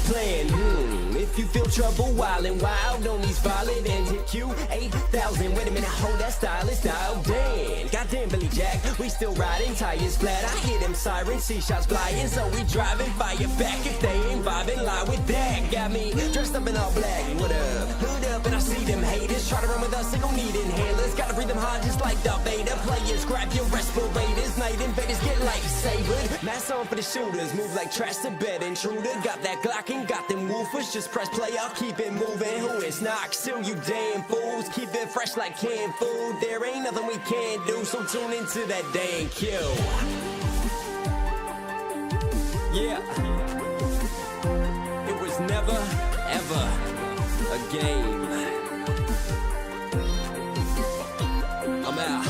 plan. If you feel trouble wildin' wild on these violent ends, hit DanQ8000. Wait a minute, hold that style, it's dialed Dan. Goddamn Billy Jack, we still riding, tires flat. I hear them sirens, see shots flying, so we driving, fire back. If they ain't vibing, lie with that. Got me dressed up in all black, what up? Hood up and I see them haters try to run with us, they gon' need inhalers. Gotta breathe them hard just like Darth Vader. Players, grab your respirators, night invaders get lightsabered. Mask on for the shooters, move like trash to bed intruder. Got that Glock and got them woofers, just press play, I'll keep it moving. Who is not still, you damn fools? Keep it fresh like canned food. There ain't nothing we can't do, so tune into that DanQ. Yeah. It was never, ever a game. I'm out.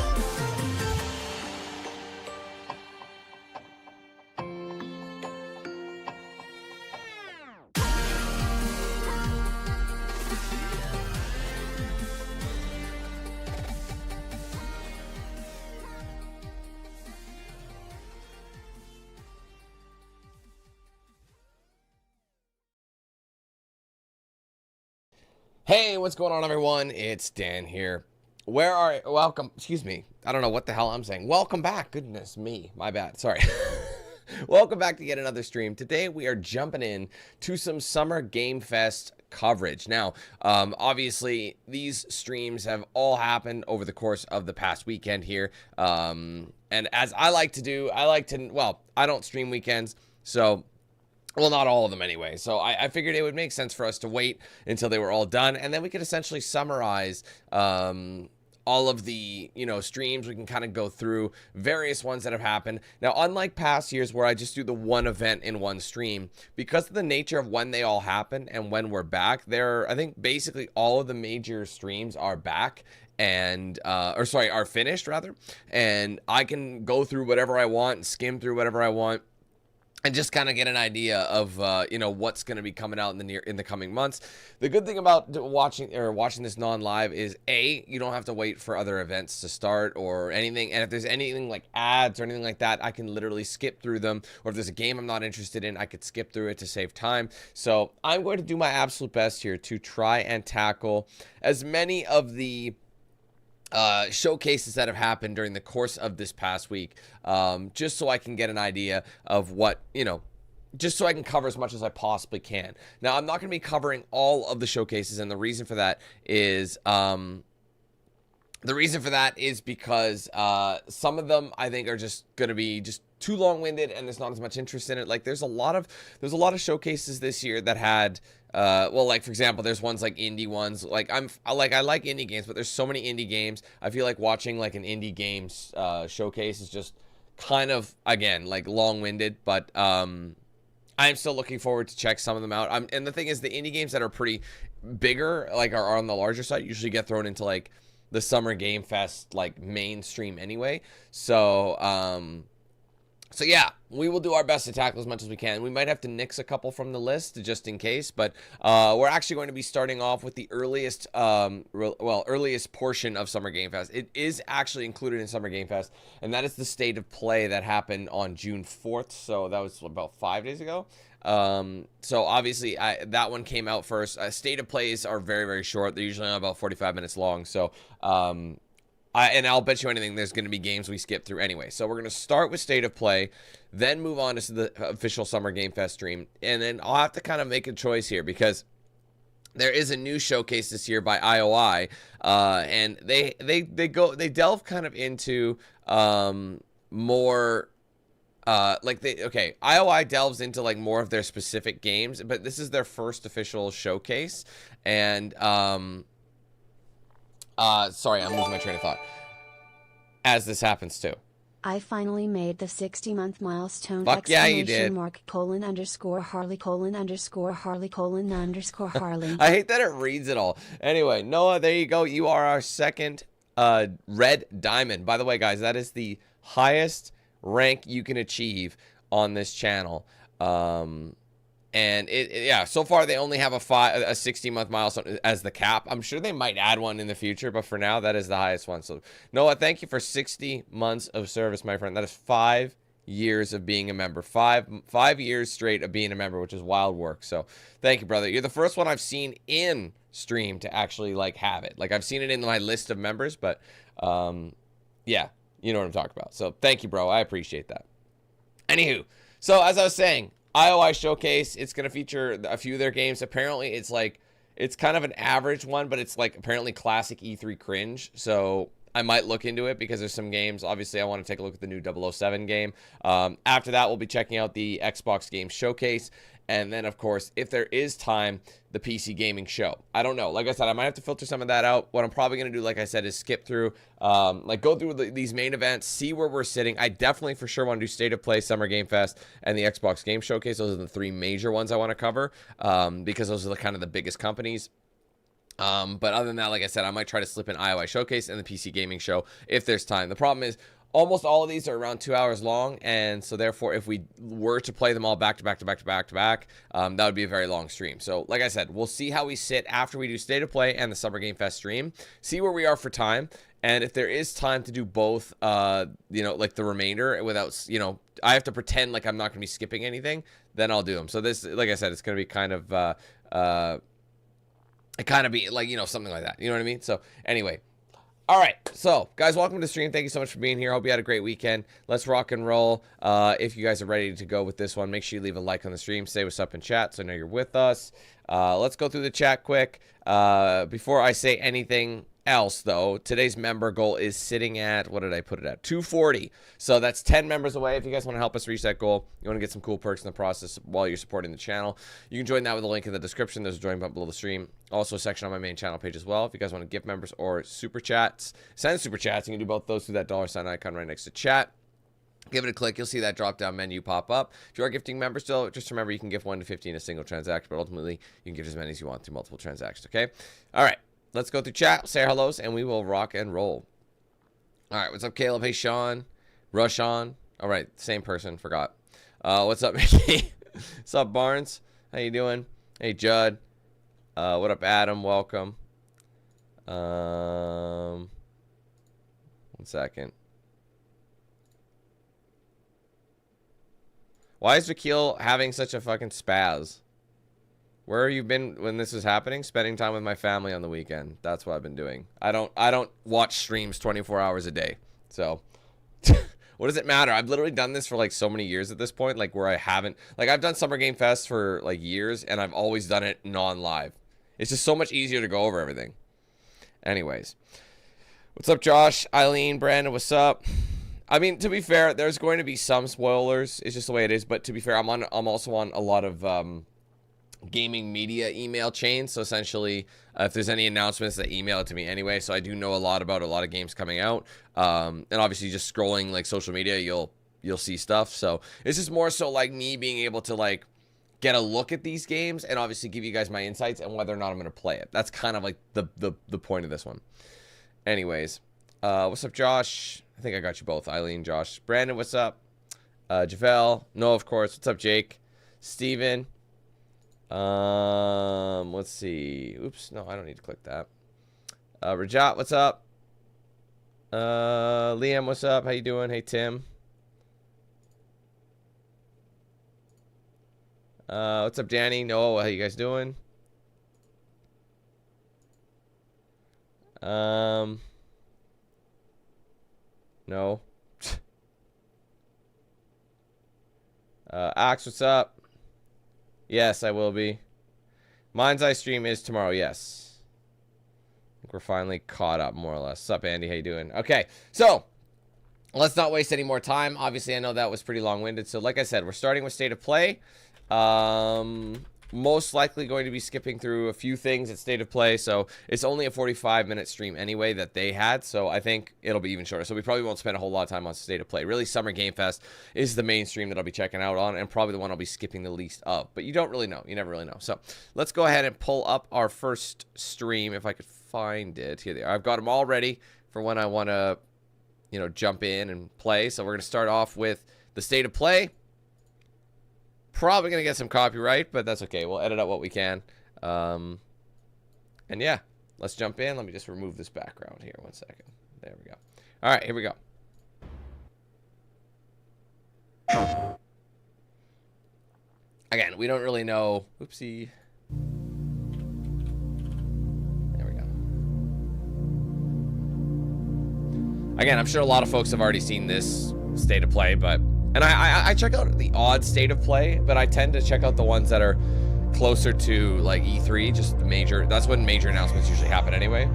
Hey, what's going on, everyone? It's Dan here. Welcome, excuse me. I don't know what the hell I'm saying. Welcome back. Goodness me. My bad. Sorry. Welcome back to yet another stream. Today, we are jumping in to some Summer Game Fest coverage. Now, obviously, these streams have all happened over the course of the past weekend here. And as I like to do, well, I don't stream weekends, so... Well, not all of them anyway. So I figured it would make sense for us to wait until they were all done, and then we could essentially summarize all of the, streams. We can kind of go through various ones that have happened. Now, unlike past years where I just do the one event in one stream, because of the nature of when they all happen and when we're back, I think basically all of the major streams are back and are finished rather, and I can go through whatever I want, skim through whatever I want, and just kind of get an idea of what's going to be coming out in the coming months. The good thing about watching this non-live is you don't have to wait for other events to start or anything. And if there's anything like ads or anything like that, I can literally skip through them. Or if there's a game I'm not interested in, I could skip through it to save time. So I'm going to do my absolute best here to try and tackle as many of the showcases that have happened during the course of this past week, just so I can get an idea of what, just so I can cover as much as I possibly can. Now, I'm not going to be covering all of the showcases, and the reason for that is because some of them I think are just going to be just too long-winded, and there's not as much interest in it. Like there's a lot of showcases this year that had like for example, there's ones like indie ones. Like I like indie games, but there's so many indie games. I feel like watching like an indie games showcase is just kind of, again, like long-winded, but I'm still looking forward to check some of them out. And the thing is, the indie games that are pretty bigger, like are on the larger side, usually get thrown into like the Summer Game Fest like mainstream anyway. So yeah, we will do our best to tackle as much as we can. We might have to nix a couple from the list just in case, but we're actually going to be starting off with the earliest portion of Summer Game Fest. It is actually included in Summer Game Fest, and that is the State of Play that happened on June 4th. So that was about 5 days ago. So obviously that one came out first. State of Plays are very, very short. They're usually about 45 minutes long. So and I'll bet you anything there's going to be games we skip through anyway. So we're going to start with State of Play, then move on to the official Summer Game Fest stream. And then I'll have to kind of make a choice here because there is a new showcase this year by IOI. And they delve kind of into more IOI delves into like more of their specific games, but this is their first official showcase. And sorry, I'm losing my train of thought as this happens too. I finally made the 60-month milestone! Fuck yeah, you did. Mark Harley Harley. I hate that it reads it all. Anyway, Noah, there you go. You are our second red diamond. By the way, guys, that is the highest rank you can achieve on this channel. And yeah, so far they only have a 60-month milestone as the cap. I'm sure they might add one in the future, but for now, that is the highest one. So Noah, thank you for 60 months of service, my friend. That is 5 years of being a member. Five years straight of being a member, which is wild work. So thank you, brother. You're the first one I've seen in stream to actually like have it. Like I've seen it in my list of members, but yeah, you know what I'm talking about. So thank you, bro. I appreciate that. Anywho, so as I was saying, IOI Showcase, it's going to feature a few of their games. Apparently it's like, it's kind of an average one, but it's like apparently classic E3 cringe. So I might look into it because there's some games. Obviously, I want to take a look at the new 007 game. After that, we'll be checking out the Xbox Game Showcase. And then, of course, if there is time, the PC Gaming Show. I don't know. Like I said, I might have to filter some of that out. What I'm probably going to do, like I said, is skip through, like go through these main events, see where we're sitting. I definitely for sure want to do State of Play, Summer Game Fest, and the Xbox Game Showcase. Those are the 3 major ones I want to cover because those are the kind of the biggest companies. But other than that, like I said, I might try to slip in IOI Showcase and the PC Gaming Show if there's time. The problem is almost all of these are around 2 hours long, and so therefore if we were to play them all back to back, that would be a very long stream. So like I said, we'll see how we sit after we do State of Play and the Summer Game Fest stream, see where we are for time, and if there is time to do both, you know, like the remainder without, you know, I have to pretend like I'm not going to be skipping anything, then I'll do them. So this, like I said, it's going to be kind of be like, you know, something like that. You know what I mean? So anyway, all right. So guys, welcome to the stream. Thank you so much for being here. Hope you had a great weekend. Let's rock and roll. If you guys are ready to go with this one, make sure you leave a like on the stream. Say what's up in chat so I know you're with us. Let's go through the chat quick. Before I say anything else, though, today's member goal is sitting at, what did I put it at? 240. So that's 10 members away. If you guys want to help us reach that goal, you want to get some cool perks in the process while you're supporting the channel, you can join that with a link in the description. There's a join button below the stream. Also a section on my main channel page as well. If you guys want to gift members or super chats, send super chats. You can do both those through that $ icon right next to chat. Give it a click. You'll see that drop-down menu pop up. If you are gifting members still, just remember you can gift 1 to 50 in a single transaction, but ultimately you can gift as many as you want through multiple transactions, okay? All right. Let's go through chat, say our hellos, and we will rock and roll. All right, what's up, Caleb? Hey, Sean. Rush on. All right, same person. Forgot. What's up, Mickey? What's up, Barnes? How you doing? Hey, Judd. What up, Adam? Welcome. 1 second. Why is Vakil having such a fucking spaz? Where have you been when this is happening? Spending time with my family on the weekend. That's what I've been doing. I don't watch streams 24 hours a day. So what does it matter? I've literally done this for like so many years at this point, like where I haven't, like I've done Summer Game Fest for like years and I've always done it non-live. It's just so much easier to go over everything. Anyways, what's up, Josh? Eileen, Brandon, what's up? I mean, to be fair, there's going to be some spoilers. It's just the way it is. But to be fair, I'm also on a lot of gaming media email chains. So essentially, if there's any announcements, they email it to me anyway. So I do know a lot about a lot of games coming out. And obviously, just scrolling like social media, you'll see stuff. So it's just more so like me being able to like get a look at these games and obviously give you guys my insights and whether or not I'm going to play it. That's kind of like the point of this one. Anyways, what's up, Josh? I think I got you both. Eileen, Josh, Brandon, what's up? Javel, no, of course. What's up, Jake? Steven. Let's see. Oops, no, I don't need to click that. Rajat, what's up? Liam, what's up? How you doing? Hey, Tim. What's up, Danny? Noah, how you guys doing? No. Axe, what's up? Yes, I will be. Mind's Eye stream is tomorrow, yes. I think we're finally caught up, more or less. What's up, Andy? How you doing? Okay, so let's not waste any more time. Obviously, I know that was pretty long-winded. So like I said, we're starting with State of Play. Most likely going to be skipping through a few things at State of Play, so it's only a 45-minute stream anyway that they had, so I think it'll be even shorter. So we probably won't spend a whole lot of time on State of Play. Really, Summer Game Fest is the main stream that I'll be checking out on, and probably the one I'll be skipping the least of. But you don't really know. You never really know. So let's go ahead and pull up our first stream, if I could find it. Here they are. I've got them all ready for when I want to, you know, jump in and play. So we're going to start off with the State of Play. Probably going to get some copyright, but that's okay. We'll edit out what we can. And yeah, let's jump in. Let me just remove this background here. 1 second. There we go. All right, here we go. Again, we don't really know. Oopsie. There we go. Again, I'm sure a lot of folks have already seen this state of play, but and I check out the odd state of play, but I tend to check out the ones that are closer to like E3, just the major. That's when major announcements usually happen anyway.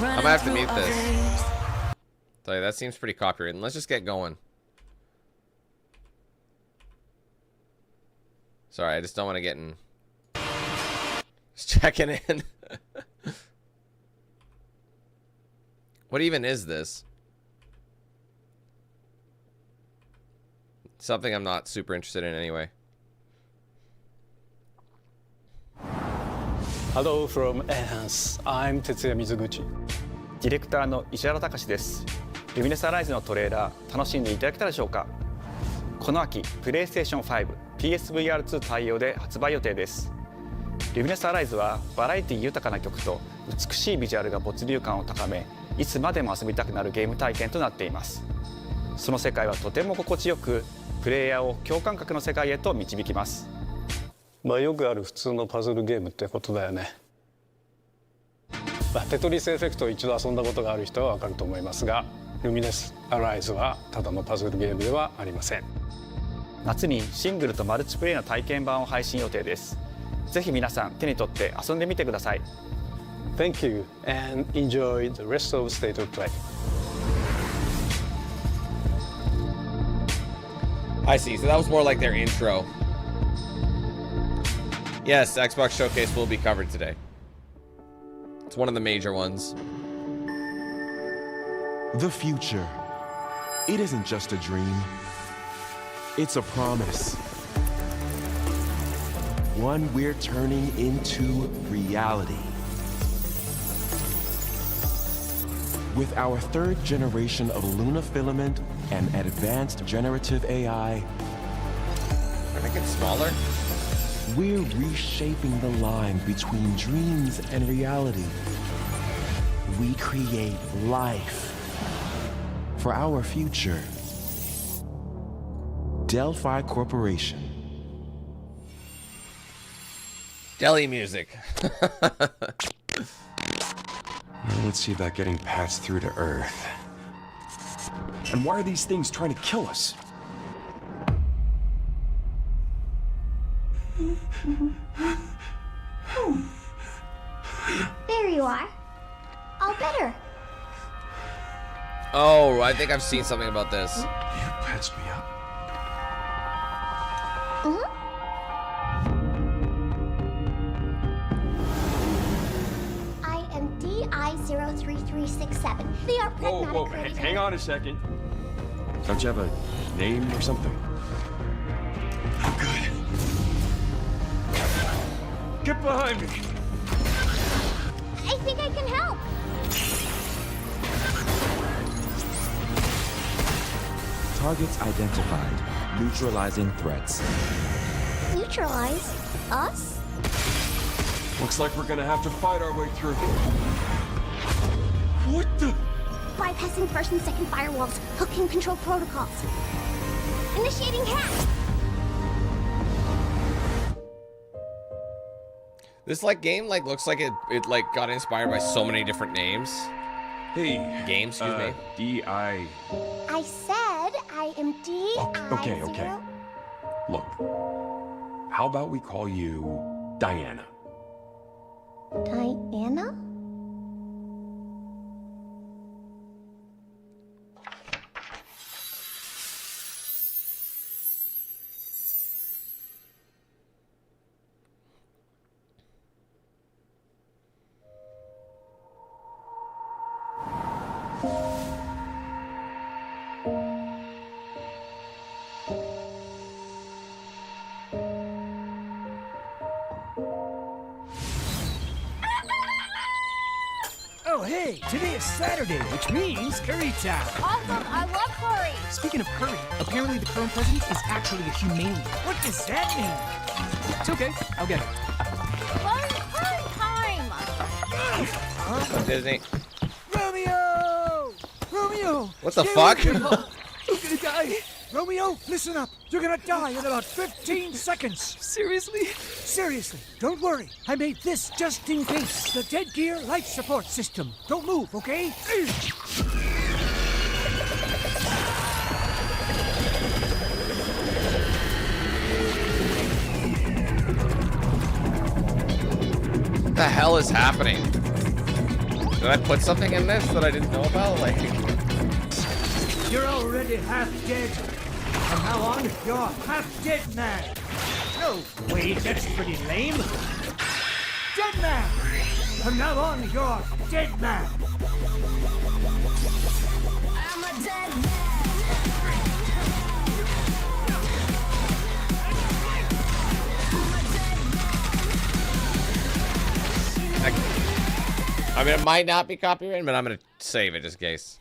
I might have to mute this. Tell you, that seems pretty copyrighted. Let's just get going. Sorry, I just don't want to get in. Just checking in. What even is this? Something I'm not super interested in anyway. Hello from Enhance. I'm Tetsuya Mizuguchi. ディレクターの石原隆です。ルミネスアライズのトレーラー楽しんでいただけたでしょうか。この秋、プレイステーション5、PSVR2 対応で発売予定です。ルミネスアライズはバラエティ豊かな曲と美しいビジュアルが没入感を高め、いつまでも遊びたくなるゲーム体験となっています。その世界はとても心地よく、プレイヤーを共感覚の世界へと導きます。まあよくある普通のパズルゲームってことだよね。テトリスエフェクトを一度遊んだことがある人はわかると思いますが、ルミネスアライズはただのパズルゲームではありません。夏にシングルとマルチプレイの体験版を配信予定です。ぜひ皆さん手に取って遊んでみてください。Thank you and enjoy the rest of State of Play. I see. So that was more like their intro. Yes, Xbox Showcase will be covered today. It's one of the major ones. The future. It isn't just a dream. It's a promise. One we're turning into reality. With our third generation of Luna filament and advanced generative AI, I think it's smaller. we're reshaping the line between dreams and reality. We create life for our future. Delphi Corporation. Deli music. Let's see about getting passed through to Earth. And why are these things trying to kill us? There you are. All better. Oh, I think I've seen something about this. You patched me up. I am DI03367. They are pragmatic. Hang on a second. Don't you have a name or something? I'm good. Get behind me! I think I can help. Targets identified. Neutralizing threats. Neutralize us? Looks like we're gonna have to fight our way through. What the? Bypassing first and second firewalls. Hooking control protocols. Initiating hack. This game looks like it got inspired by so many different names. Hey. Games, excuse me. D.I. I said I am DI. Okay. Look. How about we call you Diana? Diana? Hey, today is Saturday, which means curry time. Awesome, I love curry. Speaking of curry, apparently the current president is actually a humane. What does that mean? It's okay, I'll get it. Fun curry time. Disney. Romeo! Romeo! What the fuck? You're gonna die. Romeo, listen up. You're gonna die in about 15 seconds. Seriously? Seriously, don't worry. I made this just in case. The Dead Gear Life Support System. Don't move, okay? What the hell is happening? Did I put something in this that I didn't know about? Like, You're already half dead. From now on, you're half dead man. No, wait, that's pretty lame. Dead man. From now on, you're dead man. I'm a dead man. I mean, it might not be copyrighted, but I'm gonna save it just in case.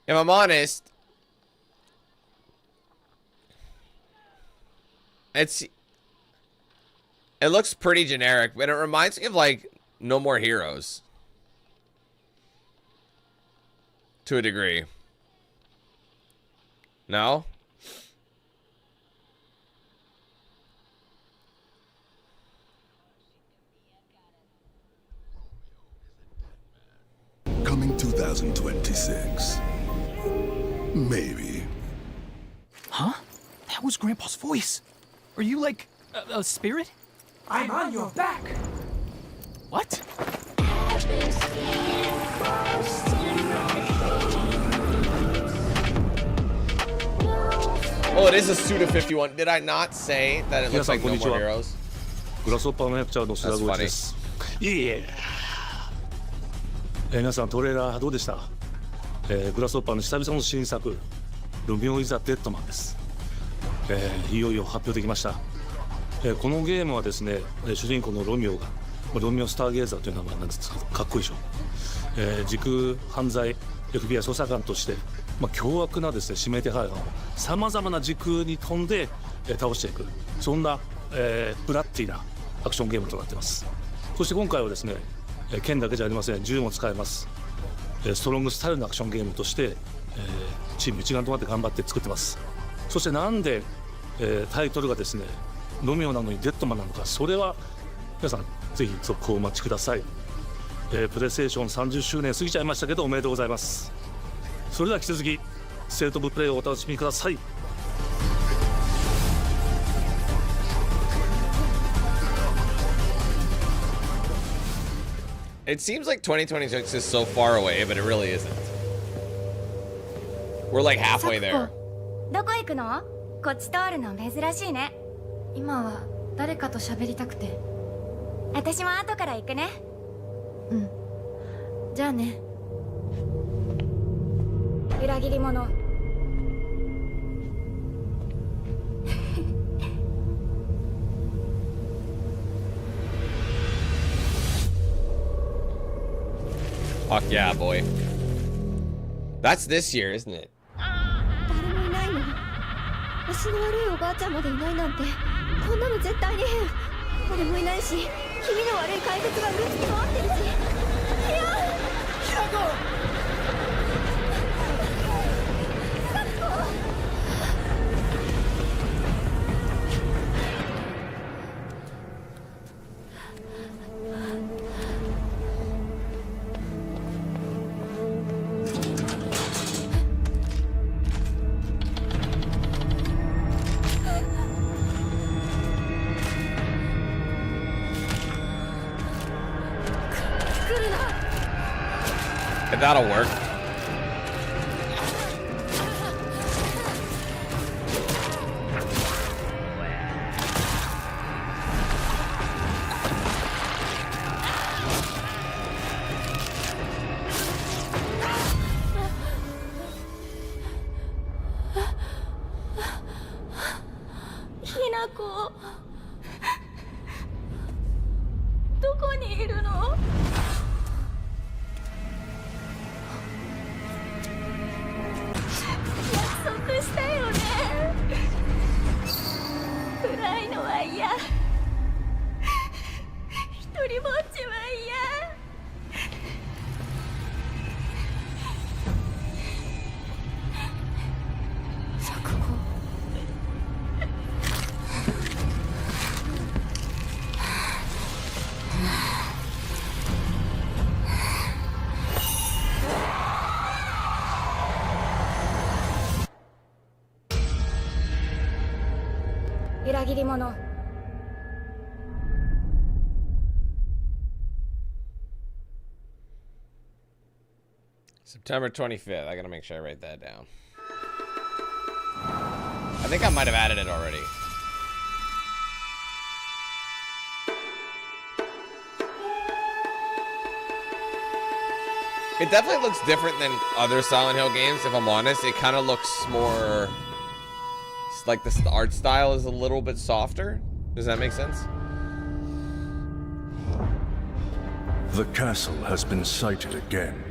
If I'm honest, it looks pretty generic, but it reminds me of like No More Heroes to a degree. No? Coming 2026. Maybe. Huh? That was Grandpa's voice. Are you like a spirit? I'm on your back. What? Oh, it is a Suda 51. Did I not say that it looks like No More Heroes? グラスホッパーマネージャーの須田豪一です。いえいえ。皆さんトレーラーどうでした？グラスホッパーの久々の新作ロミオイザデッドマンです。いよいよ発表できました。このゲームはですね、主人公のロミオがロミオスターゲーザーという名前なんですけど、かっこいいでしょ。時空犯罪 FBI 捜査官として、凶悪なですね指名手配犯をさまざまな時空に飛んで、倒していく、そんな、ブラッディなアクションゲームとなっています。そして今回はですね、剣だけじゃありません、銃も使えます。ストロングスタイルのアクションゲームとして、チーム一丸となって頑張って作ってます。そしてなんで、タイトルがですねロミオなのにデッドマンなのか、それは皆さんぜひ続報をお待ちください。プレイステーション30周年過ぎちゃいましたけどおめでとうございます。それでは引き続きステートオブプレイをお楽しみください。It seems like 2026 is so far away, but it really isn't. We're like halfway there. どこ行くの？こっち通るの珍しいね。今は誰かと喋りたくて。私も後から行くね。うん。じゃあね。裏切り者。Fuck yeah, boy. That's this year, isn't it? 誰もいないの。足の悪いおばあちゃんまでいないなんて、こんなの絶対に変。誰もいないし、気味の悪い怪物がルーツに回ってるし。いや、ヒラコ。That'll work. こにいるの？約束したよね。暗いのは嫌。一人ぼっちは嫌。錯誤。裏切り者。 September 25th. I gotta make sure I write that down. I think I might have added it already. It definitely looks different than other Silent Hill games, if I'm honest. It kind of looks more... like the art style is a little bit softer. Does that make sense? The castle has been sighted again.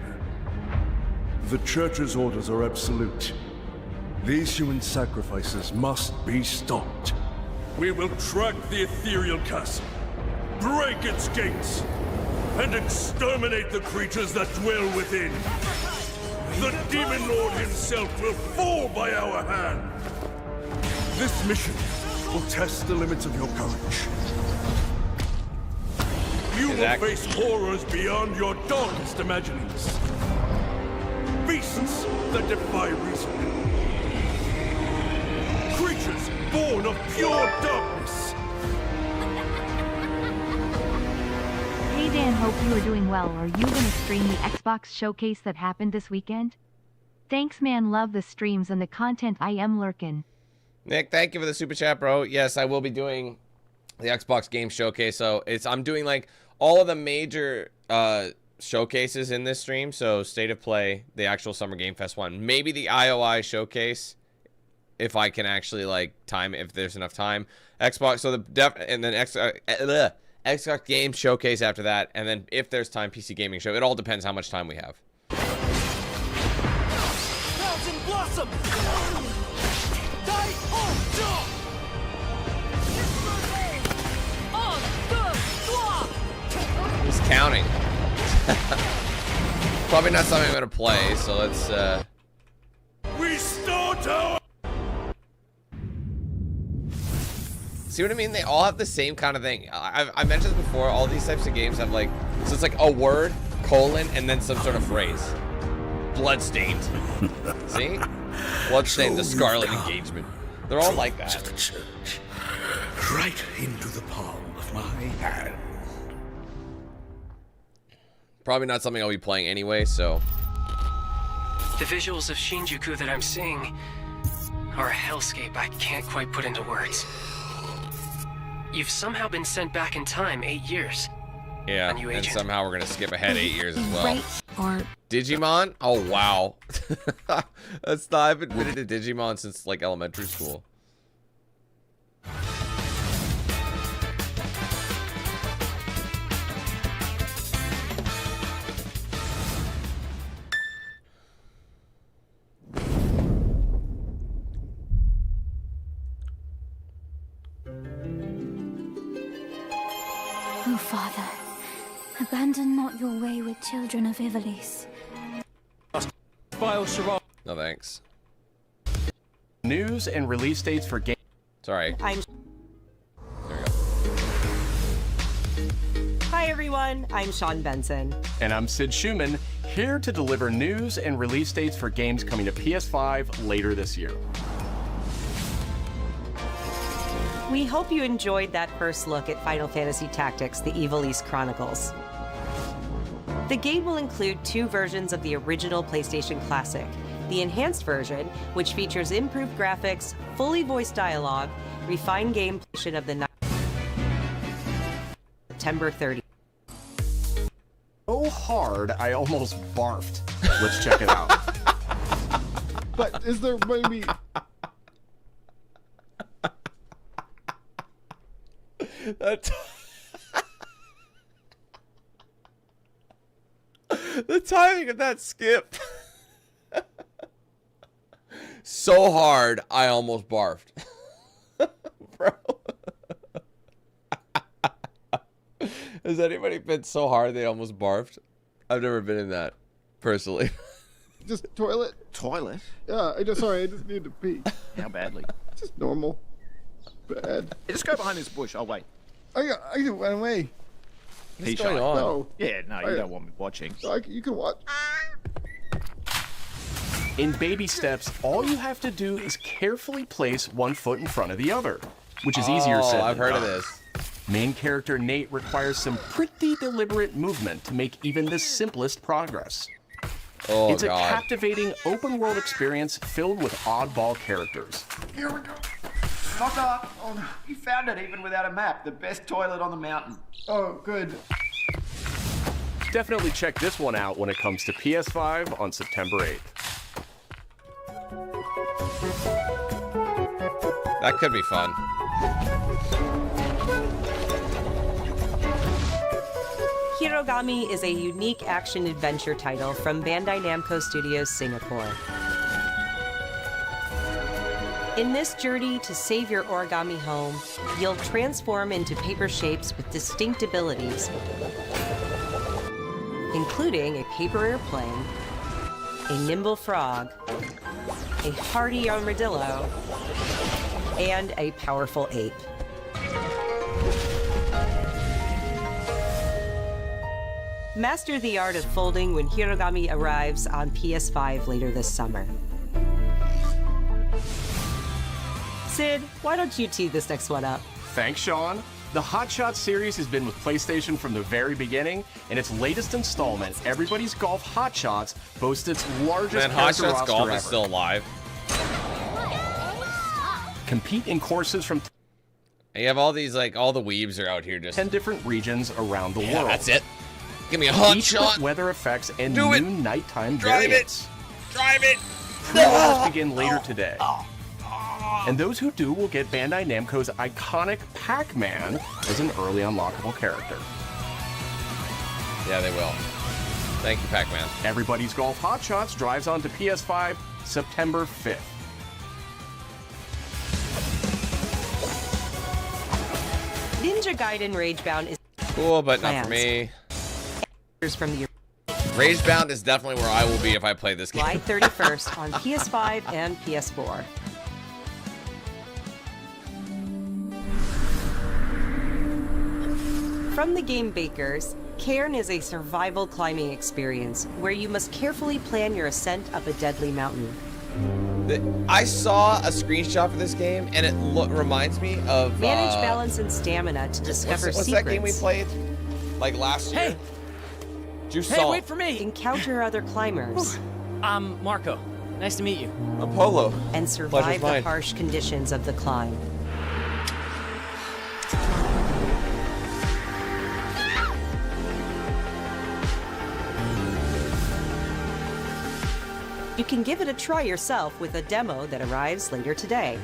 The Church's orders are absolute. These human sacrifices must be stopped. We will track the ethereal castle, break its gates, and exterminate the creatures that dwell within. The Demon Lord himself will fall by our hand. This mission will test the limits of your courage. You will face horrors beyond your darkest imaginings. Beasts that defy reason. Creatures born of pure darkness. Hey Dan, hope you are doing well. Are you gonna stream the Xbox showcase that happened this weekend? Thanks man, love the streams and the content. I am lurkin'. Nick, thank you for the super chat, bro. Yes, I will be doing the Xbox Game Showcase. So I'm doing like all of the major showcases in this stream. So State of Play, the actual Summer Game Fest one, maybe the IOI showcase, if I can actually like time, if there's enough time. Xbox, so and then Xbox Game Showcase after that, and then if there's time, PC Gaming Show. It all depends how much time we have. Mountain Blossom! Who's counting? Probably not something I'm gonna play, so let's We start our... see what I mean? They all have the same kind of thing. I mentioned this before, all these types of games have like, so it's like a word, colon, and then some sort of phrase. Bloodstained. See? Bloodstained, the Scarlet Engagement. They're all like that. The church, right into the palm of my hand. Probably not something I'll be playing anyway, so. The visuals of Shinjuku that I'm seeing are a hellscape I can't quite put into words. You've somehow been sent back in time 8 years. Yeah, New and agent. somehow we're gonna skip ahead 8 years as well. Right. Or Digimon? Oh wow. That's not, I haven't been into Digimon since like elementary school. oh Father, abandon not your wayward children of Ivalice. No thanks. News and release dates for game. Sorry. I'm. There we go. Hi everyone, I'm Sean Benson. And I'm Sid Schumann, here to deliver news and release dates for games coming to PS5 later this year. We hope you enjoyed that first look at Final Fantasy Tactics: The Ivalice Chronicles. The game will include 2 versions of the original PlayStation Classic. The enhanced version, which features improved graphics, fully voiced dialogue, refined gameplay of the night. September 30th. So hard, I almost barfed. Let's check it out. But is there maybe... The timing of that skip. So hard, I almost barfed. Bro. Has anybody been so hard they almost barfed? I've never been in that, personally. Just toilet? Toilet? Yeah, I just need to pee. How badly? Just normal. Bad. Hey, just go behind this bush. I'll wait. I went away. What's going on? No. Yeah, no, you don't want me watching. You can watch. In baby steps, all you have to do is carefully place one foot in front of the other, which is easier said than I've heard of done. this. Main character Nate requires some pretty deliberate movement to make even the simplest progress. Oh, It's a God. captivating open-world experience filled with oddball characters. Here we go. Knock up. Oh, no. You found it even without a map. The best toilet on the mountain. Oh, good. Definitely check this one out when it comes to PS5 on September 8th. That could be fun. Hirogami is a unique action-adventure title from Bandai Namco Studios Singapore. In this journey to save your origami home, you'll transform into paper shapes with distinct abilities, including a paper airplane, a nimble frog, a hardy armadillo, and a powerful ape. Master the art of folding when Hirogami arrives on PS5 later this summer. Sid, why don't you tee this next one up? Thanks, Sean. The Hot Shots series has been with PlayStation from the very beginning, and its latest installment, Everybody's Golf Hot Shots, boasts its largest Man, Hot character Shots roster Golf ever. is still alive. Compete in courses from And you have all these, like, all the weebs are out here just... 10 different regions around the Yeah, world. that's it. Give me a hot Each shot. with weather effects and Do new it. nighttime Drive variants. Drive it. Pre-orders begin later today. And those who do will get Bandai Namco's iconic Pac-Man as an early unlockable character. Yeah, they will. Thank you, Pac-Man. Everybody's Golf Hot Shots drives onto PS5 September 5th. Ninja Gaiden Ragebound is Cool, but not for me. from the Ragebound is definitely where I will be if I play this game. July 31st on PS5 and PS4. From the game Bakers, Cairn is a survival climbing experience where you must carefully plan your ascent up a deadly mountain. I saw a screenshot for this game, and it reminds me of... Manage balance and stamina to discover what's secrets. that game we played? Like last year? Juice Hey, Salt. wait for me! Encounter other climbers. I'm Marco. Nice to meet you. I'm Polo. And survive Pleasure's the mine. harsh conditions of the climb. You can give it a try yourself with a demo that arrives later today.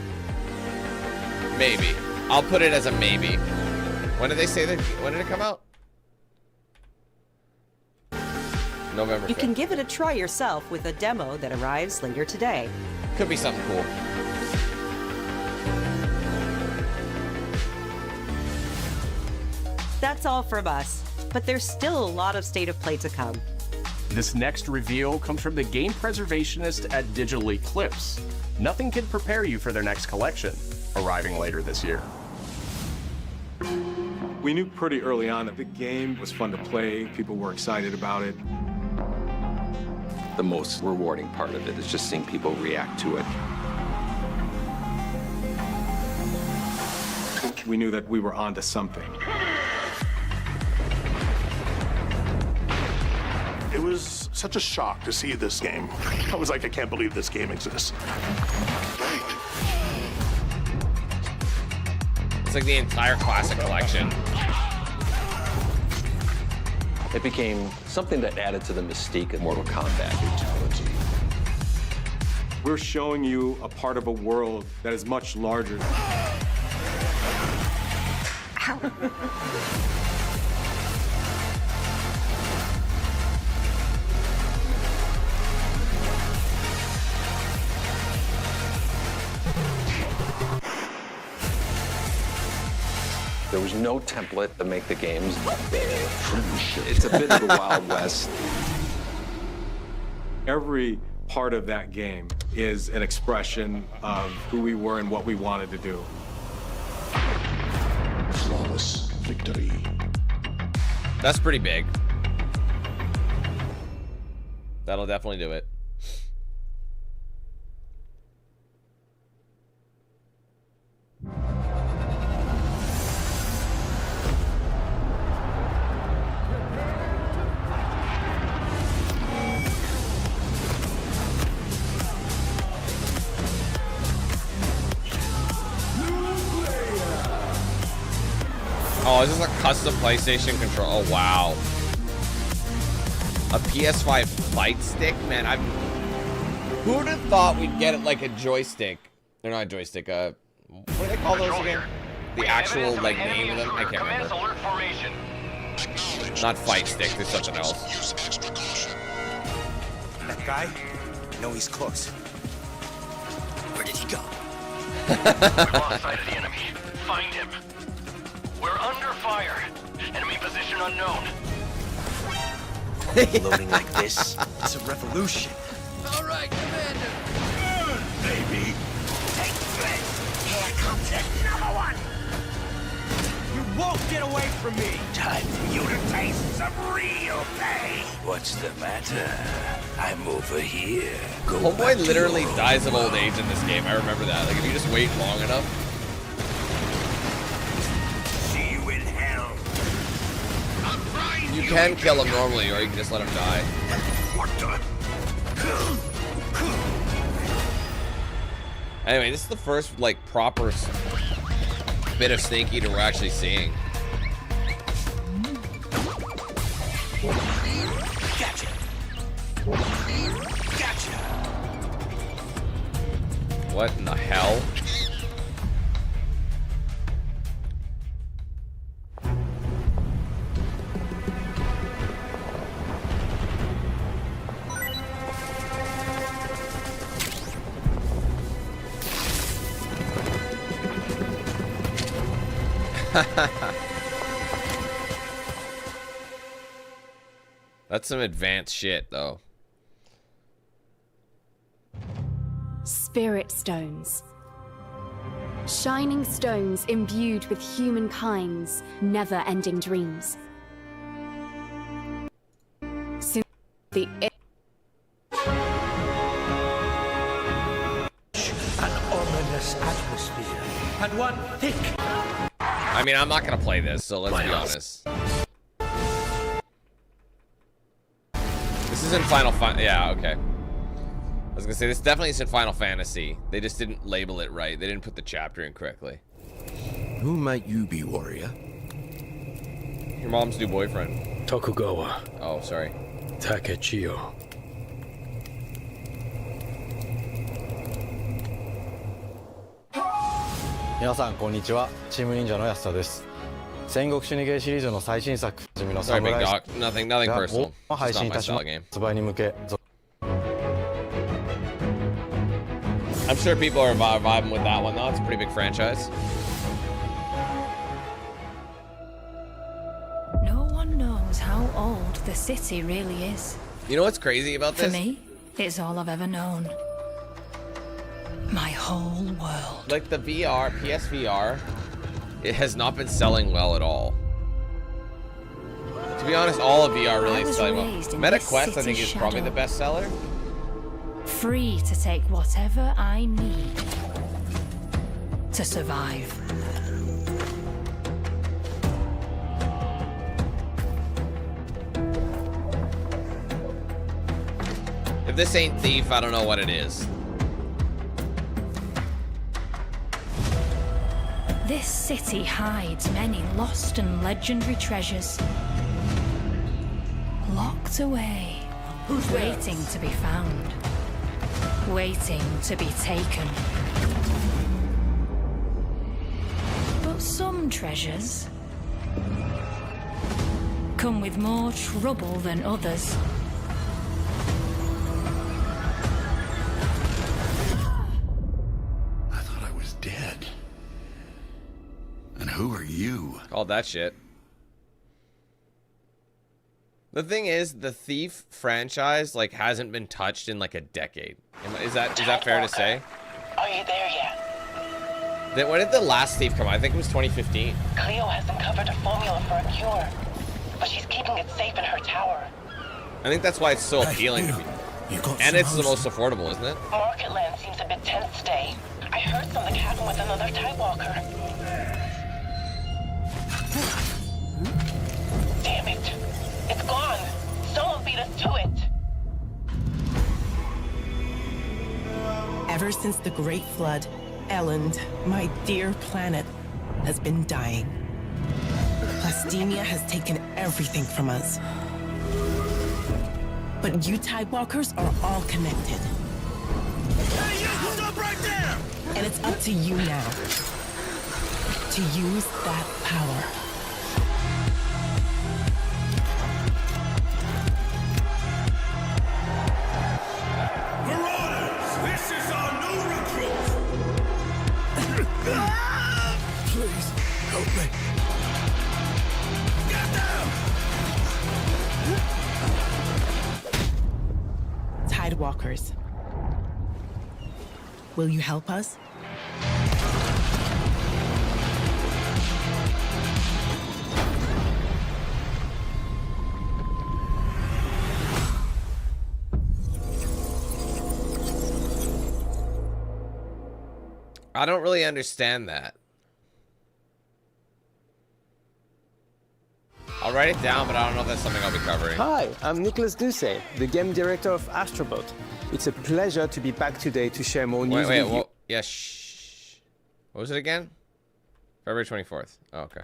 Maybe. I'll put it as a maybe. When did they say that? When did it come out? November 5th. You can give it a try yourself with a demo that arrives later today. Could be something cool. That's all from us, but there's still a lot of State of Play to come. This next reveal comes from the game preservationist at Digital Eclipse. Nothing can prepare you for their next collection, arriving later this year. We knew pretty early on that the game was fun to play. People were excited about it. The most rewarding part of it is just seeing people react to it. We knew that we were onto something. It was such a shock to see this game. I was like, I can't believe this game exists. It's like the entire classic collection. It became something that added to the mystique of Mortal Kombat. We're showing you a part of a world that is much larger. was no template to make the games. It's a bit of the Wild West. Every part of that game is an expression of who we were and what we wanted to do. Flawless victory. That's pretty big. That'll definitely do it. Oh, is this a custom PlayStation control? Oh, wow. A PS5 fight stick? Man, who would have thought we'd get it like a joystick? They're not a joystick, what do they call those again? The actual, like, name of them? I can't remember. Not fight stick, there's something else. That guy? I know he's close. Where did he go? We've lost sight of the enemy. Find him. We're under fire. Enemy position unknown. Loading like this, it's a revolution. All right, Commander. Baby. Take this. Here comes another one. You won't get away from me. Time for you to taste some real pain. What's the matter? I'm over here. Homeboy literally dies of old age in this game. I remember that. Like, if you just wait long enough. You can kill him normally, or you can just let him die. Anyway, this is the first, like, proper bit of Snake Eater we're actually seeing. Gotcha. Gotcha. What in the hell? That's some advanced shit, though. Spirit stones. Shining stones imbued with humankind's never-ending dreams. Since the An ominous atmosphere, and one thick. I mean, I'm not gonna play this, so let's be honest. This isn't Final Fantasy. Yeah, okay. I was gonna say, this definitely isn't Final Fantasy. They just didn't label it right. They didn't put the chapter in correctly. Who might you be, warrior? Your mom's new boyfriend. Tokugawa. Oh, sorry. Takechiyo. 皆さんこんにちは。チーム忍者の安田です。戦国死にゲーシリーズの最新作「の Sorry, big 侍 dog. Nothing personal. が配 It's 信 not い my たし style ます。 game. 発売に向け I'm sure people are vibing with that one, though. It's a pretty big franchise. No one knows how old the city really is. You know what's crazy about this? For me, it's all I've ever known. My whole world. Like the VR, PSVR, it has not been selling well at all. To be honest, all of VR really is selling well. MetaQuest, I think, is probably the best seller. Free to take whatever I need to survive. If this ain't Thief, I don't know what it is. This city hides many lost and legendary treasures. Locked away, waiting to be found. Waiting to be taken. But some treasures come with more trouble than others. I thought I was dead. And who are you? Called that shit. The thing is, the Thief franchise like hasn't been touched in like a decade. Is that fair to say? Are you there yet? When did the last Thief come out? I think it was 2015. Cleo has uncovered a formula for a cure, but she's keeping it safe in her tower. I think that's why it's so appealing to me. And it's the most affordable, isn't it? Marketland seems a bit tense today. I heard something happen with another Tidewalker. Damn it. It's gone. Someone beat us to it. Ever since the Great Flood, Elland, my dear planet, has been dying. Plastemia has taken everything from us. But you Tidewalkers are all connected. Hey, you! Stop right there! And it's up to you now to use that power. Marauders! This is our new recruit! Please, help me. Get them! Tidewalkers. Will you help us? I don't really understand that. I'll write it down, but I don't know if that's something I'll be covering. Hi, I'm Nicholas Ducey, the game director of Astrobot. It's a pleasure to be back today to share more news with you. Yeah, shh. What was it again? February 24th. Oh, okay.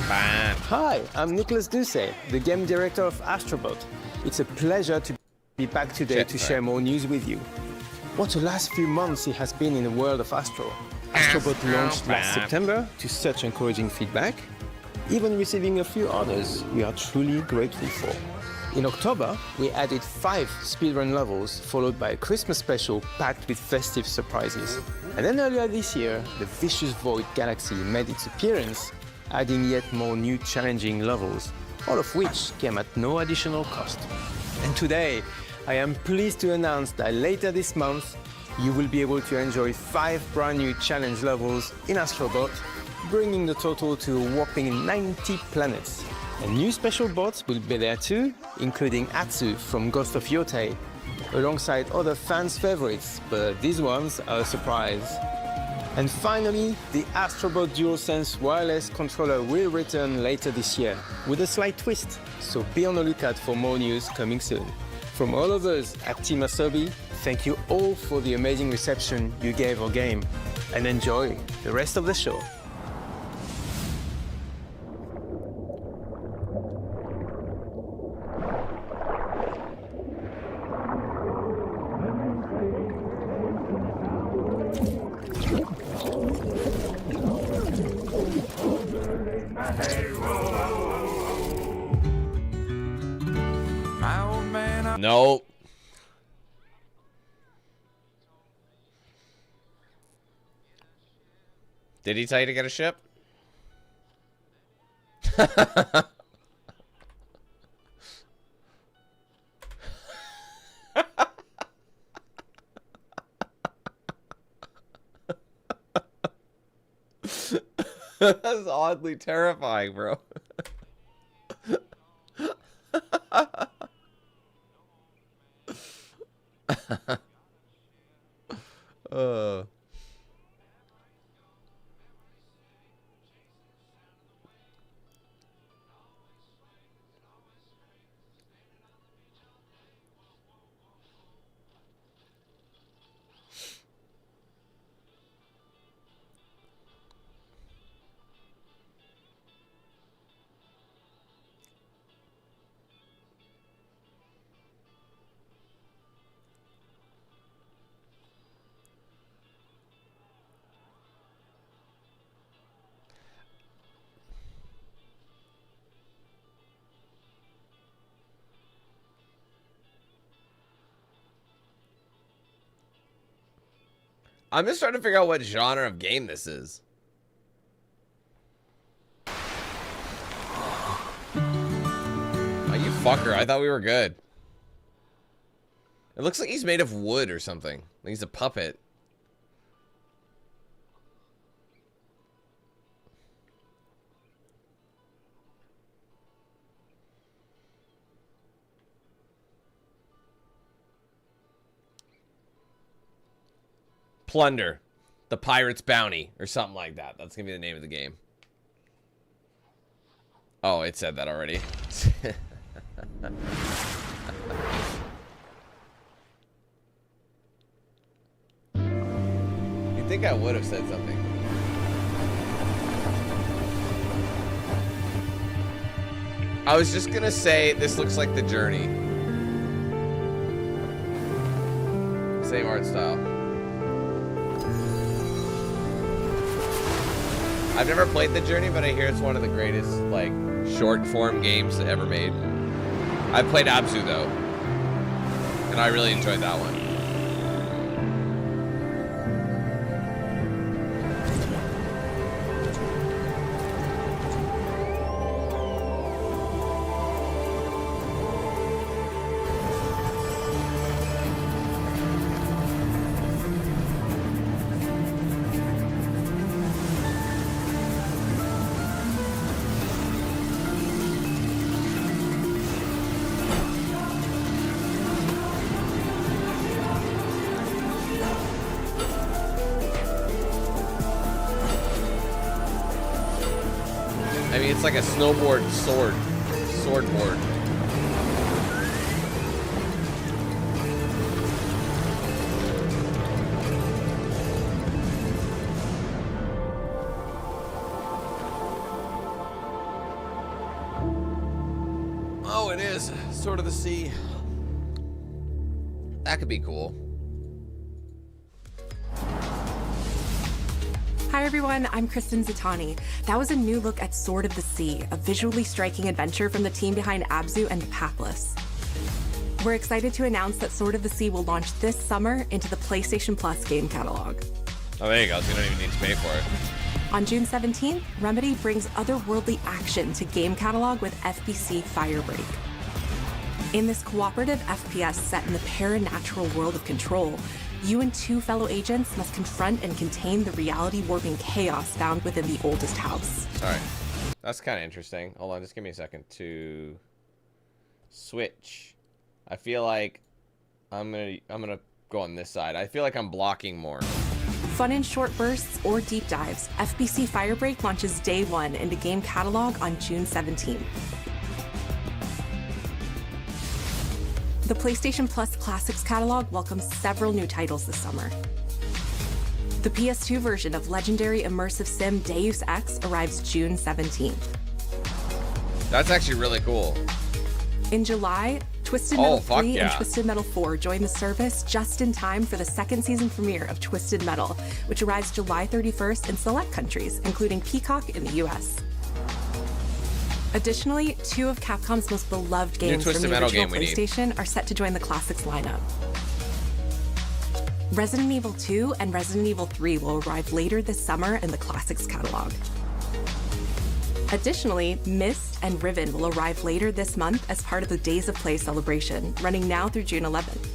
Bam. Hi, I'm Nicholas Ducey, the game director of Astrobot. It's a pleasure to be back today to share more news with you. What a last few months it has been in the world of Astro. Astrobot launched last September to such encouraging feedback, even receiving a few orders we are truly grateful for. In October, we added 5 speedrun levels, followed by a Christmas special packed with festive surprises. And then earlier this year, the Vicious Void Galaxy made its appearance, adding yet more new challenging levels, all of which came at no additional cost. And today, I am pleased to announce that later this month, you will be able to enjoy 5 brand new challenge levels in Astrobot, bringing the total to a whopping 90 planets. And new special bots will be there too, including Atsu from Ghost of Yotei, alongside other fans' favorites, but these ones are a surprise. And finally, the Astrobot DualSense wireless controller will return later this year, with a slight twist, so be on the lookout for more news coming soon. From all of us at Team Asobi, thank you all for the amazing reception you gave our game, and enjoy the rest of the show. Nope. Did he tell you to get a ship? That's oddly terrifying, bro. I'm just trying to figure out what genre of game this is. Oh, you fucker. I thought we were good. It looks like he's made of wood or something. Like he's a puppet. Plunder. The Pirate's Bounty. Or something like that. That's going to be the name of the game. Oh, it said that already. You'd think I would have said something. I was just going to say this looks like The Journey. Same art style. I've never played The Journey, but I hear it's one of the greatest, like, short-form games ever made. I've played Abzu, though. And I really enjoyed that one. I mean, it's like a snowboard swordboard. Oh, it is Sword of the Sea. That could be cool. Hi everyone, I'm Kristen Zitani. That was a new look at Sword of the Sea, a visually striking adventure from the team behind Abzu and The Pathless. We're excited to announce that Sword of the Sea will launch this summer into the PlayStation Plus game catalog. Oh, there you go, so you don't even need to pay for it. On June 17th, Remedy brings otherworldly action to game catalog with FBC Firebreak. In this cooperative FPS set in the paranatural world of Control, you and two fellow agents must confront and contain the reality-warping chaos found within the oldest house. Alright. That's kind of interesting. Hold on, just give me a second to switch. I feel like I'm gonna go on this side. I feel like I'm blocking more. Fun in short bursts or deep dives, FBC Firebreak launches day one into game catalog on June 17th. The PlayStation Plus Classics catalog welcomes several new titles this summer. The PS2 version of legendary immersive sim Deus Ex arrives June 17th. That's actually really cool. In July, Twisted Metal 3 yeah. and Twisted Metal 4 join the service just in time for the second season premiere of Twisted Metal, which arrives July 31st in select countries, including Peacock in the US. Additionally, two of Capcom's most beloved games from the original PlayStation are set to join the Classics lineup. Resident Evil 2 and Resident Evil 3 will arrive later this summer in the Classics catalog. Additionally, Myst and Riven will arrive later this month as part of the Days of Play celebration, running now through June 11th.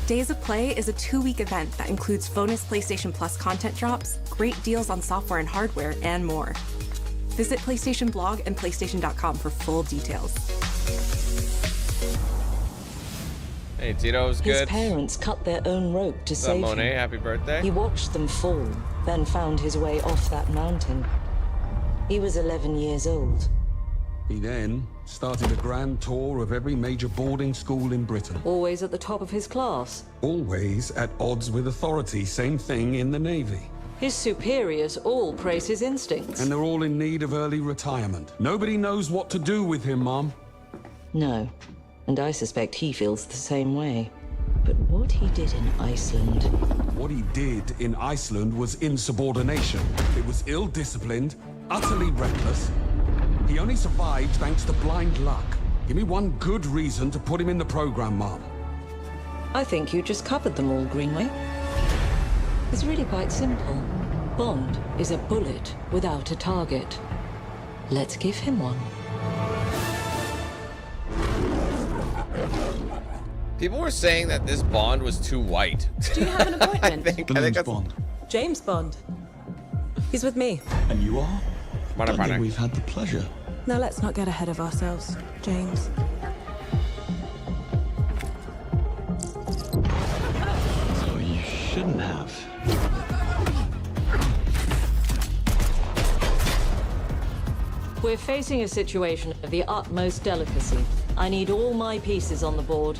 Days of Play is a 2-week event that includes bonus PlayStation Plus content drops, great deals on software and hardware, and more. Visit PlayStation Blog and PlayStation.com for full details. Hey, Tito's good. His parents cut their own rope to save Monet, him. happy birthday. He watched them fall, then found his way off that mountain. He was 11 years old. He then started a grand tour of every major boarding school in Britain. Always at the top of his class. Always at odds with authority, same thing in the Navy. His superiors all praise his instincts. And they're all in need of early retirement. Nobody knows what to do with him, Mom. No, and I suspect he feels the same way. But what he did in Iceland... What he did in Iceland was insubordination. It was ill-disciplined, utterly reckless. He only survived thanks to blind luck. Give me one good reason to put him in the program, Mom. I think you just covered them all, Greenway. It's really quite simple. Bond is a bullet without a target. Let's give him one. People were saying that this Bond was too white. Do you have an appointment? I think that's Bond. James Bond. He's with me. And you are? I don't think we've had the pleasure. Now let's not get ahead of ourselves, James. So you shouldn't have. We're facing a situation of the utmost delicacy. I need all my pieces on the board.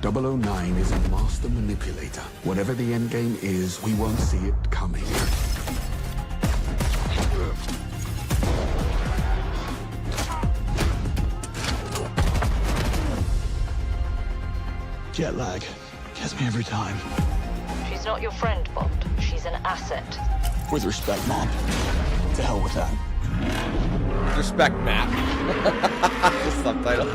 009 is a master manipulator. Whatever the endgame is, we won't see it coming. Jet lag gets me every time. She's not your friend, Bond. She's an asset. With respect, Mom. To hell with that. Respect, Matt. The subtitle.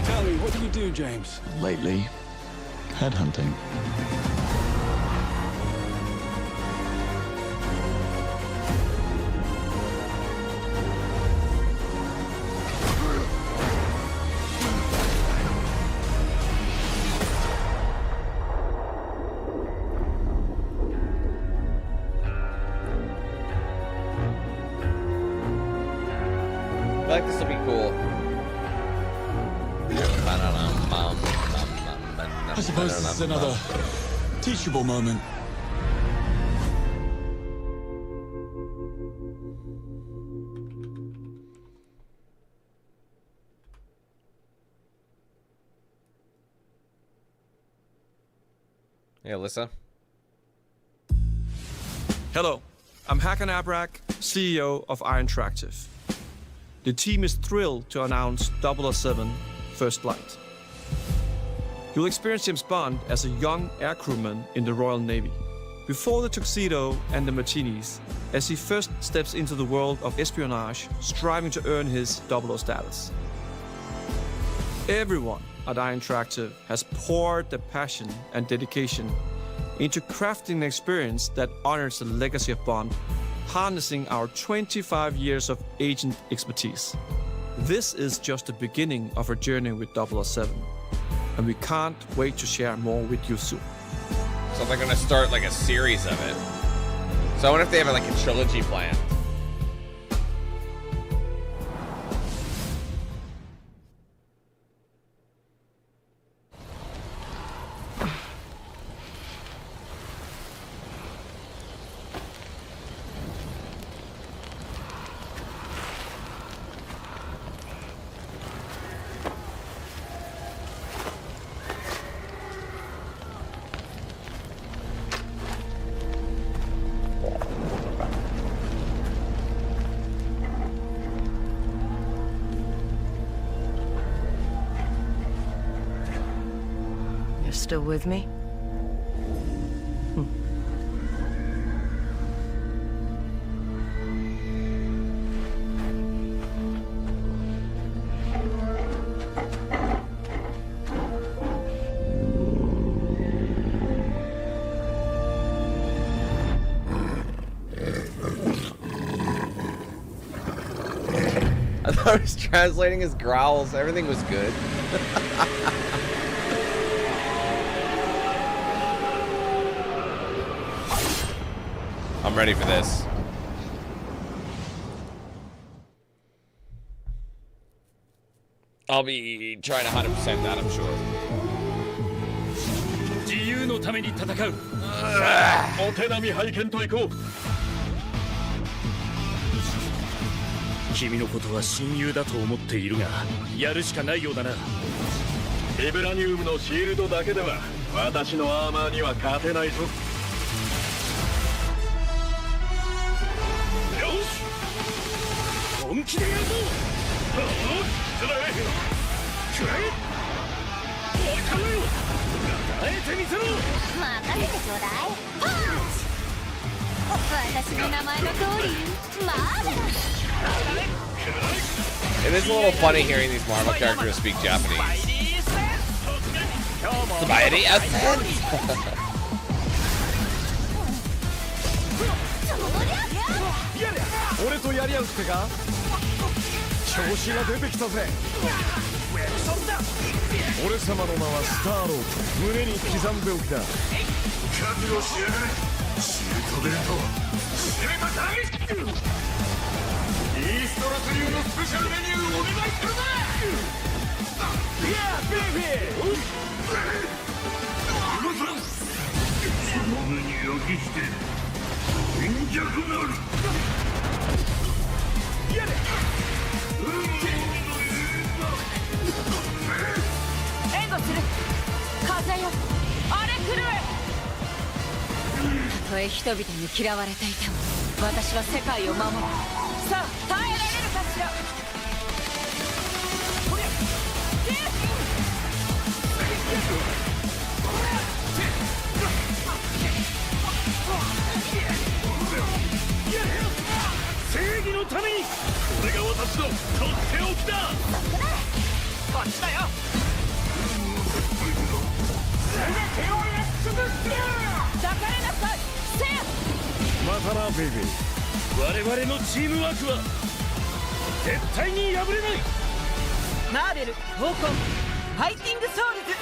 Tell me, what do you do, James? Lately, headhunting. I feel like this will be cool. I suppose this is another teachable moment. Hey, Alyssa. Hello, I'm Hakan Abrak, CEO of Iron Interactive. The team is thrilled to announce 007 First Flight. You'll experience James Bond as a young aircrewman in the Royal Navy. Before the tuxedo and the martinis, as he first steps into the world of espionage, striving to earn his 00 status. Everyone at Iron Interactive has poured their passion and dedication into crafting an experience that honors the legacy of Bond, harnessing our 25 years of agent expertise. This is just the beginning of our journey with 007, and we can't wait to share more with you soon. So they're gonna start like a series of it. So I wonder if they have like a trilogy planned. You're still with me? I thought he was translating his growls. Everything was good. I'm ready for this. I'll be trying to 100% that, I'm sure. 自由のために戦う。お手並み拝見といこう。君のことは親友だと思っているが、やるしかないようだな。ビブラニウムのシールドだけでは私のアーマーには勝てないぞ。よし、本気でやるぞ。つらい。くらえ。おいかめよ。与えてみせろ。任せてちょうだい。パンチ。It is a little funny hearing these Marvel characters speak Japanese. Spidey Ascent! 俺とやり合うってか調子が出てきたぜ俺様の名はスターロード胸に刻んでおきな覚悟しやがれシュートベルト締めたターゲットイーストラス流のスペシャルメニューお願いするぜいやベイビーその目に焼き付け貧弱なる援護する風よ荒れ狂えたとえ人々に嫌われていても私は世界を守るさあ耐えられるかしら正義のためにこれが私のとっておきだこっちだよ全てをやっつぶしてやる抱かれなさいせやまたなベイビー我々のチームワークは絶対に破れないマーベル闘魂ファイティングソウルズ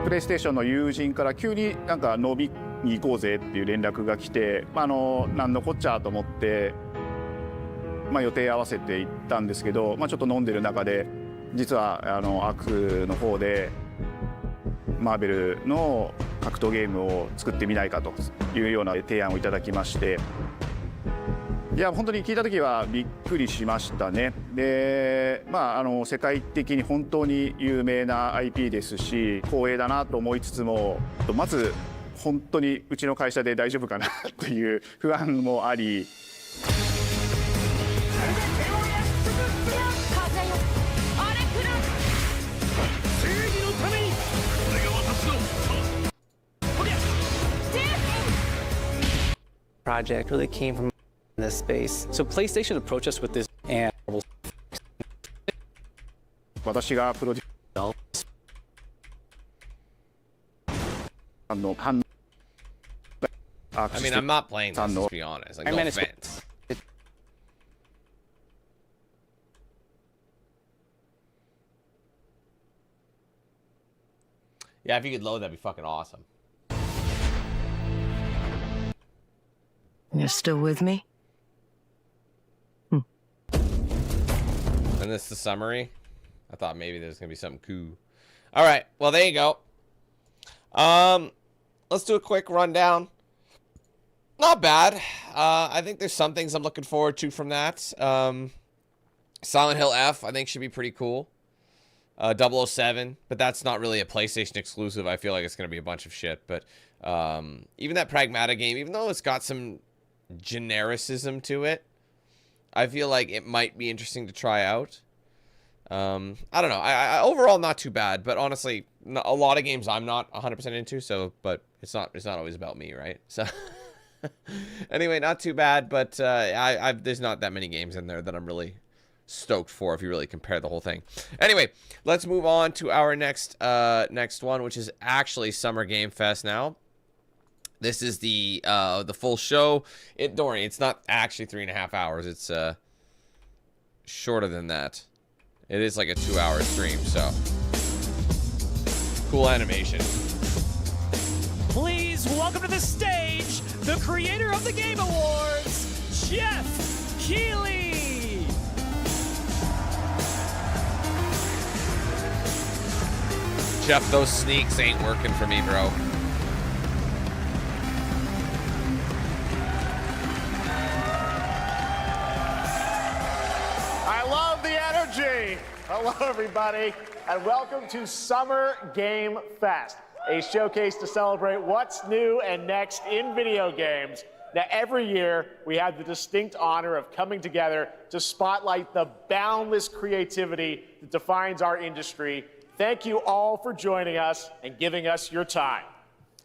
プレイステーションの友人から急になんか飲みに行こうぜっていう連絡が来て、なんのこっちゃと思って、予定合わせて行ったんですけど、ちょっと飲んでる中で実はアークの方でマーベルの格闘ゲームを作ってみないかというような提案をいただきまして。いや本当に聞いた時はびっくりしましたね。で、世界的に本当に有名な IP ですし光栄だなと思いつつも、まず本当にうちの会社で大丈夫かなという不安もあり。Project really came from this space. So PlayStation approached us with this and 私がプロデュースI mean, I'm not playing this, to be honest. Like, no offense. Yeah, if you could load, that'd be fucking awesome. You're still with me? And this is the summary. I thought maybe there's gonna be something cool. All right, well there you go. Let's do a quick rundown. Not bad. I think there's some things I'm looking forward to from that. Silent Hill F, I think should be pretty cool. 007, but that's not really a PlayStation exclusive. I feel like it's gonna be a bunch of shit. But even that Pragmata game, even though it's got some genericism to it, I feel like it might be interesting to try out. I don't know. I overall not too bad, but honestly, a lot of games I'm not 100% into. So, but it's not always about me, right? So, anyway, not too bad. But there's not that many games in there that I'm really stoked for if you really compare the whole thing. Anyway, let's move on to our next one, which is actually Summer Game Fest now. This is the full show. Don't worry, it's not actually 3.5 hours. It's shorter than that. It is like a 2-hour stream, so cool animation. Please Let's welcome to the stage the creator of the Game Awards, Jeff Keighley. Jeff, those sneaks ain't working for me, bro. I love the energy. Hello, everybody, and welcome to Summer Game Fest, a showcase to celebrate what's new and next in video games. Now, every year, we have the distinct honor of coming together to spotlight the boundless creativity that defines our industry. Thank you all for joining us and giving us your time.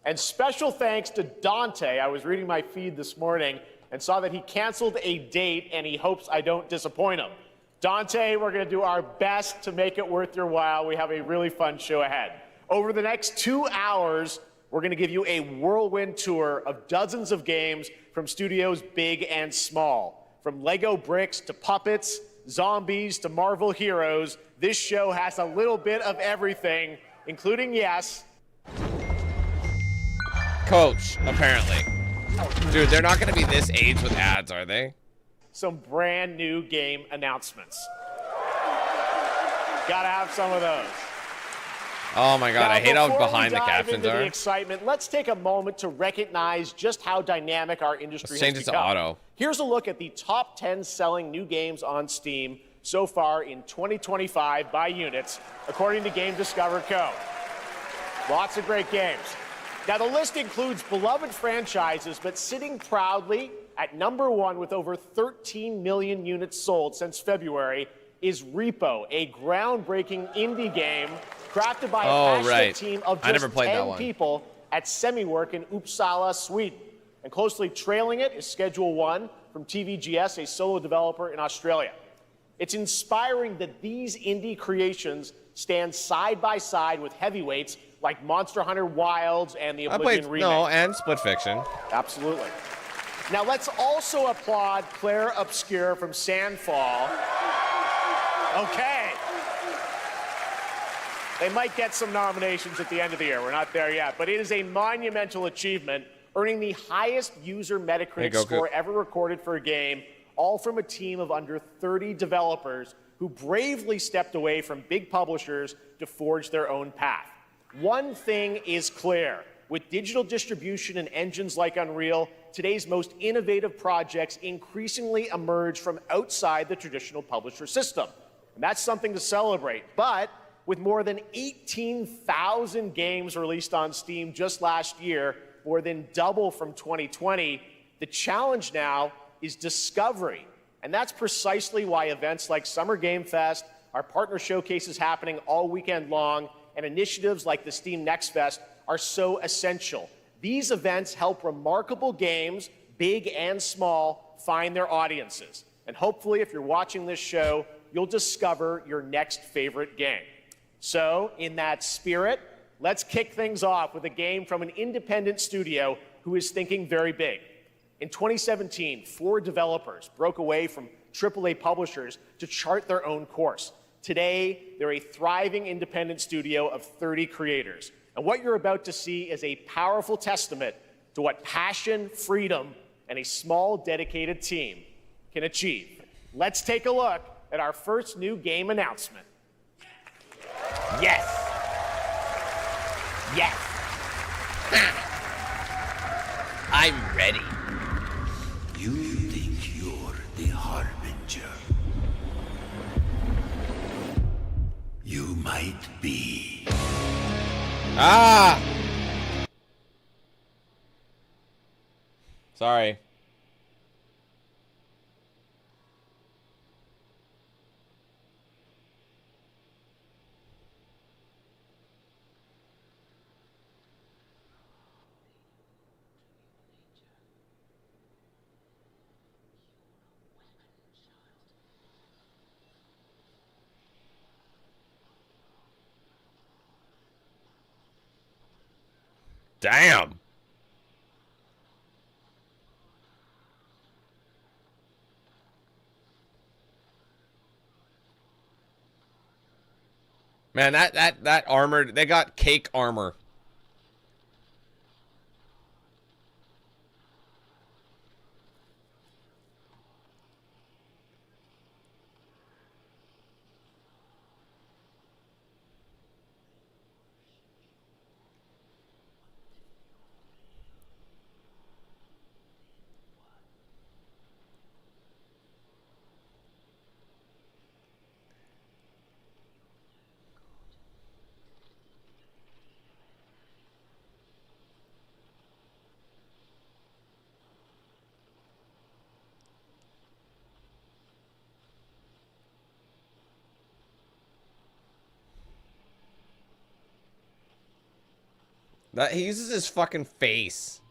And special thanks to Dante. I was reading my feed this morning and saw that he canceled a date, and he hopes I don't disappoint him. Dante, we're going to do our best to make it worth your while. We have a really fun show ahead. Over the next 2 hours, we're going to give you a whirlwind tour of dozens of games from studios big and small. From Lego bricks to puppets, zombies to Marvel heroes, this show has a little bit of everything, including, yes, Coach, apparently. Dude, they're not going to be this age with ads, are they? some brand new game announcements. Gotta have some of those. Oh my God, now, I hate how before behind we the dive captions into are. the excitement, let's take a moment to recognize just how dynamic our industry Let's has change it to become. auto. Here's a look at the top 10 selling new games on Steam so far in 2025 by units, according to Game Discover Co. Lots of great games. Now, the list includes beloved franchises, but sitting proudly at #1 with over 13 million units sold since February is Repo, a groundbreaking indie game crafted by a passionate team of I never just played that 10 one. people at Semiwork in Uppsala, Sweden. And closely trailing it is Schedule 1 from TVGS, a solo developer in Australia. It's inspiring that these indie creations stand side by side with heavyweights like Monster Hunter Wilds and the Oblivion remake. No, and Split Fiction. Absolutely. Now let's also applaud Claire Obscure from Sandfall. Okay. They might get some nominations at the end of the year. We're not there yet, but it is a monumental achievement, earning the highest user Metacritic score ever recorded for a game, all from a team of under 30 developers who bravely stepped away from big publishers to forge their own path. One thing is clear. With digital distribution and engines like Unreal, today's most innovative projects increasingly emerge from outside the traditional publisher system. And that's something to celebrate. But with more than 18,000 games released on Steam just last year, more than double from 2020, the challenge now is discovery. And that's precisely why events like Summer Game Fest, our partner showcases happening all weekend long, and initiatives like the Steam Next Fest are so essential. These events help remarkable games, big and small, find their audiences. And hopefully, if you're watching this show, you'll discover your next favorite game. So, in that spirit, let's kick things off with a game from an independent studio who is thinking very big. In 2017, 4 developers broke away from AAA publishers to chart their own course. Today, they're a thriving independent studio of 30 creators. And what you're about to see is a powerful testament to what passion, freedom, and a small, dedicated team can achieve. Let's take a look at our first new game announcement. Yes. Yes. I'm ready. You think you're the Harbinger? You might be. Ah! Sorry. Damn. Man, that armored, they got cake armor. That he uses his fucking face.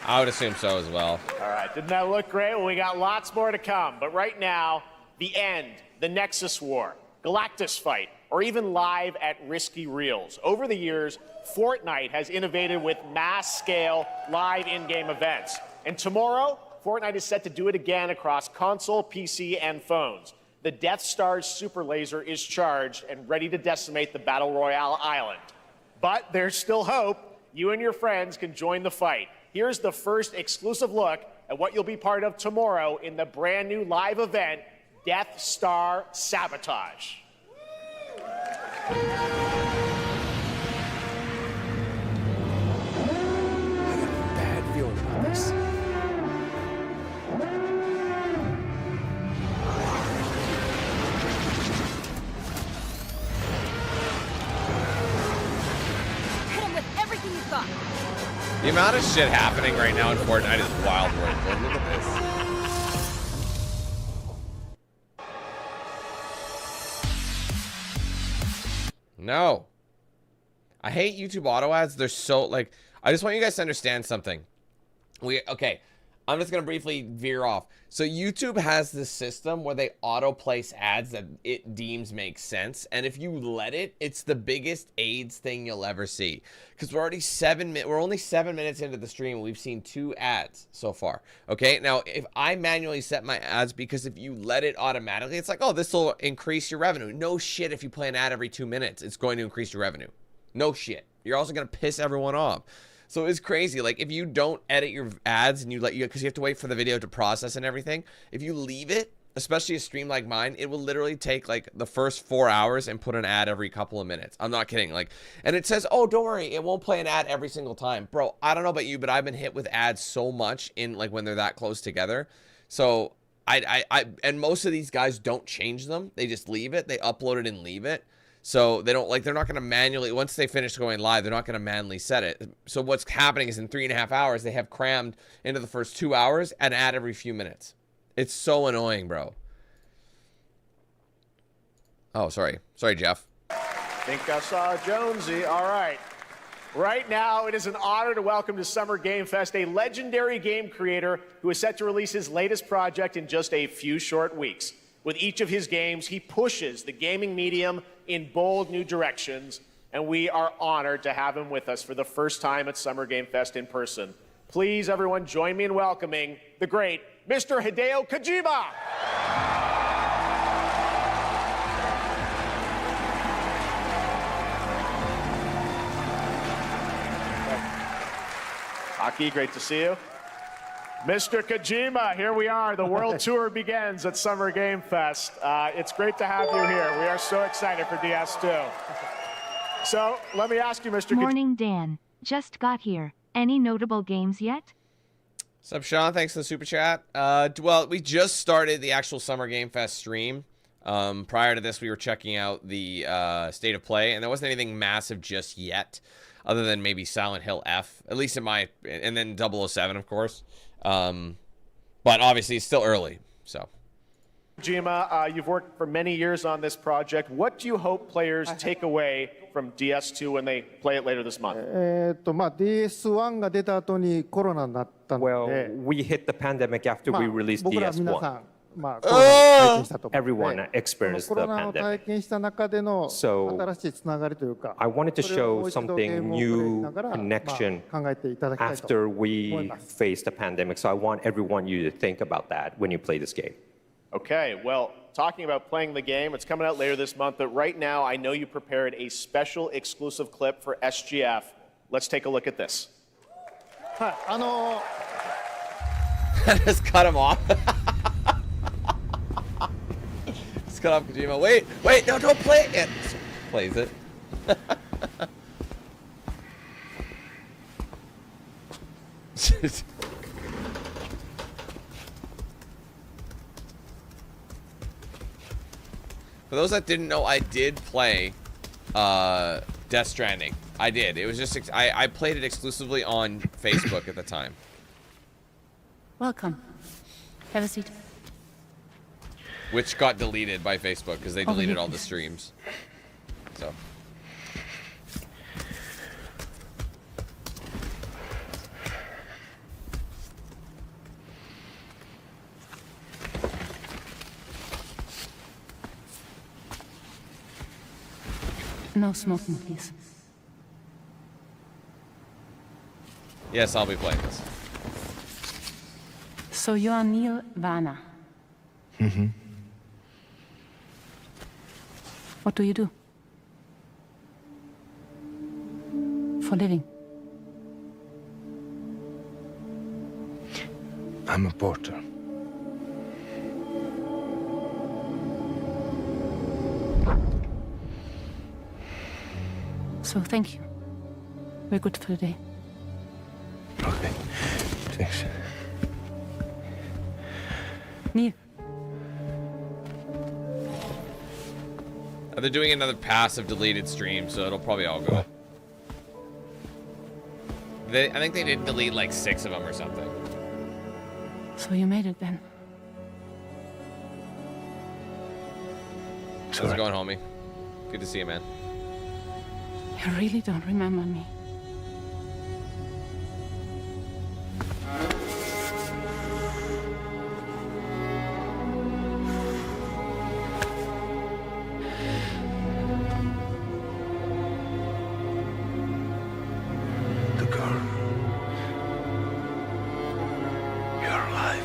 I would assume so as well. All right, didn't that look great? Well, we got lots more to come. But right now, the end, the Nexus War, Galactus fight, or even live at Risky Reels. Over the years, Fortnite has innovated with mass-scale live in-game events. And tomorrow, Fortnite is set to do it again across console, PC, and phones. The Death Star's super laser is charged and ready to decimate the Battle Royale island. But there's still hope. You and your friends can join the fight. Here's the first exclusive look at what you'll be part of tomorrow in the brand new live event, Death Star Sabotage. I got a bad feeling about this. Hit him with everything you've got. The amount of shit happening right now in Fortnite is wild. Like, look at this. No. I hate YouTube auto ads. They're so, like, I just want you guys to understand something. Okay, I'm just going to briefly veer off. So YouTube has this system where they auto place ads that it deems make sense. And if you let it, it's the biggest AIDS thing you'll ever see. Because we're only 7 minutes into the stream. And we've seen 2 ads so far. Okay, now if I manually set my ads, because if you let it automatically, it's like, oh, this will increase your revenue. No shit, if you play an ad every 2 minutes, it's going to increase your revenue. No shit. You're also going to piss everyone off. So it's crazy. Like, if you don't edit your ads and because you have to wait for the video to process and everything, if you leave it, especially a stream like mine, it will literally take like the first 4 hours and put an ad every couple of minutes. I'm not kidding. Like, and it says, oh, don't worry, it won't play an ad every single time. Bro, I don't know about you, but I've been hit with ads so much in like when they're that close together. So and most of these guys don't change them. They just leave it. They upload it and leave it. So they don't, like, they're not going to manually, once they finish going live, they're not going to manually set it. So what's happening is in 3.5 hours, they have crammed into the first 2 hours an ad every few minutes. It's so annoying, bro. Oh, sorry. Sorry, Jeff. Think I saw Jonesy. All right. Right now, it is an honor to welcome to Summer Game Fest a legendary game creator who is set to release his latest project in just a few short weeks. With each of his games, he pushes the gaming medium in bold new directions, and we are honored to have him with us for the first time at Summer Game Fest in person. Please, everyone, join me in welcoming the great Mr. Hideo Kojima. Aki, great to see you. Mr. Kojima, here we are. The world tour begins at Summer Game Fest. It's great to have you here. We are so excited for DS2. So let me ask you, Mr. Morning, Dan. Just got here. Any notable games yet? What's up, Sean? Thanks for the super chat. Well, we just started the actual Summer Game Fest stream. Prior to this, we were checking out the state of play, and there wasn't anything massive just yet, other than maybe Silent Hill F, at least in my, and then 007, of course. But obviously it's still early, so. Kojima, you've worked for many years on this project. What do you hope players take away from DS2 when they play it later this month? DS1 が出た後にコロナになったので、 Well, we hit the pandemic after we released 僕ら皆さ DS1. ん、まあ、コロナを体験したと思うので、 Everyone experienced コ the ロナを pandemic. 体験した中での So, 新しいつながりというか、 I wanted to それをも show う一度 something ゲームをプレイし new ながら、 connection まあ、考えていただきたいと after 思い we ます。 faced the pandemic. So I want everyone you to think about that when you play this game. Okay, well, talking about playing the game, it's coming out later this month, but right now I know you prepared a special exclusive clip for SGF. Let's take a look at this. はい、Just cut him off. Just cut off Kojima. Wait, no, don't play it yet. Plays it. For those that didn't know, I did play Death Stranding. I did. It was just I played it exclusively on Facebook at the time. Welcome. Have a seat. Which got deleted by Facebook because they deleted all the streams. So. No smoking, please. Yes, I'll be playing this. So you are Neil Varner. Mm-hmm. What do you do? For a living? I'm a porter. So thank you. We're good for the day. Okay. Thanks. Neil. They're doing another passive deleted stream, so it'll probably all go. I think they did delete like 6 of them or something. So you made it then? How's it going, homie? Good to see you, man. You really don't remember me. The girl. You're alive.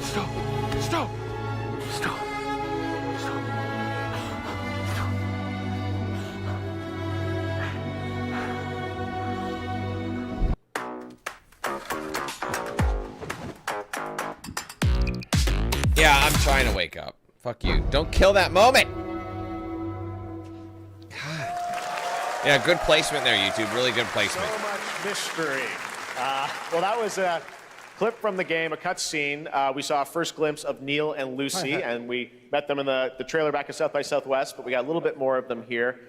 Stop! Stop! Stop! Yeah, I'm trying to wake up. Fuck you. Don't kill that moment! God. Yeah, good placement there, YouTube. Really good placement. So much mystery. Well, that was a clip from the game, a cutscene. We saw a first glimpse of Neil and Lucy, and we met them in the trailer back at South by Southwest, but we got a little bit more of them here.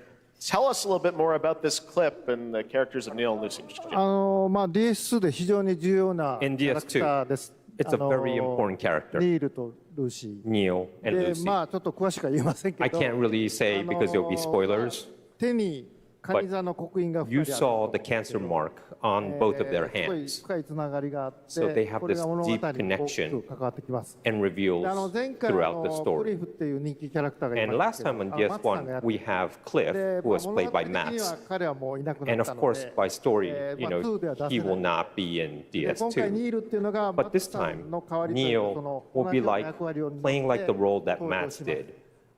Tell us a little bit more about this clip and the characters of Neil and Lucy. DS2 で非常に重要なキャラクターです。 It's a very important character. Neil と Lucy. Neil and で、 Lucy. まあちょっと詳しくは言えませんけど。 I can't really say because there'll be spoilers. 手にカニ座の刻印が2人ある。 You saw the cancer mark on both of their hands. 深いつながりがあって、 So they have これ this が物語に deep 大き connection く関わってきます。 and reveals 前回 throughout the ク story. リフっていう人気キャラクターがい And まし last た time け on ど、マツさんがや DS1, って we have Cliff, で who was 物 played 語 by 的には Max. 彼はもういなくな And った of の course, で、 by story, you まあ know, 2では出せ he ない will not be in で今回 DS2. ニールっていうのが But マ this ツさ time, んの代わりというか、そ Neil の will 同 be じような like 役割を担って playing like the role that 登場 Max します。 did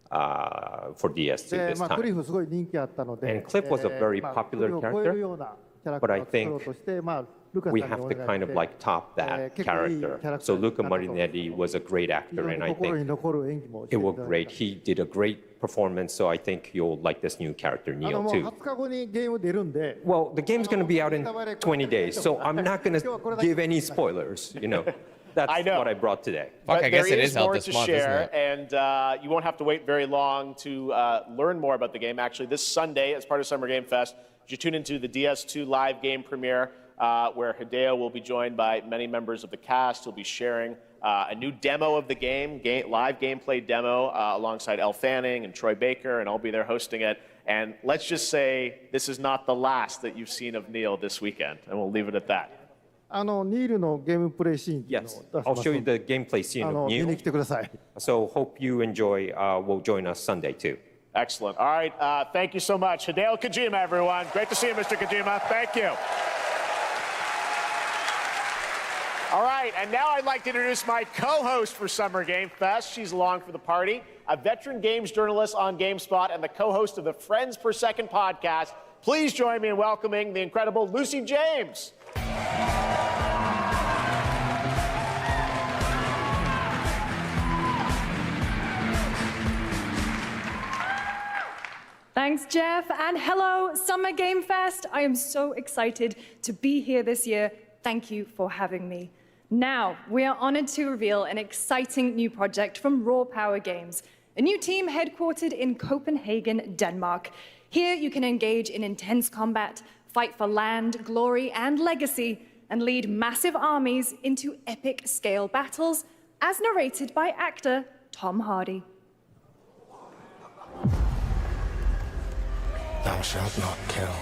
for DS2 で、 this まあクリ time. フすごい人気あったので、 And Cliff was a very まあ popular クリフを超える character, ようなキャラク but タ I ーを作ろう think として、まあルカさん we に have お to 願い kind し of て、 like top that 結構いいキャ character. ラクター So にな Luca ったと思います。 Marinetti was a great 非 actor, 常に and I 心に think 残る演技もして it いた worked だい great. た。 He did a great performance, so I think you'll like this new character, も Neil, う too. 20日後にゲーム出るんで、 Well, the game's going to be out in 20 days, so I'm not going to give any spoilers, you know. That's I know. what I brought today. Fuck, I guess there it is out more this to month, share, isn't it? and you won't have to wait very long to learn more about the game. Actually, this Sunday, as part of Summer Game Fest, you tune into the DS2 live game premiere, where Hideo will be joined by many members of the cast. He'll be sharing a new demo of the game, live gameplay demo, alongside Elle Fanning and Troy Baker, and I'll be there hosting it. And let's just say this is not the last that you've seen of Neil this weekend, and we'll leave it at that. ニールのゲームプレイシーンっていうのを Yes, 出し I'll ます show の you で、 the gameplay scene of 見に Neil. 来てください。 So hope you enjoy. Will join us Sunday too. Excellent. All right, thank you so much. Hideo Kojima, everyone. Great to see you, Mr. Kojima. Thank you. All right, and now I'd like to introduce my co-host for Summer Game Fest. She's along for the party, a veteran games journalist on GameSpot and the co-host of the Friends Per Second podcast. Please join me in welcoming the incredible Lucy James. Thanks, Jeff, and hello, Summer Game Fest. I am so excited to be here this year. Thank you for having me. Now, we are honored to reveal an exciting new project from Raw Power Games, a new team headquartered in Copenhagen, Denmark. Here, you can engage in intense combat, fight for land, glory, and legacy, and lead massive armies into epic scale battles, as narrated by actor Tom Hardy. Thou shalt not kill.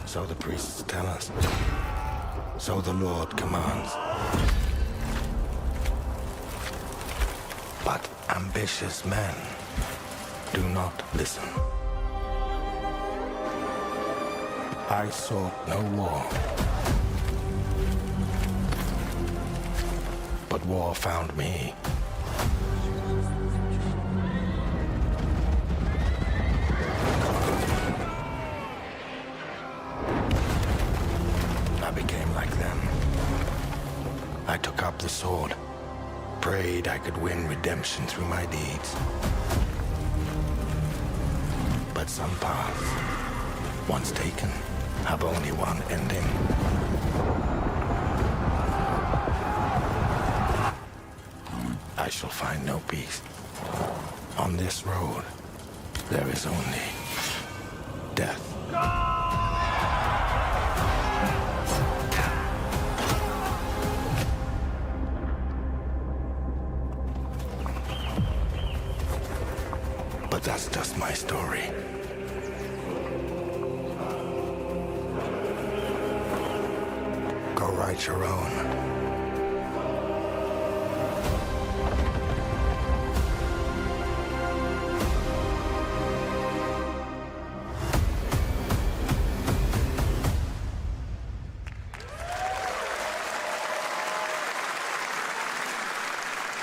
So the priests tell us. So the Lord commands. But ambitious men do not listen. I sought no war. But war found me. I became like them. I took up the sword, prayed I could win redemption through my deeds. But some paths, once taken, have only one ending. I shall find no peace. On this road, there is only death. But that's just my story. Go write your own.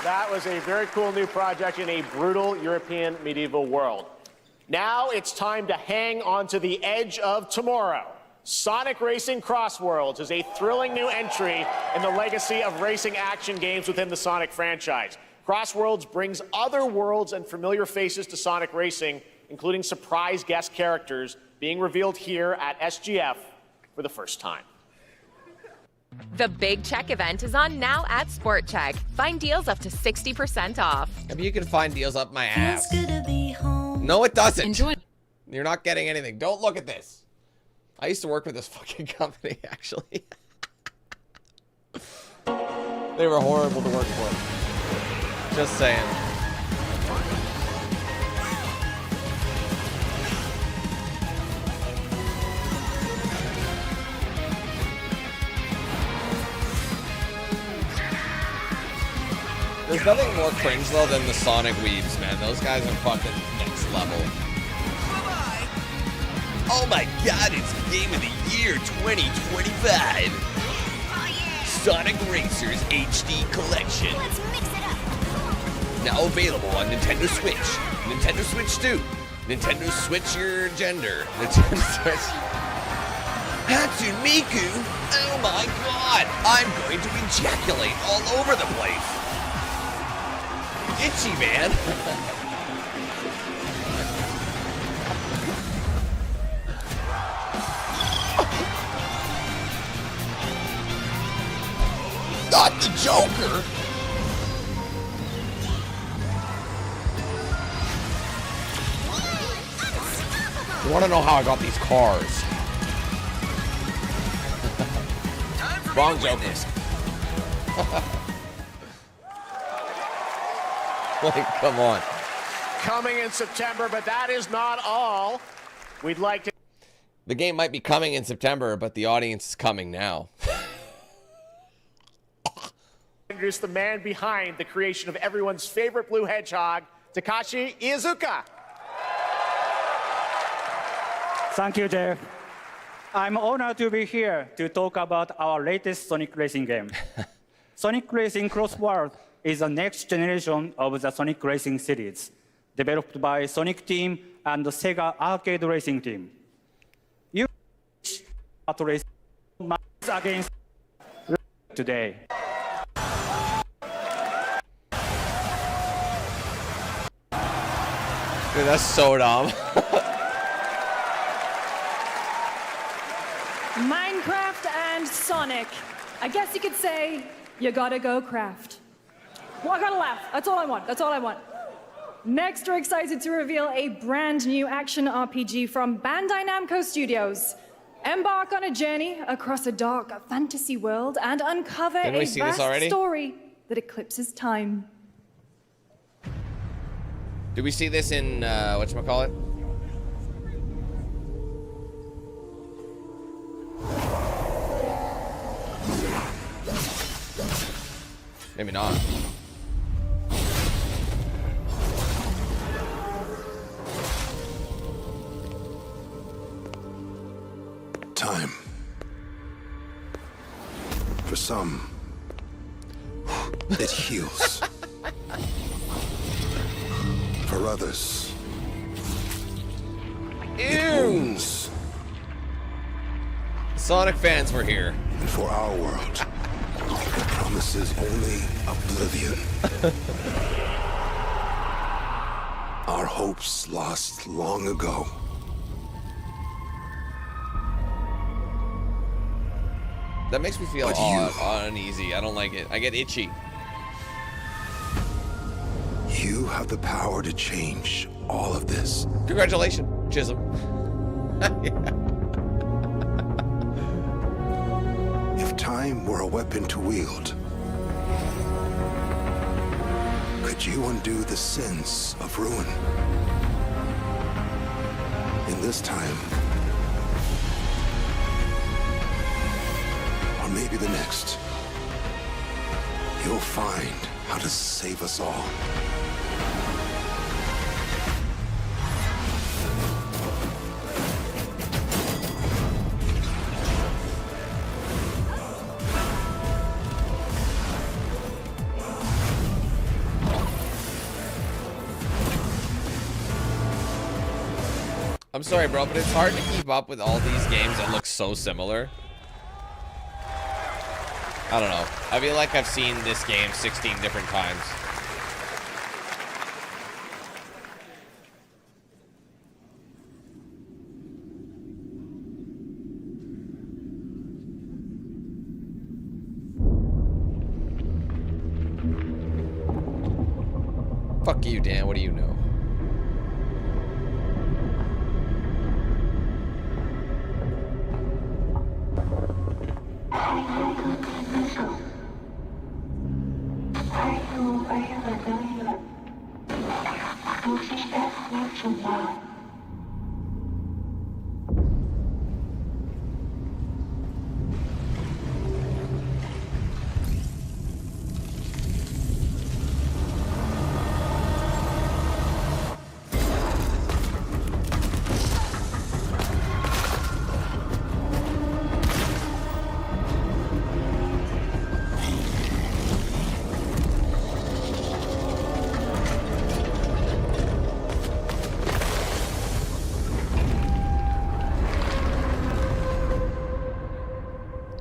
That was a very cool new project in a brutal European medieval world. Now it's time to hang on to the edge of tomorrow. Sonic Racing Crossworlds is a thrilling new entry in the legacy of racing action games within the Sonic franchise. Crossworlds brings other worlds and familiar faces to Sonic Racing, including surprise guest characters being revealed here at SGF for the first time. The Big Check event is on now at Sport Check. Find deals up to 60% off. Maybe you can find deals up my ass. No, it doesn't. Enjoy. You're not getting anything. Don't look at this. I used to work with this fucking company, actually. They were horrible to work for. Just saying. There's nothing more cringe, though, than the Sonic weebs, man. Those guys are fucking next level. Oh my god, it's Game of the Year 2025. Sonic Racers HD Collection. Let's mix it up. Now available on Nintendo Switch, Nintendo Switch 2, Nintendo Switch Your Gender, Nintendo Switch... Hatsumiku! Oh my god! I'm going to ejaculate all over the place. Itchy, man. Not the Joker. You want to know how I got these cars? Wrong Joker. Like, come on. Coming in September, but that is not all. We'd like to... The game might be coming in September, but the audience is coming now. Introduce the man behind the creation of everyone's favorite blue hedgehog, Takashi Iizuka. Thank you, Jeff. I'm honored to be here to talk about our latest Sonic Racing game. Sonic Racing Crossworld is the next generation of the Sonic Racing series, developed by Sonic Team and the Sega Arcade Racing Team. You are racing against today. Dude, that's so dumb. Minecraft and Sonic. I guess you could say, you gotta go craft. Well, I gotta laugh. That's all I want. That's all I want. Next, we're excited to reveal a brand new action RPG from Bandai Namco Studios. Embark on a journey across a dark fantasy world and uncover a vast story that eclipses time. Did we see this in, whatchamacallit? Maybe not. Time. For some, it heals. For others, it wounds. Sonic fans were here. And for our world, it promises only oblivion. Our hopes lost long ago. That makes me feel uneasy. I don't like it. I get itchy. You have the power to change all of this. Congratulations, Chisholm. If time were a weapon to wield, could you undo the sins of ruin? In this time, or maybe the next, you'll find how to save us all. I'm sorry, bro, but it's hard to keep up with all these games that look so similar. I don't know. I feel like I've seen this game 16 different times. Fuck you, Dan. What do you know?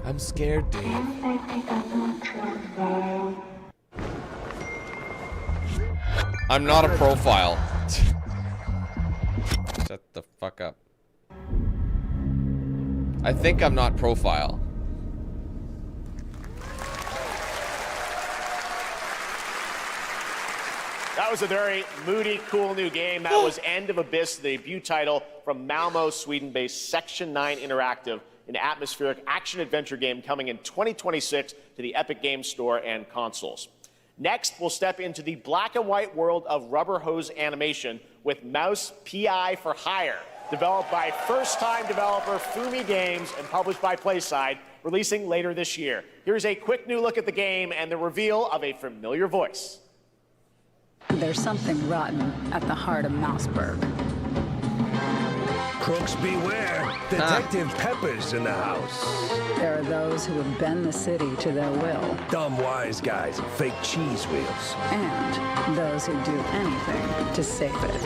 I'm scared, dude. I'm not a profile. Shut the fuck up. I think I'm not profile. That was a very moody, cool new game. That was End of Abyss, the debut title from Malmo, Sweden-based Section 9 Interactive, an atmospheric action-adventure game coming in 2026 to the Epic Games Store and consoles. Next, we'll step into the black and white world of rubber hose animation with Mouse PI for Hire, developed by first-time developer Fumi Games and published by PlaySide, releasing later this year. Here's a quick new look at the game and the reveal of a familiar voice. There's something rotten at the heart of Mouseburg. Crooks beware. Detective Pepper's in the house. There are those who would bend the city to their will. Dumb wise guys and fake cheese wheels. And those who do anything to save it.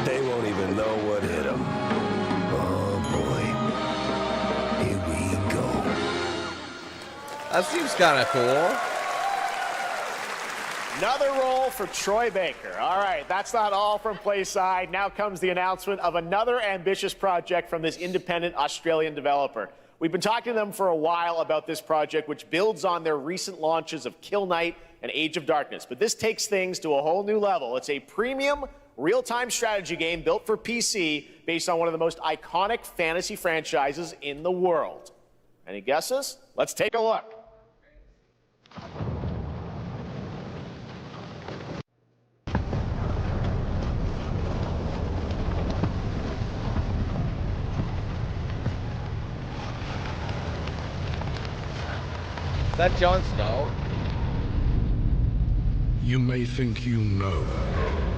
They won't even know what hit them. Oh boy. Here we go. That seems kind of cool. Another role for Troy Baker. All right, that's not all from PlaySide. Now comes the announcement of another ambitious project from this independent Australian developer. We've been talking to them for a while about this project, which builds on their recent launches of Kill Knight and Age of Darkness. But this takes things to a whole new level. It's a premium, real-time strategy game built for PC based on one of the most iconic fantasy franchises in the world. Any guesses? Let's take a look. Is that Jon Snow? You may think you know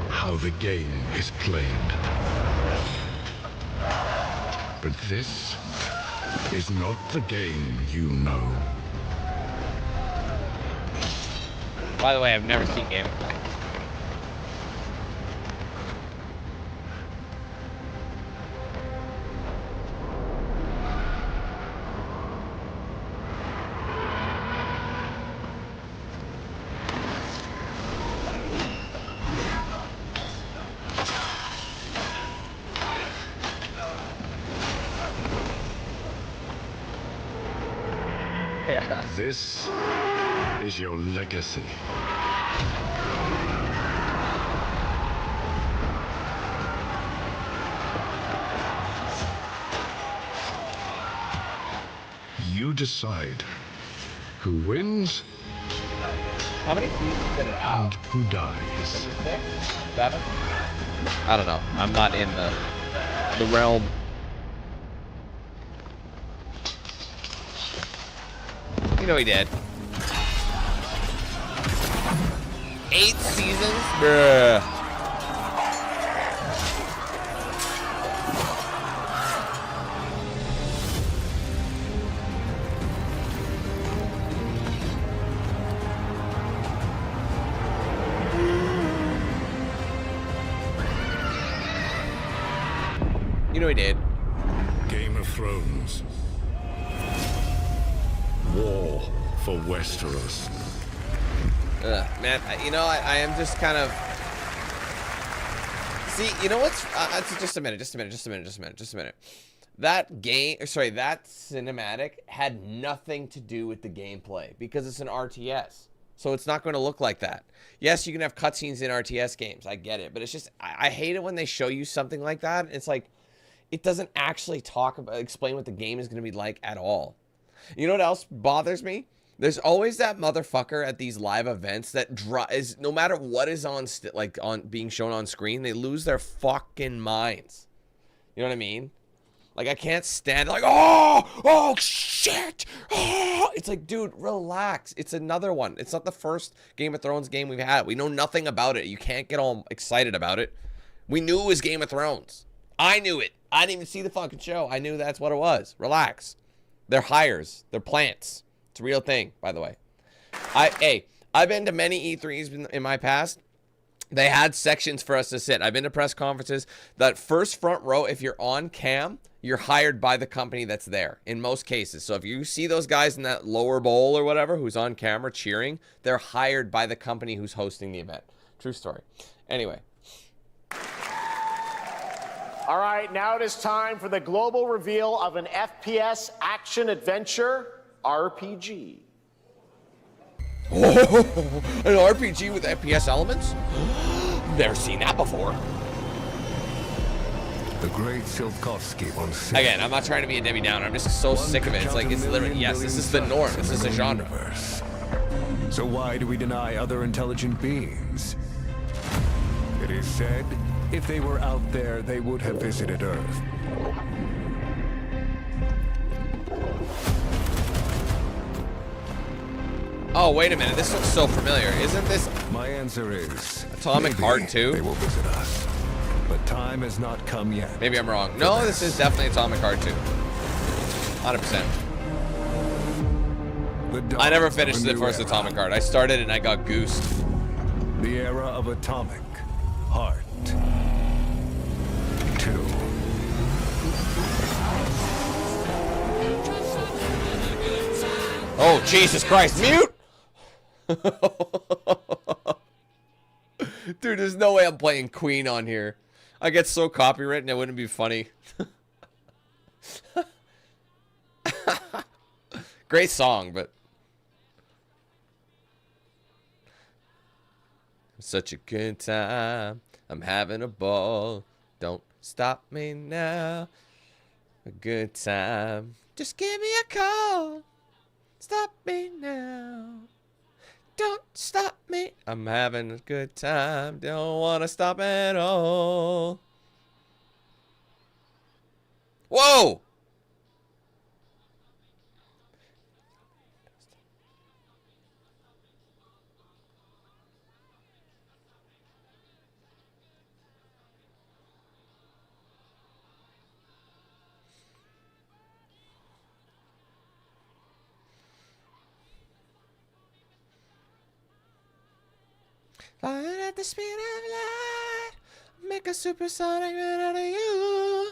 how the game is played. But this is not the game you know. By the way, I've never seen Game of Thrones. This is your legacy. You decide who wins. How many seasons did it out? And who dies. 6? 7? I don't know. I'm not in the realm. You know he did. 8 seasons? Bruh. You know he did. Game of Thrones. War for Westeros. Man, you know, I am just kind of... See, you know what's... just a minute. That game... Sorry, that cinematic had nothing to do with the gameplay because it's an RTS. So it's not going to look like that. Yes, you can have cutscenes in RTS games. I get it. But it's just... I hate it when they show you something like that. It's like... It doesn't actually explain what the game is going to be like at all. You know what else bothers me? There's always that motherfucker at these live events that is, no matter what is on being shown on screen, they lose their fucking minds. You know what I mean? Like, I can't stand like, oh shit, oh. It's like, dude, relax. It's another one. It's not the first Game of Thrones game we've had. We know nothing about it. You can't get all excited about it. We knew it was Game of Thrones. I knew it. I didn't even see the fucking show. I knew that's what it was. Relax. They're hires. They're plants. It's a real thing, by the way. I've been to many E3s in my past. They had sections for us to sit. I've been to press conferences. That first front row, if you're on cam, you're hired by the company that's there in most cases. So if you see those guys in that lower bowl or whatever who's on camera cheering, they're hired by the company who's hosting the event. True story. Anyway. All right, now it is time for the global reveal of an FPS action-adventure RPG. Oh, an RPG with FPS elements? Never seen that before. The great Silkovsky on set. Again, I'm not trying to be a Debbie Downer. I'm just so sick of it. It's like, it's literally, yes, this is the norm. This is a genre. So why do we deny other intelligent beings? It is said, if they were out there, they would have visited Earth. Oh, wait a minute. This looks so familiar. Isn't this... My answer is... Atomic Heart 2? They will visit us. But time has not come yet. Maybe I'm wrong. No, this is definitely Atomic Heart 2. 100%. I never finished the first Atomic Heart. I started and I got goosed. The era of Atomic Heart 2. Oh, Jesus Christ. Mute! Dude, there's no way I'm playing Queen on here. I get so copywritten, it wouldn't be funny. Great song, but such a good time. I'm having a ball. Don't stop me now. A good time. Just give me a call. Stop me now. Don't stop me. I'm having a good time. Don't want to stop at all. Whoa! Flying at the speed of light, make a supersonic man out of you.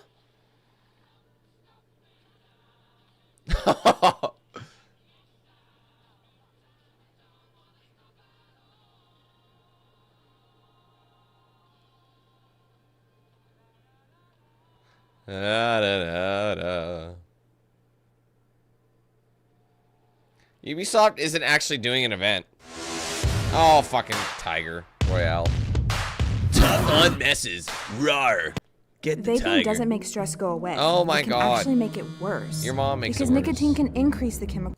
Da, da, da, da. Ubisoft isn't actually doing an event. Oh, fucking Tiger Royale. On messes. Rawr. Get the Vaping tiger. doesn't make stress go away. Oh my it can god. actually make it worse. Your mom makes because it worse. nicotine can increase the chemical.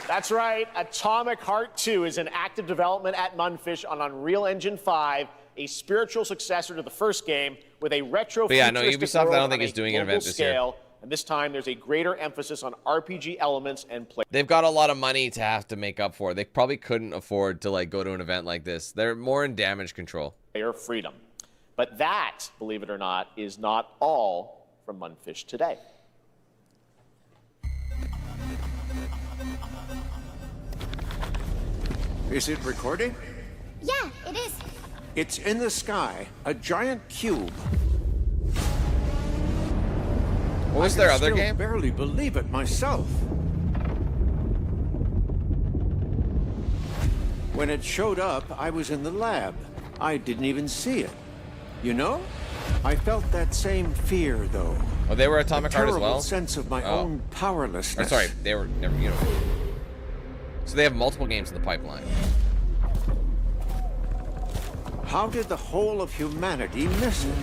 That's right. Atomic Heart 2 is in active development at Munfish on Unreal Engine 5, a spiritual successor to the first game with a retro But yeah, no, futuristic Ubisoft, I world don't think on is a doing an global event this year. scale, and this time there's a greater emphasis on RPG elements and play. They've got a lot of money to have to make up for. They probably couldn't afford to like go to an event like this. They're more in damage control. Player freedom. But that, believe it or not, is not all from Munfish today. Is it recording? Yeah, it is. It's in the sky, a giant cube. What was their other game? I game? Barely believe it myself. When it showed up, I was in the lab. I didn't even see it. You know, I felt that same fear, though. Oh, they were Atomic Heart as terrible well? sense of my Oh. own powerlessness. Or, sorry, they were, you know. So they have multiple games in the pipeline. How did the whole of humanity miss it?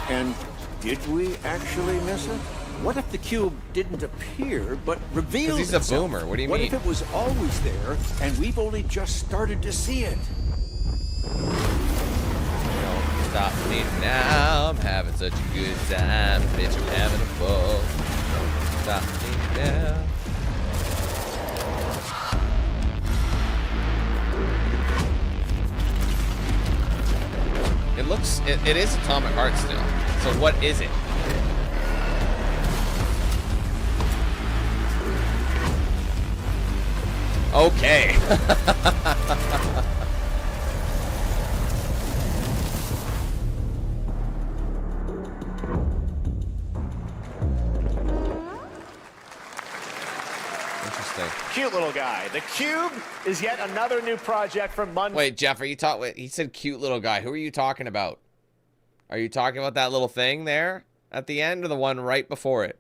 And did we actually miss it? What if the cube didn't appear, but revealed Because he's a itself? boomer. What do you What mean? if it was always there, and we've only just started to see it? Don't stop me now. I'm having such a good time. Bitch, I'm having a ball. Don't stop me now. It looks, it is Atomic Heart still. So what is it? Okay. Interesting. Cute little guy. The Cube is yet another new project from Munfish. Wait, Jeff, are you talking? He said cute little guy. Who are you talking about? Are you talking about that little thing there at the end or the one right before it?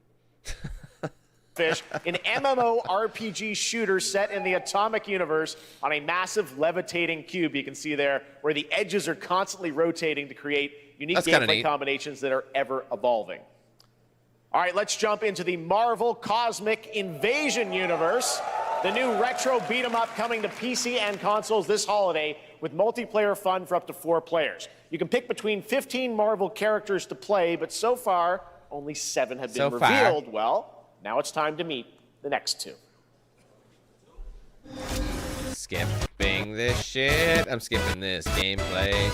An MMORPG shooter set in the Atomic universe on a massive levitating cube. You can see there where the edges are constantly rotating to create unique That's kinda gameplay neat. combinations that are ever evolving. All right, let's jump into the Marvel Cosmic Invasion universe. The new retro beat 'em up coming to PC and consoles this holiday with multiplayer fun for up to 4 players. You can pick between 15 Marvel characters to play, but so far, only 7 have been So far. revealed. Well, now it's time to meet the next 2. Skipping this shit. I'm skipping this gameplay.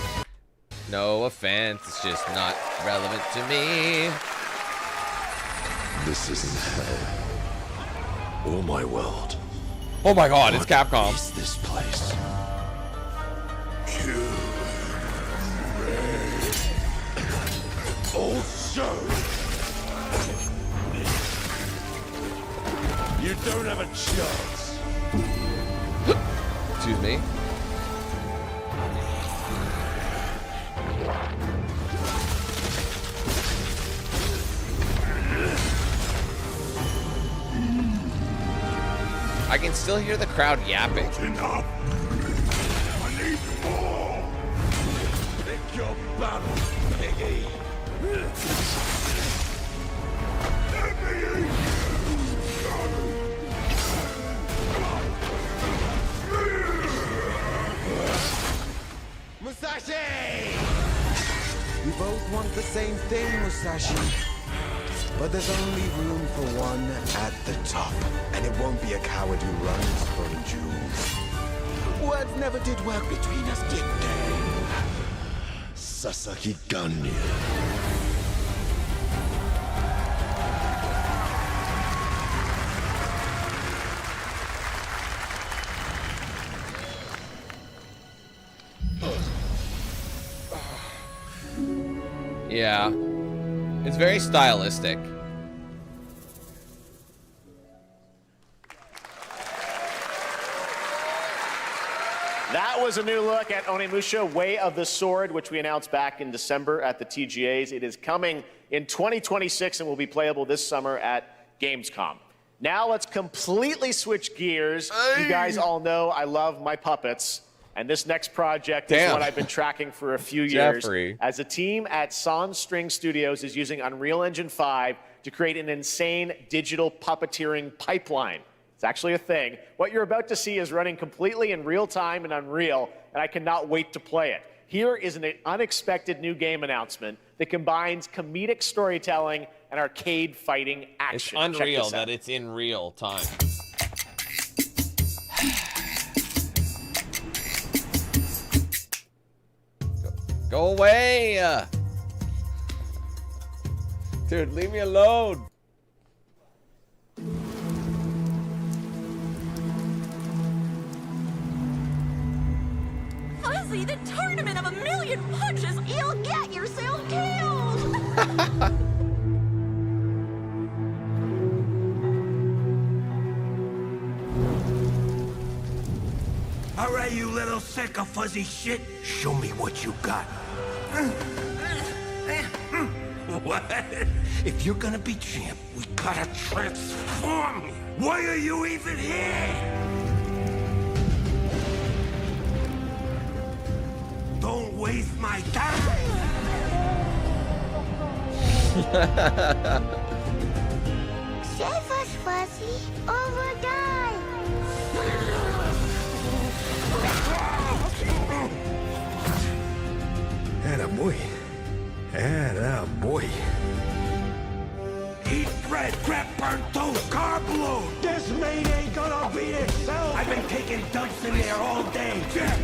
No offense, it's just not relevant to me. This isn't hell. Oh my world. Oh my god, it's Capcom. What is this place? Also, you don't have a chance. Excuse me. I can still hear the crowd yapping. Enough. I need more. Pick your battle, piggy. Musashi! We both want the same thing, Musashi. But there's only room for one at the top. And it won't be a coward who runs from jewels. Words never did work between us, did they? Sasaki Ganya. Yeah. It's very stylistic. That was a new look at Onimusha Way of the Sword, which we announced back in December at the TGAs. It is coming in 2026 and will be playable this summer at Gamescom. Now let's completely switch gears. You guys all know I love my puppets. And this next project is one I've been tracking for a few years. Jeffrey. As a team at Sans String Studios is using Unreal Engine 5 to create an insane digital puppeteering pipeline. It's actually a thing. What you're about to see is running completely in real time in Unreal, and I cannot wait to play it. Here is an unexpected new game announcement that combines comedic storytelling and arcade fighting action. It's unreal that it's in real time. Go away! Dude, leave me alone! Fuzzy, the tournament of a million punches, you'll get yourself killed! All right, you little sack of fuzzy shit. Show me what you got. What? If you're gonna be champ, we gotta transform you. Why are you even here? Don't waste my time. Save us, Fuzzy, or we'll die. Attaboy. Attaboy. Eat bread, crap, burnt toast, carb load. This maid ain't gonna beat itself. I've been taking dumps in there all day. Jeff.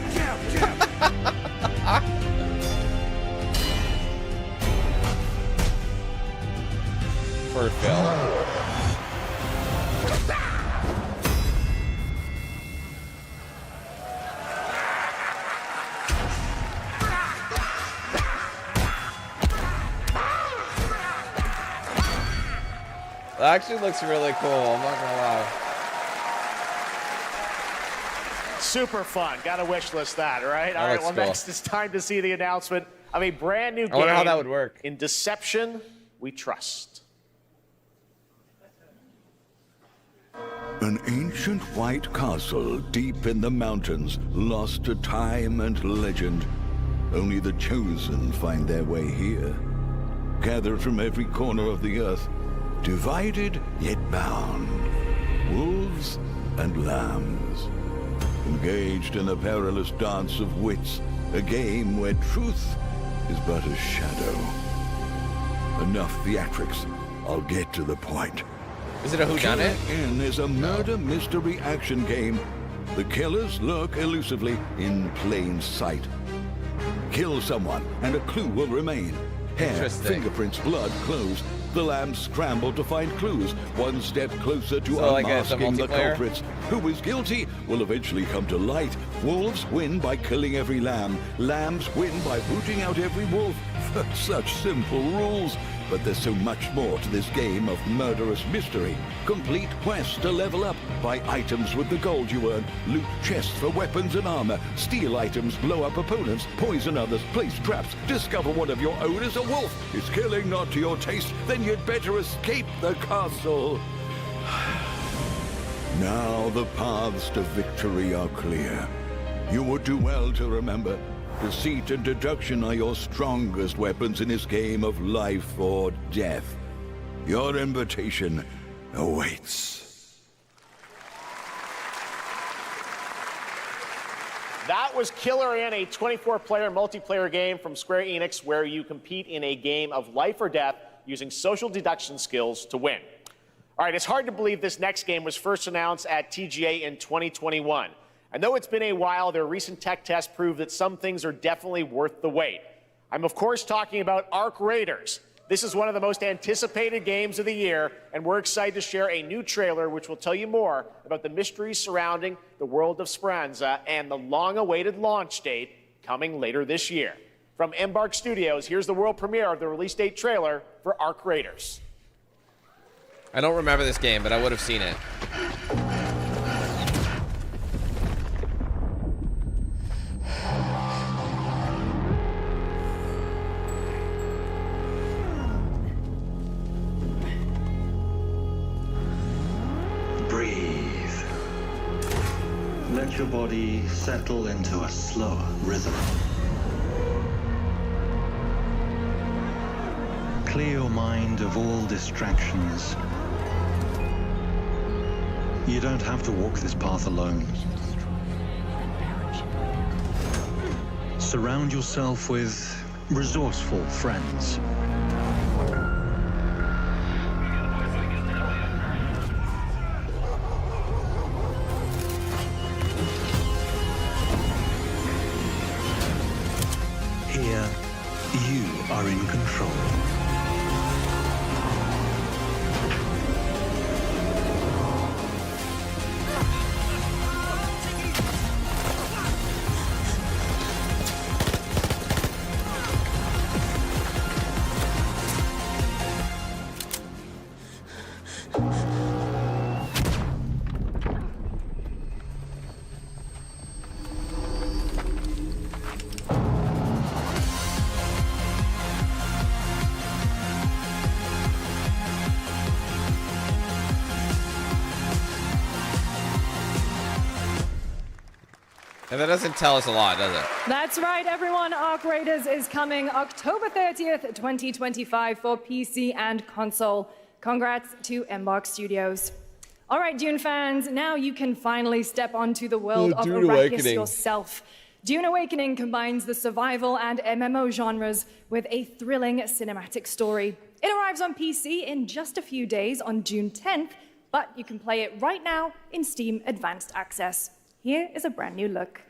For Phil. That actually looks really cool, I'm not gonna lie. Super fun. Gotta wish list that, right? All right, well, cool. next it's time to see the announcement of a brand new game. I wonder how that would work. In Deception, we trust. An ancient white castle deep in the mountains, lost to time and legend. Only the chosen find their way here. Gathered from every corner of the earth, divided yet bound. Wolves and lambs. Engaged in a perilous dance of wits, a game where truth is but a shadow. Enough theatrics. I'll get to the point. Is it a whodunit? Killer is a murder mystery action game. The killers lurk elusively in plain sight. Kill someone and a clue will remain. Hair, fingerprints, blood, clothes. The lambs scramble to find clues, one step closer to unmasking the culprits. Who is guilty will eventually come to light. Wolves win by killing every lamb. Lambs win by rooting out every wolf. Such simple rules. But there's so much more to this game of murderous mystery. Complete quests to level up. Buy items with the gold you earn. Loot chests for weapons and armor. Steal items, blow up opponents, poison others, place traps. Discover one of your own is a wolf. Is killing not to your taste? Then you'd better escape the castle. Now the paths to victory are clear. You would do well to remember, deceit and deduction are your strongest weapons in this game of life or death. Your invitation awaits. That was Killer In, a 24-player multiplayer game from Square Enix where you compete in a game of life or death using social deduction skills to win. All right, it's hard to believe this next game was first announced at TGA in 2021. And though it's been a while, their recent tech tests prove that some things are definitely worth the wait. I'm, of course, talking about Arc Raiders. This is one of the most anticipated games of the year, and we're excited to share a new trailer which will tell you more about the mysteries surrounding the world of Speranza and the long-awaited launch date coming later this year. From Embark Studios, here's the world premiere of the release date trailer for Arc Raiders. I don't remember this game, but I would have seen it. Breathe. Let your body settle into a slower rhythm. Clear your mind of all distractions. You don't have to walk this path alone. Surround yourself with resourceful friends. Here, you are in control. And that doesn't tell us a lot, does it? That's right, everyone. Arc Raiders is coming October 30th, 2025 for PC and console. Congrats to Embark Studios. All right, Dune fans, now you can finally step onto the world of Dune Arrakis Awakening. yourself. Dune Awakening combines the survival and MMO genres with a thrilling cinematic story. It arrives on PC in just a few days on June 10th, but you can play it right now in Steam Advanced Access. Here is a brand new look.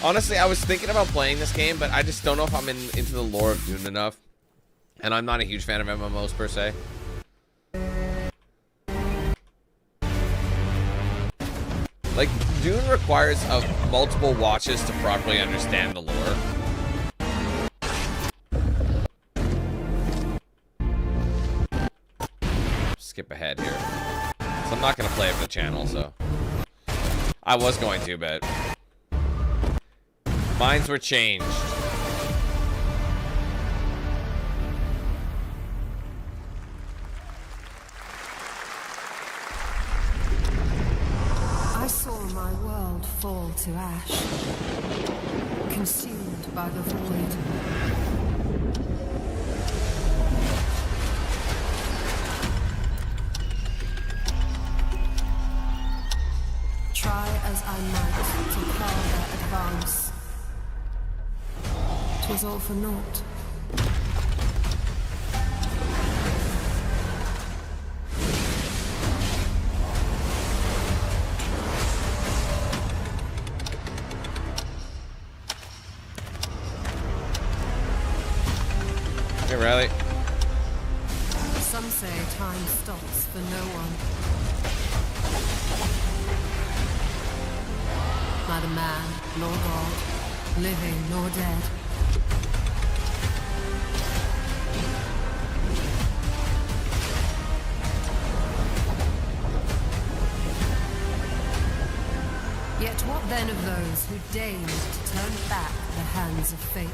Honestly, I was thinking about playing this game, but I just don't know if I'm into the lore of Dune enough. And I'm not a huge fan of MMOs per se. Like, Dune requires multiple watches to properly understand the lore. Skip ahead here. So I'm not going to play it for the channel, so. I was going to, but minds were changed. I saw my world fall to ash, consumed by the void. Try as I might to further advance. 'Twas all for naught. Hey, Riley. Some say time stops for no one. Neither man nor God, living nor dead. Yet what then of those who deigned to turn back the hands of fate?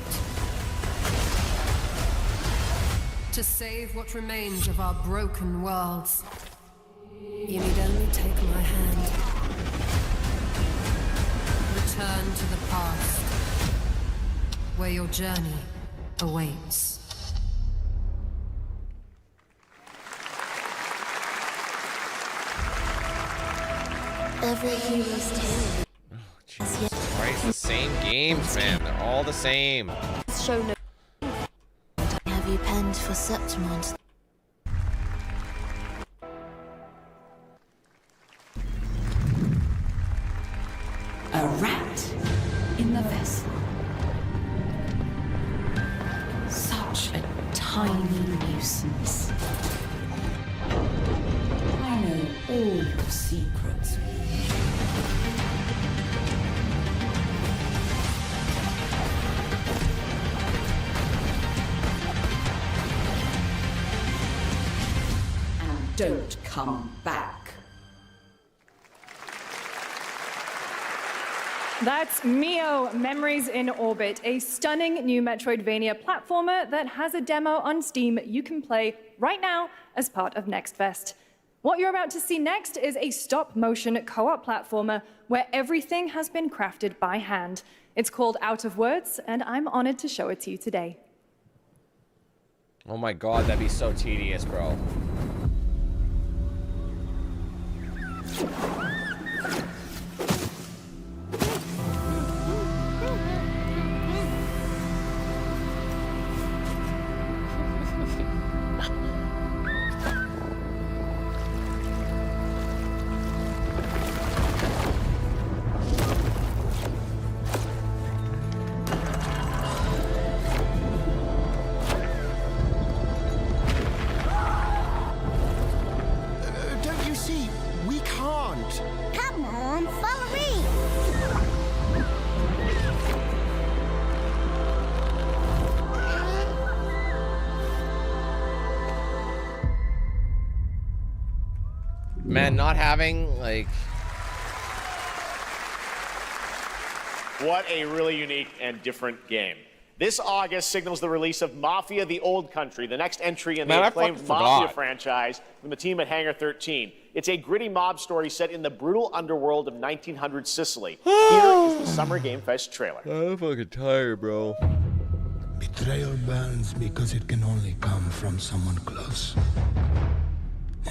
To save what remains of our broken worlds, you need only take my hand. Return to the past, where your journey awaits. Every hero's tale. Jesus Christ, the same games, man. They're all the same. Show no. Have you penned for such monsters? A rat in the vessel. Such a tiny nuisance. I know all the secrets. And don't come back. That's Mio, Memories in Orbit, a stunning new Metroidvania platformer that has a demo on Steam you can play right now as part of Next Fest. What you're about to see next is a stop-motion co-op platformer where everything has been crafted by hand. It's called Out of Words, and I'm honored to show it to you today. Oh my god, that'd be so tedious, bro. Don't you see? We can't. Come on, follow me. Man, not having, like... What a really unique and different game. This August signals the release of Mafia: The Old Country, the next entry in the acclaimed Mafia franchise from the team at Hangar 13. It's a gritty mob story set in the brutal underworld of 1900 Sicily. Here is the Summer Game Fest trailer. I'm fucking tired, bro. Betrayal burns because it can only come from someone close.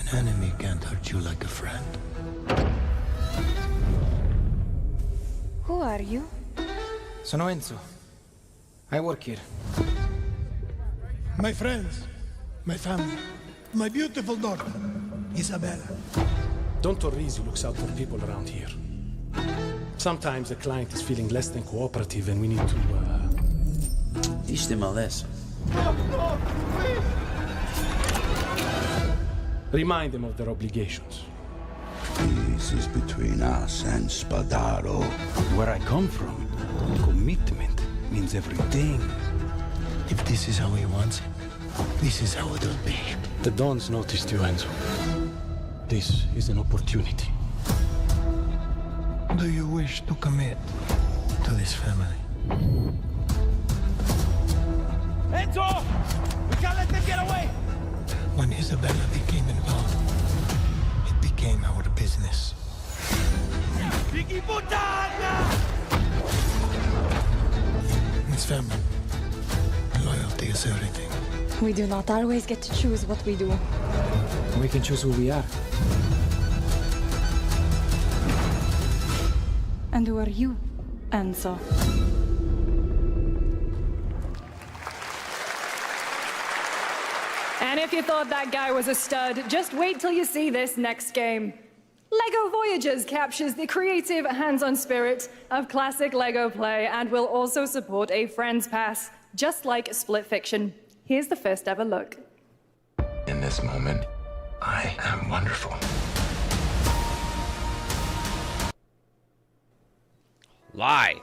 An enemy can't hurt you like a friend. Who are you? Sono Enzo. I work here. My friends, my family, my beautiful daughter, Isabella. Don Torrisi looks out for people around here. Sometimes the client is feeling less than cooperative and we need to, teach them a lesson. Remind them of their obligations. This is between us and Spadaro. Where I come from, commitment means everything. If this is how he wants it, this is how it'll be. The Dons noticed you, Enzo. This is an opportunity. Do you wish to commit to this family? Enzo! We can't let them get away! When Isabella became involved, it became our business. Piggy Puttana! It's family. Loyalty is everything. We do not always get to choose what we do. We can choose who we are. And who are you, Enzo? And if you thought that guy was a stud, just wait till you see this next game. LEGO Voyagers captures the creative, hands-on spirit of classic LEGO play and will also support a Friends Pass, just like Split Fiction. Here's the first ever look. In this moment, I am wonderful. Lie.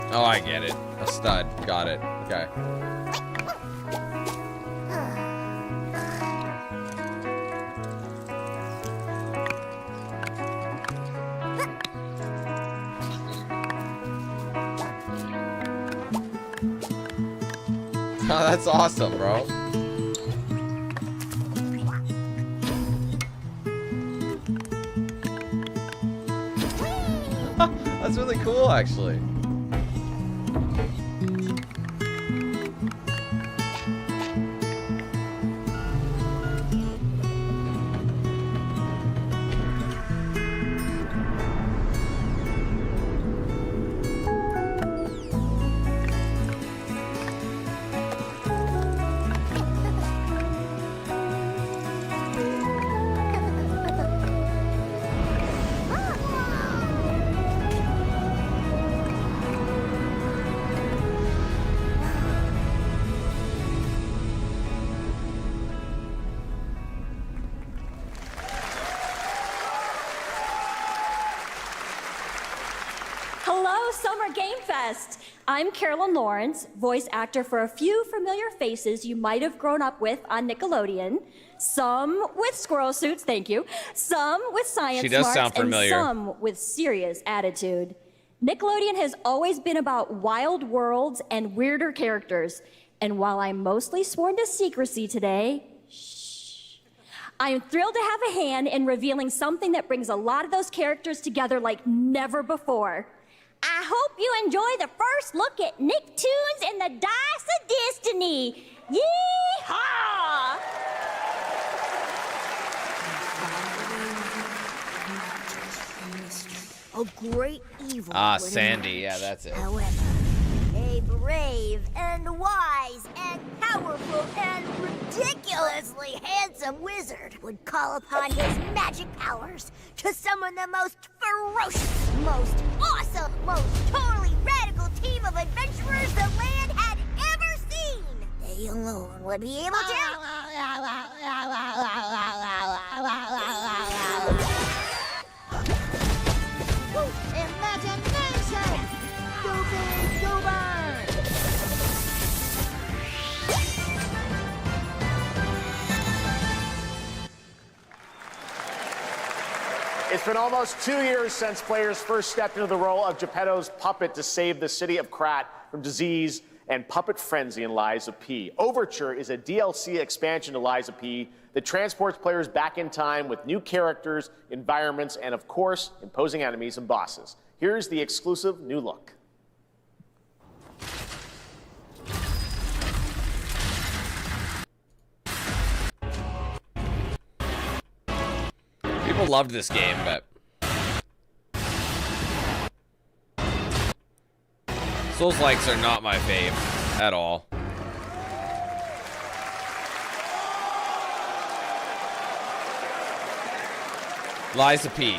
Oh, I get it. A stud. Got it. Okay. Oh, that's awesome, bro. That's really cool, actually. Hello, Summer Game Fest. I'm Carolyn Lawrence, voice actor for a few familiar faces you might have grown up with on Nickelodeon. Some with squirrel suits, thank you. Some with science She does smarts, sound familiar. and some with serious attitude. Nickelodeon has always been about wild worlds and weirder characters. And while I'm mostly sworn to secrecy today, I am thrilled to have a hand in revealing something that brings a lot of those characters together like never before. I hope you enjoy the first look at Nicktoons and the Dice of Destiny. Yee-haw! A great evil. Ah, would Sandy. emerge. Yeah, that's it. However, a brave and wise and powerful and ridiculously handsome wizard would call upon his magic powers to summon the most ferocious, most awesome, most totally radical team of adventurers the land had ever seen. They alone would be able to... Imagination! Go big, go burn! It's been almost 2 years since players first stepped into the role of Geppetto's puppet to save the city of Krat from disease and puppet frenzy in Lies of P. Overture is a DLC expansion to Lies of P that transports players back in time with new characters, environments, and of course, imposing enemies and bosses. Here's the exclusive new look. People loved this game, but Souls-likes are not my fave at all. Lies of P.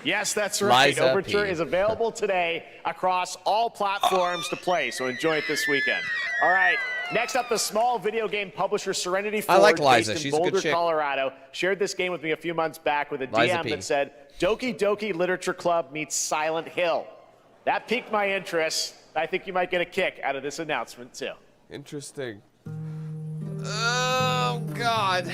Yes, that's right. Liza Overture P. is available today across all platforms to play, so enjoy it this weekend. All right, next up, the small video game publisher Serenity Forge, I like Liza. based in She's a good Boulder, chick. Colorado, shared this game with me a few months back with a Liza DM P. that said, Doki Doki Literature Club meets Silent Hill. That piqued my interest. I think you might get a kick out of this announcement, too. Interesting. Oh, God.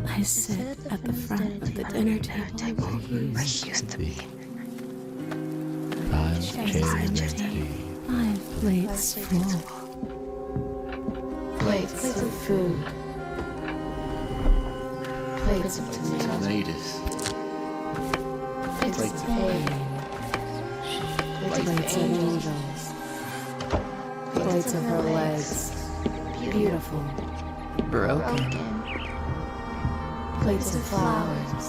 I sit at the front of the dinner table where I used to be. My plate's full. Plates of food. Plates of tomatoes. Plates of hay. Plates of angels. Plates of her legs. Beautiful. Broken. Plates of flowers.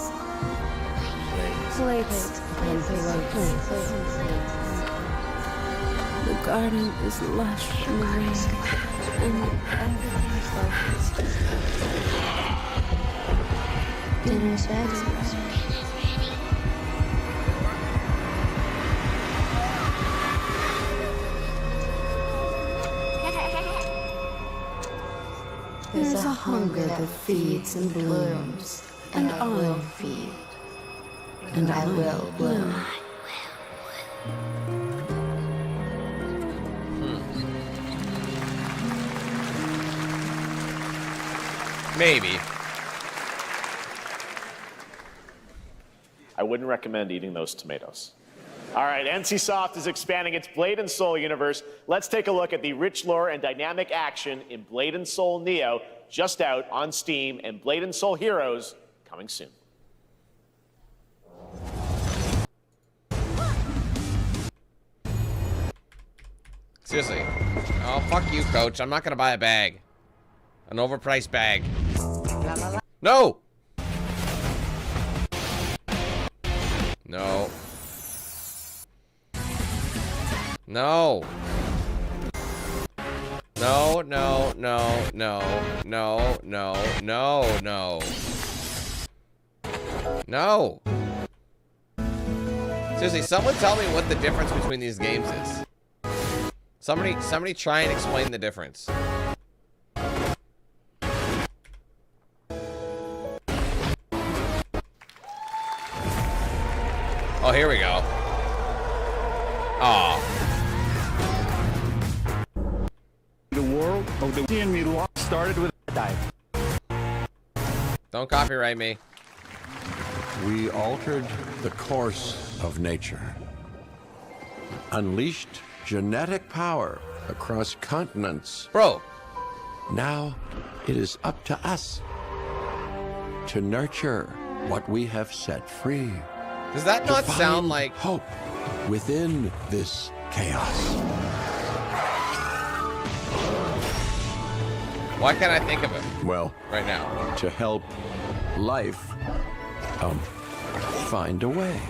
Plates and plates. The garden is lush and green, and everything's focused. Dinner's ready. There's a hunger that feeds and blooms, and I'll feed, and I will bloom. Maybe. I wouldn't recommend eating those tomatoes. All right, NCSoft is expanding its Blade and Soul universe. Let's take a look at the rich lore and dynamic action in Blade and Soul Neo, just out on Steam, and Blade and Soul Heroes coming soon. Seriously. Oh, fuck you, coach. I'm not gonna buy a bag. An overpriced bag. No! No. No. No, no, no, no, no, no, no, no. No. Seriously, someone tell me what the difference between these games is. Somebody try and explain the difference. Oh, here we go. Aw. The world of the me started with a dive. Don't copyright me. We altered the course of nature. Unleashed genetic power across continents. Bro. Now it is up to us to nurture what we have set free. Does that not sound like hope within this chaos? Why can't I think of it? Well, right now. To help life find a way.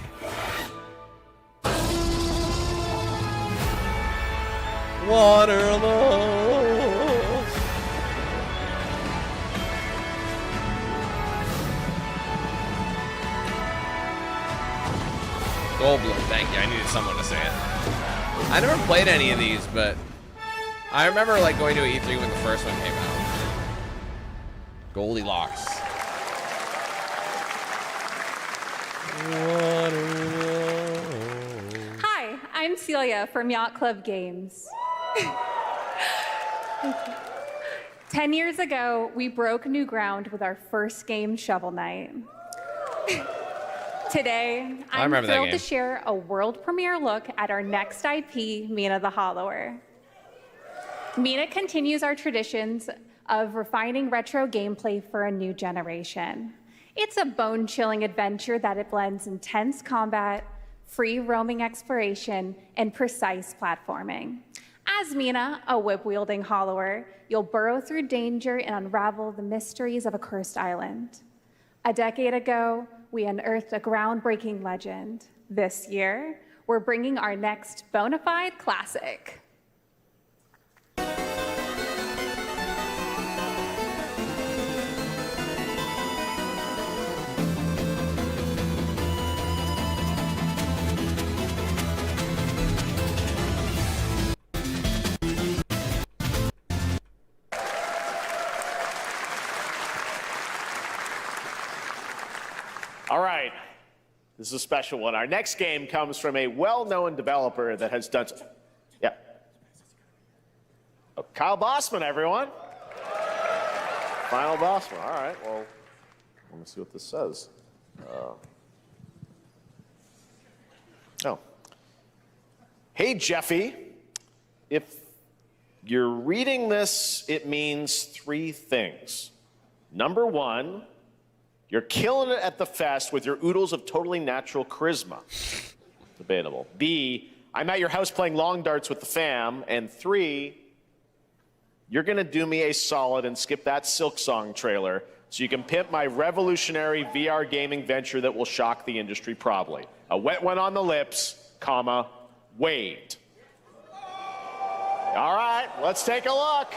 Waterloo. Goldblum, thank you. I needed someone to say it. I never played any of these, but I remember like going to an E3 when the first one came out. Goldilocks. Hi, I'm Celia from Yacht Club Games. 10 years ago, we broke new ground with our first game, Shovel Knight. Today, I'm thrilled to share a world premiere look at our next IP, Mina the Hollower. Mina continues our traditions of refining retro gameplay for a new generation. It's a bone-chilling adventure that it blends intense combat, free roaming exploration, and precise platforming. As Mina, a whip-wielding hollower, you'll burrow through danger and unravel the mysteries of a cursed island. A decade ago, we unearthed a groundbreaking legend. This year, we're bringing our next bona fide classic. All right, this is a special one. Our next game comes from a well-known developer that has done... Yeah. Oh, Kyle Bossman, everyone. Final Bossman. All right, well, let me see what this says. Oh. Hey, Jeffy. If you're reading this, it means 3 things. Number 1, you're killing it at the fest with your oodles of totally natural charisma. Debatable. B, I'm at your house playing long darts with the fam. And 3, you're gonna do me a solid and skip that Silk Song trailer so you can pimp my revolutionary VR gaming venture that will shock the industry probably. A wet one on the lips, comma, wait. All right, let's take a look.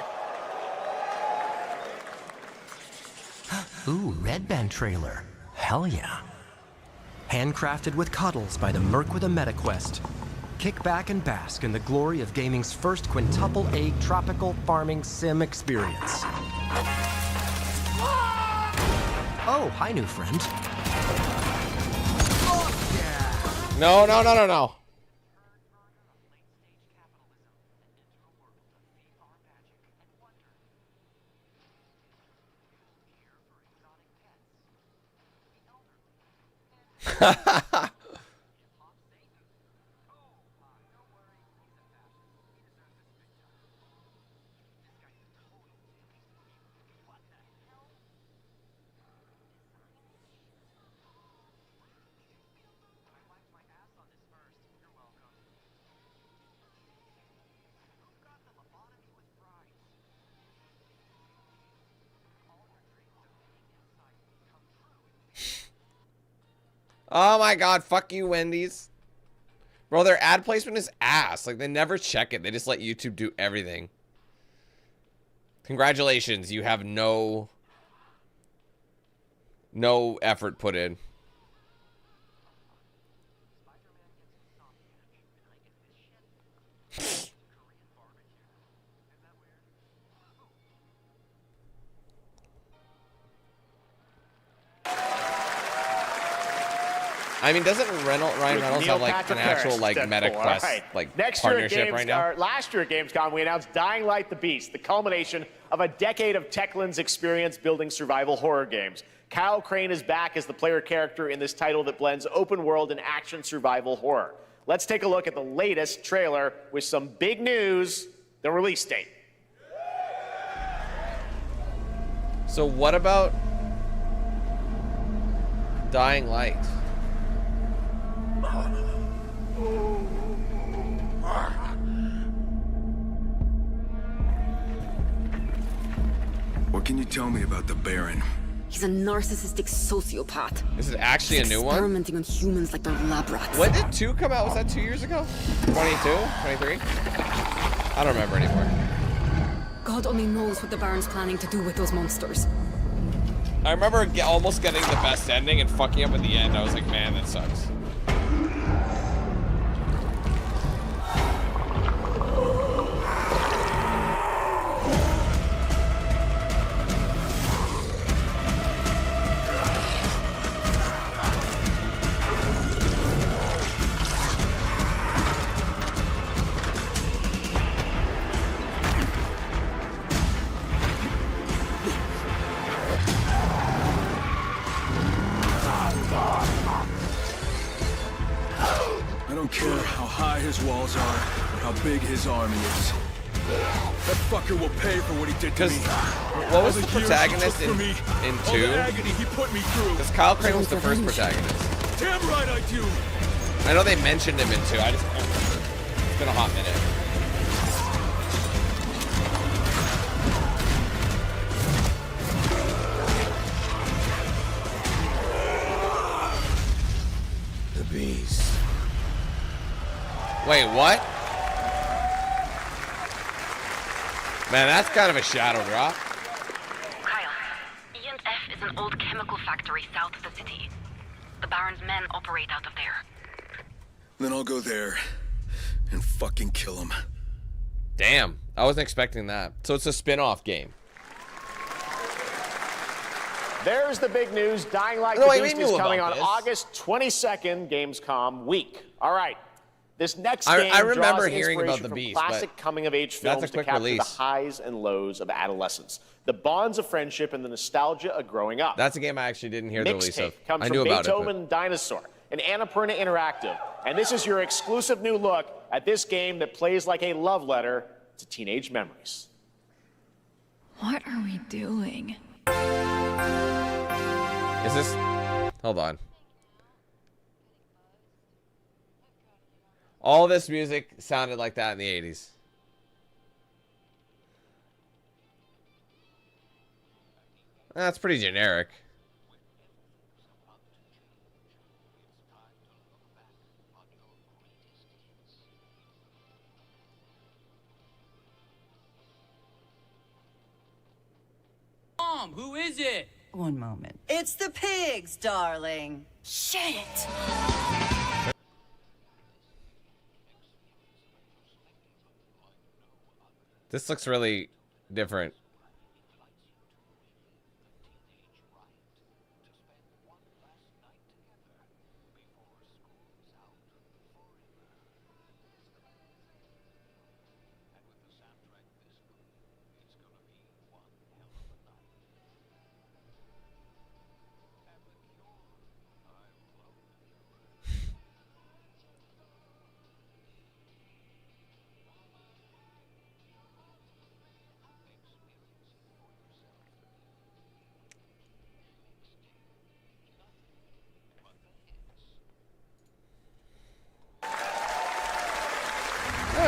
Ooh, Red Band trailer. Hell yeah. Handcrafted with cuddles by the Merc with a MetaQuest. Kick back and bask in the glory of gaming's first quintuple A tropical farming sim experience. Oh, hi, new friend. No, no, no, no, no. Oh my god, fuck you, Wendy's. Bro, their ad placement is ass. Like, they never check it. They just let YouTube do everything. Congratulations, you have no effort put in. I mean, doesn't Ryan Reynolds have like an actual like Meta Quest like partnership right now? Last year at Gamescom, we announced Dying Light: The Beast, the culmination of a decade of Techland's experience building survival horror games. Kyle Crane is back as the player character in this title that blends open world and action survival horror. Let's take a look at the latest trailer with some big news: the release date. So what about Dying Light? What can you tell me about the Baron? He's a narcissistic sociopath. Is it actually a new one? Experimenting on humans like they're lab rats. When did 2 come out? Was that 2 years ago? 22? 23? I don't remember anymore. God only knows what the Baron's planning to do with those monsters. I remember almost getting the best ending and fucking up at the end. I was like, man, that sucks. Walls are, or how big his army is. That fucker will pay for what he did to me. What was the protagonist in 2? He put me through. Because Kyle Crane was the first protagonist. Damn right I do. I know they mentioned him in 2. I just can't remember. It's been a hot minute. The Beast. Wait, what? Man, that's kind of a shadow drop. Kyle, E&F is an old chemical factory south of the city. The Baron's men operate out of there. Then I'll go there and fucking kill him. Damn, I wasn't expecting that. So it's a spin-off game. There's the big news. Dying Light: The Beast is coming on August 22nd, Gamescom week. All right. This next game I remember draws hearing about inspiration The from Beast, classic coming-of-age films that's a to quick capture release. the highs and lows of adolescence, the bonds of friendship, and the nostalgia of growing up. That's a game I actually didn't hear the release of. Mixtape comes I from knew about Beethoven it. Dinosaur and Annapurna Interactive, and this is your exclusive new look at this game that plays like a love letter to teenage memories. What are we doing? Is this... Hold on. All this music sounded like that in the 80s. That's pretty generic. Mom, who is it? One moment. It's the pigs, darling. Shit! This looks really different.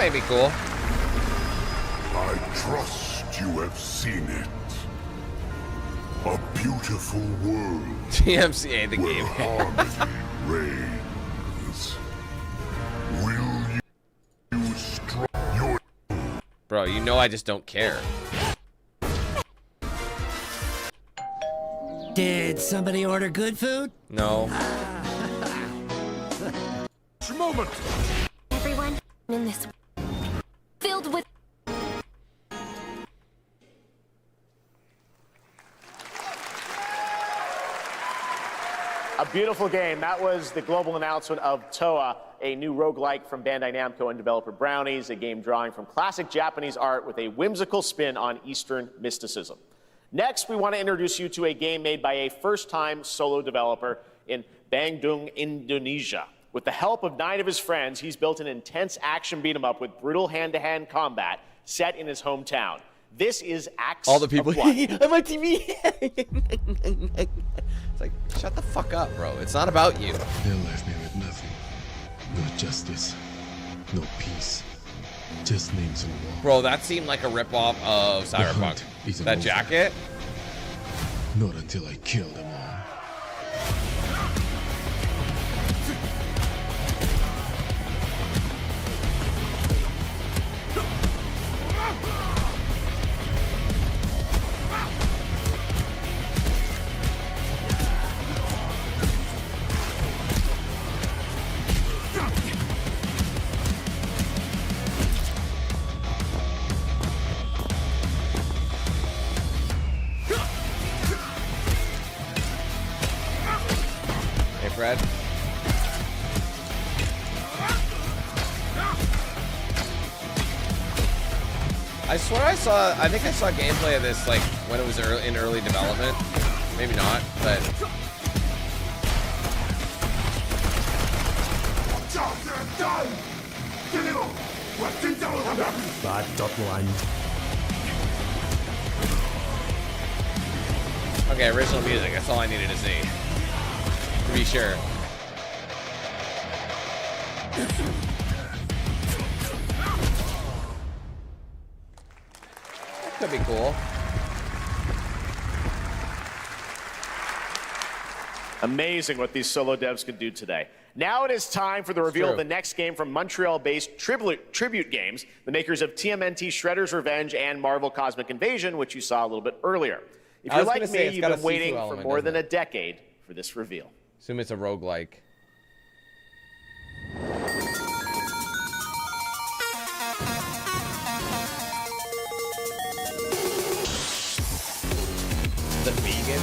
may be cool. I trust you have seen it. A beautiful world. TMCA the game. Harmony reigns. Will you strike your... Bro, you know I just don't care. Did somebody order good food? No. Moment. Everyone in this filled with a beautiful game. That was the global announcement of Toa, a new roguelike from Bandai Namco and developer Brownies, a game drawing from classic Japanese art with a whimsical spin on Eastern mysticism. Next, we want to introduce you to a game made by a first-time solo developer in Bandung, Indonesia. With the help of 9 of his friends, he's built an intense action beat-em-up with brutal hand-to-hand combat set in his hometown. This is Axe All the people of Blood. on my TV. It's like, shut the fuck up, bro. It's not about you. They left me with nothing. No justice. No peace. Just names on the wall. Bro, that seemed like a ripoff of Cyberpunk. That jacket? Not until I kill them all. Fred. I swear I think I saw gameplay of this like when it was in early development. Maybe not, but okay, original music, that's all I needed to see. To be sure. That could be cool. Amazing what these solo devs can do today. Now it is time for the reveal of the next game from Montreal-based Tribute Games, the makers of TMNT Shredder's Revenge and Marvel Cosmic Invasion, which you saw a little bit earlier. If you're like me, you've been waiting for more than a decade for this reveal. Assume it's a roguelike. The vegan?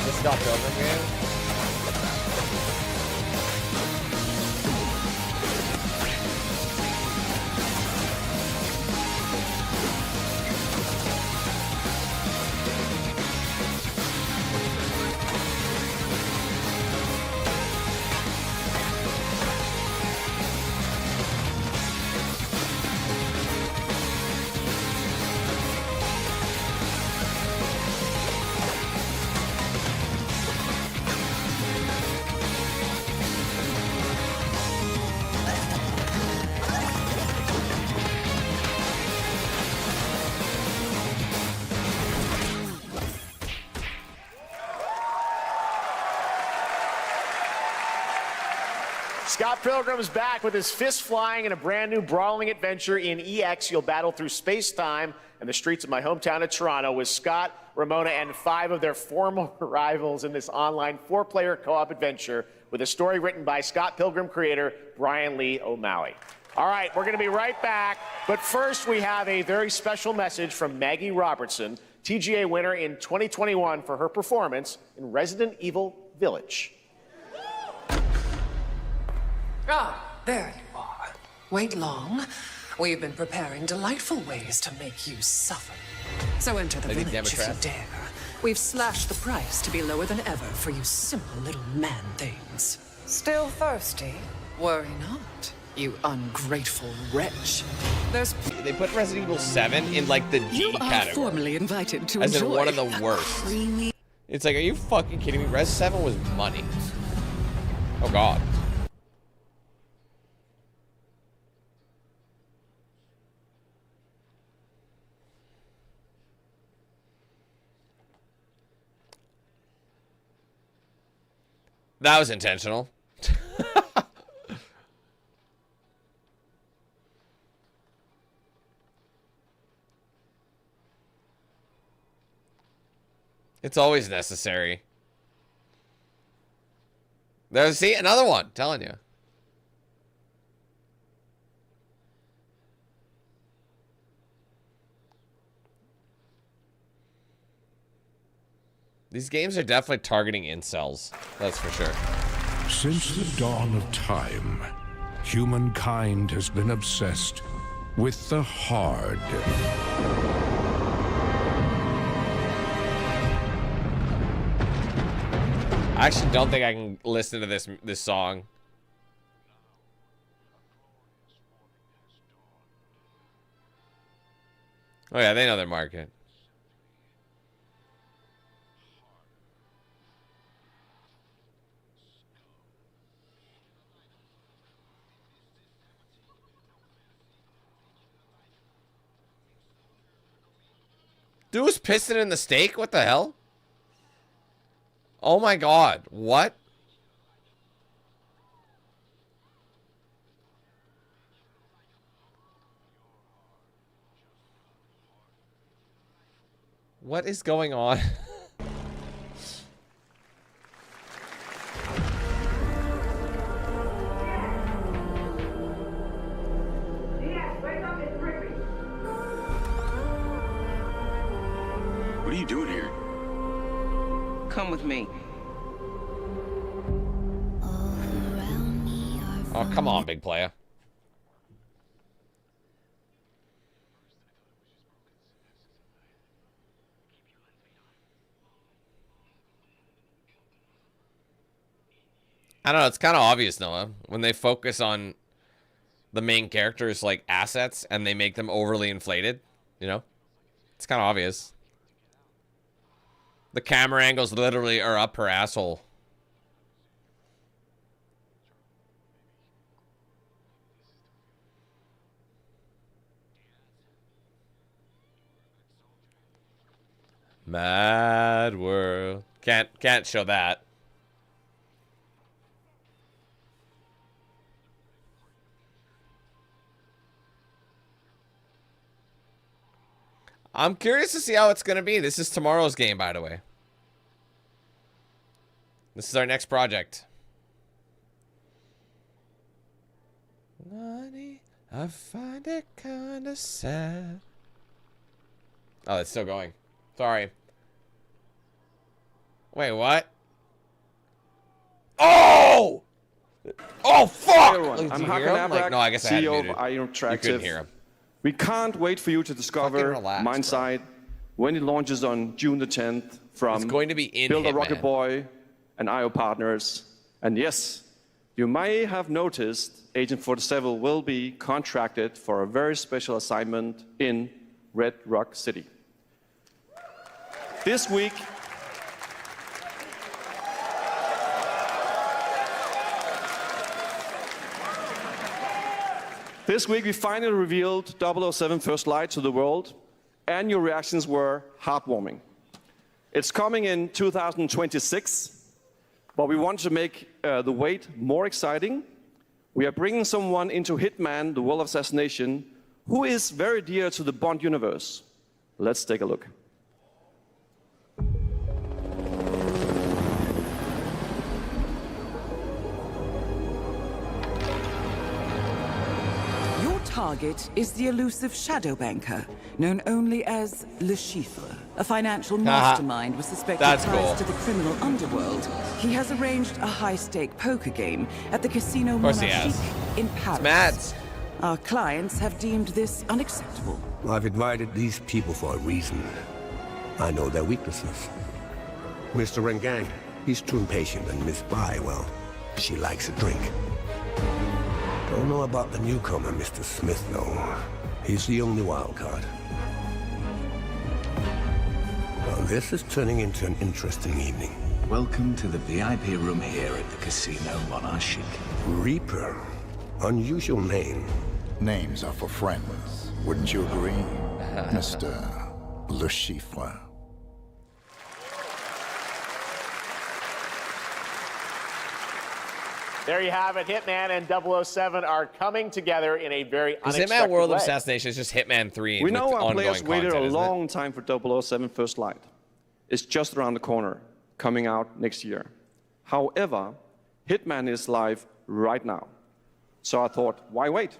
The Scott Pilgrim game. Scott Pilgrim is back with his fists flying in a brand new brawling adventure in EX. You'll battle through space-time and the streets of my hometown of Toronto with Scott, Ramona, and 5 of their former rivals in this online 4-player co-op adventure with a story written by Scott Pilgrim creator Brian Lee O'Malley. All right, we're going to be right back, but first we have a very special message from Maggie Robertson, TGA winner in 2021 for her performance in Resident Evil Village. Ah, there you are. Wait long. We've been preparing delightful ways to make you suffer. So enter the village if you dare, We've slashed the price to be lower than ever for you simple little man things. Still thirsty? Worry not, you ungrateful wretch. They put Resident Evil 7 in like the D category. Formally invited to as in enjoy one of the worst. It's like, are you fucking kidding me? Res 7 was money. Oh god. That was intentional. It's always necessary. There's, see, another one, telling you. These games are definitely targeting incels. That's for sure. Since the dawn of time, humankind has been obsessed with the hard. I actually don't think I can listen to this song. Oh yeah, they know their market. Dude was pissing in the steak? What the hell? Oh my god. What? What is going on? What are you doing here? Come with me. Oh, come on, big player. I don't know, it's kind of obvious, Noah, when they focus on the main characters like assets and they make them overly inflated, you know? It's kind of obvious. The camera angles literally are up her asshole. Mad world. Can't show that. I'm curious to see how it's going to be. This is tomorrow's game, by the way. This is our next project. Honey, I find it kind of sad. Oh, it's still going. Sorry. Wait, what? Oh! Oh, fuck! Hey everyone, I'm Hakan Abrak, like, no, I guess CEO I of had Iron you couldn't hear him. We can't wait for you to discover relax, Mindside when it launches on June the 10th from It's going to be in Build a Hitman. Rocket Boy and IO partners. And yes, you may have noticed Agent 47 will be contracted for a very special assignment in Red Rock City. This week, we finally revealed 007 First Light to the world, and your reactions were heartwarming. It's coming in 2026, but we want to make the wait more exciting. We are bringing someone into Hitman, the World of Assassination, who is very dear to the Bond universe. Let's take a look. Target is the elusive shadow banker, known only as Le Chiffre, a financial mastermind with suspected ties to the criminal underworld. He has arranged a high-stake poker game at the Casino Monarchique in Paris. Our clients have deemed this unacceptable. I've invited these people for a reason. I know their weaknesses. Mr. Rengang, he's too impatient, and Miss Bai, well, she likes a drink. Don't know about the newcomer, Mr. Smith, though. He's the only wild card. Well, this is turning into an interesting evening. Welcome to the VIP room here at the Casino Monarchique. Reaper. Unusual name. Names are for friends. Wouldn't you agree, Mr. Le Chiffre? There you have it. Hitman and 007 are coming together in a very unexpected Hitman World way. of Assassination is just Hitman 3. We know with our players ongoing waited a content, long time for 007 First Light. It's just around the corner, coming out next year. However, Hitman is live right now. So I thought, why wait?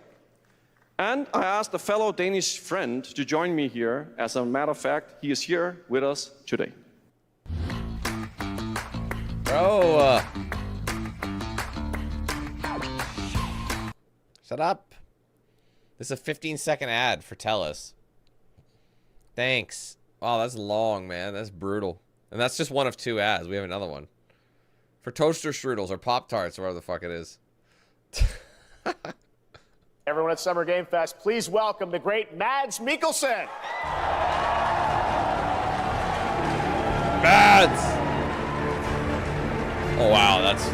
And I asked a fellow Danish friend to join me here. As a matter of fact, he is here with us today. Bro. Shut up. This is a 15-second ad for TELUS. Thanks. Wow, that's long, man. That's brutal. And that's just one of 2 ads. We have another one. For toaster strudels or Pop-Tarts or whatever the fuck it is. Everyone at Summer Game Fest, please welcome the great Mads Mikkelsen. Mads! Oh, wow. That's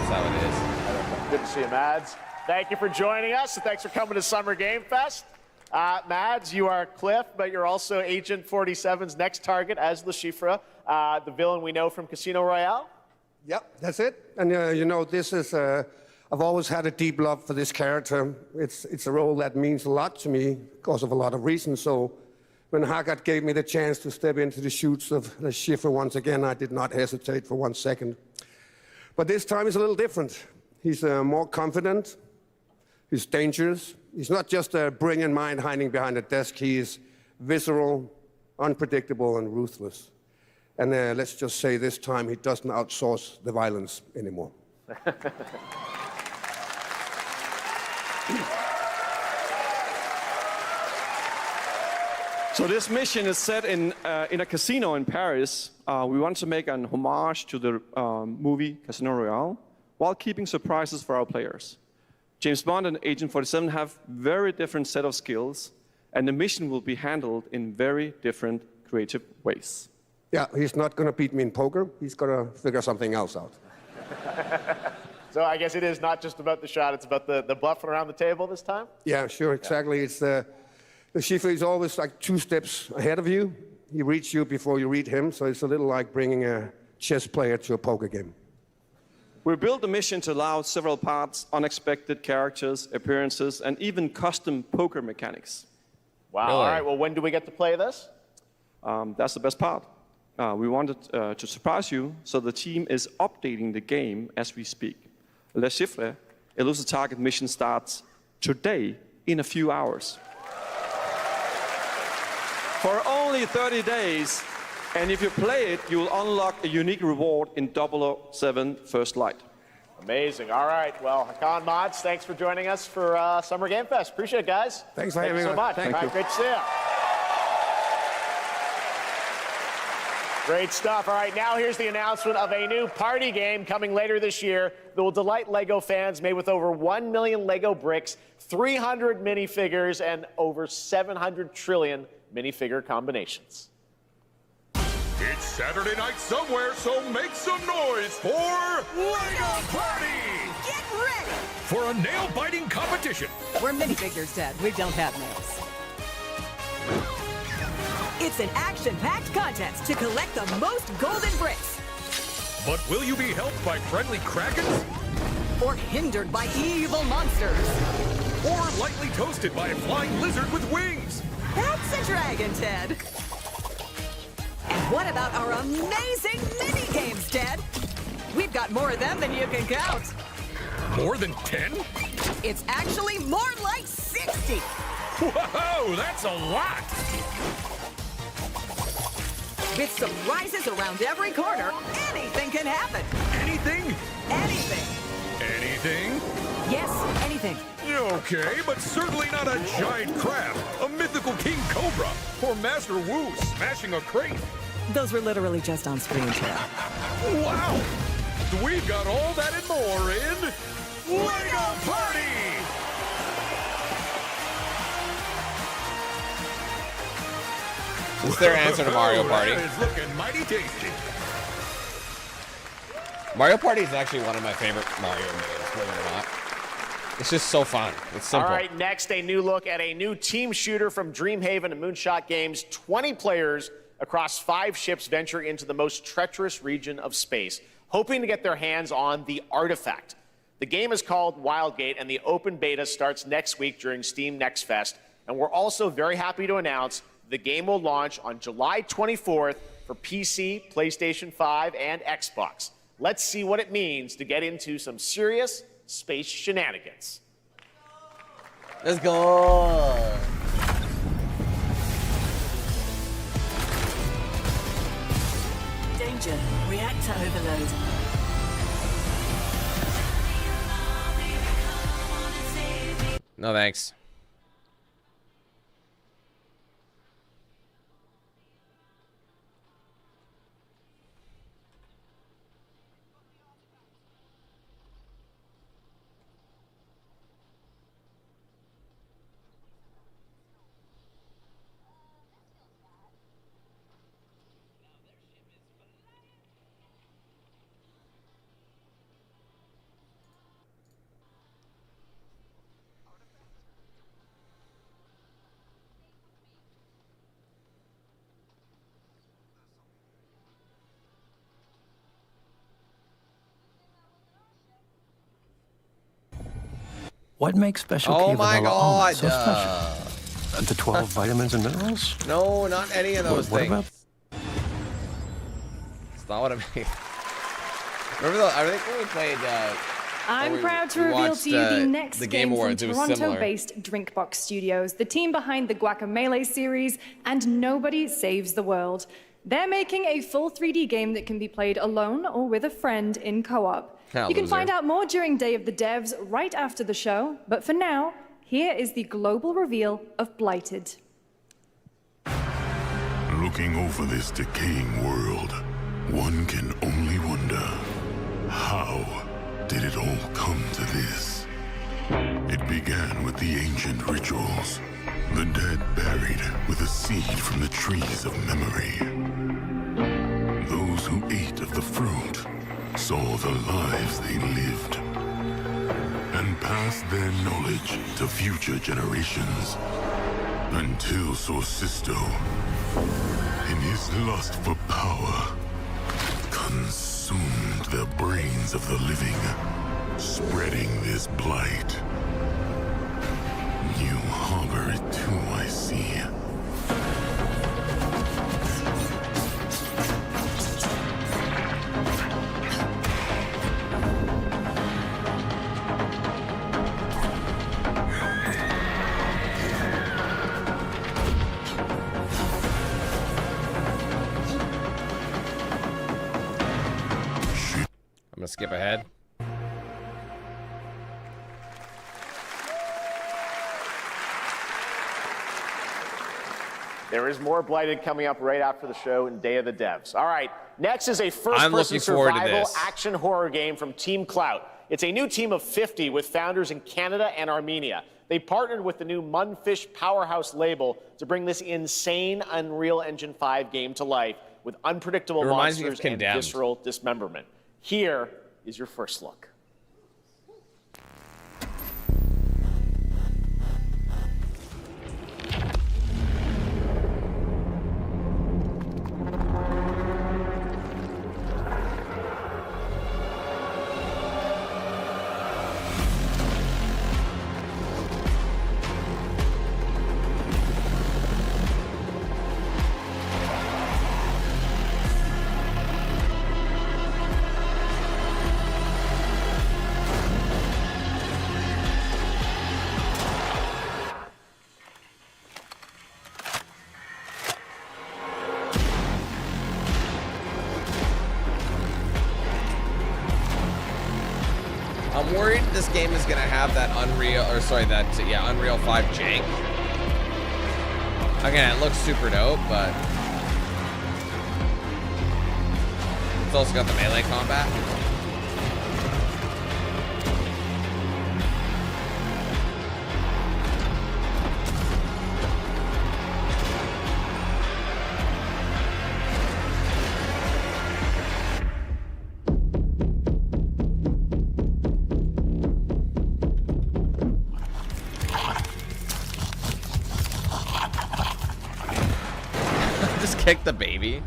how it is. Good to see you, Mads. Thank you for joining us, and thanks for coming to Summer Game Fest. Mads, you are Cliff, but you're also Agent 47's next target as Le Chiffre, the villain we know from Casino Royale. Yep, that's it. And you know, this is, I've always had a deep love for this character. It's a role that means a lot to me because of a lot of reasons. So when Haggard gave me the chance to step into the shoes of Le Chiffre once again, I did not hesitate for 1 second. But this time is a little different. He's more confident. He's dangerous. He's not just a brilliant mind hiding behind a desk. He is visceral, unpredictable, and ruthless. And let's just say this time he doesn't outsource the violence anymore. So this mission is set in a casino in Paris. We want to make an homage to the movie Casino Royale while keeping surprises for our players. James Bond and Agent 47 have very different set of skills, and the mission will be handled in very different creative ways. Yeah, he's not going to beat me in poker. He's going to figure something else out. So I guess it is not just about the shot, it's about the bluffing around the table this time? Yeah, sure, exactly. It's the Chiffre is always like 2 steps ahead of you. He reads you before you read him, so it's a little like bringing a chess player to a poker game. We built the mission to allow several parts, unexpected characters, appearances, and even custom poker mechanics. Wow, all right, well, when do we get to play this? That's the best part. We wanted to surprise you, so the team is updating the game as we speak. Le Chiffre, Elusive Target mission starts today in a few hours. For only 30 days, and if you play it, you will unlock a unique reward in 007 First Light. Amazing. All right. Well, Hakan Mods, thanks for joining us for Summer Game Fest. Appreciate it, guys. Thanks for having me. Thank you so much. Thank All right, you. great to see you. Great stuff. All right, now here's the announcement of a new party game coming later this year that will delight LEGO fans, made with over 1 million LEGO bricks, 300 minifigures, and over 700 trillion minifigure combinations. It's Saturday night somewhere, so make some noise for LEGO Party! Get ready! For a nail-biting competition. We're minifigures, Dad. We don't have nails. It's an action-packed contest to collect the most golden bricks. But will you be helped by friendly krakens? Or hindered by evil monsters. Or lightly toasted by a flying lizard with wings? That's a dragon, Ted. And what about our amazing mini-games, Ted? We've got more of them than you can count. More than 10? It's actually more like 60. Whoa, that's a lot! With surprises around every corner, anything can happen. Anything? Anything. Anything? Yes, anything. Okay, but certainly not a giant crab, a mythical king cobra, or Master Wu smashing a crate. Those were literally just on screen, Chair. Wow! We've got all that and more in LEGO Party! It's their answer to Mario Party. It's looking mighty tasty. Mario Party is actually one of my favorite Mario games, believe it or not. It's just so fun. It's simple. All right, next, a new look at a new team shooter from Dreamhaven and Moonshot Games. 20 players across 5 ships venture into the most treacherous region of space, hoping to get their hands on the artifact. The game is called Wildgate, and the open beta starts next week during Steam Next Fest. And we're also very happy to announce the game will launch on July 24th for PC, PlayStation 5, and Xbox. Let's see what it means to get into some serious space shenanigans. Let's go. Danger. Reactor overload. No thanks. What makes specialty Oh of my vanilla almond god. so special? The 12 vitamins and minerals? No, not any of those What things. about- It's not what I mean. Remember though, I think when we played I'm proud to we reveal watched, to you the next the game Game Awards, it from was similar. Toronto-based Drinkbox Studios, the team behind the Guacamelee series and Nobody Saves the World. They're making a full 3D game that can be played alone or with a friend in co-op. Ah, You can loser. find out more during Day of the Devs right after the show, but for now, here is the global reveal of Blighted. Looking over this decaying world, one can only wonder, how did it all come to this? It began with the ancient rituals, the dead buried with a seed from the trees of memory. Those who ate of the fruit saw the lives they lived and passed their knowledge to future generations until Sorcisto, in his lust for power, consumed the brains of the living, spreading this blight. You harbor it too, I see. I'm gonna skip ahead. There is more Blighted coming up right after the show in Day of the Devs. All right, next is a I'm first-person looking forward to survival this. action horror game from Team Clout. It's a new team of 50 with founders in Canada and Armenia. They partnered with the new Munfish Powerhouse label to bring this insane Unreal Engine 5 game to life with unpredictable It reminds me of monsters and Condemned. visceral dismemberment. Here is your first look. this game is gonna have that Unreal 5 jank. Again, it looks super dope, but it's also got the melee combat. Kick the baby.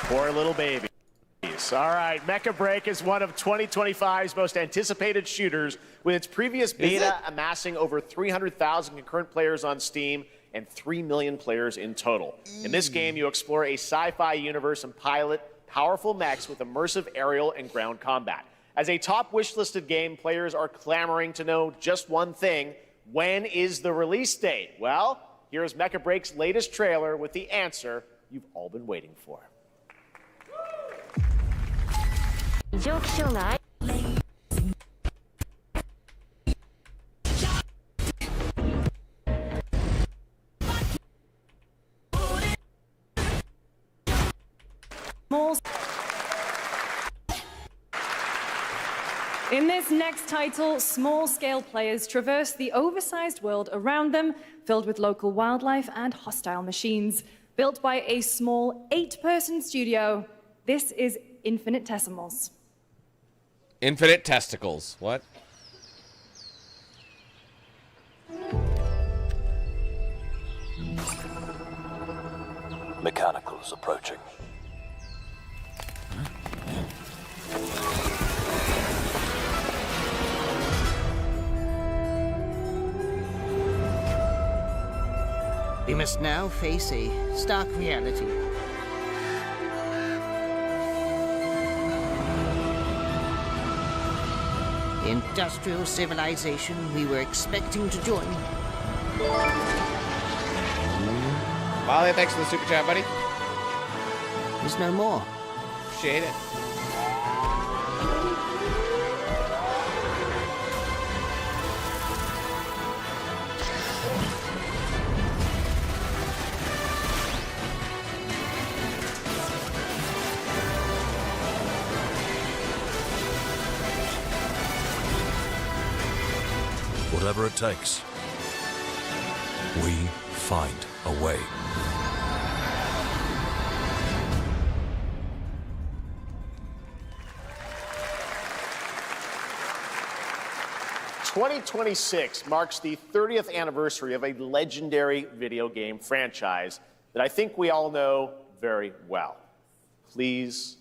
Poor little babies. All right, Mecha Break is one of 2025's most anticipated shooters, with its previous beta amassing over 300,000 concurrent players on Steam and 3 million players in total. In this game, you explore a sci-fi universe and pilot powerful mechs with immersive aerial and ground combat. As a top wishlisted game, players are clamoring to know just one thing: when is the release date? Well, here's Mecha Break's latest trailer with the answer you've all been waiting for. In this next title, small-scale players traverse the oversized world around them, filled with local wildlife and hostile machines. Built by a small 8-person studio, this is Infinitesimals. Infinite testicles. What? Mechanicals approaching. We must now face a stark reality. The industrial civilization we were expecting to join. Molly, thanks for the super chat, buddy. There's no more. Appreciate it. Whatever it takes, we find a way. "2026 marks the 30th anniversary of a legendary video game franchise that I think we all know very well. Please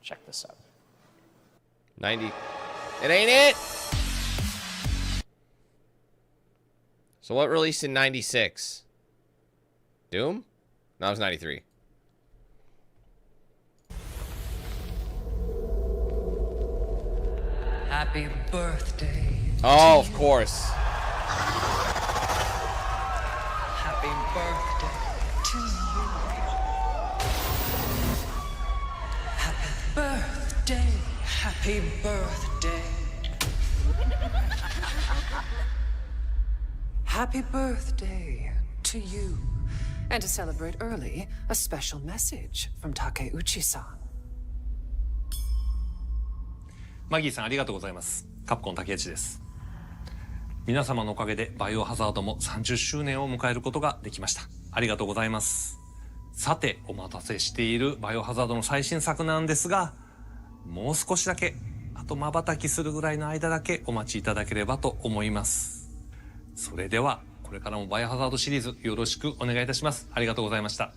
check this out. 90. It ain't it! So what released in 96? Doom? No, it was 93. Happy birthday. Oh, of course. Happy birthday to you. Happy birthday. Happy birthday. Happy birthday to you. And to celebrate early, a special message from Takeuchi-san. マギーさんありがとうございます。カプコン竹内です。皆様のおかげでバイオハザードも30周年を迎えることができました。ありがとうございます。さて、お待たせしているバイオハザードの最新作なんですが、もう少しだけ、あと瞬きするぐらいの間だけお待ちいただければと思います。それでは、これからもバイオハザードシリーズよろしくお願いいたします。ありがとうございました。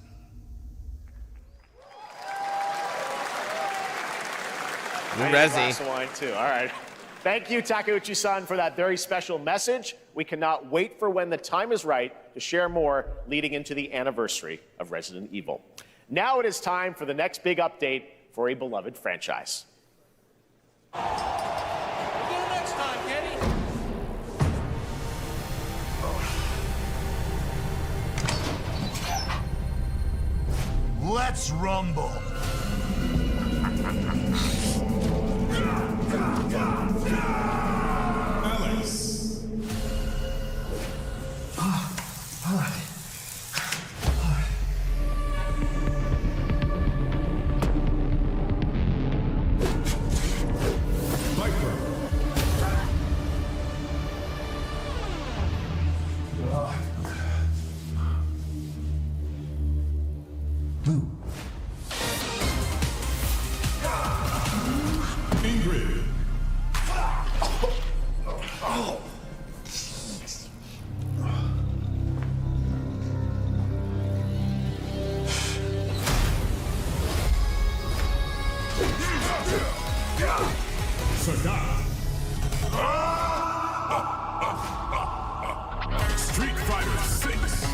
All right. Thank you, Takeuchi-san, for that very special message. We cannot wait for when the time is right to share more leading into the anniversary of Resident Evil. Now it is time for the next big update for a beloved franchise. Let's rumble. Move. Ingrid. Oh. Forgot. Street Fighter 6.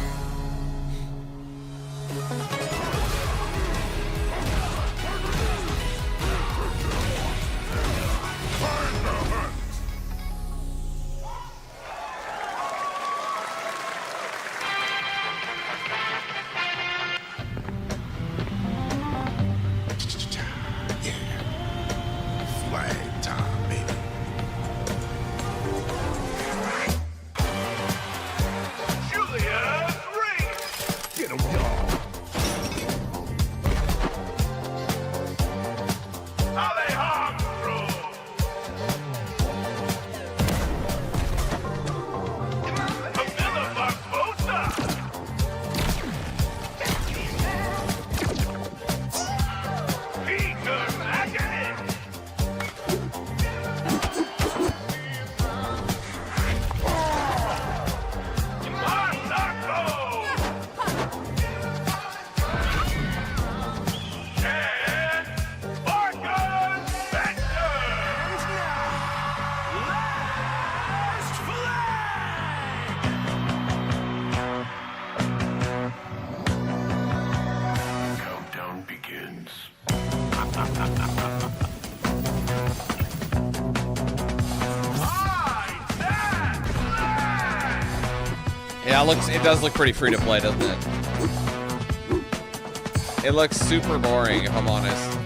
Yeah, it does look pretty free to play, doesn't it? It looks super boring, if I'm honest.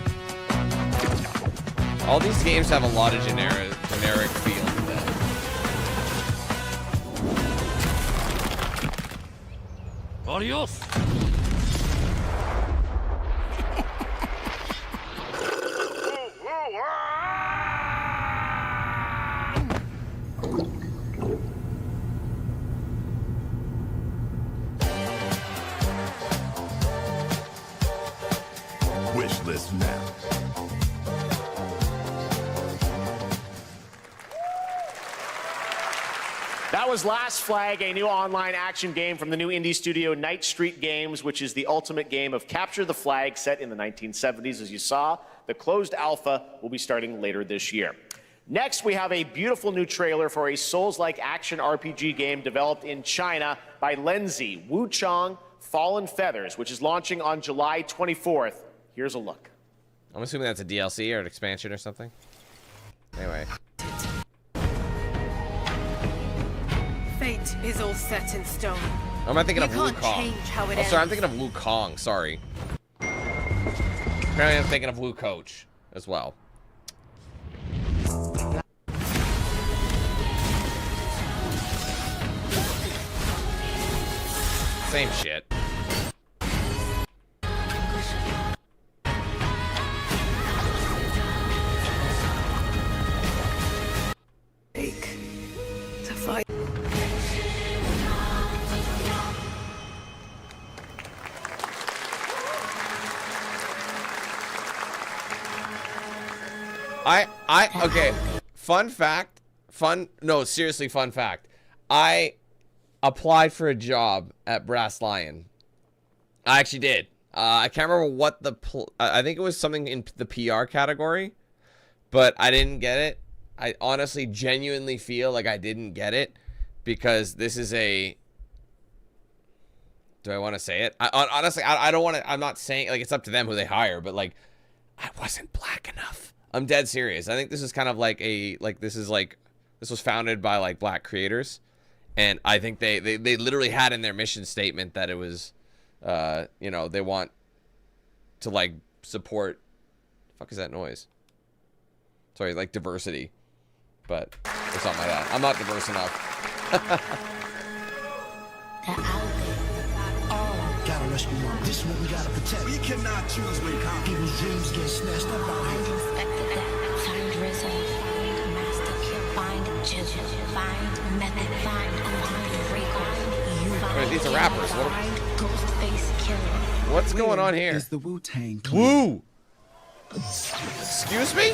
All these games have a lot of generic feel to them. Adios. Wish list now. That was Last Flag, a new online action game from the new indie studio Night Street Games, which is the ultimate game of capture the flag set in the 1970s. As you saw, the closed alpha will be starting later this year. Next, we have a beautiful new trailer for a Souls-like action RPG game developed in China by Lenzi, Wuchang Fallen Feathers, which is launching on July 24th. Here's a look. I'm assuming that's a DLC or an expansion or something. Anyway. Fate is all set in stone. Or am I thinking of You can't Wukong? change how it Oh, sorry, I'm ends. thinking of Wukong. Sorry. Apparently, I'm thinking of Wu Coach as well. Same shit. To fight. Okay. Fun fact. No, seriously, fun fact. I applied for a job at Brass Lion. I actually did. I can't remember what I think it was something in the PR category, but I didn't get it. I honestly, genuinely feel like I didn't get it because this is a... Do I want to say it? Honestly, I don't want to... I'm not saying... Like, it's up to them who they hire, but, like, I wasn't black enough. I'm dead serious. I think this is kind of like a... Like, this was founded by, like, black creators. And I think they literally had in their mission statement that it was, you know, they want to, like, support... The fuck is that noise? Sorry, like, diversity. But it's something like that. I'm not diverse enough. Gotta rescue one. This one we gotta protect. We cannot choose when people's dreams get snatched up by Inspector that. Find Rizzo. Find Master Kill. Find Jill. Find Method. Find Recon. You find These are rappers. What's going on here? Is the Wu-Tang Woo! Excuse me?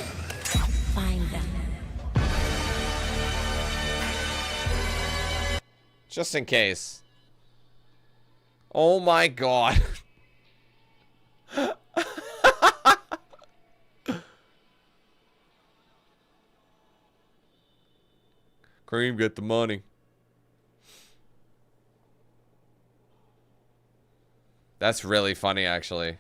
Find them. Just in case. Oh my god. Cream, get the money. That's really funny, actually.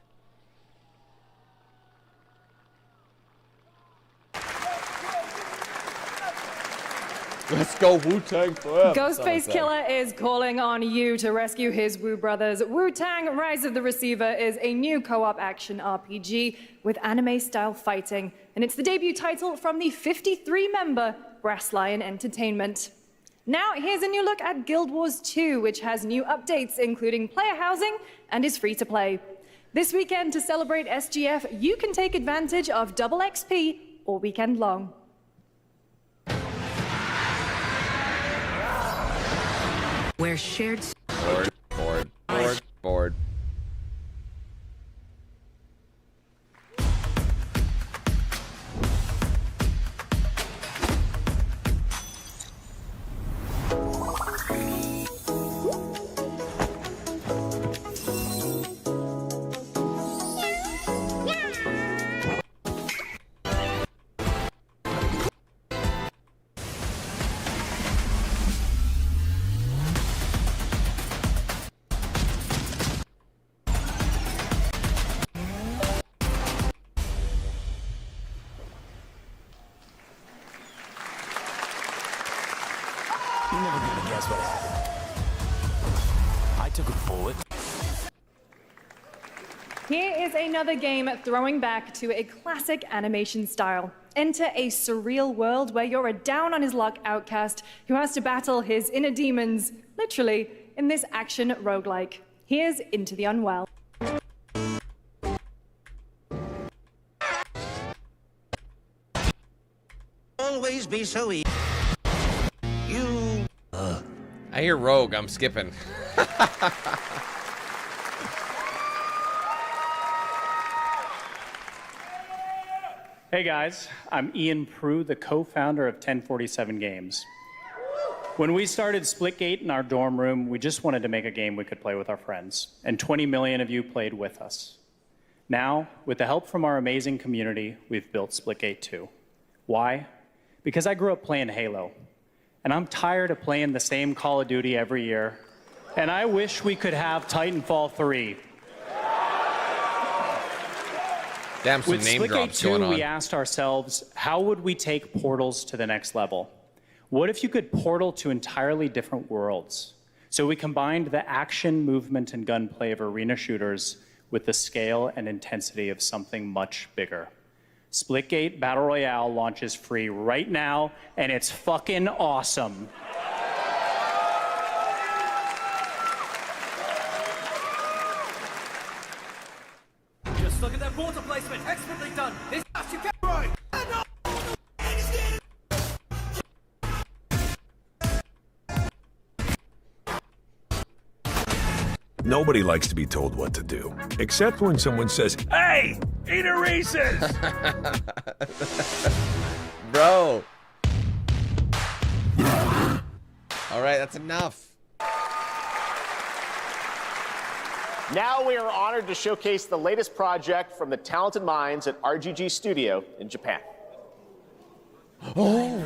Let's go Wu-Tang forever. Ghostface Killer is calling on you to rescue his Wu brothers. Wu-Tang Rise of the Receiver is a new co-op action RPG with anime-style fighting, and it's the debut title from the 53-member Brass Lion Entertainment. Now, here's a new look at Guild Wars 2, which has new updates, including player housing, and is free to play. This weekend, to celebrate SGF, you can take advantage of double XP all weekend long. Where shared... Board. You're never gonna guess what happened. I took a bullet. Here is another game throwing back to a classic animation style. Enter a surreal world where you're a down-on-his-luck outcast who has to battle his inner demons, literally, in this action roguelike. Here's Into the Unwell. Always be so easy. You. I hear Rogue. I'm skipping. Hey guys, I'm Ian Prue, the co-founder of 1047 Games. When we started Splitgate in our dorm room, we just wanted to make a game we could play with our friends, and 20 million of you played with us. Now, with the help from our amazing community, we've built Splitgate 2. Why? Because I grew up playing Halo, and I'm tired of playing the same Call of Duty every year, and I wish we could have Titanfall 3. Damn, some With name Splitgate drops 2, going on. we asked ourselves, how would we take portals to the next level? What if you could portal to entirely different worlds? So we combined the action, movement, and gunplay of arena shooters with the scale and intensity of something much bigger. Splitgate Battle Royale launches free right now, and it's fucking awesome. Just look at that water placement. Expertly done. This you get right. Nobody likes to be told what to do, except when someone says, "Hey, eat a Reese's!" Bro. All right, that's enough. Now we are honored to showcase the latest project from the talented minds at RGG Studio in Japan. Oh.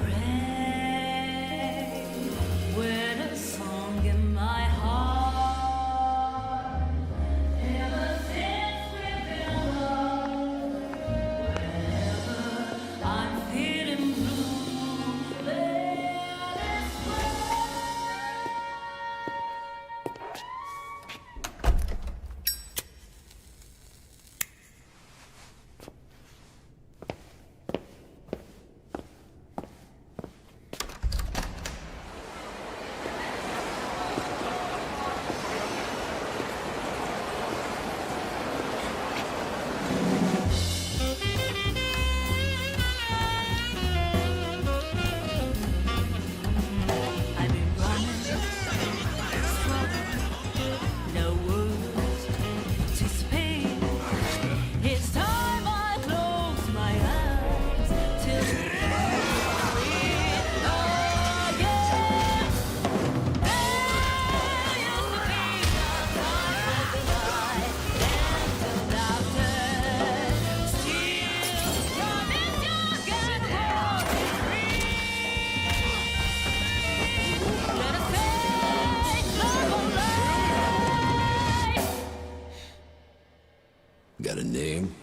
name?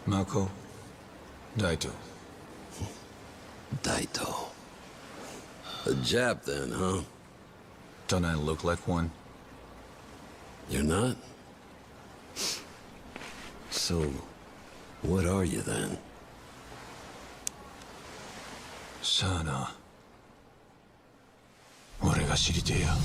Mako Daito. Daito. A Jap then, huh? Don't I look like one? You're not? So, what are you then? Sana. 俺が知りてえや。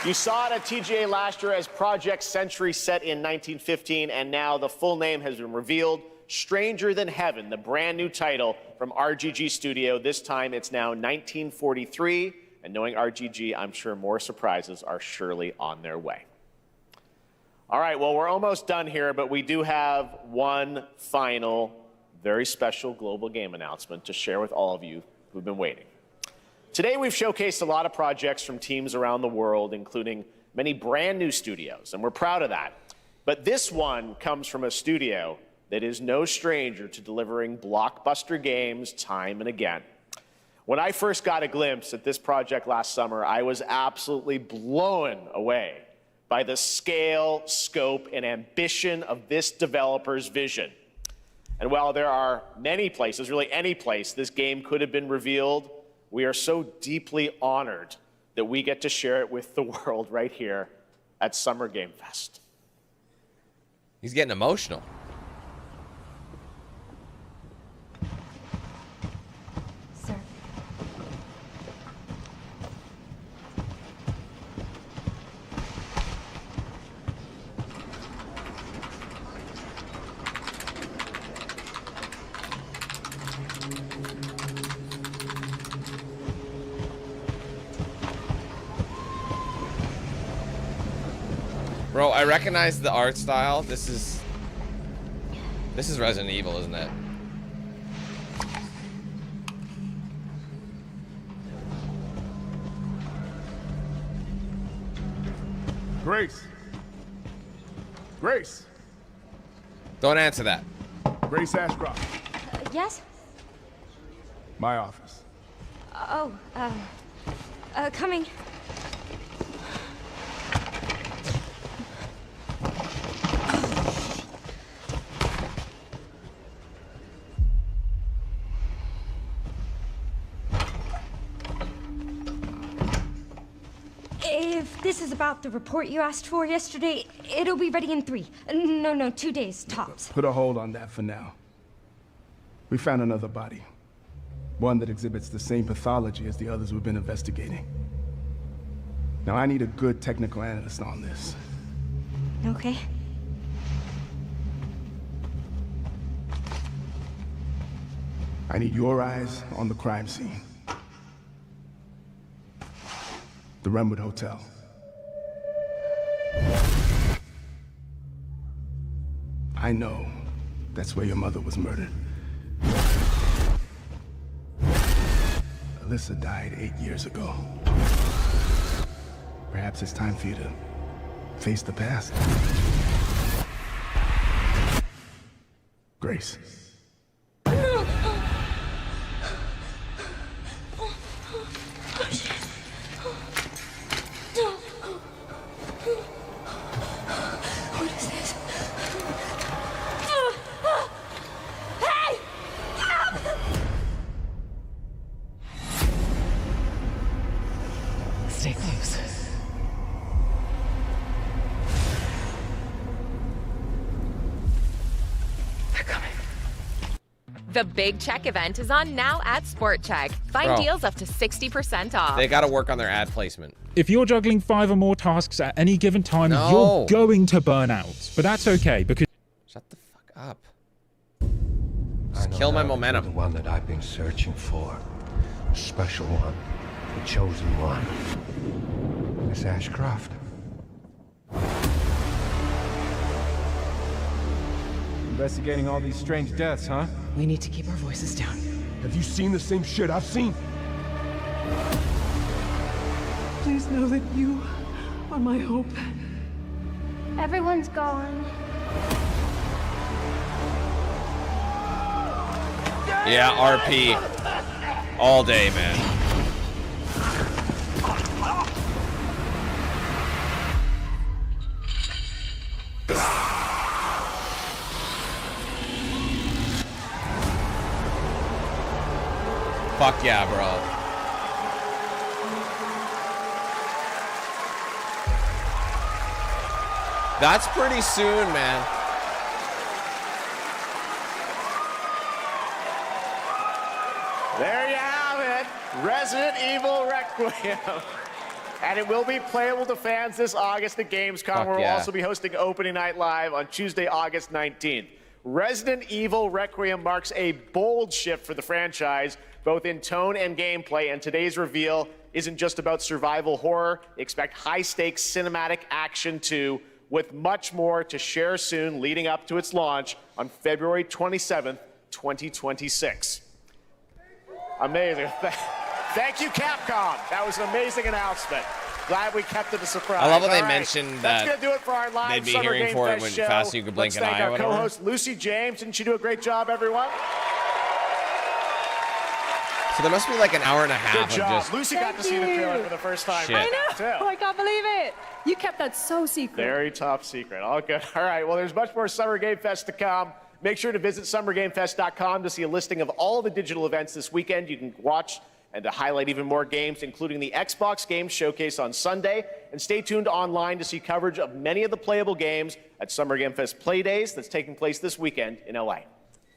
You saw it at TGA last year as Project Century set in 1915, and now the full name has been revealed. Stranger Than Heaven, the brand new title from RGG Studio. This time it's now 1943, and knowing RGG, I'm sure more surprises are surely on their way. All right, well, we're almost done here, but we do have one final, very special global game announcement to share with all of you who've been waiting. Today, we've showcased a lot of projects from teams around the world, including many brand new studios, and we're proud of that. But this one comes from a studio that is no stranger to delivering blockbuster games time and again. When I first got a glimpse at this project last summer, I was absolutely blown away by the scale, scope, and ambition of this developer's vision. And while there are many places, really any place, this game could have been revealed, we are so deeply honored that we get to share it with the world right here at Summer Game Fest. He's getting emotional. Sir. Bro, I recognize the art style. This is Resident Evil, isn't it? Grace. Grace. Don't answer that. Grace Ashcroft. Yes? My office. Oh, coming. If this is about the report you asked for yesterday, it'll be ready in 2 days, tops. Put a hold on that for now. We found another body. One that exhibits the same pathology as the others we've been investigating. Now, I need a good technical analyst on this. Okay. I need your eyes on the crime scene. The Renwood Hotel. I know that's where your mother was murdered. Alyssa died 8 years ago. Perhaps it's time for you to face the past. Grace. What is this? Hey! Stay close. The Big Check event is on now at Sport Check. Find Bro. deals up to 60% off. They got to work on their ad placement. If you're juggling 5 or more tasks at any given time, No. you're going to burn out. But that's okay, because... Shut the fuck up. Just kill my momentum. The one that I've been searching for. The special one. The chosen one. Miss Ashcroft. Investigating all these strange deaths, huh? We need to keep our voices down. Have you seen the same shit I've seen? Please know that you are my hope. Everyone's gone. Yeah, RP. All day, man. Fuck yeah, bro. That's pretty soon, man. There you have it, Resident Evil Requiem. And it will be playable to fans this August at Gamescom, where we'll also be hosting Opening Night Live on Tuesday, August 19th. Resident Evil Requiem marks a bold shift for the franchise, both in tone and gameplay, and today's reveal isn't just about survival horror. Expect high-stakes cinematic action too, with much more to share soon leading up to its launch on February 27th, 2026. Amazing. Thank you, Capcom. That was an amazing announcement. Glad we kept it a surprise. I love how they mentioned that that's gonna do it for our live they'd be Summer hearing Game for it Fest when show. faster you could blink Let's an thank eye or our whatever. co-host Lucy James. Didn't she do a great job, everyone? So there must be like an hour and a half Good job. of just... Lucy got to see the trailer for the first time. Shit. I know. I can't believe it. You kept that so secret. Very top secret. All good. All right. Well, there's much more Summer Game Fest to come. Make sure to visit summergamefest.com to see a listing of all the digital events this weekend you can watch, and to highlight even more games, including the Xbox Games Showcase on Sunday. And stay tuned online to see coverage of many of the playable games at Summer Game Fest Play Days that's taking place this weekend in LA.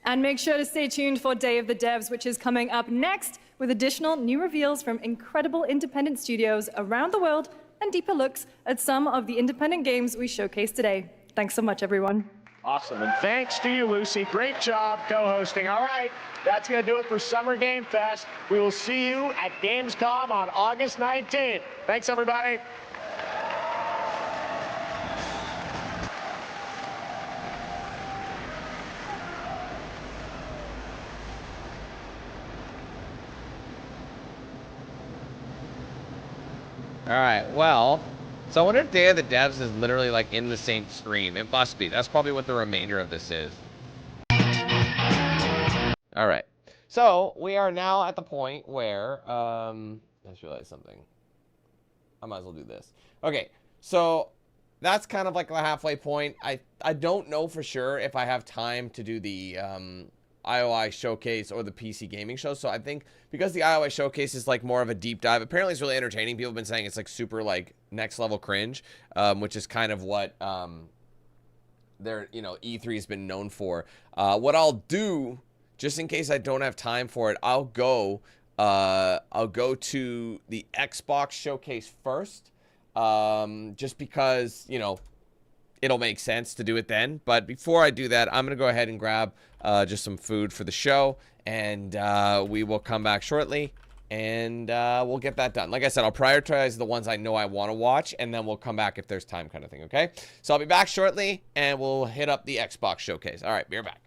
And make sure to stay tuned for Day of the Devs, which is coming up next, with additional new reveals from incredible independent studios around the world and deeper looks at some of the independent games we showcased today. Thanks so much, everyone. Awesome. And thanks to you, Lucy. Great job co-hosting. All right. That's going to do it for Summer Game Fest. We will see you at Gamescom on August 19th. Thanks, everybody. All right, well, so I wonder if Day of the Devs is literally like in the same stream. It must be. That's probably what the remainder of this is. All right, so we are now at the point where, I just realized something. I might as well do this. Okay, so that's kind of like the halfway point. I don't know for sure if I have time to do the IOI showcase or the PC gaming show. So I think because the IOI showcase is like more of a deep dive, apparently it's really entertaining. People have been saying it's like super like next level cringe, which is kind of what their, you know, E3 has been known for. What I'll do, just in case I don't have time for it, I'll go to the Xbox showcase first, just because, you know, it'll make sense to do it then. But before I do that, I'm going to go ahead and grab just some food for the show, and we will come back shortly, and we'll get that done. Like I said, I'll prioritize the ones I know I want to watch, and then we'll come back if there's time, kind of thing, okay? So I'll be back shortly, and we'll hit up the Xbox showcase. All right, be right back.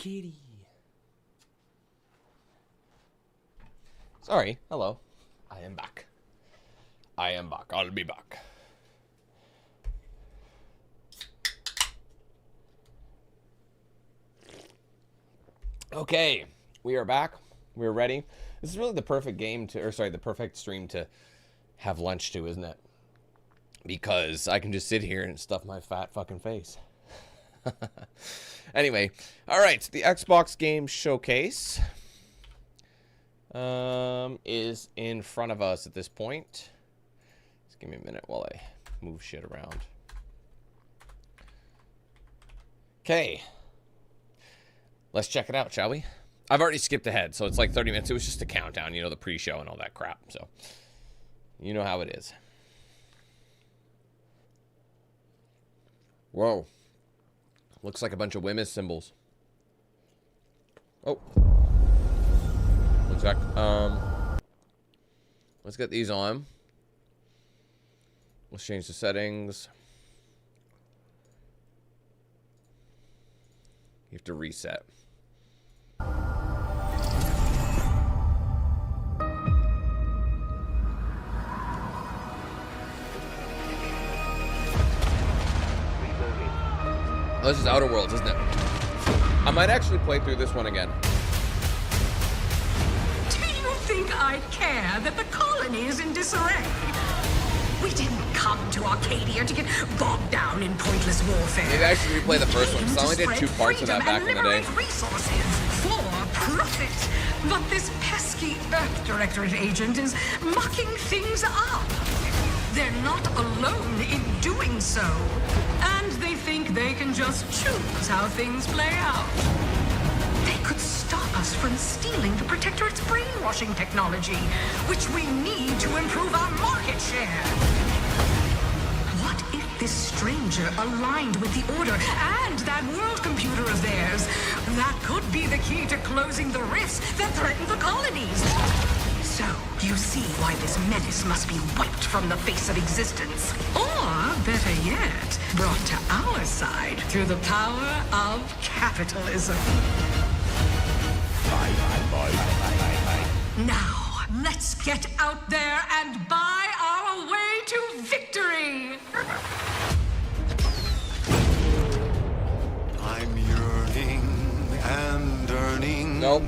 kitty. Sorry. Hello. I am back. I am back. I'll be back. Okay. We are back. We're ready. This is really the perfect game to, or sorry, the perfect stream to have lunch to, isn't it? Because I can just sit here and stuff my fat fucking face. Anyway, all right, the Xbox Game Showcase is in front of us at this point. Just give me a minute while I move shit around. Okay, let's check it out, shall we? I've already skipped ahead, so it's like 30 minutes. It was just a countdown, you know, the pre-show and all that crap. So, you know how it is. Whoa. Looks like a bunch of women's symbols. Oh. One sec. Let's get these on. Let's change the settings. You have to reset. Oh, this is Outer Worlds, isn't it? I might actually play through this one again. Do you think I care that the colony is in disarray? We didn't come to Arcadia to get bogged down in pointless warfare. Maybe I should replay the first one, because I only did 2 parts of that back in the day. Resources for profit. But this pesky Earth Directorate agent is mucking things up. They're not alone in doing so. And they think they can just choose how things play out. They could stop us from stealing the Protectorate's brainwashing technology, which we need to improve our market share. What if this stranger aligned with the Order and that world computer of theirs? That could be the key to closing the rifts that threaten the colonies. So, you see why this menace must be wiped from the face of existence. Or, better yet, brought to our side through the power of capitalism. Now, let's get out there and buy our way to victory! I'm yearning and earning. Nope.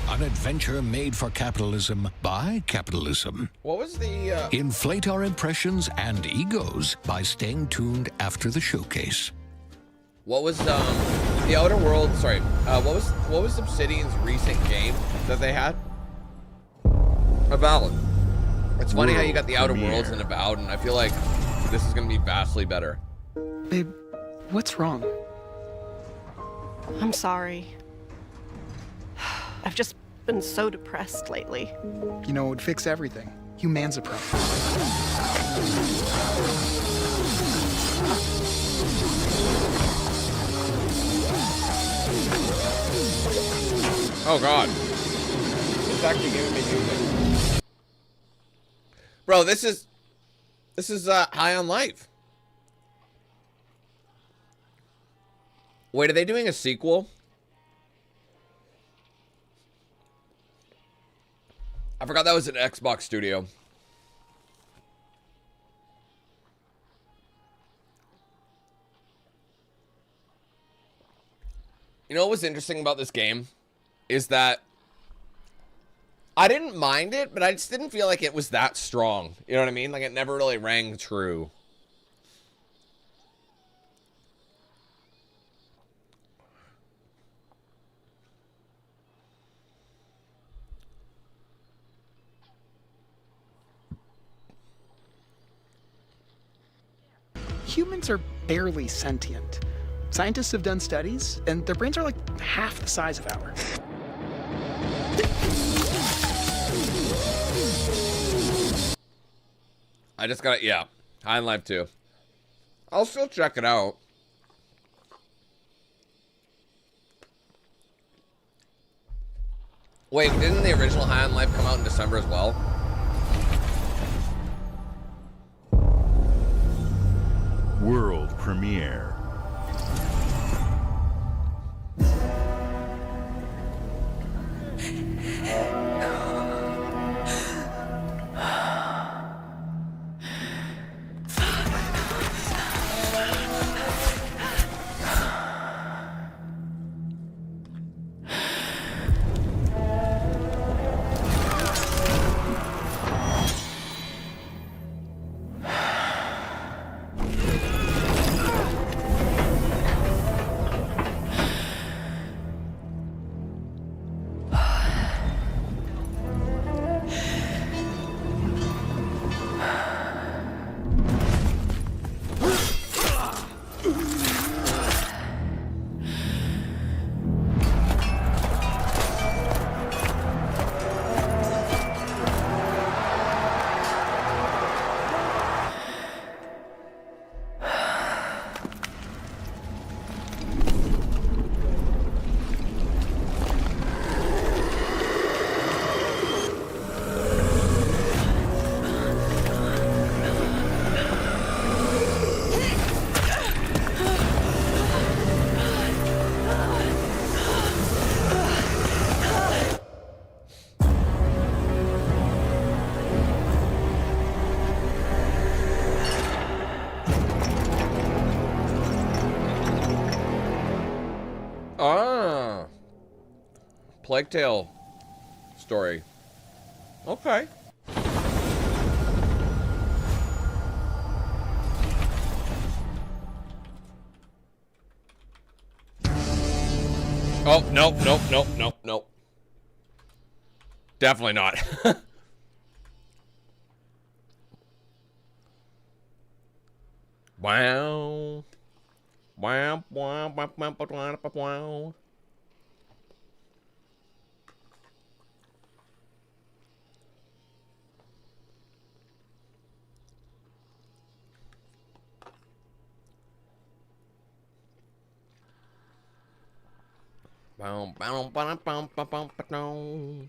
An adventure made for capitalism by capitalism. What was the Inflate our impressions and egos by staying tuned after the showcase. What was the Outer Worlds? Sorry, what was Obsidian's recent game that they had? Avowed. It's funny how you got the Outer Worlds and Avowed, and I feel like this is gonna be vastly better. Babe, what's wrong? I'm sorry. I've just been so depressed lately. You know, it would fix everything. Humanzapro. Oh god. It's actually giving me music. Bro, this is High on Life. Wait, are they doing a sequel? I forgot that was an Xbox studio. You know what was interesting about this game is that I didn't mind it, but I just didn't feel like it was that strong. You know what I mean? Like, it never really rang true. Humans are barely sentient. Scientists have done studies, and their brains are like half the size of ours. I just got it, yeah. High on Life 2. I'll still check it out. Wait, didn't the original High on Life come out in December as well? World premiere. Ah. Plague Tale story. Okay. Oh, nope, nope, nope, nope, nope. Definitely not. Wow. Wow, wow, wow, wow, wow, wow. Bow, bow, bow, bow, bow, bow, bow.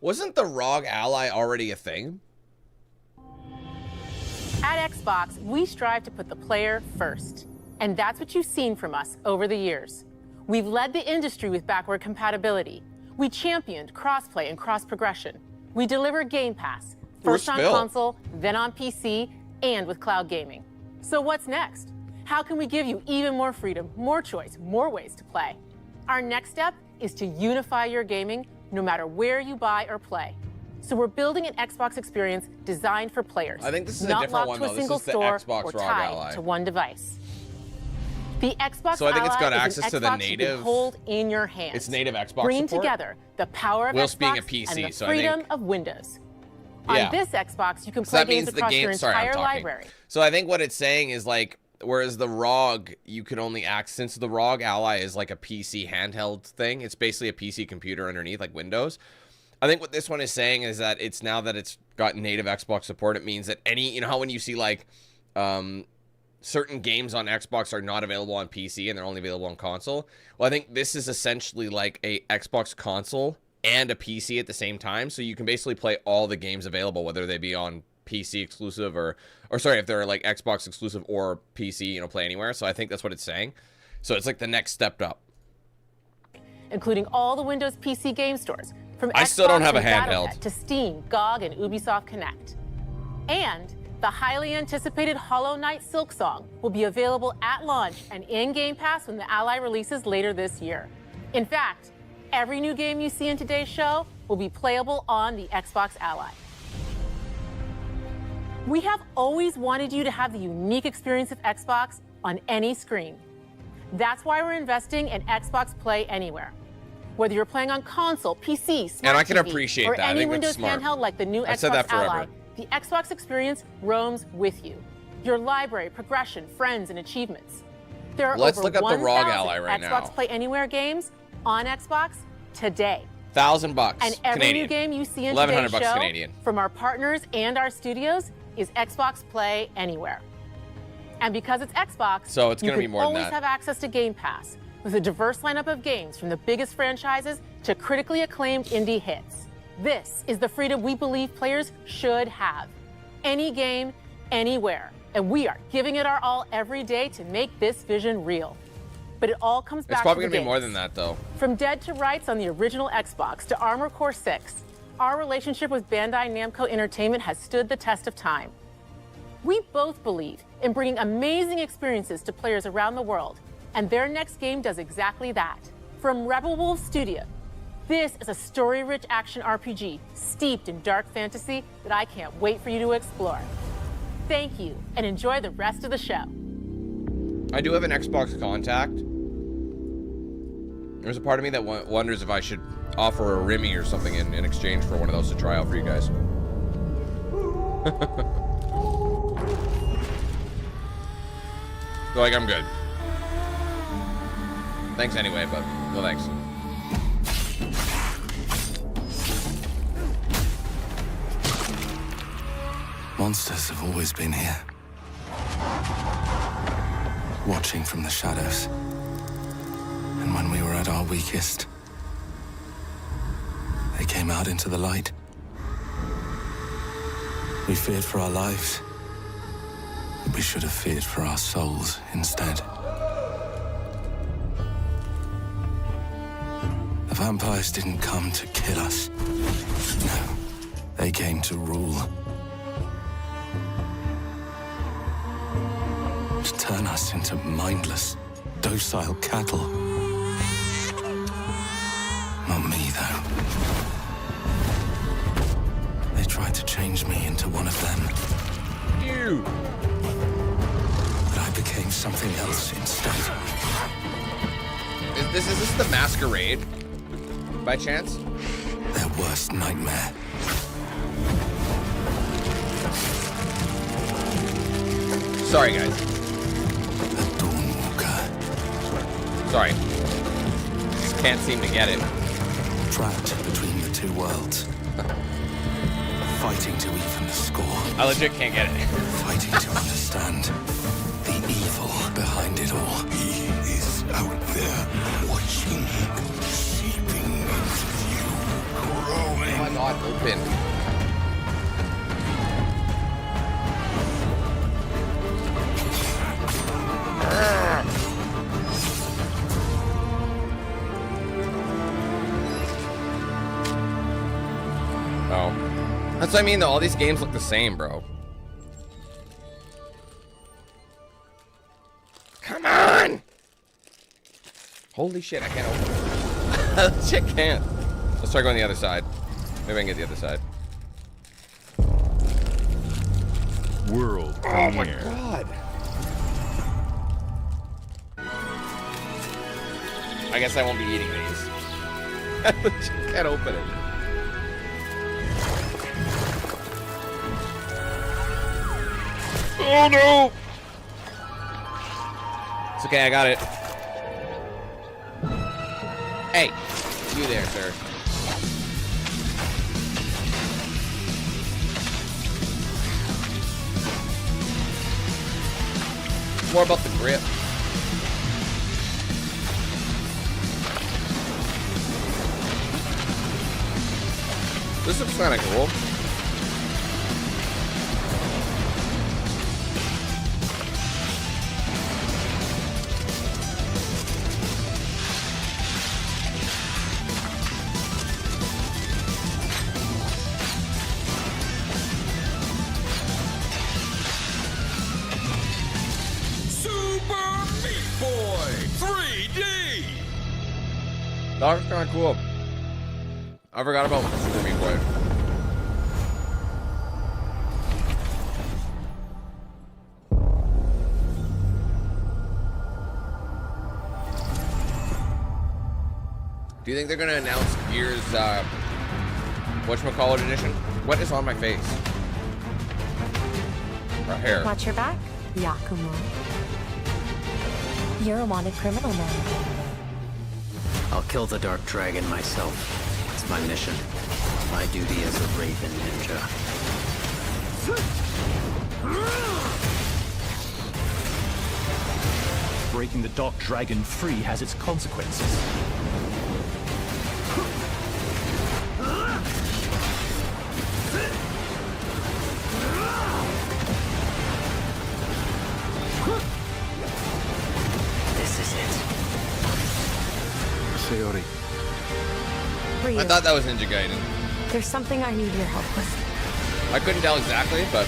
Wasn't the ROG Ally already a thing? At Xbox, we strive to put the player first. And that's what you've seen from us over the years. We've led the industry with backward compatibility. We championed crossplay and cross-progression. We deliver Game Pass, first on console, then on PC, and with cloud gaming. So what's next? How can we give you even more freedom, more choice, more ways to play? Our next step is to unify your gaming no matter where you buy or play. So we're building an Xbox experience designed for players. I think this is a not different locked one, to a though. single This is the store Xbox or ROG tied Ally. to one device. The Xbox So I think it's got Ally access is an to the Xbox you native- can hold in your hands. It's native Xbox Bringing support? together the power of Whilst Xbox being a PC, and the so I freedom think- of Windows. Yeah. On this Xbox, you can So play that games means the across game. your Sorry, I'm entire talking. library. So I think what it's saying is like, whereas the ROG, you could only access, since the ROG Ally is like a PC handheld thing, it's basically a PC computer underneath, like Windows. I think what this one is saying is that it's now that it's got native Xbox support, it means that any, you know how when you see like certain games on Xbox are not available on PC and they're only available on console? Well, I think this is essentially like a Xbox console and a PC at the same time, so you can basically play all the games available, whether they be on PC exclusive or sorry, if they're like Xbox exclusive or PC, you know, play anywhere. So I think that's what it's saying. So it's like the next step up. Including all the Windows PC game stores, from I still don't Xbox have a and handheld. Battle.net to Steam, GOG, and Ubisoft Connect. And the highly anticipated Hollow Knight Silksong will be available at launch and in Game Pass when the Ally releases later this year. In fact, every new game you see in today's show will be playable on the Xbox Ally. We have always wanted you to have the unique experience of Xbox on any screen. That's why we're investing in Xbox Play Anywhere. Whether you're playing on console, PC, smart And I can TV, appreciate or that. I any think that's Windows smart. handheld like the new I've said that Xbox forever. Ally, the Xbox experience roams with you. Your library, progression, friends, and achievements. There are Let's over look up the 1,000 ROG Ally right Xbox now. Play Anywhere games on Xbox today. $1,000 And every Canadian. new game you see in $1,100 today's show Canadian. from our partners and our studios is Xbox Play Anywhere. And because it's Xbox, So it's you gonna be can more than always that. have access to Game Pass with a diverse lineup of games from the biggest franchises to critically acclaimed indie hits. This is the freedom we believe players should have. Any game, anywhere. And we are giving it our all every day to make this vision real. But it all comes back It's probably to the gonna be more games. than that though. From Dead to Rights on the original Xbox to Armored Core 6, our relationship with Bandai Namco Entertainment has stood the test of time. We both believe in bringing amazing experiences to players around the world, and their next game does exactly that. From Rebel Wolf Studio, this is a story-rich action RPG steeped in dark fantasy that I can't wait for you to explore. Thank you, and enjoy the rest of the show. I do have an Xbox Contact. There's a part of me that wonders if I should offer a Remy or something in exchange for one of those to try out for you guys. So, like, I'm good. Thanks anyway, but no thanks. Monsters have always been here, watching from the shadows. And when we were at our weakest, they came out into the light. We feared for our lives, but we should have feared for our souls instead. The vampires didn't come to kill us. No, they came to rule. To turn us into mindless, docile cattle. Not me, though. They tried to change me into one of them. You. But I became something else instead. Is this the Masquerade? By chance? Their worst nightmare. Sorry, guys. Sorry. Just can't seem to get it. Trapped between the two worlds. Fighting to even the score. I legit can't get it. Fighting to understand the evil behind it all. He is out there watching, seeping into you, growing. Oh my god, open. Oh. That's what I mean though, all these games look the same, bro. Come on! Holy shit, I can't open it. Shit can't. Let's try going the other side. Maybe I can get the other side. World Oh my premiere. god. I guess I won't be eating these. Can't open it. Oh no! It's okay, I got it. Hey, you there, sir. More about the grip. This looks kind of cool. That looks kind of cool. I forgot about Super Meat Boy. Do you think they're gonna announce Gears, whatchamacallit edition? What is on my face? Right here. Watch your back, Yakumo. You're a wanted criminal now. I'll kill the Dark Dragon myself. It's my mission. My duty as a Raven Ninja. Breaking the Dark Dragon free has its consequences. This is it. Sayori. I thought that was Ninja Gaiden. There's something I need your help with. I couldn't tell exactly, but...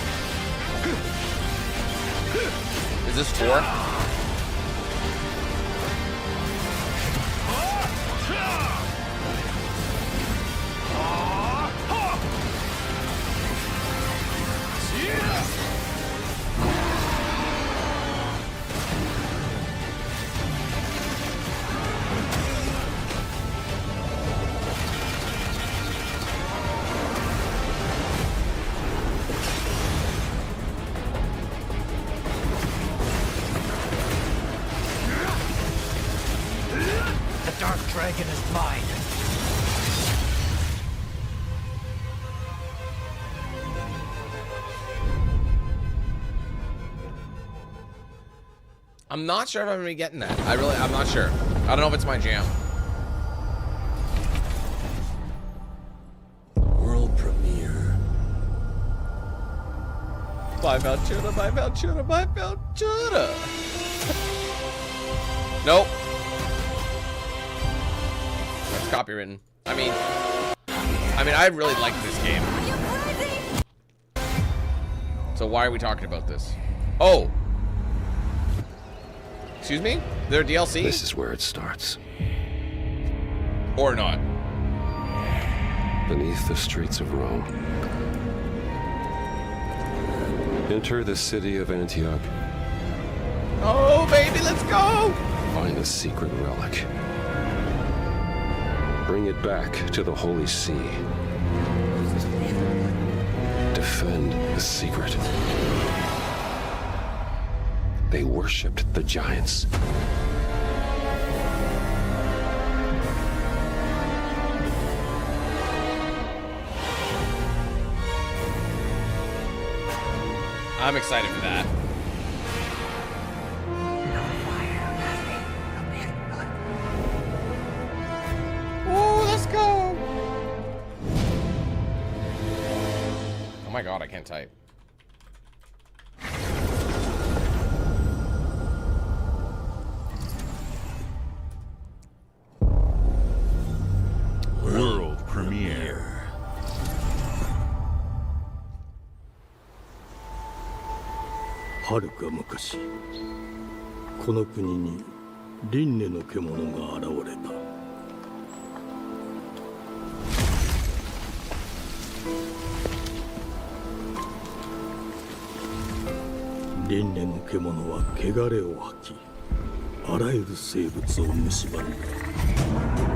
Is this 4? The Dark Dragon is mine. I'm not sure if I'm gonna be getting that. I'm not sure. I don't know if it's my jam. World premiere. Bye, Valchuna, bye, Valchuna, bye, Valchuna. Nope. That's copywritten. I mean, I really like this game. So why are we talking about this? Oh. Excuse me? Their DLC? This is where it starts. Or not. Beneath the streets of Rome. Enter the city of Antioch. Oh, baby, let's go! Find a secret relic. Bring it back to the Holy See. Defend the secret. They worshipped the giants. I'm excited for that. Oh, let's go! Oh my god, I can't type. World premiere. はるか昔、この国に輪廻の獣が現れた。輪廻の獣は汚れを吐き、あらゆる生物を蝕んだ。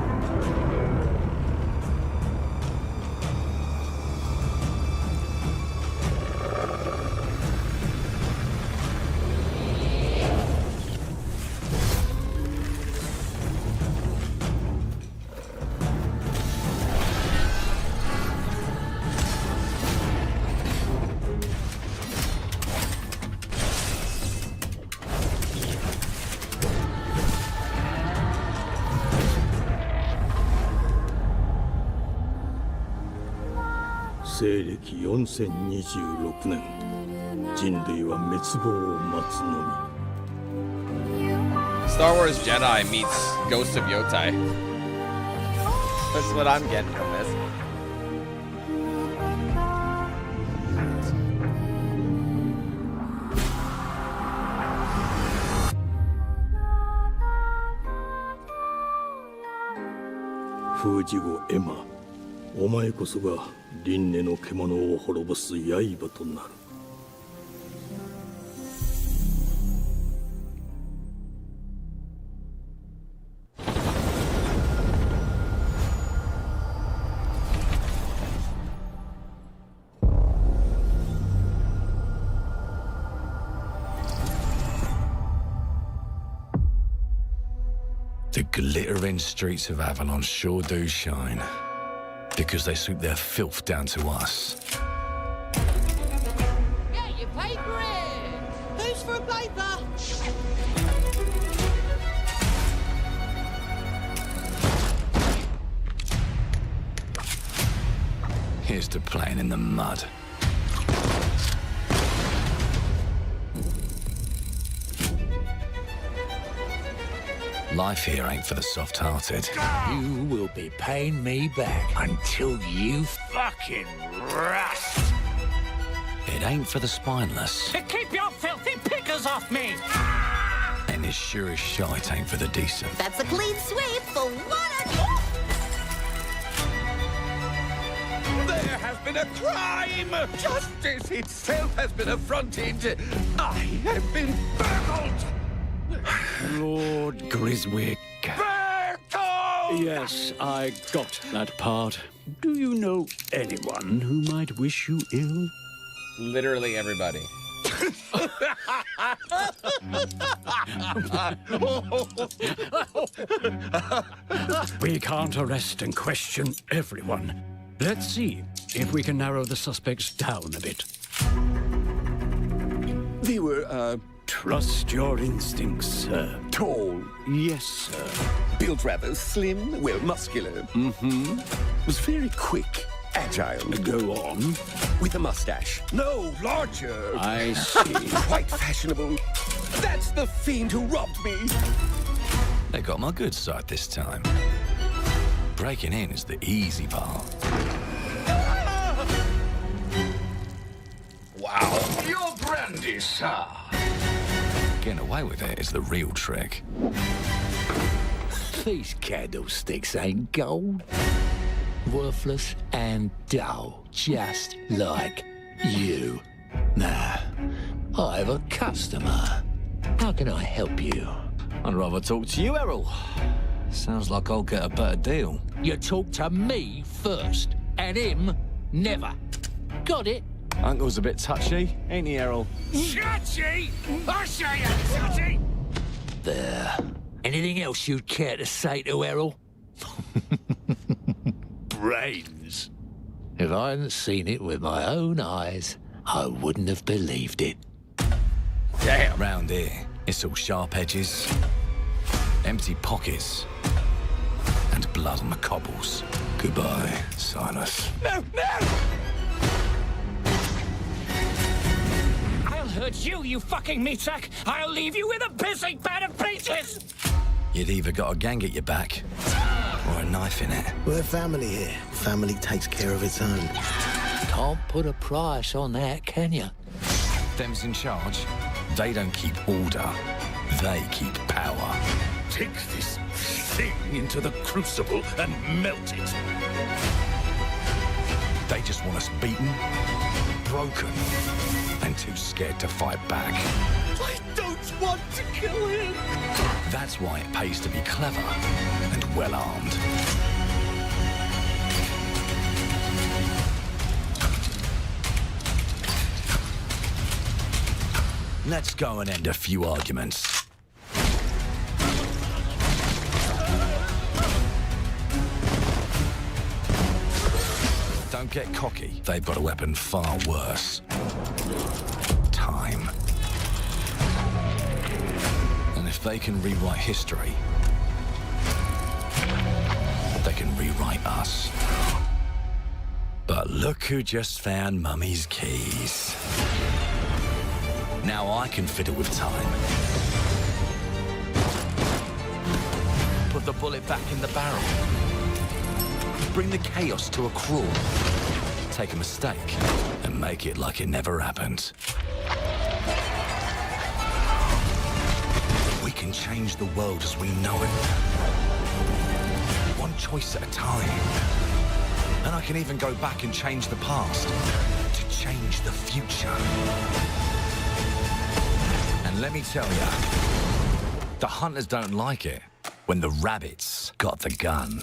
西暦4026年、人類は滅亡を待つのみ。 Star Wars Jedi meets Ghost of Yotai. That's what I'm getting from this.封じ子エマ、お前こそが輪廻の獣を滅ぼす刃となる。The glittering streets of Avalon sure do shine, because they sweep their filth down to us. Get your paper in! Who's for a paper? Here's to playing in the mud. Life here ain't for the soft-hearted. You will be paying me back until you fucking rust. It ain't for the spineless. Keep your filthy pickers off me! And it sure as shite ain't for the decent. That's a clean sweep for one. There has been a crime! Justice itself has been affronted! I have been burgled! Lord Griswick. Bertolt! Yes, I got that part. Do you know anyone who might wish you ill? Literally everybody. We can't arrest and question everyone. Let's see if we can narrow the suspects down a bit. They were, Trust your instincts, sir. tall, Yes, sir. built rather slim, well, muscular. Mm-hmm. Was very quick, agile. Go on. With a mustache. No, larger. I see. Quite fashionable. That's the fiend who robbed me. They got my good side this time. Breaking in is the easy part. Wow. Your brandy, sir. Getting away with it is the real trick. These candlesticks ain't gold. Worthless and dull, just like you. Nah, I have a customer. How can I help you? I'd rather talk to you, Errol. Sounds like I'll get a better deal. You talk to me first, and him never. Got it? Uncle's a bit touchy, ain't he, Errol? Touchy? I say I'm touchy! There. Anything else you'd care to say to Errol? Brains. If I hadn't seen it with my own eyes, I wouldn't have believed it. Damn. Round here, it's all sharp edges, empty pockets, and blood on the cobbles. Goodbye, Silas. No, no! I'll hurt you, you fucking meatsack! I'll leave you with a busy bed of pieces! You'd either got a gang at your back, or a knife in it. We're family here. Family takes care of its own. Can't put a price on that, can you? Them's in charge. They don't keep order. They keep power. Take this thing into the crucible and melt it. They just want us beaten, broken, and too scared to fight back. I don't want to kill him! That's why it pays to be clever and well-armed. Let's go and end a few arguments. Don't get cocky. They've got a weapon far worse. Time. And if they can rewrite history, they can rewrite us. But look who just found Mummy's keys. Now I can fiddle with time. Put the bullet back in the barrel. Bring the chaos to a crawl. Take a mistake and make it like it never happened. We can change the world as we know it. One choice at a time. And I can even go back and change the past to change the future. And let me tell ya, the hunters don't like it when the rabbits got the gun.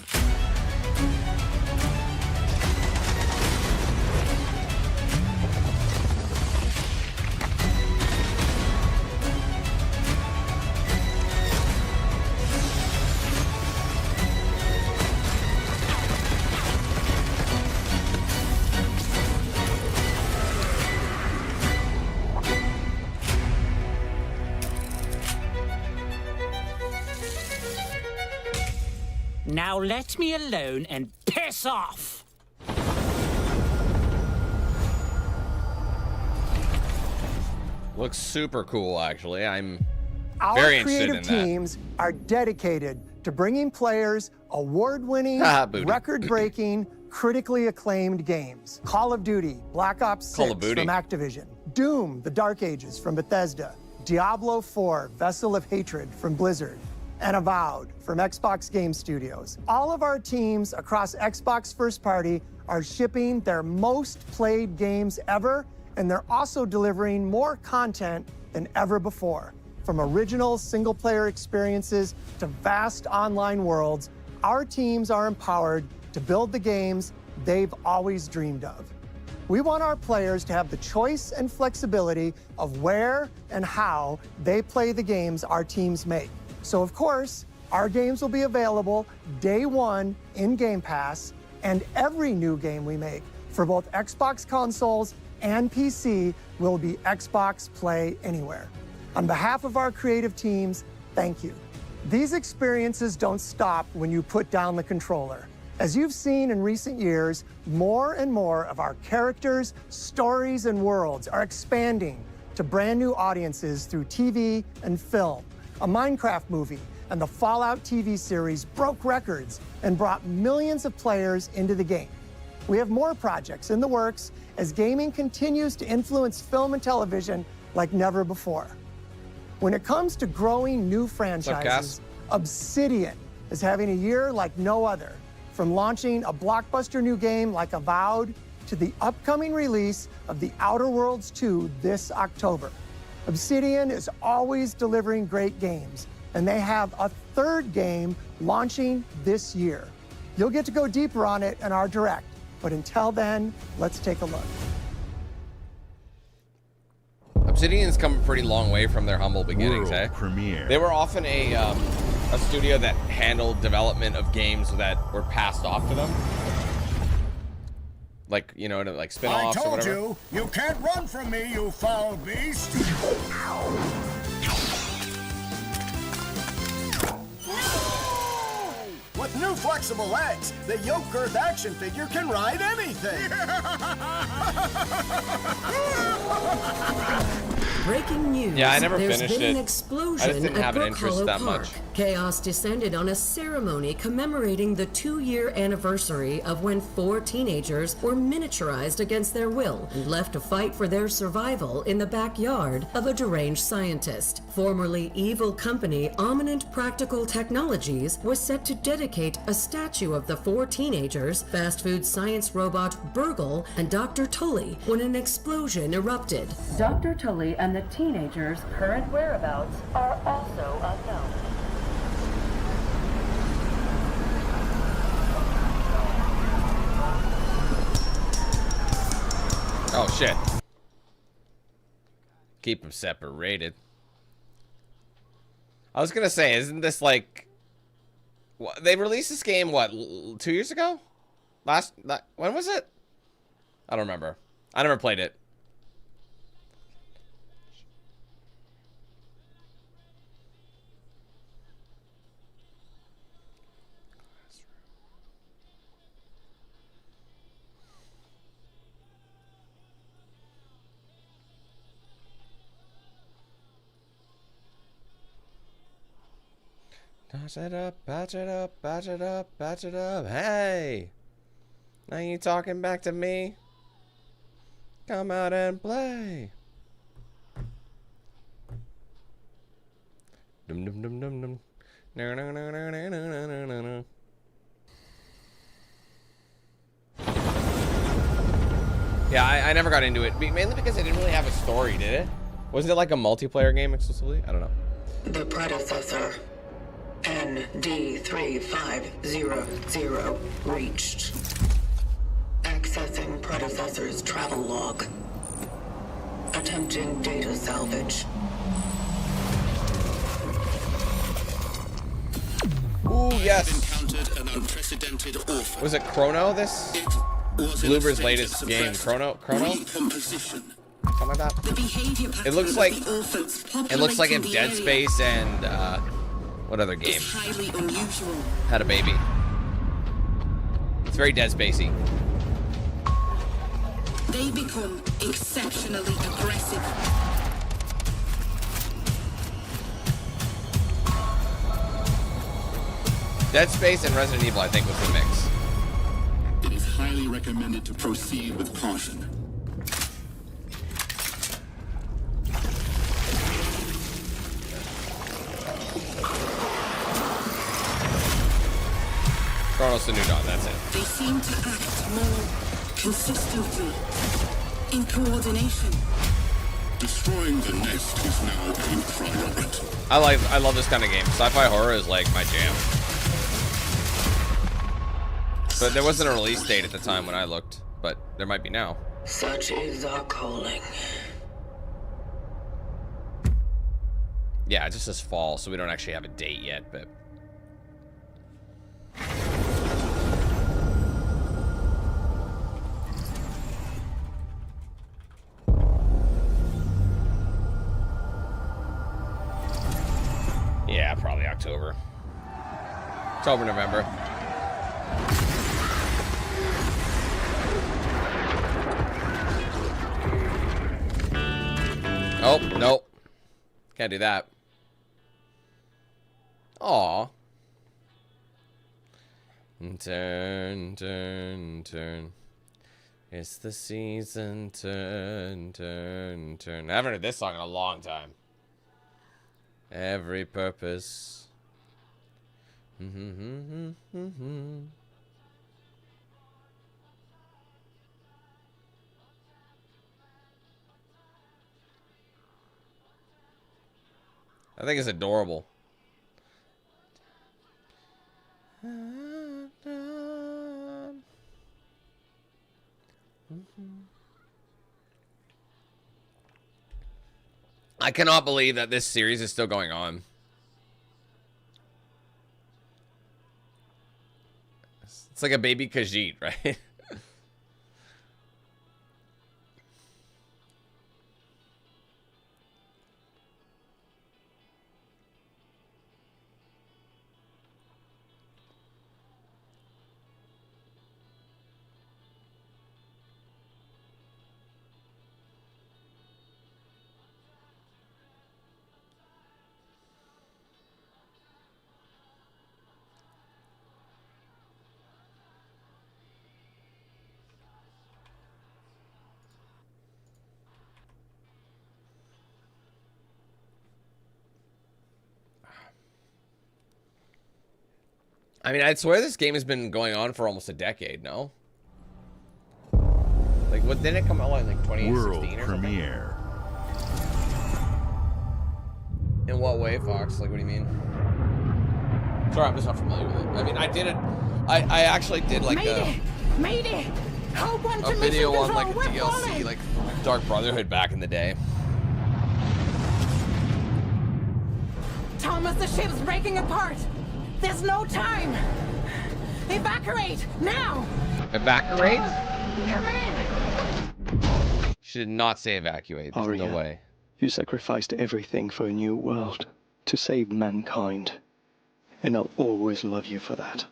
Now let me alone and piss off! Looks super cool, actually. I'm Our very interested in creative teams are dedicated to bringing players award-winning, record-breaking, critically acclaimed games. Call of Duty, Black Ops 6 Call of Duty. from Activision, Doom, The Dark Ages from Bethesda, Diablo 4, Vessel of Hatred from Blizzard, and Avowed from Xbox Game Studios. All of our teams across Xbox First Party are shipping their most played games ever, and they're also delivering more content than ever before. From original single-player experiences to vast online worlds, our teams are empowered to build the games they've always dreamed of. We want our players to have the choice and flexibility of where and how they play the games our teams make. So, of course, our games will be available day one in Game Pass, and every new game we make for both Xbox consoles and PC will be Xbox Play Anywhere. On behalf of our creative teams, thank you. These experiences don't stop when you put down the controller. As you've seen in recent years, more and more of our characters, stories, and worlds are expanding to brand new audiences through TV and film. A Minecraft movie and the Fallout TV series broke records and brought millions of players into the game. We have more projects in the works as gaming continues to influence film and television like never before. When it comes to growing new franchises, Obsidian is having a year like no other. From launching a blockbuster new game like Avowed to the upcoming release of The Outer Worlds 2 this October. Obsidian is always delivering great games, and they have a third game launching this year. You'll get to go deeper on it in our Direct, but until then, let's take a look. Obsidian's come a pretty long way from their humble beginnings, World premiere. They were often a studio that handled development of games that were passed off to them. Like, you know, like spin-offs or whatever. I told you, you can't run from me, you foul beast! With new flexible legs, the yoke girth action figure can ride anything! Breaking news. Yeah, I never There's finished been it. An explosion I just didn't have an at interest Brook that Hollow much. Park. Chaos descended on a ceremony commemorating the 2-year anniversary of when 4 teenagers were miniaturized against their will and left to fight for their survival in the backyard of a deranged scientist. Formerly evil company Ominent Practical Technologies was set to dedicate a statue of the 4 teenagers, fast food science robot Burgle, and Dr. Tully when an explosion erupted. Dr. Tully and the teenagers' current whereabouts are also unknown. Oh, shit. Keep them separated. I was gonna say, isn't this like... They released this game, what, 2 years ago? When was it? I don't remember. I never played it. Patch it up, patch it up, patch it up, patch it up. Hey! Now you talking back to me? Come out and play. Dum dum dum dum dum. No no no no no no no no no. Yeah, I never got into it, mainly because it didn't really have a story, did it? Wasn't it like a multiplayer game exclusively? I don't know. The predecessor, ND3500, reached. Accessing predecessor's travel log. Attempting data salvage. Ooh, yes. Encountered an unprecedented orphan. Was it Chrono, this? Bloober's latest game. Chrono? Recomposition. Something like that. It looks like if Dead Space and what other game had a baby. It's very Dead Spacey. They become exceptionally aggressive. Dead Space and Resident Evil, I think, was the mix. It is highly recommended to proceed with caution. Chronos the New Dawn, that's it. They seem to act more consistently, in coordination. Destroying the nest is now a priority. I love this kind of game. Sci-fi horror is like my jam. But there wasn't a release date at the time when I looked, but there might be now. Such is our calling. Yeah, it just says fall, so we don't actually have a date yet, but... Yeah, probably October. October, November. Oh, nope. Can't do that. Aw. Turn, turn, turn. It's the season, turn, turn, turn. I haven't heard this song in a long time. Every purpose. I think it's adorable. I cannot believe that this series is still going on. It's like a baby Khajiit, right? I mean, I'd swear this game has been going on for almost a decade, no? Like, what, didn't it come out in like 2016 World or premiere. something? In what way, Fox? Like, what do you mean? Sorry, I'm just not familiar with it. I mean, I did it. I actually did like a video on like a DLC, like Dark Brotherhood back in the day. Thomas, the ship's breaking apart. There's no time. Evacuate now. Evacuate? Come in. She did not say evacuate. There's no way. You sacrificed everything for a new world to save mankind, and I'll always love you for that.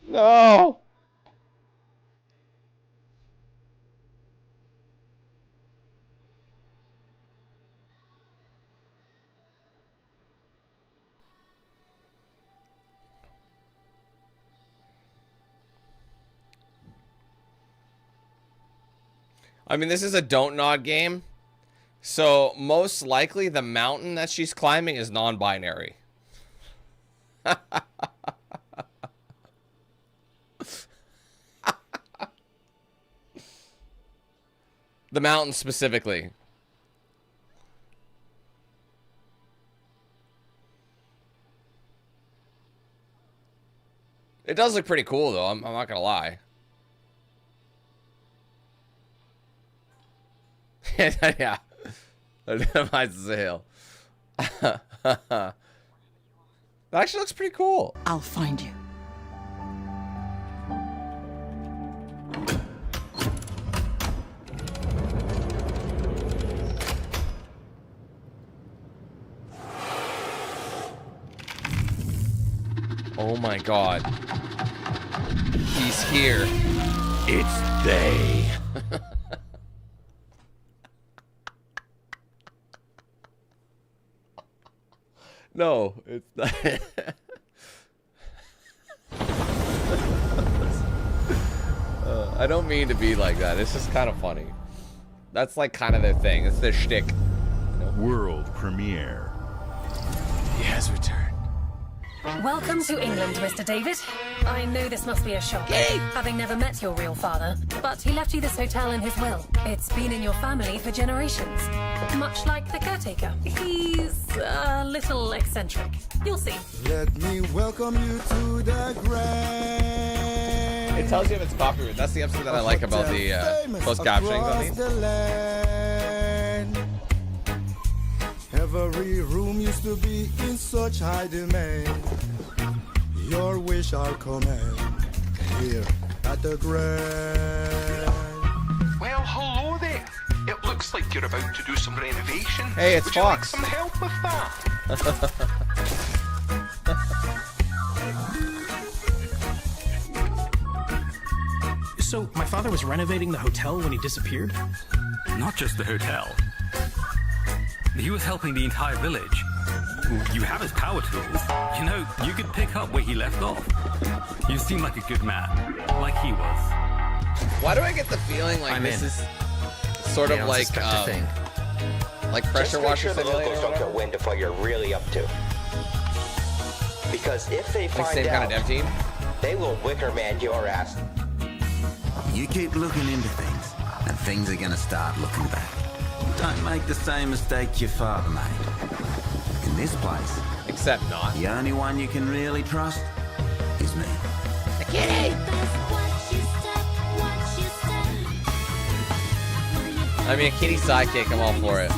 No. I mean, this is a don't nod game, so most likely the mountain that she's climbing is non-binary. The mountain specifically. It does look pretty cool, though. I'm not gonna lie. Yeah. Mine's a hill. That actually looks pretty cool. I'll find you. Oh my god. He's here. It's they. No, it's not. I don't mean to be like that. It's just kind of funny. That's like kind of their thing. It's their shtick. World premiere. He has returned. Welcome to England, Mr. David. I know this must be a shock, having never met your real father, but he left you this hotel in his will. It's been in your family for generations. Much like the caretaker. He's a little eccentric. You'll see. Let me welcome you to the grand. It tells you if it's copyrighted. That's the episode that I like about the closed captioning on these. Every room used to be in such high demand. Your wish I'll command here at the Grand. Well, hello there. It looks like you're about to do some renovation. Hey, it's Would Fox. You like some help with that? So, my father was renovating the hotel when he disappeared? Not just the hotel. He was helping the entire village. You have his power tools. You know, you could pick up where he left off. You seem like a good man, like he was. Why do I get the feeling like this is sort of like pressure washer simulator? Just make sure the locals don't get wind of what you're really up to. Because if they find same out, kind of dev team? they will wicker man your ass. You keep looking into things, and things are gonna start looking back. Don't make the same mistake your father made. In this place, except not, the only one you can really trust is me. The kitty! I mean, a kitty sidekick, I'm all for it.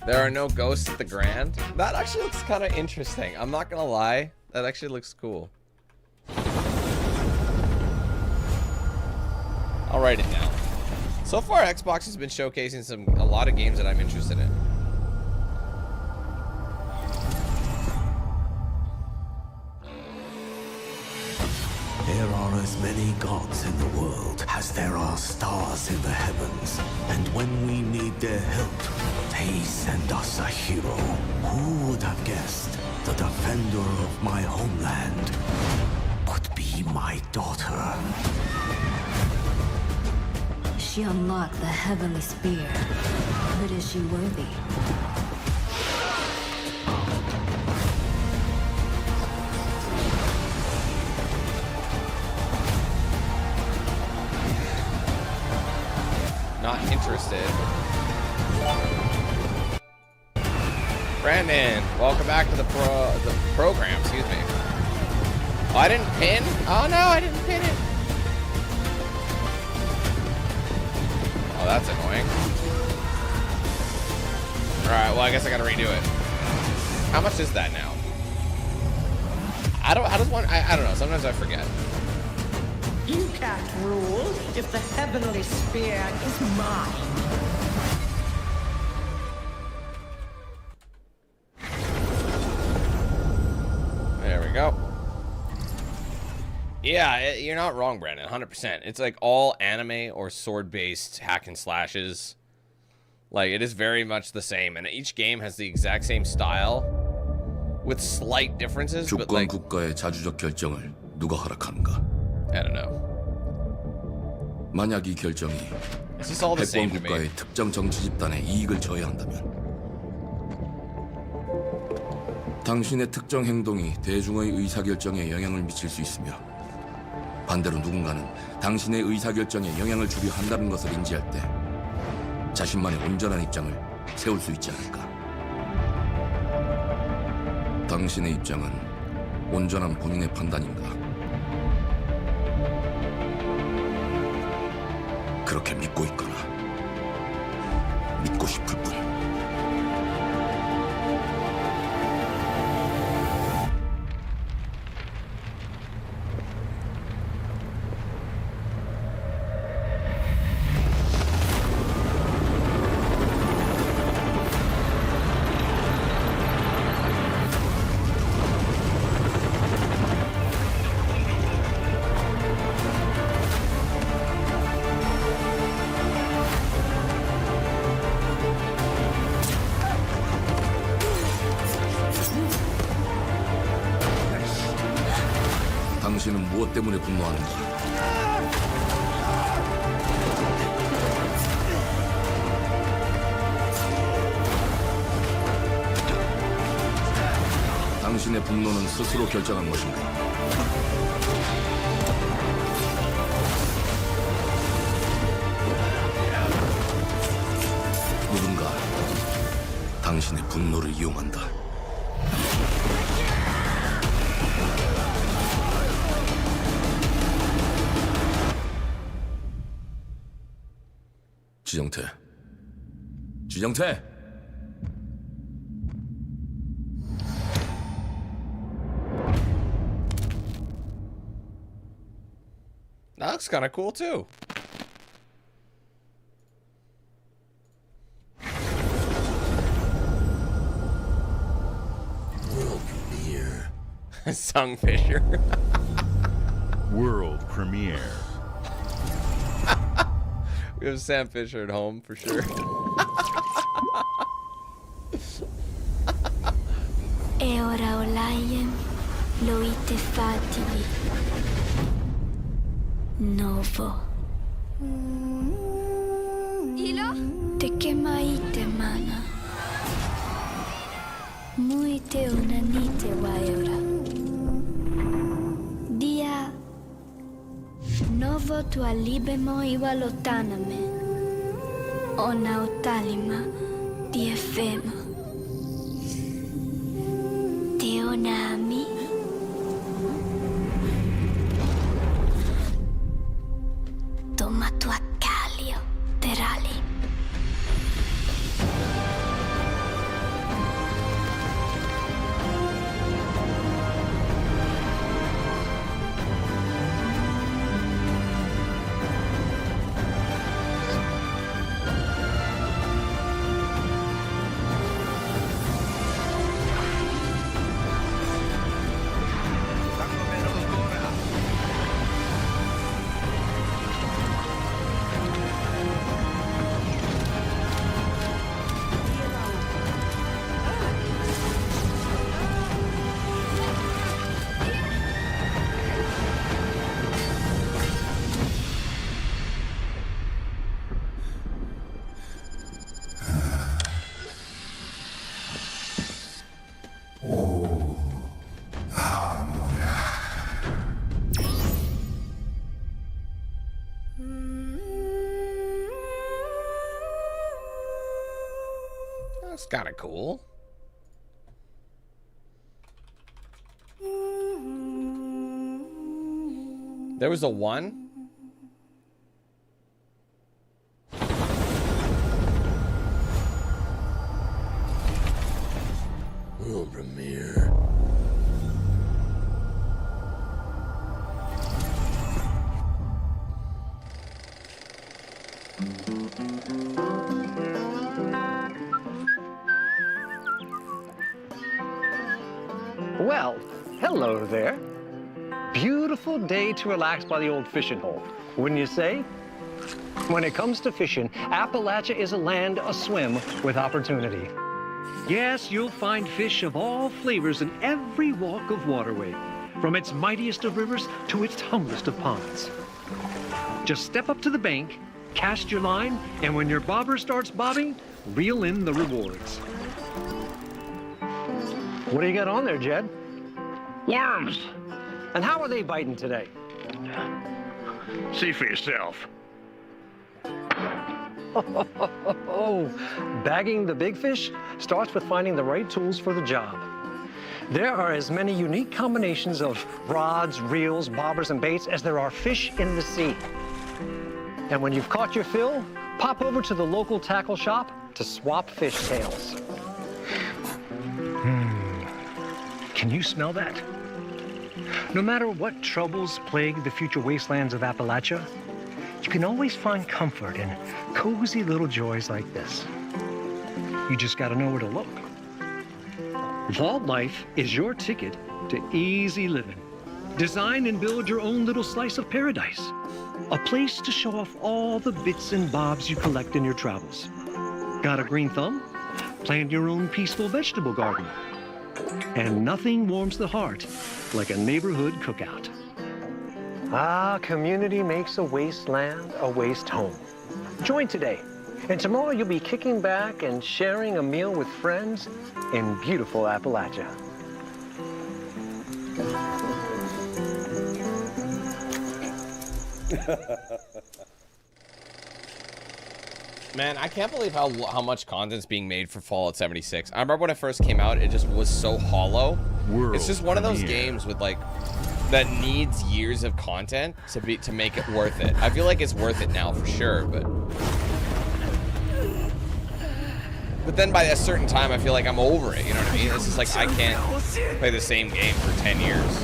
There are no ghosts at the Grand. That actually looks kind of interesting. I'm not gonna lie. That actually looks cool. I'll write it down. So far, Xbox has been showcasing a lot of games that I'm interested in. There are a as many gods in the world as there are stars in the heavens. And when we need their help, they send us a hero. Who would have guessed the defender of my homeland would be my daughter? She unlocked the heavenly spear, but is she worthy? Not interested. Brandon, welcome back to the program. Excuse me. Oh, I didn't pin. Oh no, I didn't pin it. Oh, that's annoying. All right, well, I guess I gotta redo it. How much is that now? I don't know. Sometimes I forget. You can't rule if the heavenly spear is mine. There we go. Yeah, you're not wrong, Brandon. 100%. It's like all anime or sword-based hack and slashes. Like, it is very much the same, and each game has the exact same style with slight differences. But like, 국가의 자주적 결정을 누가 허락하는가? I don't know. 만약 이 결정이 패권 국가의 특정 정치 집단에 이익을 줘야 한다면 당신의 특정 행동이 대중의 의사결정에 영향을 미칠 수 있으며 반대로 누군가는 당신의 의사결정에 영향을 주려 한다는 것을 인지할 때 자신만의 온전한 입장을 세울 수 있지 않을까? 당신의 입장은 온전한 본인의 판단인가? 그렇게 믿고 있거나 믿고 싶을 뿐. 당신은 무엇 때문에 분노하는가? 당신의 분노는 스스로 결정한 것인가? 누군가 당신의 분노를 이용한다. 지정태. That looks kind of cool too. World premiere. Sung Fisher. World premiere. We have Sam Fisher at home for sure. E ora olaiem loite fativi. Novo. Ilo? Te kemaite mana. Muite unanite waiora. Dia. Novo tua libemo iwa lotaname. Ona otalima di efema. Teonami. Toma tua calio, terali. That's kind of cool. There was a 1. World premiere. Well, hello there. Beautiful day to relax by the old fishing hole, wouldn't you say? When it comes to fishing, Appalachia is a land aswim with opportunity. Yes, you'll find fish of all flavors in every walk of waterway, from its mightiest of rivers to its humblest of ponds. Just step up to the bank, cast your line, and when your bobber starts bobbing, reel in the rewards. What do you got on there, Jed? Worms. And how are they biting today? See for yourself. Bagging the big fish starts with finding the right tools for the job. There are as many unique combinations of rods, reels, bobbers, and baits as there are fish in the sea. And when you've caught your fill, pop over to the local tackle shop to swap fish tails. Can you smell that? No matter what troubles plague the future wastelands of Appalachia, you can always find comfort in cozy little joys like this. You just gotta know where to look. Vault Life is your ticket to easy living. Design and build your own little slice of paradise. A place to show off all the bits and bobs you collect in your travels. Got a green thumb? Plant your own peaceful vegetable garden. And nothing warms the heart like a neighborhood cookout. Ah, community makes a wasteland a waste home. Join today, and tomorrow you'll be kicking back and sharing a meal with friends in beautiful Appalachia. Man, I can't believe how much content's being made for Fallout 76. I remember when it first came out, it just was so hollow. It's just one of those games with like that needs years of content to make it worth it. I feel like it's worth it now for sure, but then by a certain time, I feel like I'm over it. You know what I mean? It's just like I can't play the same game for 10 years.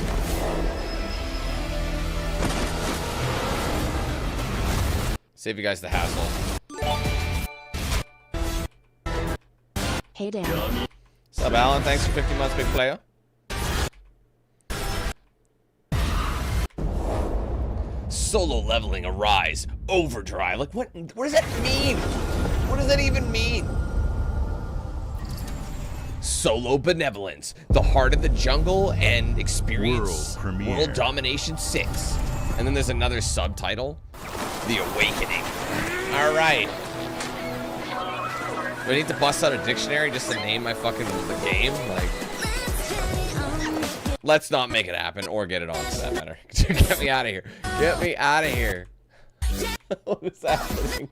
Save you guys the hassle. Hey, Dan. Sup, Alan? Thanks for 50 months, big player. Solo leveling arise. Overdrive. Like, what does that mean? What does that even mean? Solo benevolence. The heart of the jungle and experience. World Domination 6. And then there's another subtitle. The Awakening. All right. Do I need to bust out a dictionary just to name my fucking the game? Like, let's not make it happen or get it on for that matter. Get me out of here. Get me out of here. What is happening?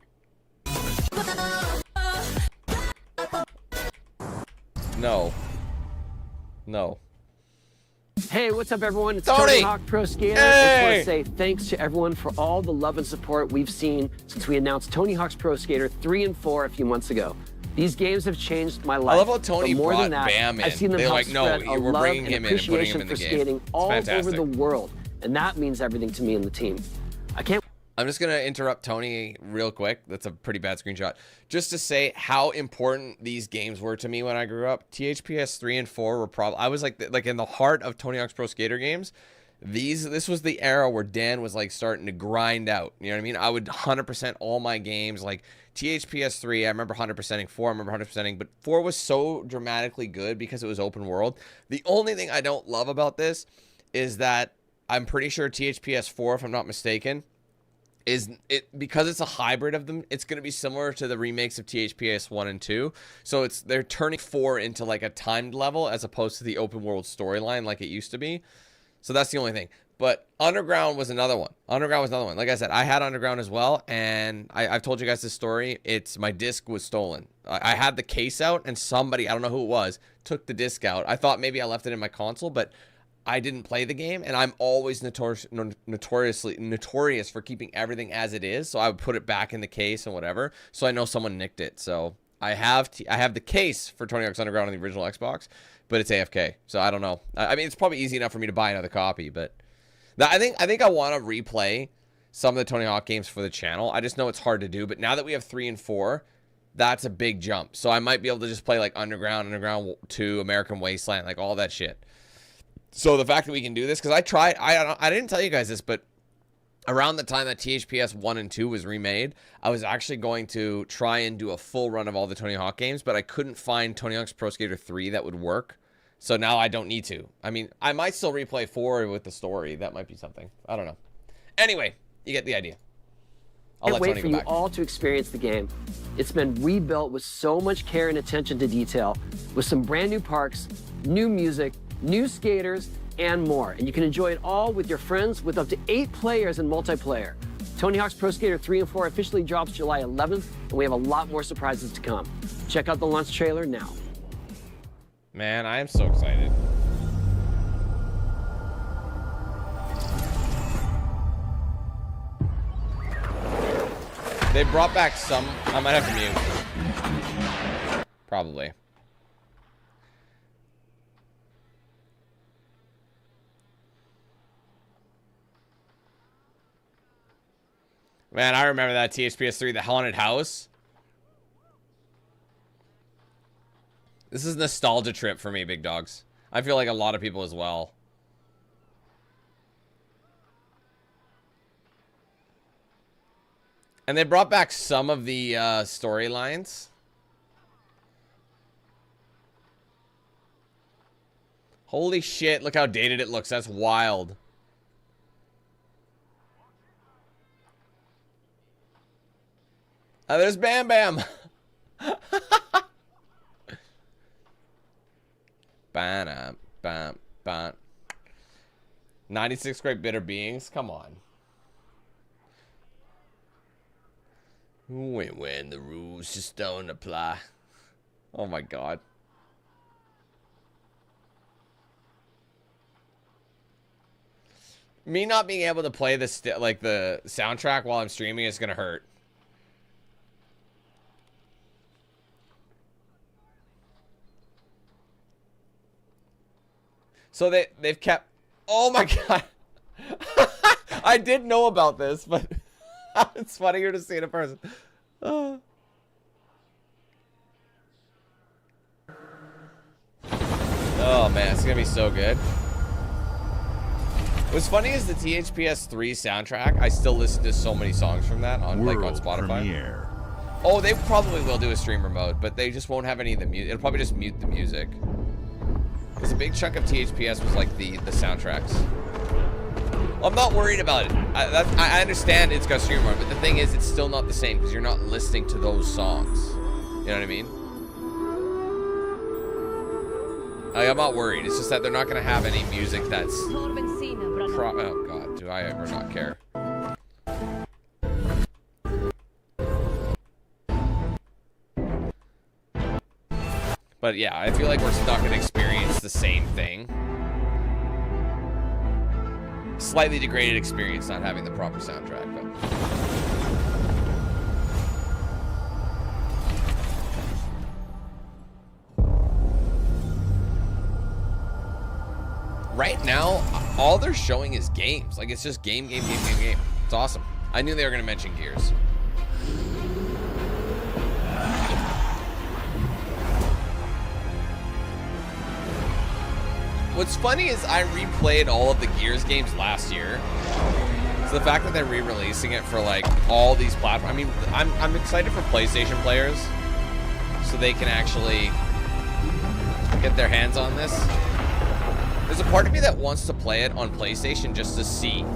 No. No. Hey, what's up, everyone? It's Tony Hawk Pro Skater. Hey! I just want to say thanks to everyone for all the love and support we've seen since we announced Tony Hawk's Pro Skater 3 and 4 a few months ago. These games have changed my life. I love how Tony but more brought than that, Bam in. I've seen them They're help like, no, spread a we're love bringing and him in and putting him in appreciation the for game. skating It's all fantastic. over the world, and that means everything to me and the team. I can't. I'm just gonna interrupt Tony real quick. That's a pretty bad screenshot. Just to say how important these games were to me when I grew up. THPS 3 and 4 were probably, I was like in the heart of Tony Hawk's Pro Skater games. This was the era where Dan was like starting to grind out. You know what I mean? I would 100% all my games. Like THPS 3, I remember 100%ing. 4, I remember 100%ing. But 4 was so dramatically good because it was open world. The only thing I don't love about this is that I'm pretty sure THPS 4, if I'm not mistaken, is it because it's a hybrid of them. It's going to be similar to the remakes of THPS 1 and 2. So they're turning 4 into like a timed level as opposed to the open world storyline like it used to be. So that's the only thing. But Underground was another one. Like I said, I had Underground as well, and I've told you guys this story. My disc was stolen. I had the case out, and somebody, I don't know who it was, took the disc out. I thought maybe I left it in my console, but I didn't play the game, and I'm always notorious for keeping everything as it is. So I would put it back in the case and whatever. So I know someone nicked it. So I have the case for Tony Hawk's Underground on the original Xbox, but it's AFK. So I don't know. I mean, it's probably easy enough for me to buy another copy, but I think I want to replay some of the Tony Hawk games for the channel. I just know it's hard to do, but now that we have 3 and 4, that's a big jump. So I might be able to just play like Underground 2, American Wasteland, like all that shit. So the fact that we can do this, because I tried, I didn't tell you guys this, but around the time that THPS 1 and 2 was remade, I was actually going to try and do a full run of all the Tony Hawk games, but I couldn't find Tony Hawk's Pro Skater 3 that would work. So now I don't need to. I mean, I might still replay 4 with the story. That might be something. I don't know. Anyway, you get the idea. I'll let Tony go back. Can't wait for you all to experience the game. It's been rebuilt with so much care and attention to detail, with some brand new parks, new music, new skaters, and more. And you can enjoy it all with your friends with up to 8 players in multiplayer. Tony Hawk's Pro Skater 3 and 4 officially drops July 11th, and we have a lot more surprises to come. Check out the launch trailer now. Man, I am so excited. They brought back some. I might have to mute. Probably. Man, I remember that THPS 3, the Haunted House. This is a nostalgia trip for me, big dogs. I feel like a lot of people as well. And they brought back some of the storylines. Holy shit, look how dated it looks. That's wild. There's Bam Bam. Bam, bam, bam. 96 Great Bitter Beings. Come on. When the rules just don't apply. Oh my god. Me not being able to play the soundtrack while I'm streaming is gonna hurt. So they've kept. Oh my god. I did know about this, but it's funnier to see it in person. Oh man, it's gonna be so good. What's funny is the THPS 3 soundtrack. I still listen to so many songs from that on on Spotify. Premiere. Oh, they probably will do a streamer mode, but they just won't have any of the music. It'll probably just mute the music. Because a big chunk of THPS was like the soundtracks. Well, I'm not worried about it. I understand it's got streamer mode, but the thing is, it's still not the same because you're not listening to those songs. You know what I mean? I'm not worried. It's just that they're not going to have any music that's... Oh, God. Do I ever not care? But yeah, I feel like we're not going to experience the same thing. Slightly degraded experience not having the proper soundtrack, but... Right now, all they're showing is games. Like, it's just game. It's awesome. I knew they were going to mention Gears. What's funny is I replayed all of the Gears games last year. So the fact that they're re-releasing it for, like, all these platforms... I mean, I'm excited for PlayStation players so they can actually get their hands on this. There's a part of me that wants to play it on PlayStation just to see.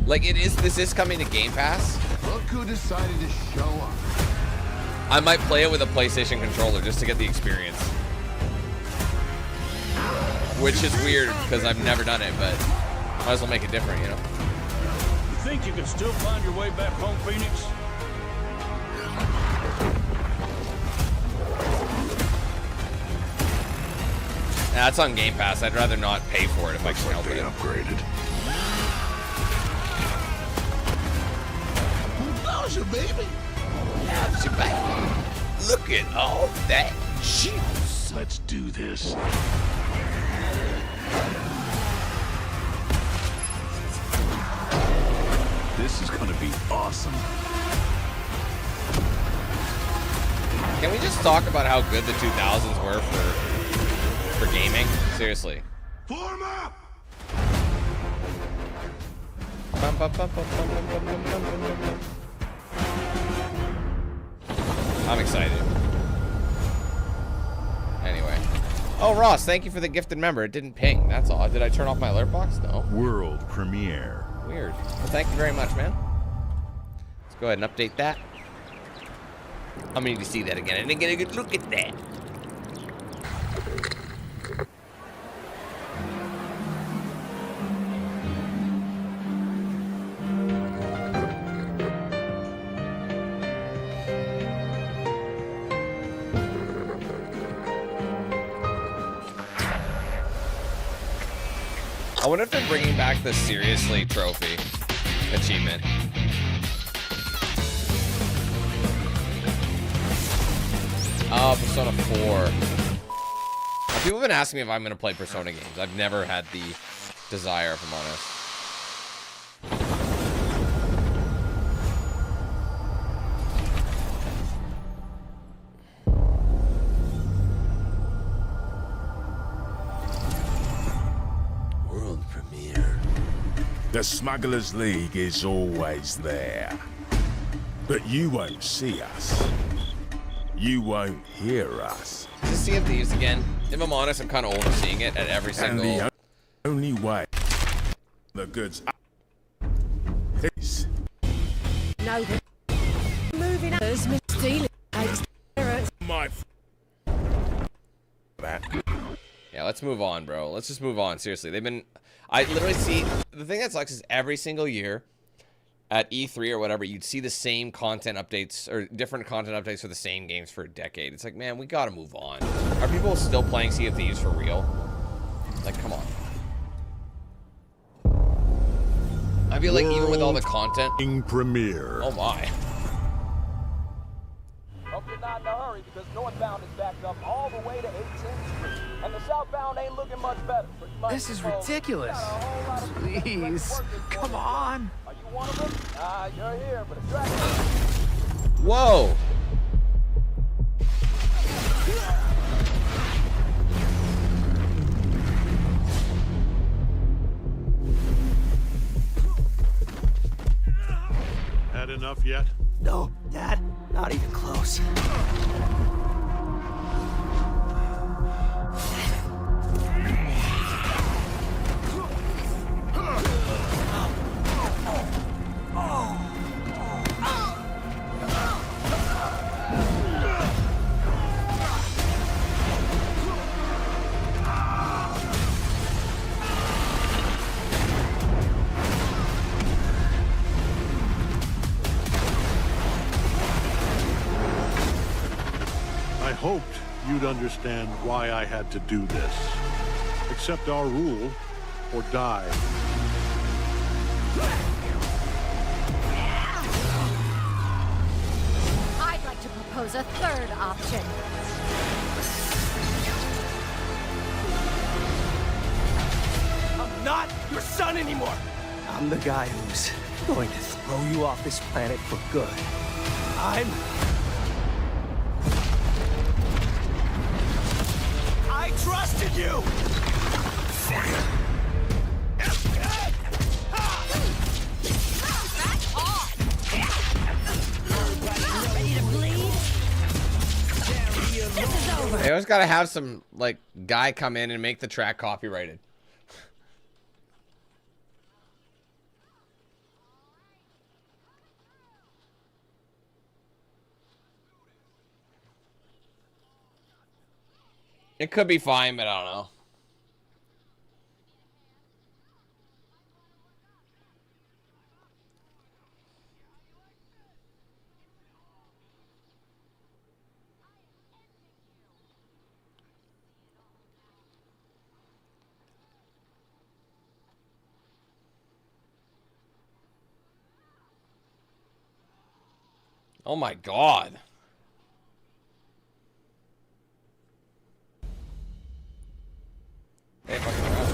Like, this is coming to Game Pass. Look who decided to show up. I might play it with a PlayStation controller just to get the experience. which is weird because I've never done it, but might as well make it different, you know? You think you can still find your way back home, Phoenix? That's on Game Pass. I'd rather not pay for it if I can help it. Upgraded. How's your baby? How's your baby? Look at all that juice. Let's do this. This is gonna be awesome. Can we just talk about how good the 2000s were for gaming? Seriously. Form up! I'm excited. Anyway. Oh, Ross, thank you for the gifted member. It didn't ping. That's all. Did I turn off my alert box? No. World premiere. Weird. Well, thank you very much, man. Let's go ahead and update that. I'm gonna need to see that again. I didn't get a good look at that. I wonder if they're bringing back the Seriously trophy achievement. Oh, Persona 4. People have been asking me if I'm going to play Persona games. I've never had the desire, if I'm honest. World premiere. The Smugglers League is always there. But you won't see us. You won't hear us. To Sea of Thieves again. If I'm honest, I'm kind of overseeing it at every single. And the only way the goods is No, moving others, stealing. my. Yeah, let's move on, bro. Let's just move on. Seriously, they've been. I literally see the thing that sucks is every single year at E3 or whatever, you'd see the same content updates or different content updates for the same games for a decade. It's like, man, we gotta move on. Are people still playing Sea of Thieves for real? Like, come on. I feel like even with all the content. Premiere. Oh my. Hope you're not in a hurry because northbound is backed up all the way to 18th Street. And the southbound ain't looking much better. This is ridiculous. Please, come on. Are you one of them? You're here, but it's right. Whoa. Had enough yet? No, Dad, not even close. I hoped you'd understand why I had to do this. Accept our rule or die. I'd like to propose a third option. I'm not your son anymore. I'm the guy who's going to throw you off this planet for good. I trusted you! Fire! They always gotta have some, like, guy come in and make the track copyrighted. It could be fine, but I don't know. Oh my god. Hey, fucking around.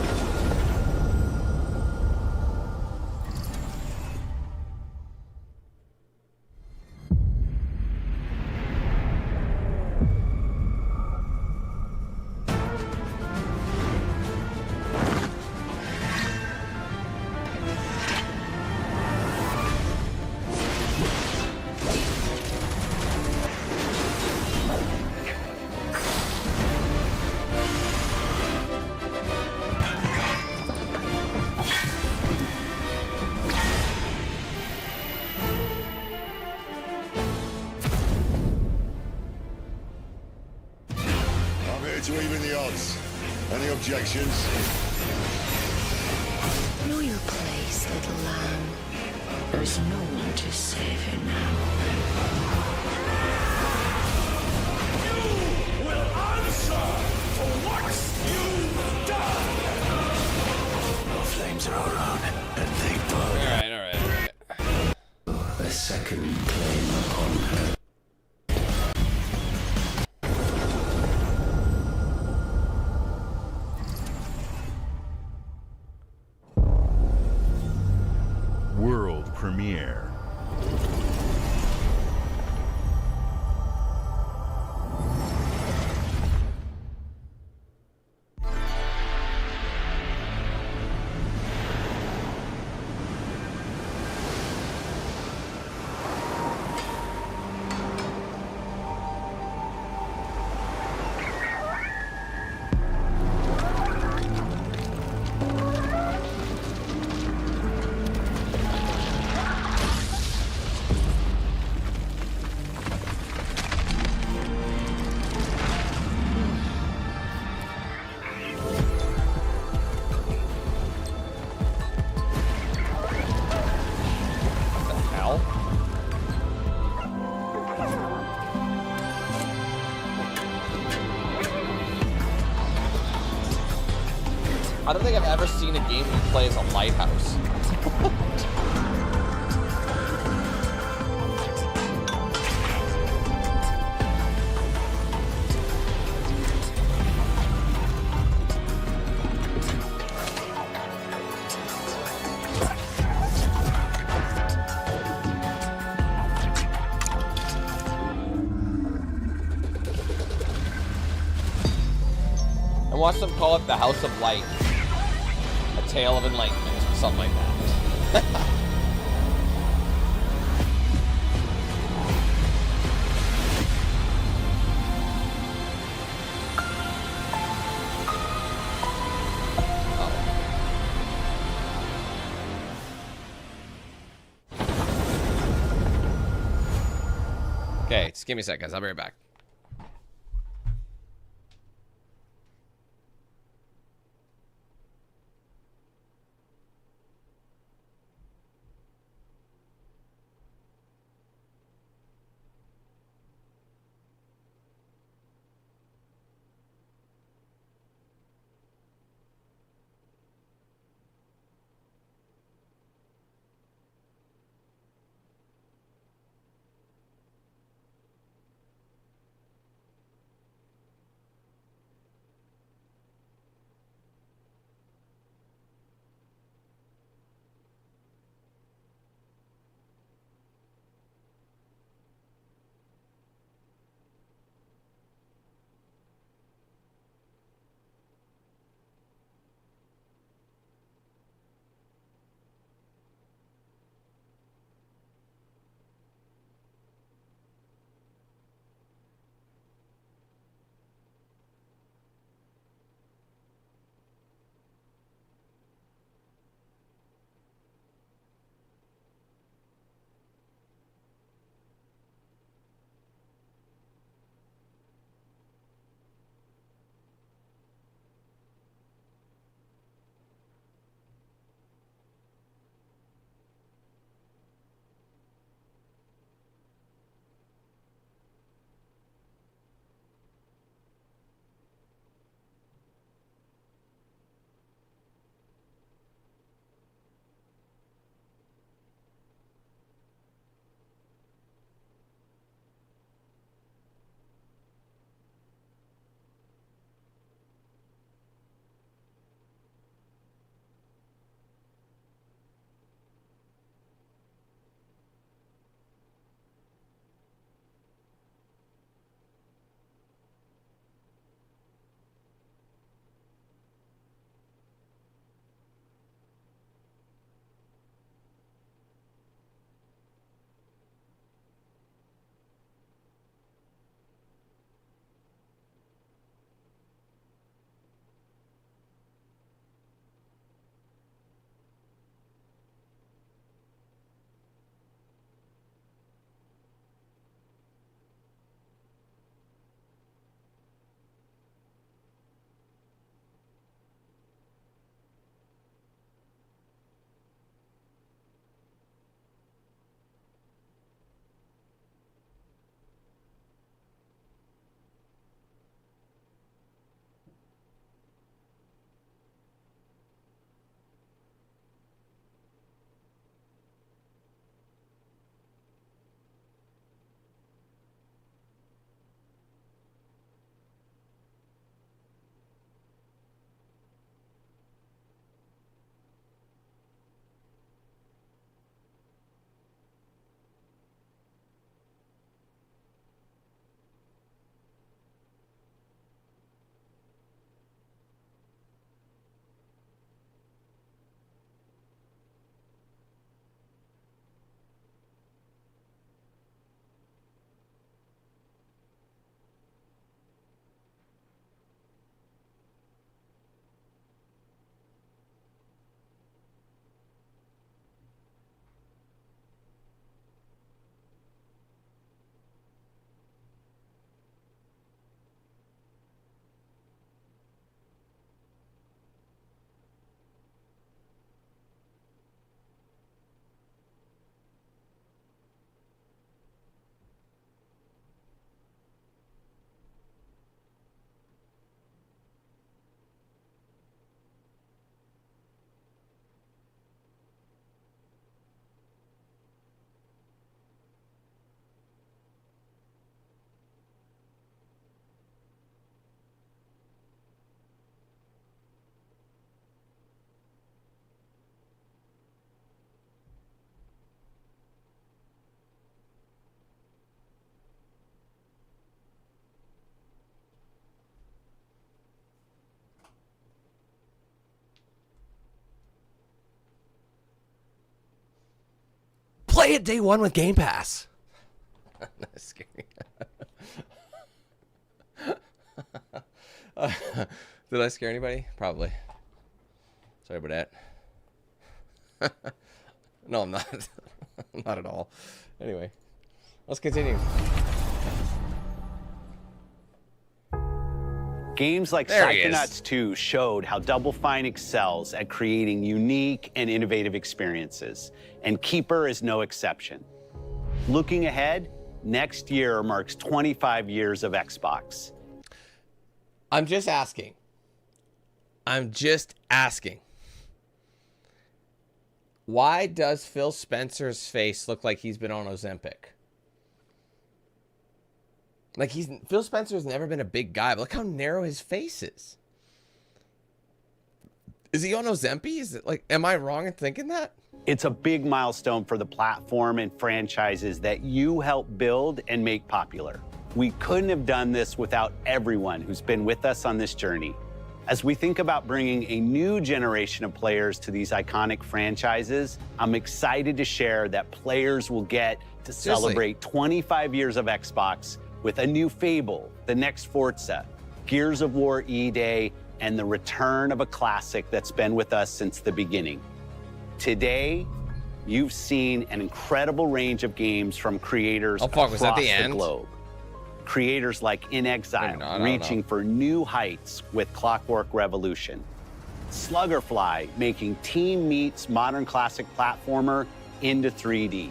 To even the odds. Any objections? Know your place, little lamb. There's no one to save you now. You will answer for what you've done! The flames are around, and they burn. Alright. A second claim upon her. World premiere. I don't think I've ever seen a game you play as a lighthouse. I watched them call it the House of Light. A Tale of Enlightenment, or something like that. Okay, just give me a sec, guys. I'll be right back. Play it day one with Game Pass. That's scary. Did I scare anybody? Probably. Sorry about that. No, I'm not. Not at all. Anyway, let's continue. Games like Psychonauts 2 showed how Double Fine excels at creating unique and innovative experiences, and Keeper is no exception. Looking ahead, next year marks 25 years of Xbox. I'm just asking. Why does Phil Spencer's face look like he's been on Ozempic? Like Phil Spencer's never been a big guy, but look how narrow his face is. Is he on Ozempic? Is it like, am I wrong in thinking that? It's a big milestone for the platform and franchises that you help build and make popular. We couldn't have done this without everyone who's been with us on this journey. As we think about bringing a new generation of players to these iconic franchises, I'm excited to share that players will get to celebrate 25 years of Xbox with a new Fable, the next Forza, Gears of War E-Day, and the return of a classic that's been with us since the beginning. Today, you've seen an incredible range of games from creators across the globe. Creators like In Exile reaching for new heights with Clockwork Revolution. Sluggerfly making Team Meat's modern classic platformer into 3D.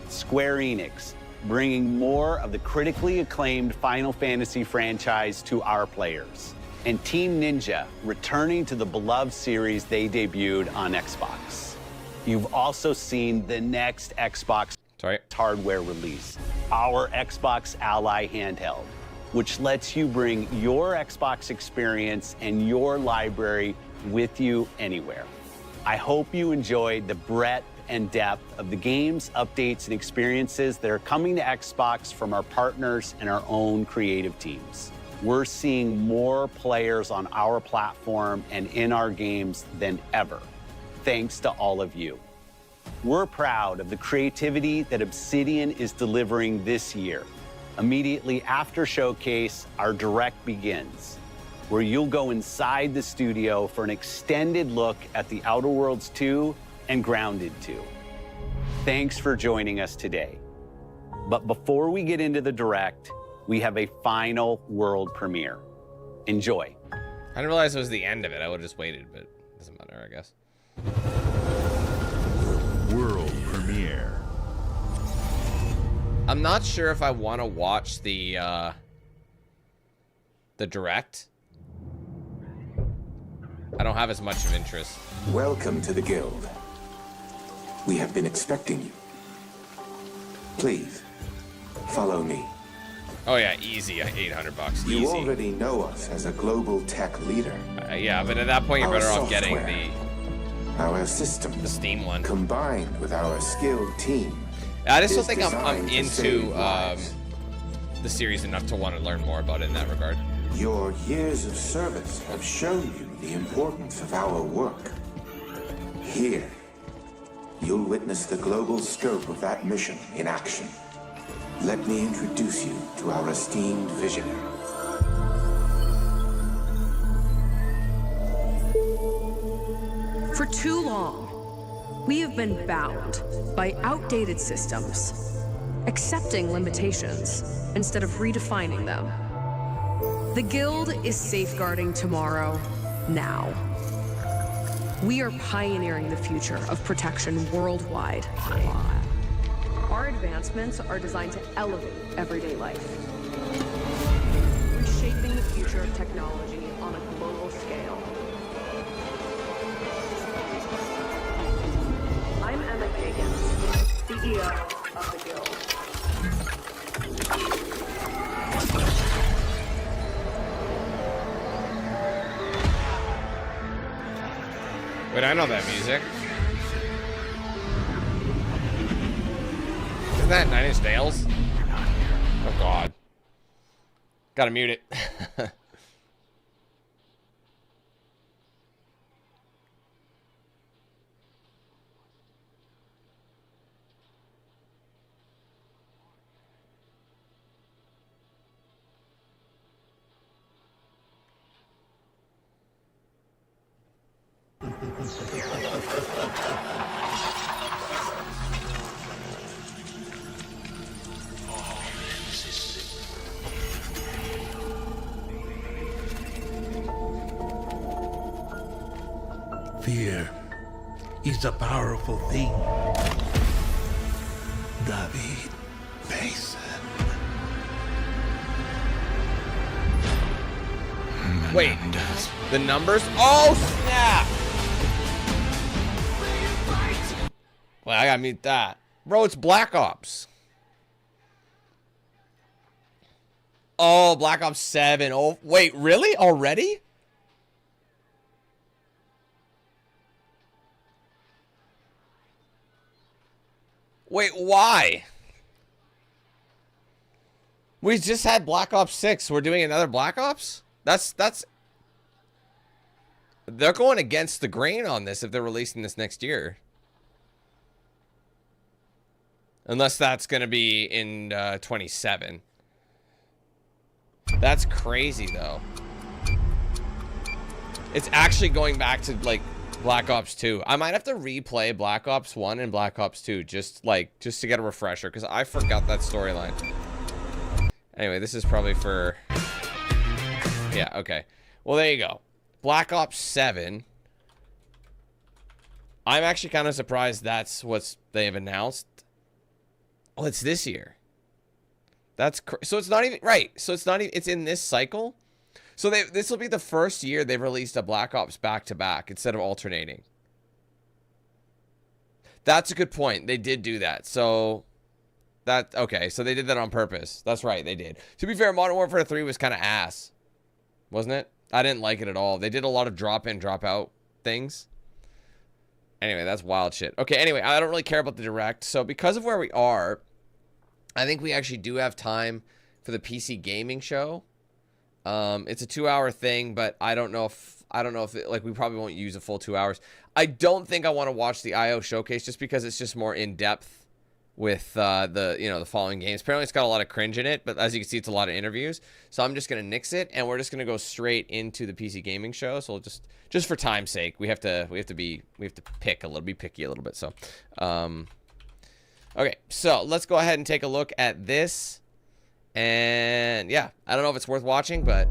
Square Enix bringing more of the critically acclaimed Final Fantasy franchise to our players. And Team Ninja returning to the beloved series they debuted on Xbox. You've also seen the next Xbox hardware release, our Xbox Ally handheld, which lets you bring your Xbox experience and your library with you anywhere. I hope you enjoyed the breadth and depth of the games, updates, and experiences that are coming to Xbox from our partners and our own creative teams. We're seeing more players on our platform and in our games than ever, thanks to all of you. We're proud of the creativity that Obsidian is delivering this year. Immediately after Showcase, our Direct begins, where you'll go inside the studio for an extended look at The Outer Worlds 2 and Grounded 2. Thanks for joining us today. But before we get into the Direct, we have a final world premiere. Enjoy. I didn't realize it was the end of it. I would have just waited, but it doesn't matter, I guess. World premiere. I'm not sure if I want to watch the Direct. I don't have as much of interest. Welcome to the Guild. We have been expecting you. Please, follow me. Oh yeah, easy. $800. You Easy. already know us as a global tech leader. Yeah, but at that point you're better off getting our system, the Steam one, combined with our skilled team. I just don't think I'm into the series enough to want to learn more about it in that regard. Your years of service have shown you the importance of our work. Here, you'll witness the global scope of that mission in action. Let me introduce you to our esteemed visionary. For too long, we have been bound by outdated systems, accepting limitations instead of redefining them. The Guild is safeguarding tomorrow, now. We are pioneering the future of protection worldwide. Our advancements are designed to elevate everyday life, reshaping the future of technology on a global scale. I'm Emma Kagan, CEO of the Guild. Wait, I know that music. Isn't that 9 Inch Nails? Oh god. Gotta mute it. Fear is a powerful thing. David Mason. Wait, the numbers? Oh, snap! Well, I gotta mute that. Bro, it's Black Ops. Oh, Black Ops 7. Oh, wait, really? Already? Wait, why? We just had Black Ops 6. We're doing another Black Ops? That's... They're going against the grain on this if they're releasing this next year. Unless that's going to be in 27. That's crazy, though. It's actually going back to, like, Black Ops 2. I might have to replay Black Ops 1 and Black Ops 2 just to get a refresher, because I forgot that storyline. Anyway, this is probably for... Yeah, okay. Well, there you go. Black Ops 7. I'm actually kind of surprised that's what they've announced. Oh, it's this year. That's so it's not even right. So it's not even. It's in this cycle. So this will be the first year they've released a Black Ops back to back instead of alternating. That's a good point. They did do that. So that okay. So they did that on purpose. That's right. They did. To be fair, Modern Warfare 3 was kind of ass, wasn't it? I didn't like it at all. They did a lot of drop in, drop out things. Anyway, that's wild shit. Okay, anyway, I don't really care about the direct. So because of where we are, I think we actually do have time for the PC gaming show. It's a 2-hour thing, but I don't know if we probably won't use a full 2 hours. I don't think I want to watch the IO showcase just because it's just more in depth with the following games. Apparently it's got a lot of cringe in it, but as you can see, it's a lot of interviews. So I'm just gonna nix it, and we're just gonna go straight into the PC gaming show. So we'll just for time's sake, we have to be picky a little bit. So, okay, so let's go ahead and take a look at this. And yeah, I don't know if it's worth watching, but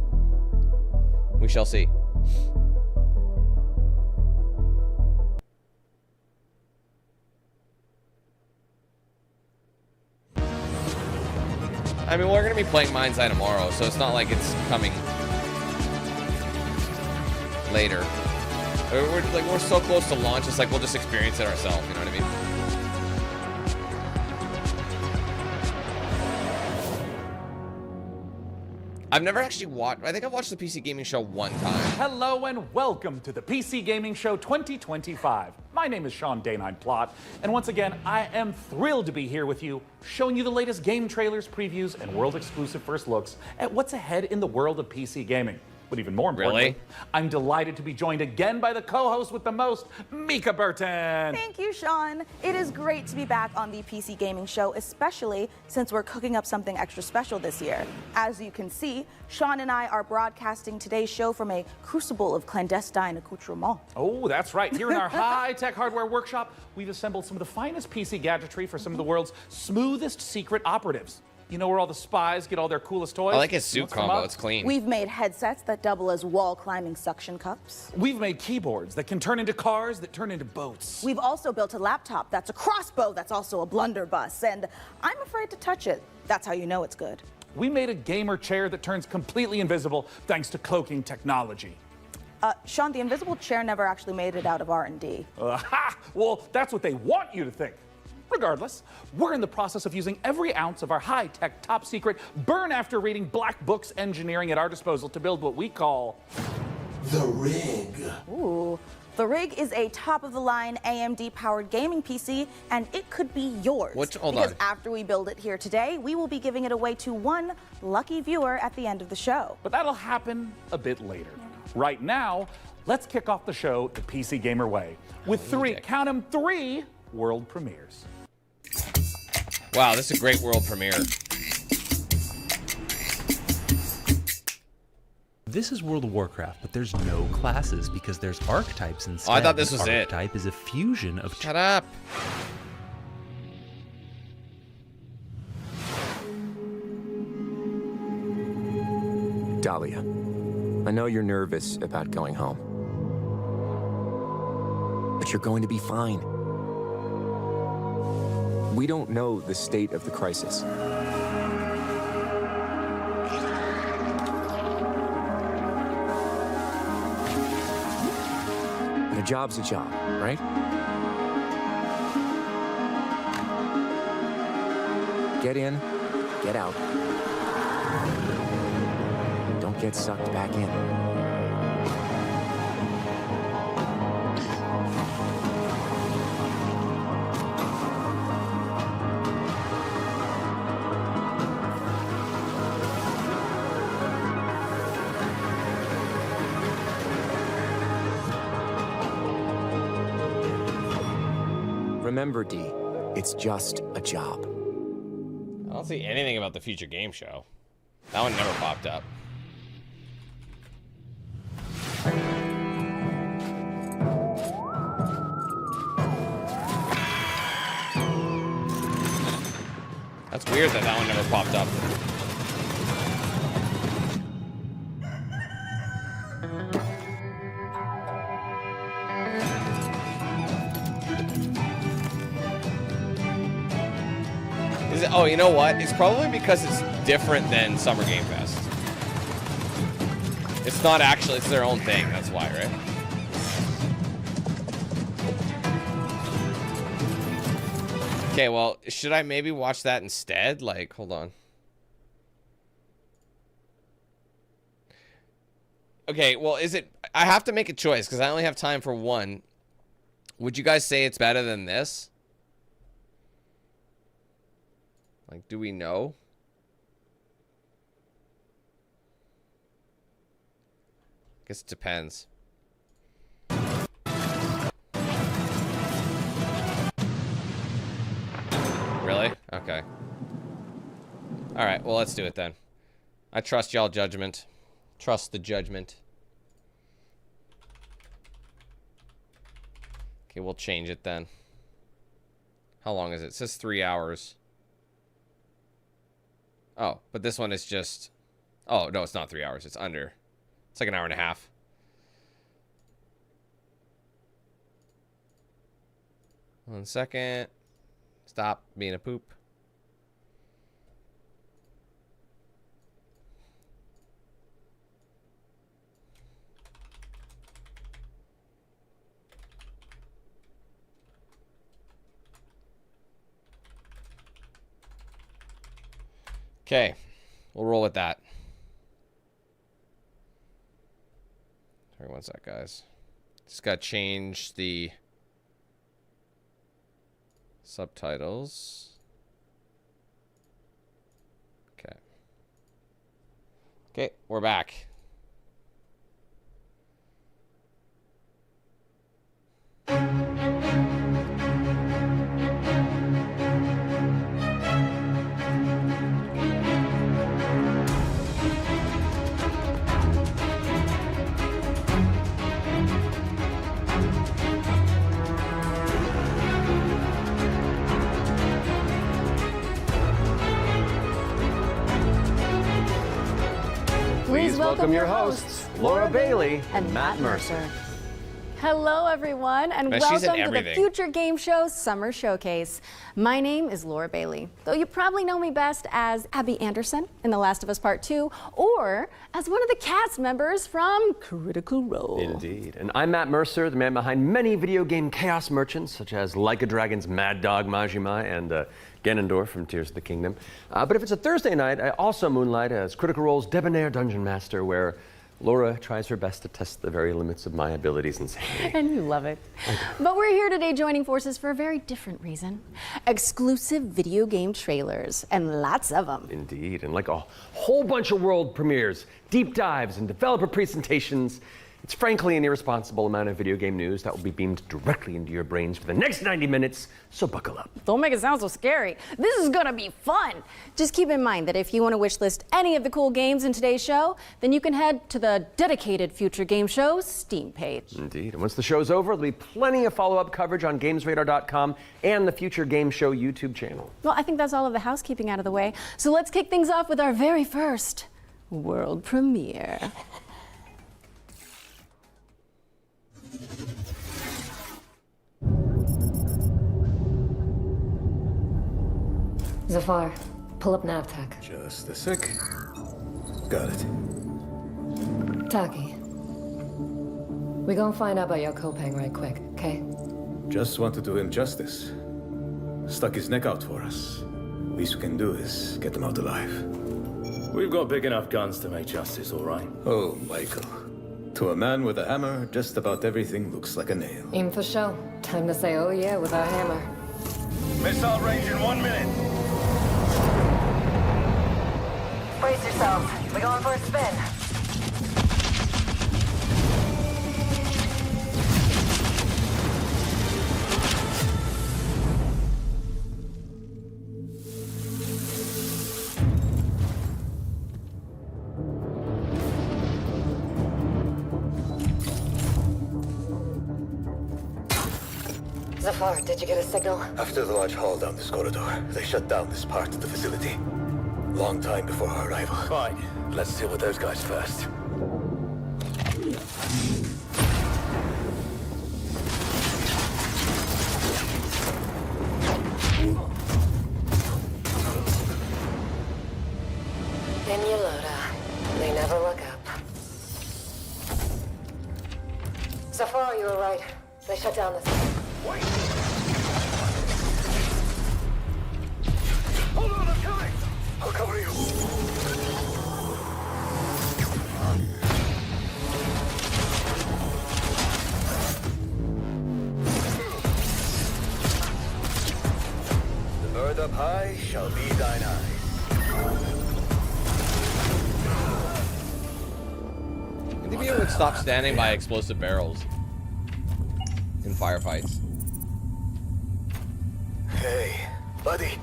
we shall see. I mean, we're going to be playing Mind's Eye tomorrow, so it's not like it's coming later. We're so close to launch, it's like we'll just experience it ourselves, you know what I mean? I've never actually watched... I think I've watched the PC Gaming Show one time. Hello and welcome to the PC Gaming Show 2025. My name is Sean Day9 Plot, and once again, I am thrilled to be here with you, showing you the latest game trailers, previews, and world-exclusive first looks at what's ahead in the world of PC gaming. But even more importantly, I'm delighted to be joined again by the co-host with the most, Mika Burton. Thank you, Sean. It is great to be back on the PC Gaming Show, especially since we're cooking up something extra special this year. As you can see, Sean and I are broadcasting today's show from a crucible of clandestine accoutrement. Oh, that's right. Here in our high-tech hardware workshop, we've assembled some of the finest PC gadgetry for some of the world's smoothest secret operatives. You know where all the spies get all their coolest toys? I like his suit combo. It's clean. We've made headsets that double as wall-climbing suction cups. We've made keyboards that can turn into cars that turn into boats. We've also built a laptop that's a crossbow that's also a blunderbuss, and I'm afraid to touch it. That's how you know it's good. We made a gamer chair that turns completely invisible thanks to cloaking technology. Sean, the invisible chair never actually made it out of R&D. Well, that's what they want you to think. Regardless, we're in the process of using every ounce of our high-tech, top-secret, burn-after-reading black books engineering at our disposal to build what we call the Rig. Ooh. The Rig is a top-of-the-line AMD-powered gaming PC, and it could be yours. Because after we build it here today, we will be giving it away to one lucky viewer at the end of the show. But that'll happen a bit later. Right now, let's kick off the show the PC Gamer way with count 'em, three world premieres. Wow, this is a great world premiere. This is World of Warcraft, but there's no classes because there's archetypes instead. Oh, I thought this was it. Archetype is a fusion of... Shut up. Dahlia, I know you're nervous about going home. But you're going to be fine. We don't know the state of the crisis. But a job's a job, right? Get in, get out. Don't get sucked back in. Remember, D, it's just a job. I don't see anything about the future game show. That one never popped up. That's weird that that one never popped up. Is it, oh, you know what? It's probably because it's different than Summer Game Fest. It's not actually, it's their own thing. That's why, right? Okay, well, should I maybe watch that instead? Like, hold on. Okay, well, is it... I have to make a choice because I only have time for one. Would you guys say it's better than this? Like, do we know? I guess it depends. Really? Okay. All right, well, let's do it then. I trust y'all judgment. Trust the judgment. Okay, we'll change it then. How long is it? It says 3 hours. Oh, but this one is just... Oh, no, it's not 3 hours. It's under. It's like an hour and a half. One second. Stop being a poop. Okay, we'll roll with that. Sorry, one sec, guys. Just got to change the subtitles. Okay. Okay, we're back. Please welcome your hosts, Laura Bailey and Matt Mercer. Hello, everyone, and Man, she's in welcome to the everything. Future Game Show Summer Showcase. My name is Laura Bailey, though you probably know me best as Abby Anderson in The Last of Us Part 2, or as one of the cast members from Critical Role. Indeed. And I'm Matt Mercer, the man behind many video game chaos merchants, such as Like a Dragon's Mad Dog Majima and Ganondorf from Tears of the Kingdom. But if it's a Thursday night, I also moonlight as Critical Role's Debonair Dungeon Master, where Laura tries her best to test the very limits of my abilities and sanity. And you love it. But we're here today joining forces for a very different reason. Exclusive video game trailers, and lots of them. Indeed, and like a whole bunch of world premieres, deep dives, and developer presentations, It's frankly an irresponsible amount of video game news that will be beamed directly into your brains for the next 90 minutes, so buckle up. Don't make it sound so scary. This is gonna be fun. Just keep in mind that if you want to wishlist any of the cool games in today's show, then you can head to the dedicated Future Game Show's Steam page. Indeed. And once the show's over, there'll be plenty of follow-up coverage on GamesRadar.com and the Future Game Show YouTube channel. Well, I think that's all of the housekeeping out of the way. So let's kick things off with our very first world premiere. Zafar, pull up NavTech. Just a sec. Got it. Taki, we gonna find out about your Kopang right quick, okay? Just want to do him justice. Stuck his neck out for us. Least we can do is get him out alive. We've got big enough guns to make justice, all right? Oh, Michael. To a man with a hammer, just about everything looks like a nail. Aim for show. Time to say oh yeah with our hammer. Missile range in 1 minute. Brace yourselves. We're going for a spin. Zafar, did you get a signal? After the large haul down this corridor, they shut down this part of the facility. Long time before our arrival. Fine. Let's deal with those guys first. Inuloda. They never look up. Zafar, you were right. They shut down this. Wait! Hold on, I'm coming! I'll cover you. The bird up high shall be thine eyes. I think people would stop standing by explosive barrels in firefights. Hey, buddy.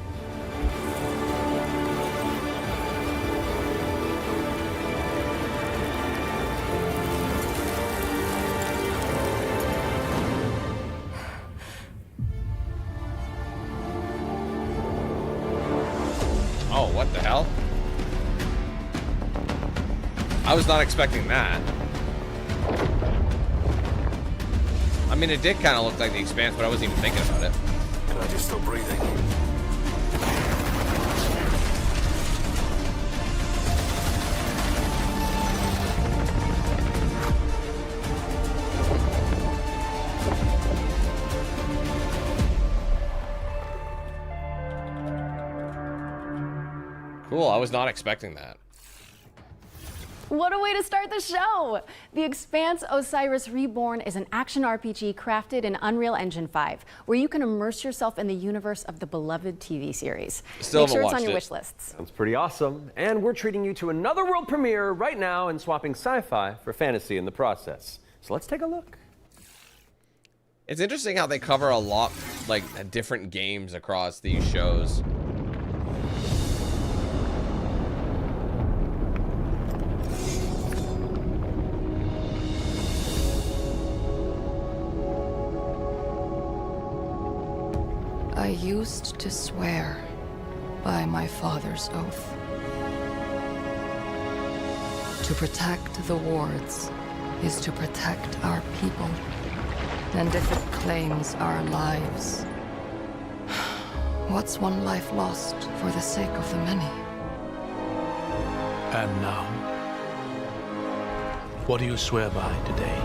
Oh, what the hell? I was not expecting that. I mean, it did kind of look like The Expanse, but I wasn't even thinking about it. Can I just stop breathing? Cool, I was not expecting that. What a way to start the show! The Expanse Osiris Reborn is an action RPG crafted in Unreal Engine 5, where you can immerse yourself in the universe of the beloved TV series. Still Make sure it's haven't on your watched wish lists. Sounds pretty awesome. And we're treating you to another world premiere right now and swapping sci-fi for fantasy in the process. So let's take a look. It's interesting how they cover a lot, like, different games across these shows. I used to swear by my father's oath to protect the wards is to protect our people, and if it claims our lives, what's one life lost for the sake of the many? And now, what do you swear by today?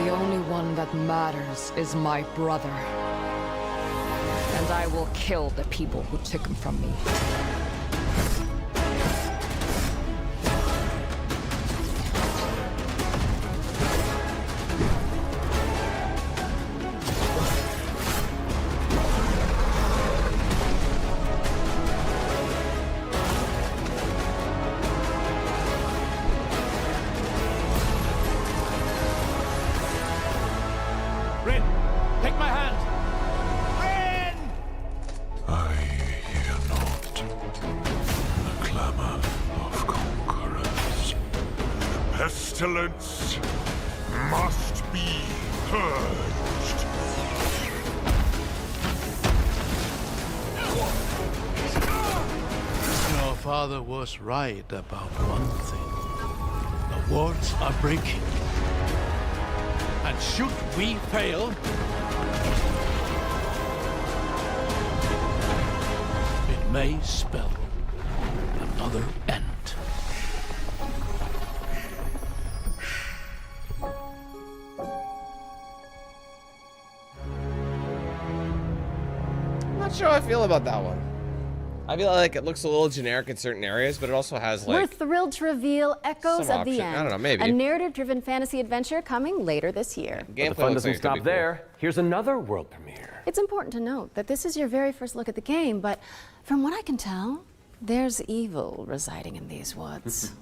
The only one that matters is my brother. And I will kill the people who took him from me. pestilence must be purged. Your father was right about one thing. The wards are breaking. And should we fail, it may spell another end. I'm not sure how I feel about that one. I feel like it looks a little generic in certain areas, but it also has We're like thrilled to reveal Echoes some of the option. End. I don't know, maybe. A narrative-driven fantasy adventure coming later this year. But the fun doesn't stop there. Here's another world premiere. It's important to note that this is your very first look at the game, but from what I can tell, there's evil residing in these woods.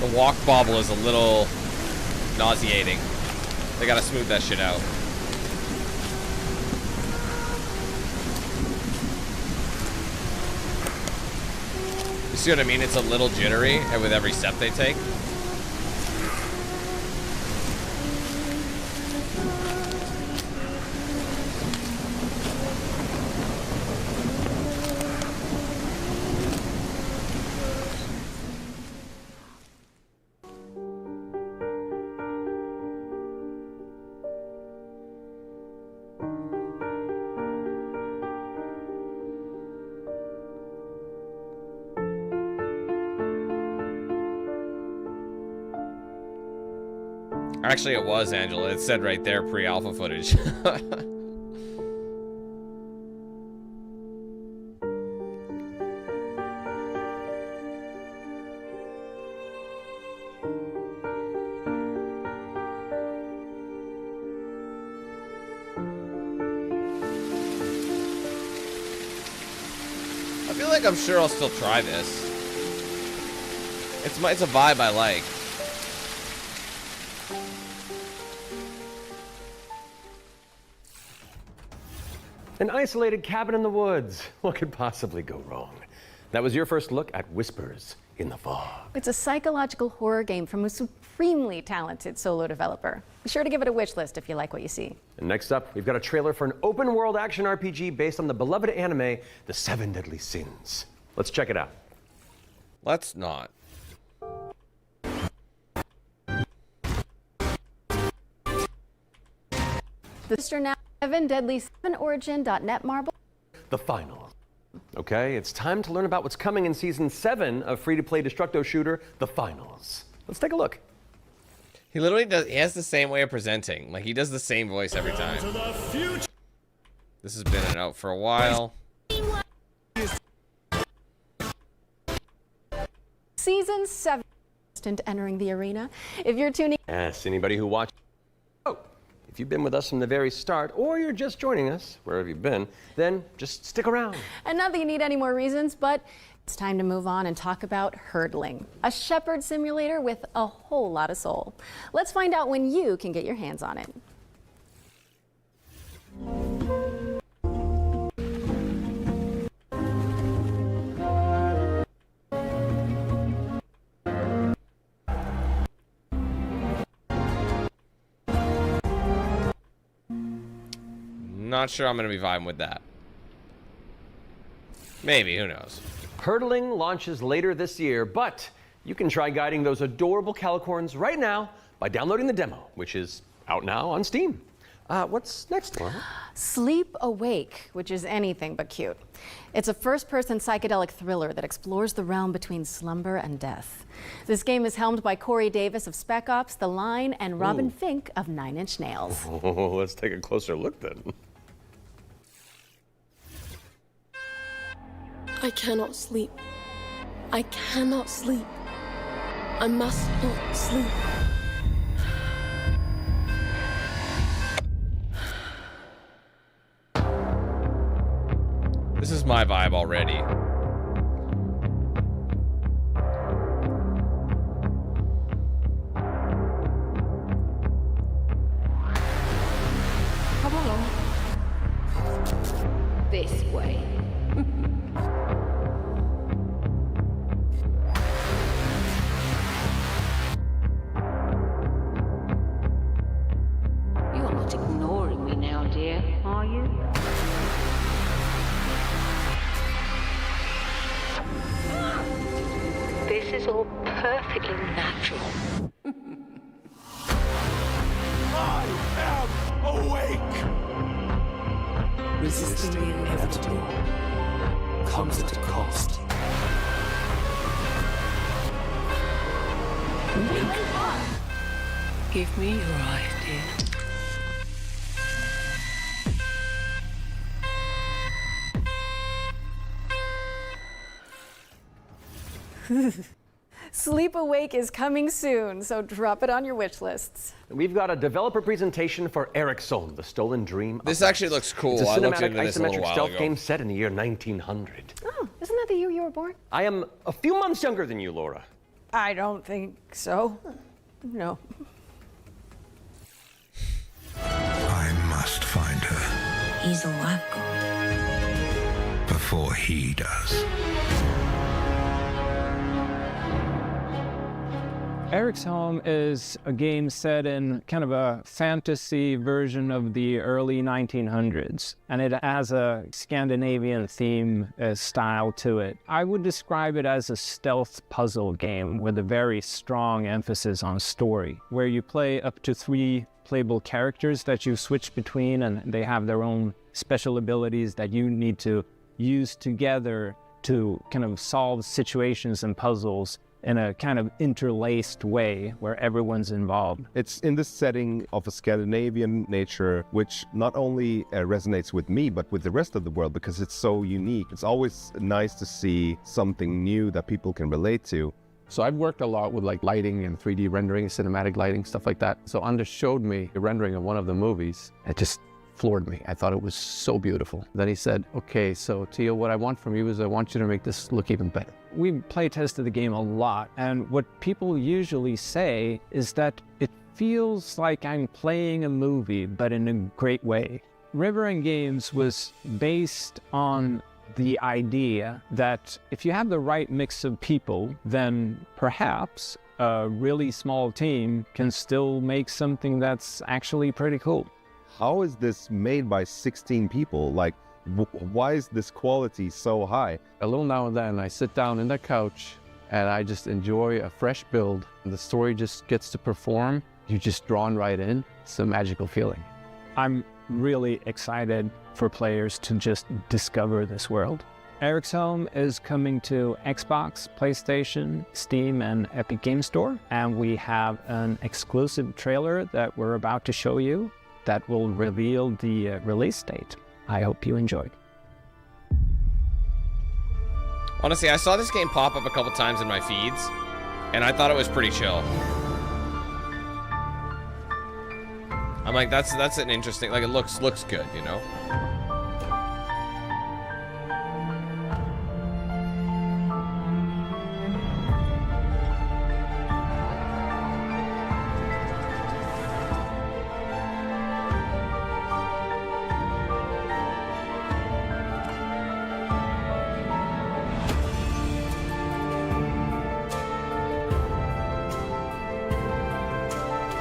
The walk bobble is a little nauseating. They gotta smooth that shit out. You see what I mean? It's a little jittery with every step they take. Actually, it was, Angela. It said right there, pre-alpha footage. I feel like I'm sure I'll still try this. It's a vibe I like. An isolated cabin in the woods. What could possibly go wrong? That was your first look at Whispers in the Fog. It's a psychological horror game from a supremely talented solo developer. Be sure to give it a wish list if you like what you see. And next up, we've got a trailer for an open world action RPG based on the beloved anime, The Seven Deadly Sins. Let's check it out. Let's not. The sister now 7 Deadly 7 Origin.net Marble. The Finals. Okay, it's time to learn about what's coming in Season 7 of free-to-play Destructo shooter, The Finals. Let's take a look. He literally does. He has the same way of presenting. Like, he does the same voice every time. This has been out for a while. Season 7 entering the arena. If you're tuning Yes, anybody who watched. Oh, if you've been with us from the very start, or you're just joining us, wherever you've been, then just stick around. And not that you need any more reasons, but it's time to move on and talk about hurdling, a shepherd simulator with a whole lot of soul. Let's find out when you can get your hands on it. Not sure I'm going to be vibing with that. Maybe, who knows? Hurdling launches later this year, but you can try guiding those adorable calicorns right now by downloading the demo, which is out now on Steam. What's next, Laura? Sleep Awake, which is anything but cute. It's a first-person psychedelic thriller that explores the realm between slumber and death. This game is helmed by Corey Davis of Spec Ops, The Line, and Robin Fink of 9 Inch Nails. Oh, let's take a closer look then. I cannot sleep. I cannot sleep. I must not sleep. This is my vibe already. Come along. This way. You're not ignoring me now, dear, are you? This is all perfectly natural. I am awake! Resisting the inevitable comes at a cost. Give me your eyes, dear. Sleep Awake is coming soon, so drop it on your wish lists. We've got a developer presentation for Ericsson, the Stolen Dream. This actually looks cool. It's a I looked cinematic into this a little isometric while stealth ago. game set in the year 1900. Oh, isn't that the year you were born? I am a few months younger than you, Laura. I don't think so. No. I must find her He's all I've got. before he does. Eric's Home is a game set in kind of a fantasy version of the early 1900s, and it has a Scandinavian theme style to it. I would describe it as a stealth puzzle game with a very strong emphasis on story, where you play up to 3 playable characters that you switch between, and they have their own special abilities that you need to use together to kind of solve situations and puzzles in a kind of interlaced way where everyone's involved. It's in this setting of a Scandinavian nature, which not only resonates with me, but with the rest of the world, because it's so unique. It's always nice to see something new that people can relate to. So I've worked a lot with like lighting and 3D rendering, cinematic lighting, stuff like that. So Anders showed me a rendering of one of the movies. It just floored me. I thought it was so beautiful. Then he said, okay, so Tio, what I want from you is I want you to make this look even better. We play tested the game a lot, and what people usually say is that it feels like I'm playing a movie, but in a great way. River End Games was based on the idea that if you have the right mix of people, then perhaps a really small team can still make something that's actually pretty cool. How is this made by 16 people? Like, why is this quality so high? A little now and then I sit down in the couch and I just enjoy a fresh build. The story just gets to perform. You're just drawn right in. It's a magical feeling. I'm really excited for players to just discover this world. Eric's Home is coming to Xbox, PlayStation, Steam, and Epic Game Store. And we have an exclusive trailer that we're about to show you that will reveal the release date. I hope you enjoy. Honestly, I saw this game pop up a couple times in my feeds, and I thought it was pretty chill. I'm like, that's an interesting, like, it looks good, you know?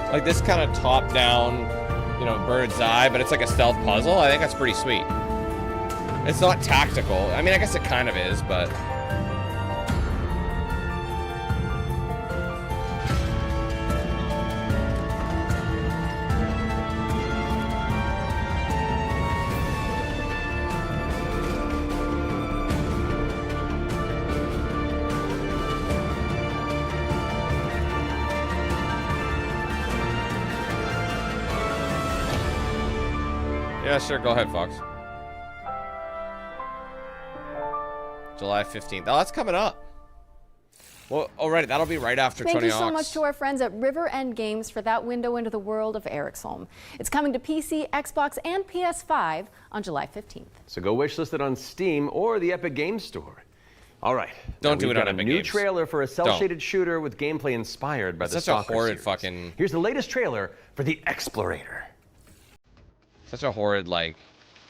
Like this kind of top-down, you know, bird's eye, but it's like a stealth puzzle. I think that's pretty sweet. It's not tactical. I mean, I guess it kind of is, but... Yeah, sure, go ahead, Fox. July 15th. Oh, that's coming up. Well, already, that'll be right after Thank Tony you so Hawk's. much to our friends at River End Games for that window into the world of Eric's-Holm. It's coming to PC, Xbox, and PS5 on July 15th. So go wishlist it on Steam or the Epic Games Store. All right. Don't do it on a Epic new Games. trailer for a cel-shaded shooter with gameplay inspired by the Such Stalker a horrid series. fucking... Here's the latest trailer for The Explorator. Such a horrid, like,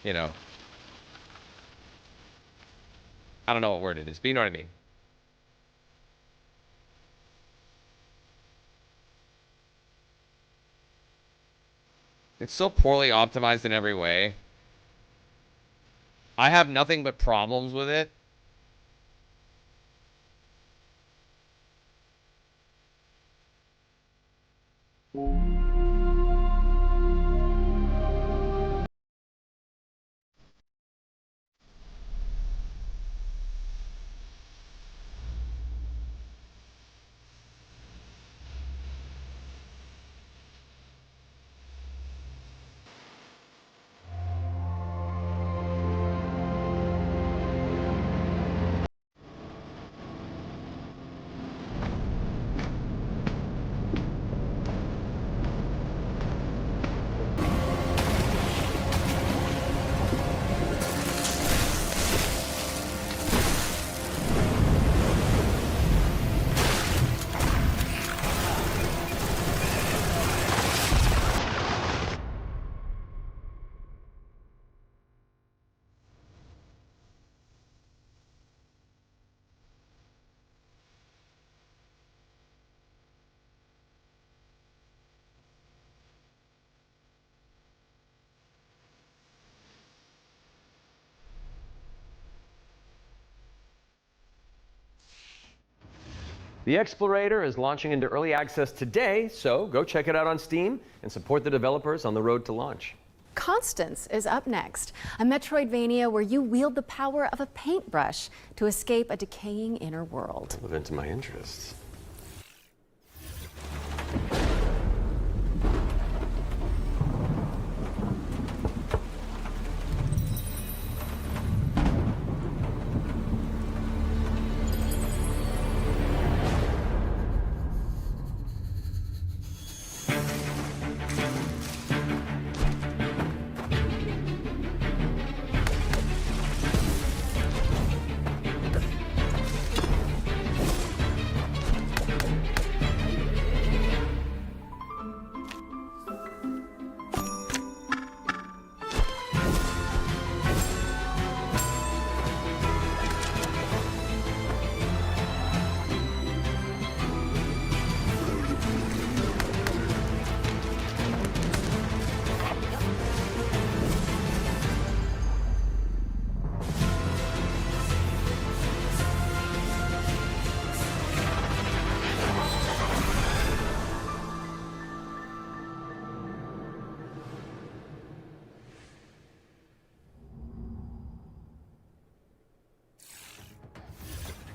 you know... I don't know what word it is, but you know what I mean. It's so poorly optimized in every way. I have nothing but problems with it. The Explorator is launching into early access today, so go check it out on Steam and support the developers on the road to launch. Constance is up next, a Metroidvania where you wield the power of a paintbrush to escape a decaying inner world. Live into my interests.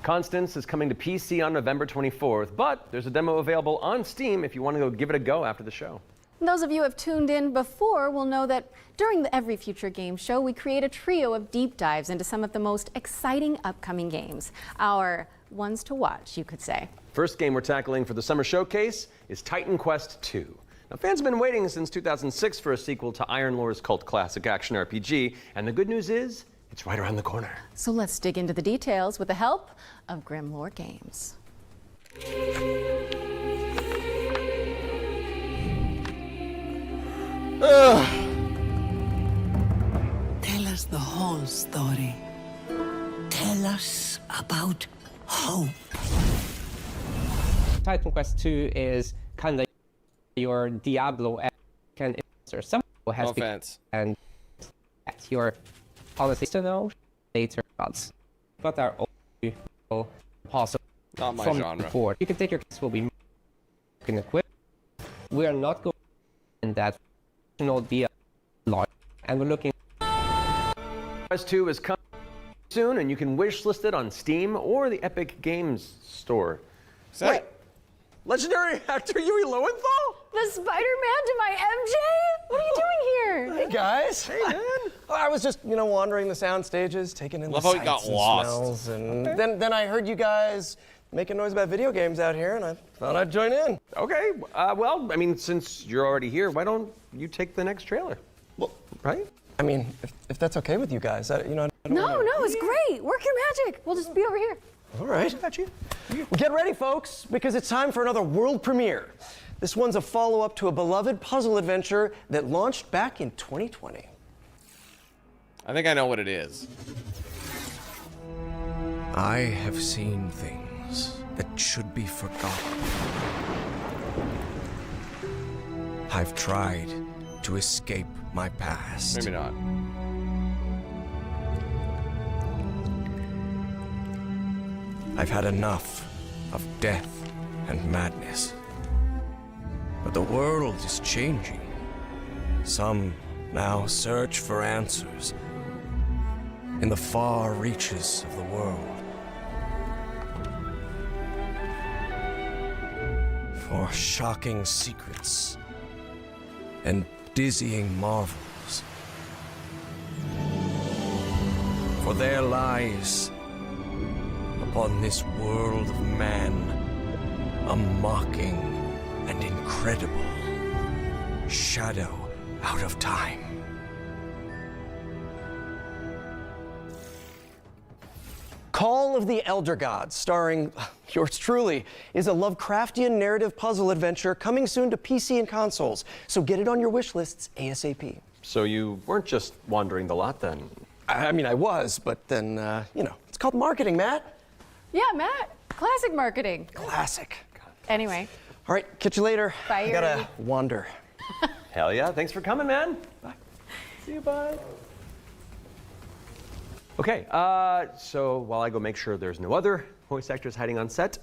Constance is coming to PC on November 24th, but there's a demo available on Steam if you want to go give it a go after the show. Those of you who have tuned in before will know that during the Every Future Game Show, we create a trio of deep dives into some of the most exciting upcoming games. Our ones to watch, you could say. First game we're tackling for the summer showcase is Titan Quest II. Now, fans have been waiting since 2006 for a sequel to Iron Lore's cult classic action RPG, and the good news is, it's right around the corner. So let's dig into the details with the help of Grimlore Games. Tell us the whole story. Tell us about hope. Titan Quest 2 is kind of your Diablo and some has and your honestly to know later gods, but are all possible Not my from genre. before. You can take your case will be can equip. We are not going in that Diablo launch, and we're looking. Quest 2 is coming soon, and you can wishlist it on Steam or the Epic Games Store. Wait, legendary actor Yui Lowenthal? The Spider-Man to my MJ? What are you doing here? Hey guys. Hey man. I was just, wandering the sound stages, taking in Love the how he got sights and lost. smells, and then I heard you guys making noise about video games out here, and I thought I'd join in. Okay, well, I mean, since you're already here, why don't you take the next trailer? Well, right? I mean, if that's okay with you guys, I don't No, it's great. Work your magic. We'll just be over here. All right. Got you. Well, get ready, folks, because it's time for another world premiere. This one's a follow-up to a beloved puzzle adventure that launched back in 2020. I think I know what it is. I have seen things that should be forgotten. I've tried to escape my past. Maybe not. I've had enough of death and madness. But the world is changing. Some now search for answers in the far reaches of the world. For shocking secrets and dizzying marvels. For there lies upon this world of man a mocking and incredible shadow out of time. Call of the Elder Gods, starring yours truly, is a Lovecraftian narrative puzzle adventure coming soon to PC and consoles. So get it on your wish lists ASAP. So you weren't just wandering the lot then? I mean, I was, but then, you know, it's called marketing, Matt. Yeah, Matt. Classic marketing. Classic. Anyway. All right, catch you later. Bye, I gotta wander. Hell yeah, thanks for coming, man. Bye. See you, bye. Okay, so while I go make sure there's no other voice actors hiding on set,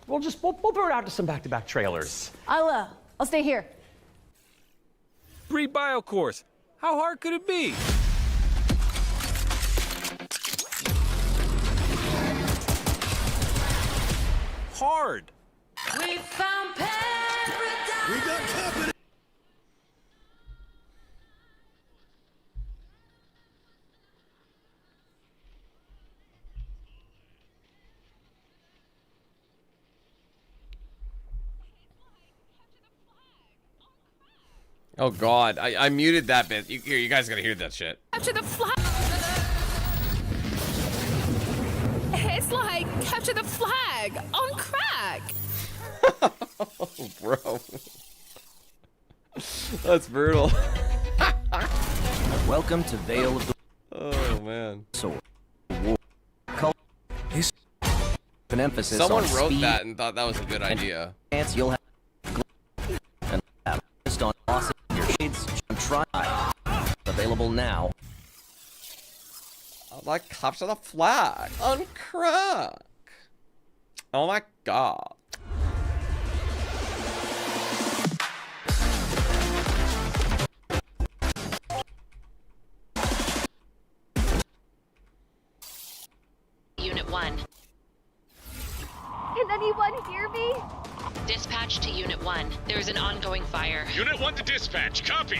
we'll throw it out to some back-to-back trailers. I'll stay here. 3 bio cores. How hard could it be? Hard. We found paradise. We got company. Oh God, I muted that bit. You guys gotta hear that shit. Capture the flag. It's like capture the flag on crack. Oh, bro. That's brutal. Welcome to Vale of the... Oh, man. This an emphasis Someone on wrote speed that and thought that was a good idea. Chance you'll have and just on loss of your shades try. Available now. Like capture the flag on crack. Oh my God. Unit 1. Can anyone hear me? Dispatch to Unit 1. There is an ongoing fire. Unit 1 to dispatch. Copy.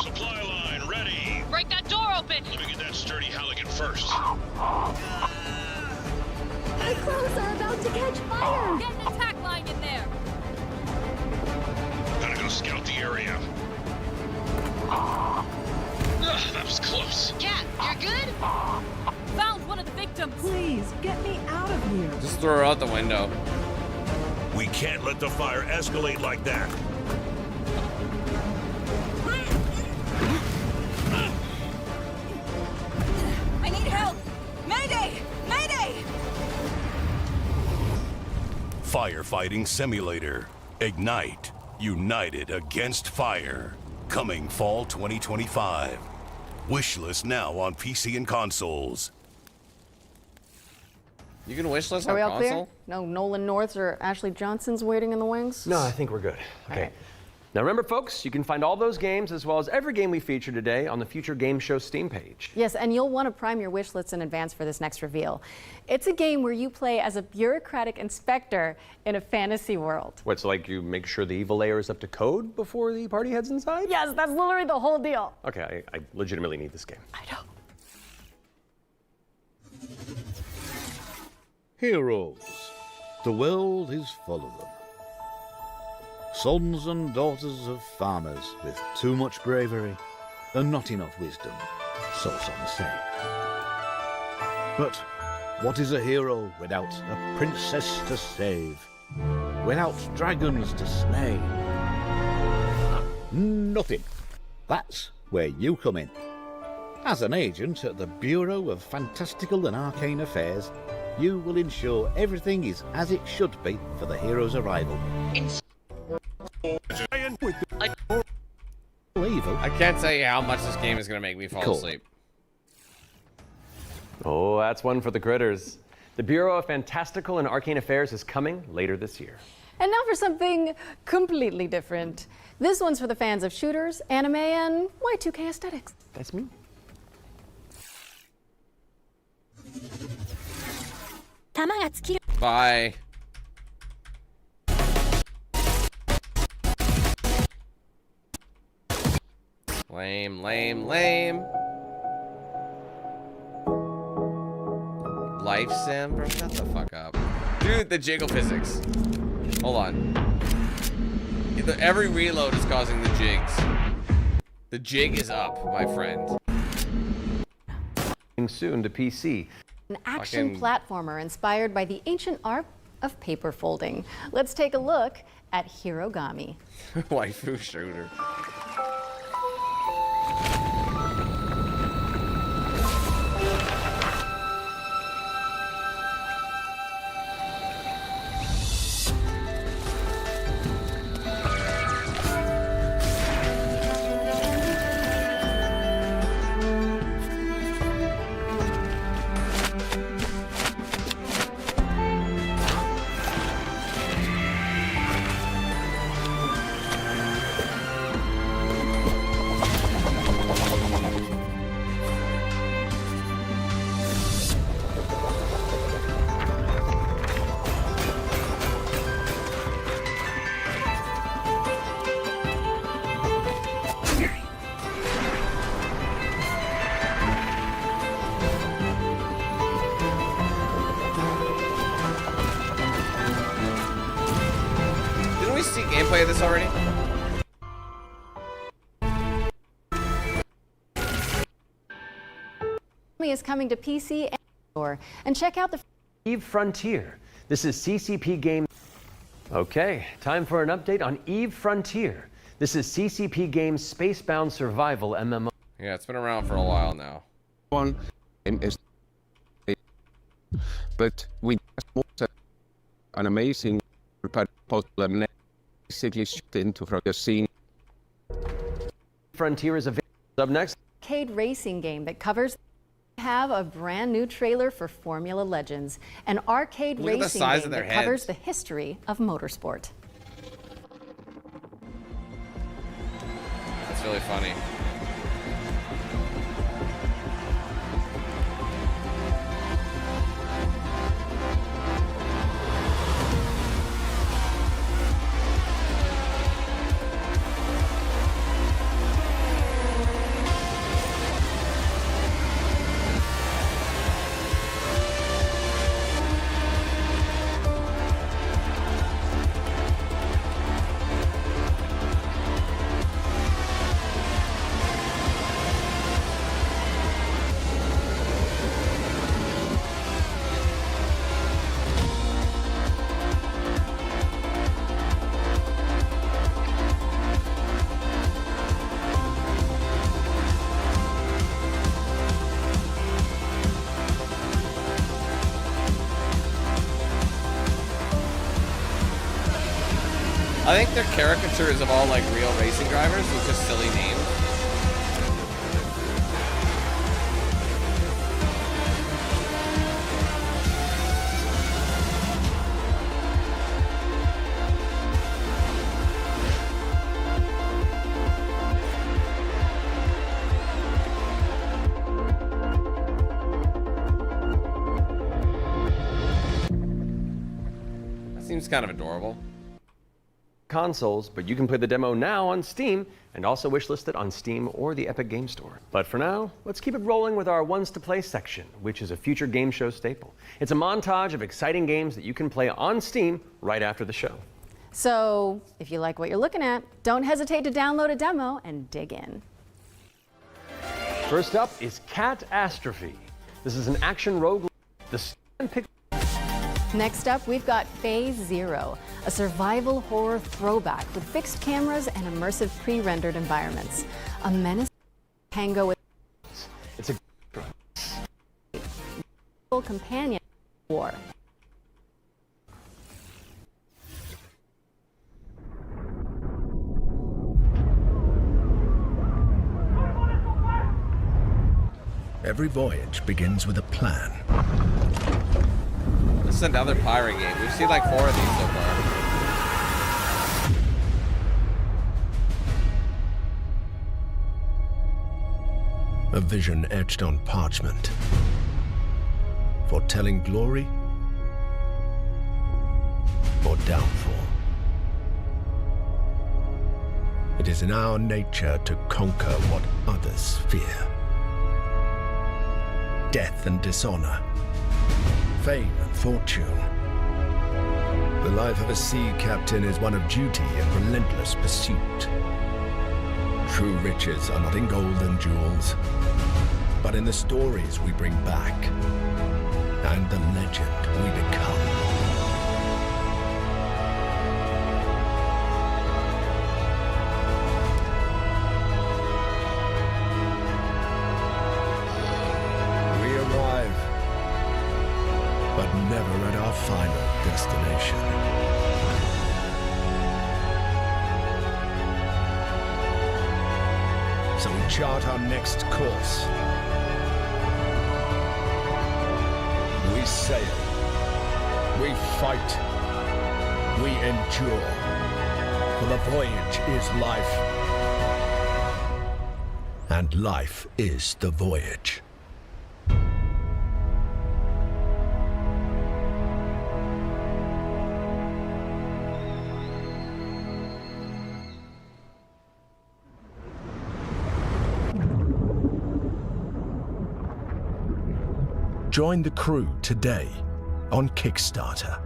Supply line ready. Break that door open. Let me get that sturdy Halligan first. The clothes are about to catch fire. Get an attack line in there. Gotta go scout the area. That was close. Cat, you're good? Found one of the victims. Please, get me out of here. Just throw her out the window. We can't let the fire escalate like that. I need help. Mayday! Mayday! Firefighting simulator. Ignite. United against fire. Coming fall 2025. Wishlist now on PC and consoles. You can wishlist Are on we all console? clear? No Nolan Norths or Ashley Johnsons waiting in the wings? No, I think we're good. Okay. Now remember, folks, you can find all those games as well as every game we feature today on the Future Game Show Steam page. Yes, and you'll want to prime your wish lists in advance for this next reveal. It's a game where you play as a bureaucratic inspector in a fantasy world. What's like you make sure the evil layer is up to code before the party heads inside? Yes, that's literally the whole deal. Okay, I legitimately need this game. I know. Heroes. The world is full of them. Sons and daughters of farmers with too much bravery and not enough wisdom, so some say. But what is a hero without a princess to save? Without dragons to slay? Nothing. That's where you come in. As an agent at the Bureau of Fantastical and Arcane Affairs, you will ensure everything is as it should be for the hero's arrival. I can't tell you how much this game is going to make me fall asleep. Oh, that's one for the critters. The Bureau of Fantastical and Arcane Affairs is coming later this year. And now for something completely different. This one's for the fans of shooters, anime, and Y2K aesthetics. That's me. Bye. Lame, lame, lame. Life sim? Bro, shut the fuck up. Dude, the jiggle physics. Hold on. Every reload is causing the jigs. The jig is up, my friend. Soon to PC. An action platformer inspired by the ancient art of paper folding. Let's take a look at Hirogami. Waifu shooter. Gameplay of this already? Is coming to PC and store. And check out the Eve Frontier. This is CCP Game. Okay, time for an update on Eve Frontier. This is CCP Game's Spacebound Survival MMO. Yeah, it's been around for a while now. One is, but we just an amazing possible basically shipped into from the scene. Frontier is available. Up next, arcade racing game that covers. Have a brand new trailer for Formula Legends, an arcade racing game that covers the history of motorsport. That's really funny. I think they're caricatures of all like real racing drivers with just silly names. That seems kind of adorable. consoles, but you can play the demo now on Steam and also wishlist it on Steam or the Epic Game Store. But for now, let's keep it rolling with our Ones to Play section, which is a future game show staple. It's a montage of exciting games that you can play on Steam right after the show. So if you like what you're looking at, don't hesitate to download a demo and dig in. First up is Catastrophe. This is an action roguelike. Next up, we've got Phase Zero, a survival horror throwback with fixed cameras and immersive pre-rendered environments. A menace tango with it's a companion war. Every voyage begins with a plan. This is another pirate game. We've seen like 4 of these so far. A vision etched on parchment, foretelling glory or downfall. It is in our nature to conquer what others fear. Death and dishonor, fame and fortune. The life of a sea captain is one of duty and relentless pursuit. True riches are not in gold and jewels, but in the stories we bring back and the legend we become. We arrive, but never at our final destination. So we chart our next course. We sail. We fight. We endure. For the voyage is life. And life is the voyage. Join the crew today on Kickstarter.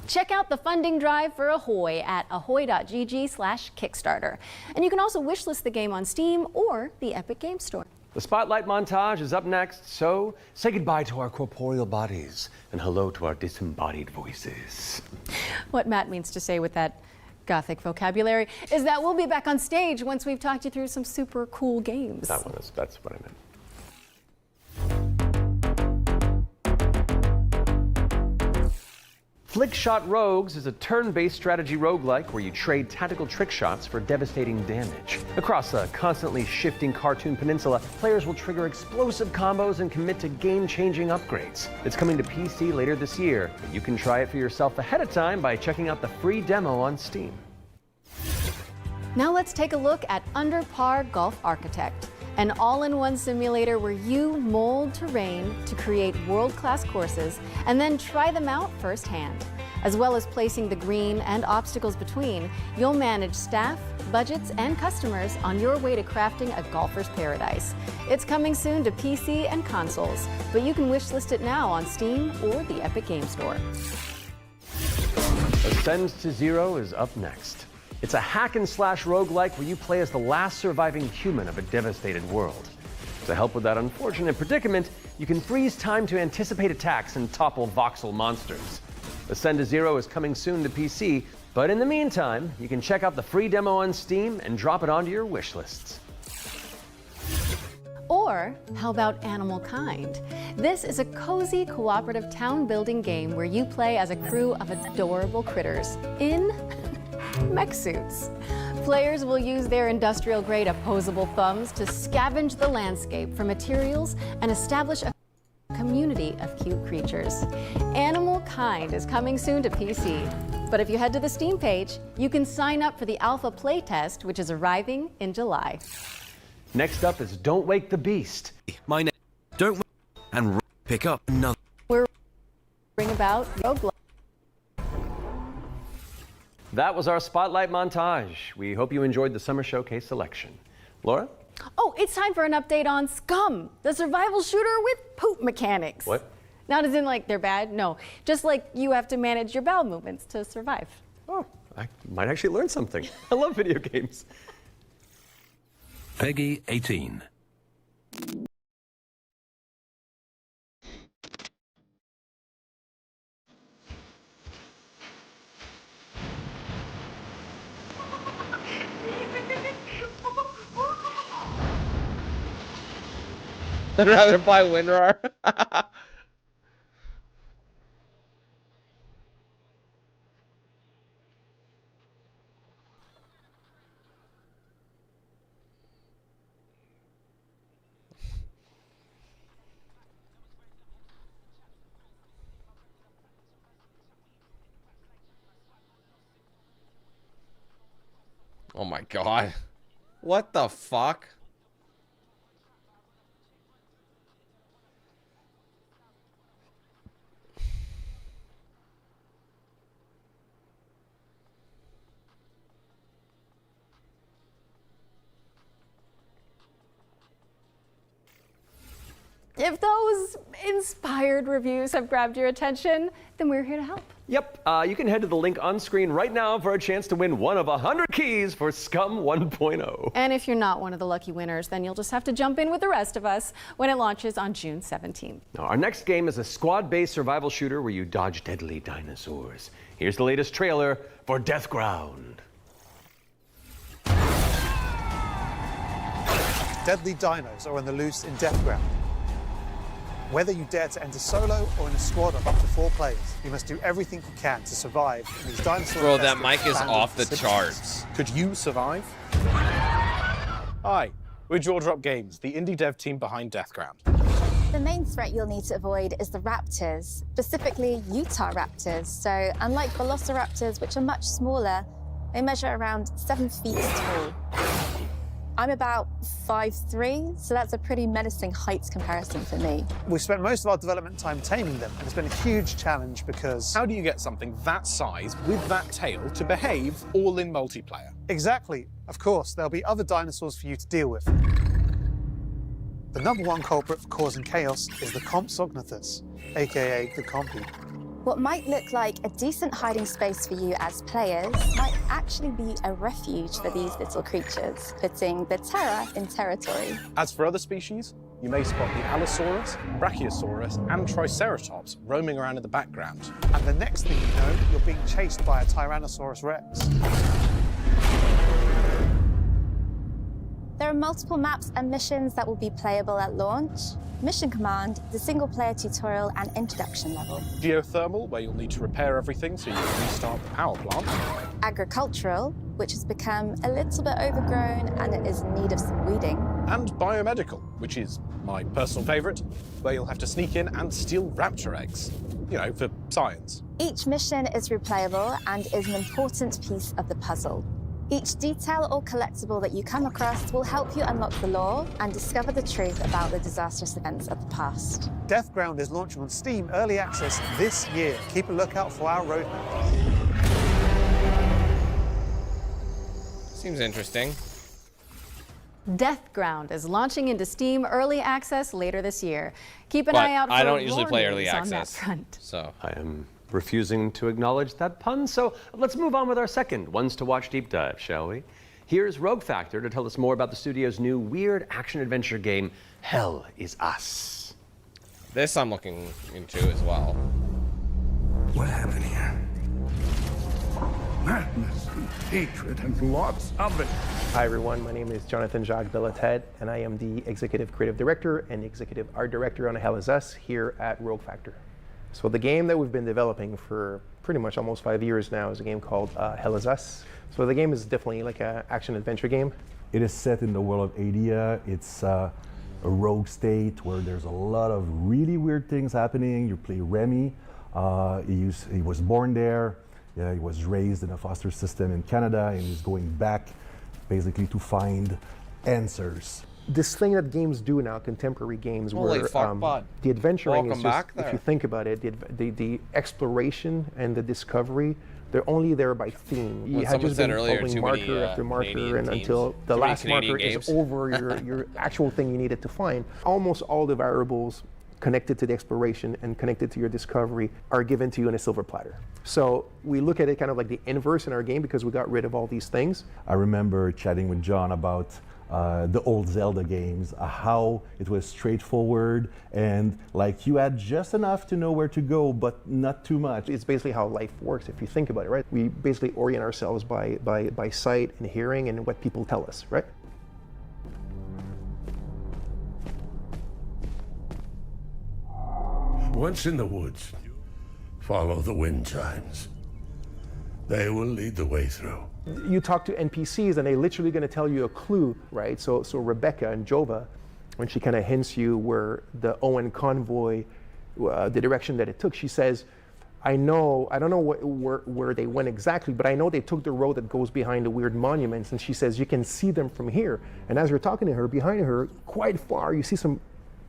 Check out the funding drive for Ahoy at ahoy.gg/Kickstarter. And you can also wishlist the game on Steam or the Epic Game Store. The Spotlight montage is up next, so say goodbye to our corporeal bodies and hello to our disembodied voices. What Matt means to say with that gothic vocabulary is that we'll be back on stage once we've talked you through some super cool games. That's what I meant. Flickshot Rogues is a turn-based strategy roguelike where you trade tactical trick shots for devastating damage. Across a constantly shifting cartoon peninsula, players will trigger explosive combos and commit to game-changing upgrades. It's coming to PC later this year, but you can try it for yourself ahead of time by checking out the free demo on Steam. Now let's take a look at Under Par Golf Architect, an all-in-one simulator where you mold terrain to create world-class courses and then try them out firsthand. As well as placing the green and obstacles between, you'll manage staff, budgets, and customers on your way to crafting a golfer's paradise. It's coming soon to PC and consoles, but you can wishlist it now on Steam or the Epic Game Store. Ascend to Zero is up next. It's a hack-and-slash roguelike where you play as the last surviving human of a devastated world. To help with that unfortunate predicament, you can freeze time to anticipate attacks and topple voxel monsters. Ascend to Zero is coming soon to PC, but in the meantime, you can check out the free demo on Steam and drop it onto your wish lists. Or how about Animal Kind? This is a cozy cooperative town building game where you play as a crew of adorable critters in mech suits. Players will use their industrial-grade opposable thumbs to scavenge the landscape for materials and establish a community of cute creatures. Animal Kind is coming soon to PC. But if you head to the Steam page, you can sign up for the alpha playtest, which is arriving in July. Next up is Don't Wake the Beast. My name, don't wake and pick up another. We're bring about roguelike. That was our spotlight montage. We hope you enjoyed the summer showcase selection. Laura? Oh, it's time for an update on Scum, the survival shooter with poop mechanics. What? Not as in like they're bad, no. Just like you have to manage your bowel movements to survive. Oh, I might actually learn something. I love video games. Peggy 18. I'd rather buy WinRAR. Oh my god. What the fuck? If those inspired reviews have grabbed your attention, then we're here to help. Yep, you can head to the link on screen right now for a chance to win one of 100 keys for Scum 1.0. And if you're not one of the lucky winners, then you'll just have to jump in with the rest of us when it launches on June 17th. Now, our next game is a squad-based survival shooter where you dodge deadly dinosaurs. Here's the latest trailer for Deathground. Deadly dinos are on the loose in Deathground. Whether you dare to enter solo or in a squad of up to 4 players, you must do everything you can to survive in these dinosaur. Bro, that mic is off the charts. Could you survive? Hi, we're Jaw Drop Games, the indie dev team behind Deathground. The main threat you'll need to avoid is the raptors, specifically Utah raptors. So unlike velociraptors, which are much smaller, they measure around 7 feet tall. I'm about 5'3", so that's a pretty menacing height comparison for me. We've spent most of our development time taming them, and it's been a huge challenge because... How do you get something that size with that tail to behave all in multiplayer? Exactly. Of course, there'll be other dinosaurs for you to deal with. The #1 culprit for causing chaos is the Compsognathus, aka the Compy. What might look like a decent hiding space for you as players might actually be a refuge for these little creatures, putting the terror in territory. As for other species, you may spot the Allosaurus, Brachiosaurus, and Triceratops roaming around in the background. And the next thing you know, you're being chased by a Tyrannosaurus Rex. There are multiple maps and missions that will be playable at launch. Mission Command, the single-player tutorial and introduction level. Geothermal, where you'll need to repair everything so you can restart the power plant. Agricultural, which has become a little bit overgrown and it is in need of some weeding. And biomedical, which is my personal favourite, where you'll have to sneak in and steal raptor eggs. You know, for science. Each mission is replayable and is an important piece of the puzzle. Each detail or collectible that you come across will help you unlock the lore and discover the truth about the disastrous events of the past. Deathground is launching on Steam Early Access this year. Keep a lookout for our roadmap. Seems interesting. Deathground is launching into Steam Early Access later this year. Keep an eye out for I don't usually play more early news on access, that front. so I am refusing to acknowledge that pun, so let's move on with our second Ones to Watch deep dive, shall we? Here's Rogue Factor to tell us more about the studio's new weird action-adventure game, Hell Is Us. This I'm looking into as well. What happened here? Madness and hatred and lots of it. Hi everyone, my name is Jonathan Jacques Belated, and I am the Executive Creative Director and Executive Art Director on Hell Is Us here at Rogue Factor. So the game that we've been developing for pretty much almost 5 years now is a game called Hell Is Us. So the game is definitely like an action-adventure game. It is set in the world of Adia. It's a rogue state where there's a lot of really weird things happening. You play Remy. He was born there. Yeah, he was raised in a foster system in Canada, and he's going back basically to find answers. This thing that games do now, contemporary games, Holy where fuck, bud. the adventuring Welcome is back just, if there. you think about it, the exploration and the discovery, they're only there by theme. You When have someone just said been earlier, following too marker many, after marker, Canadian and teams. until the Too many last Canadian marker games. is over your actual thing you needed to find. Almost all the variables connected to the exploration and connected to your discovery are given to you in a silver platter. So we look at it kind of like the inverse in our game because we got rid of all these things. I remember chatting with John about the old Zelda games, how it was straightforward and like you had just enough to know where to go, but not too much. It's basically how life works if you think about it, right? We basically orient ourselves by sight and hearing and what people tell us, right? Once in the woods, follow the wind chimes. They will lead the way through. You talk to NPCs and they're literally going to tell you a clue, right? So Rebecca and Jova, when she kind of hints you where the Owen convoy, the direction that it took, she says, I don't know where they went exactly, but I know they took the road that goes behind the weird monuments. And she says, you can see them from here. And as you're talking to her, behind her, quite far, you see some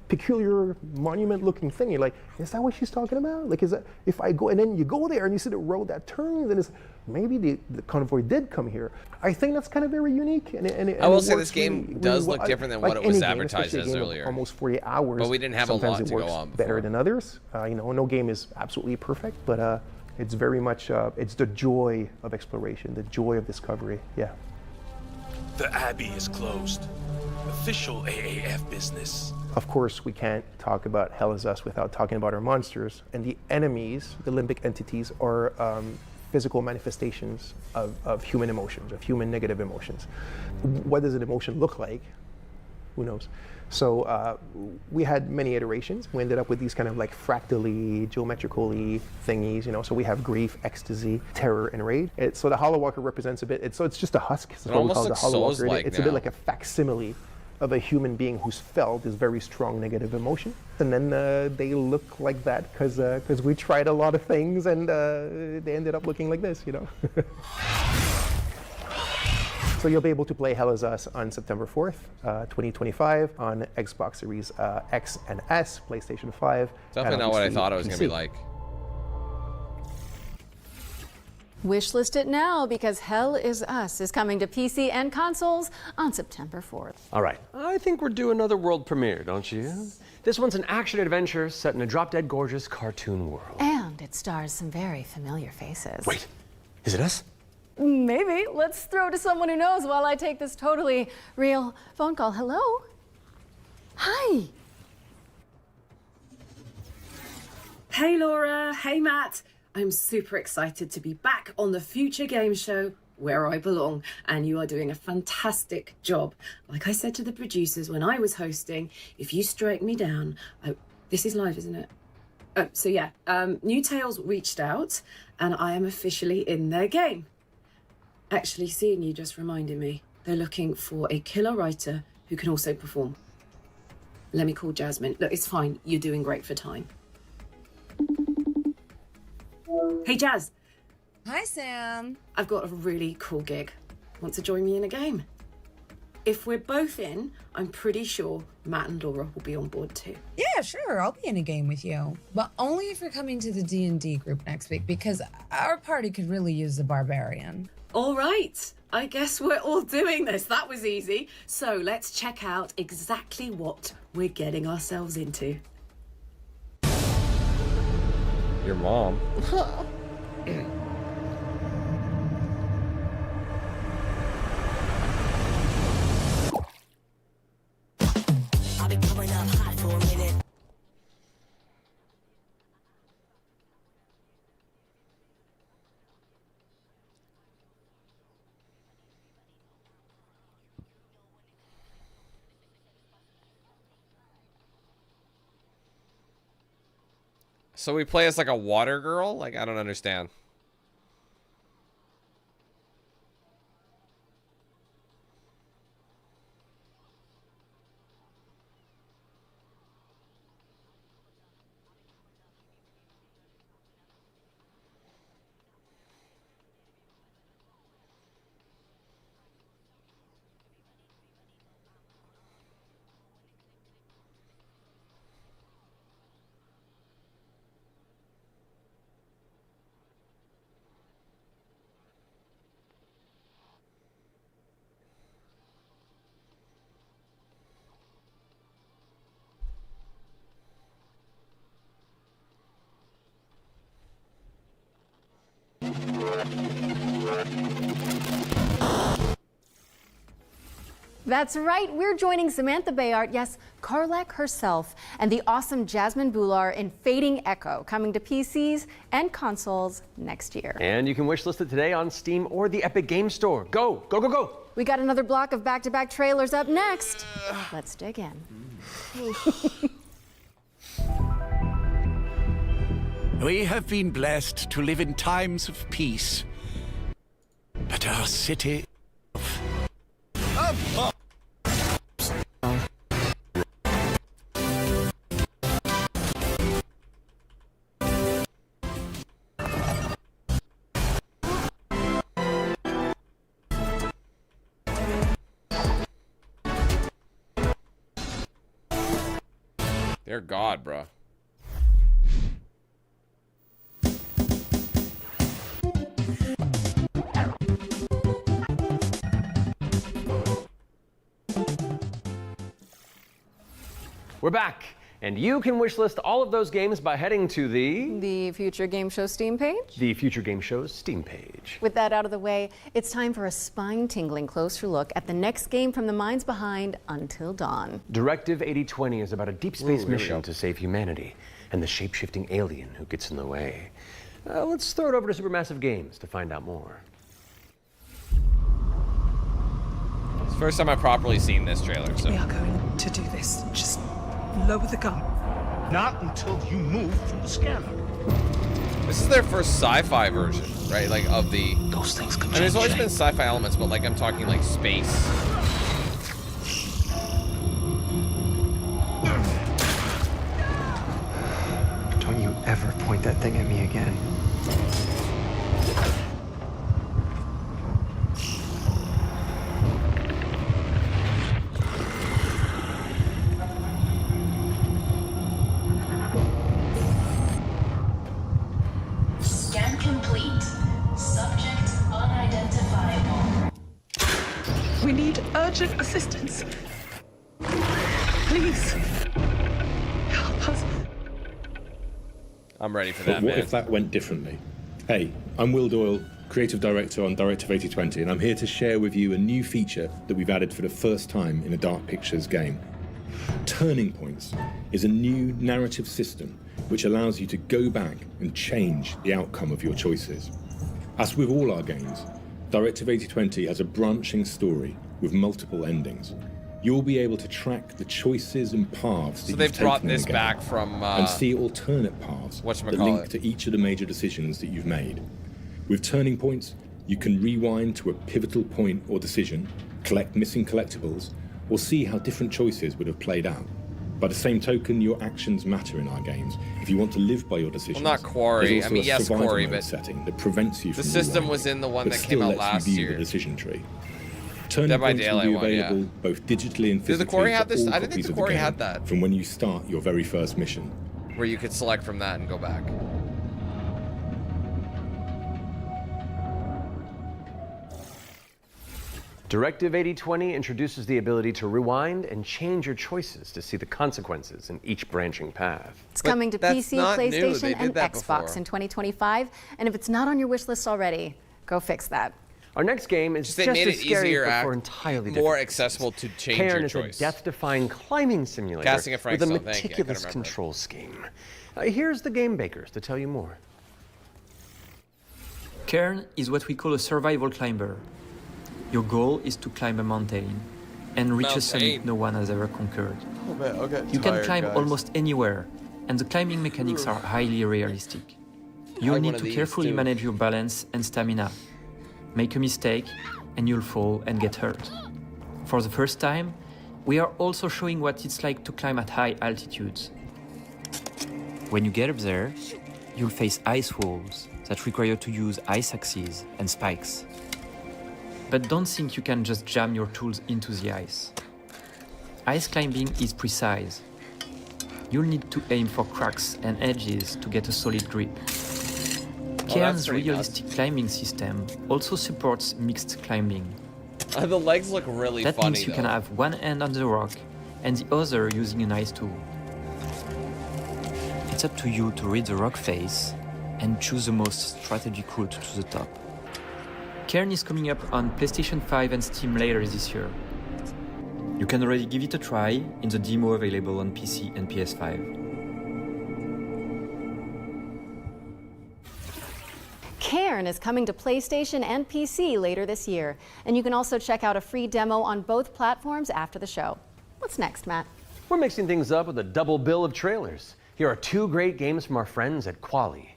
peculiar monument looking thing. You're like, is that what she's talking about? Like, is that, if I go, and then you go there and you see the road that turns and it's, maybe the convoy did come here. I think that's kind of very unique. And I will say this game does look different than what it was advertised as game earlier. Almost 40 hours. But we didn't have a Sometimes lot it to works go on better before. than others. You know, no game is absolutely perfect, but it's very much, it's the joy of exploration, the joy of discovery, yeah. The Abbey is closed. Official AAF business. Of course, we can't talk about Hell is Us without talking about our monsters. And the enemies, the limbic entities, are physical manifestations of human emotions, of human negative emotions. What does an emotion look like? Who knows? So we had many iterations. We ended up with these kind of like fractally, geometrically thingies, you know. So we have grief, ecstasy, terror, and rage. So the Hollow Walker represents a bit. So it's just a husk. That's what we call the Hollow Walker. It's a bit like a facsimile of a human being who's felt this very strong negative emotion. And then they look like that because we tried a lot of things and they ended up looking like this, you know. So you'll be able to play Hell is Us on September 4th, 2025 on Xbox Series X and S, PlayStation 5. Definitely not what I thought it was going to be like. Wishlist it now because Hell is Us is coming to PC and consoles on September 4th. All right, I think we're due another world premiere, don't you? This one's an action-adventure set in a drop-dead gorgeous cartoon world. And it stars some very familiar faces. Wait, is it us? Maybe. Let's throw to someone who knows while I take this totally real phone call. Hello? Hi. Hey Laura, hey Matt. I'm super excited to be back on the Future Game Show where I belong, and you are doing a fantastic job. Like I said to the producers when I was hosting, if you strike me down, this is live, isn't it? So yeah, New Tales reached out and I am officially in their game. Actually, seeing you just reminded me, they're looking for a killer writer who can also perform. Let me call Jasmine. Look, it's fine. You're doing great for time. Hey, Jazz. Hi, Sam. I've got a really cool gig. Want to join me in a game? If we're both in, I'm pretty sure Matt and Laura will be on board too. Yeah, sure. I'll be in a game with you. But only if you're coming to the D&D group next week, because our party could really use a barbarian. All right. I guess we're all doing this. That was easy. So let's check out exactly what we're getting ourselves into. Your mom. I've been coming up hot for a minute. So we play as like a water girl? Like, I don't understand. That's right, we're joining Samantha Bayard, yes, Karlak herself, and the awesome Jasmine Bular in Fading Echo, coming to PCs and consoles next year. And you can wishlist it today on Steam or the Epic Game Store. Go, go, go, go! We got another block of back-to-back trailers up next. Let's dig in. We have been blessed to live in times of peace. But our city Dear God, bro. We're back, and you can wishlist all of those games by heading to the Future Game Show Steam page. The Future Game Show's Steam page. With that out of the way, it's time for a spine-tingling closer look at the next game from the minds behind Until Dawn. Directive 8020 is about a deep space mission to save humanity and the shape-shifting alien who gets in the way. Let's throw it over to Supermassive Games to find out more. It's the first time I've properly seen this trailer, so. We are going to do this. Just lower the gun. Not until you move from the scanner. This is their first sci-fi version, right? Like, of the... Those things can I mean, there's always been sci-fi elements, but, like, I'm talking, like, space. Don't you ever point that thing at me again. Scan complete. Subject unidentifiable. We need urgent assistance. Please. Help us. I'm ready for But that, what man. if that went differently? Hey, I'm Will Doyle, Creative Director on Directive 8020, and I'm here to share with you a new feature that we've added for the first time in a Dark Pictures game. Turning Points is a new narrative system which allows you to go back and change the outcome of your choices. As with all our games, Directive 8020 has a branching story with multiple endings. You'll be able to track the choices and paths that So you've they've brought taken in this the game back from, and see alternate paths that link to each of the major decisions that you've made. With Turning Points, you can rewind to a pivotal point or decision, collect missing collectibles, or see how different choices would have played out. By the same token, your actions matter in our games. If you want to live by your decisions, Well, not Quarry. there's also I mean, a yes, survival Quarry, mode but setting that prevents you the from system rewinding, was in the one but that still came out lets last you view year. the decision tree. Turning Dead by Points will Daylight be one, yeah. available both digitally and Did physically the Quarry for have this? all I didn't think copies the of Quarry game had that. from when you start your very first mission. Where you could select from that and go back. Directive 8020 introduces the ability to rewind and change your choices to see the consequences in each branching path. It's coming to PC, PlayStation, and Xbox in 2025. And if it's not on your wish list already, go fix that. Our next game is They just made as it scary, easier, but for entirely different more reasons. accessible to change Cairn your is choice. a death-defying climbing simulator Casting a Frank with a Stone, thank you, I couldn't meticulous remember it. control scheme. Here's the game bakers to tell you more. Cairn is what we call a survival climber. Your goal is to climb a mountain and reach a summit no one has ever conquered. You can climb almost anywhere, and the climbing mechanics are highly realistic. You'll like one need of to these, carefully too. manage your balance and stamina. Make a mistake, and you'll fall and get hurt. For the first time, we are also showing what it's like to climb at high altitudes. When you get up there, you'll face ice walls that require you to use ice axes and spikes. But don't think you can just jam your tools into the ice. Ice climbing is precise. You'll need to aim for cracks and edges to get a solid grip. Cairn's pretty realistic climbing system also supports mixed climbing. The legs look really That funny, means you though. can have one hand on the rock and the other using an ice tool. It's up to you to read the rock face and choose the most strategic route to the top. Cairn is coming up on PlayStation 5 and Steam later this year. You can already give it a try in the demo available on PC and PS5. Cairn is coming to PlayStation and PC later this year, and you can also check out a free demo on both platforms after the show. What's next, Matt? We're mixing things up with a double bill of trailers. Here are two great games from our friends at Quali.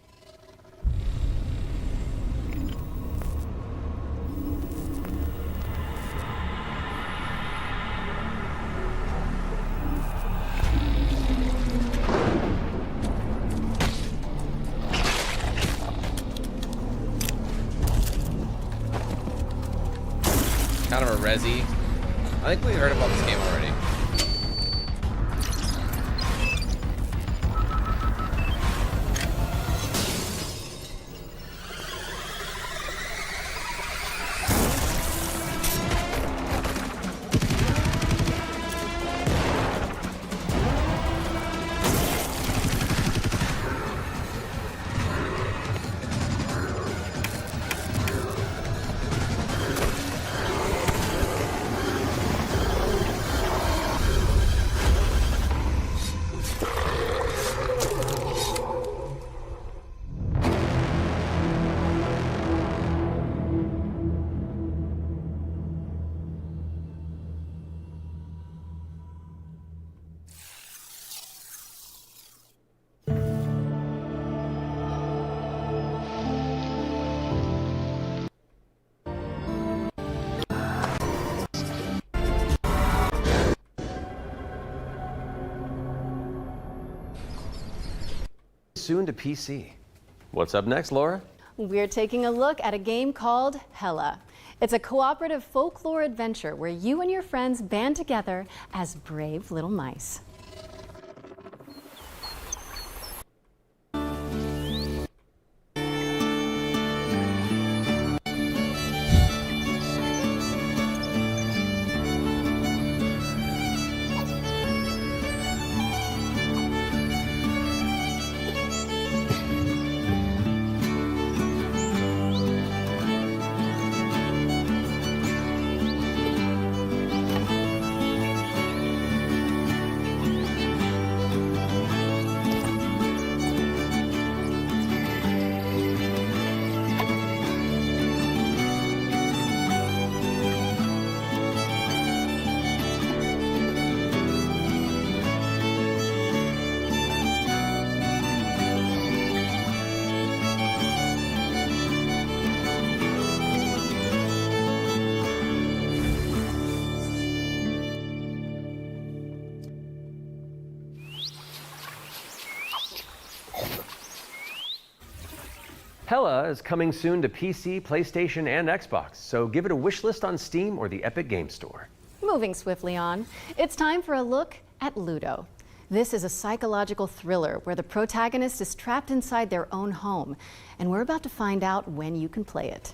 Kind of a resi. I think we heard about this game already. Soon to PC. What's up next, Laura? We're taking a look at a game called Hella. It's a cooperative folklore adventure where you and your friends band together as brave little mice. Hella is coming soon to PC, PlayStation, and Xbox, so give it a wish list on Steam or the Epic Game Store. Moving swiftly on, it's time for a look at Ludo. This is a psychological thriller where the protagonist is trapped inside their own home, and we're about to find out when you can play it.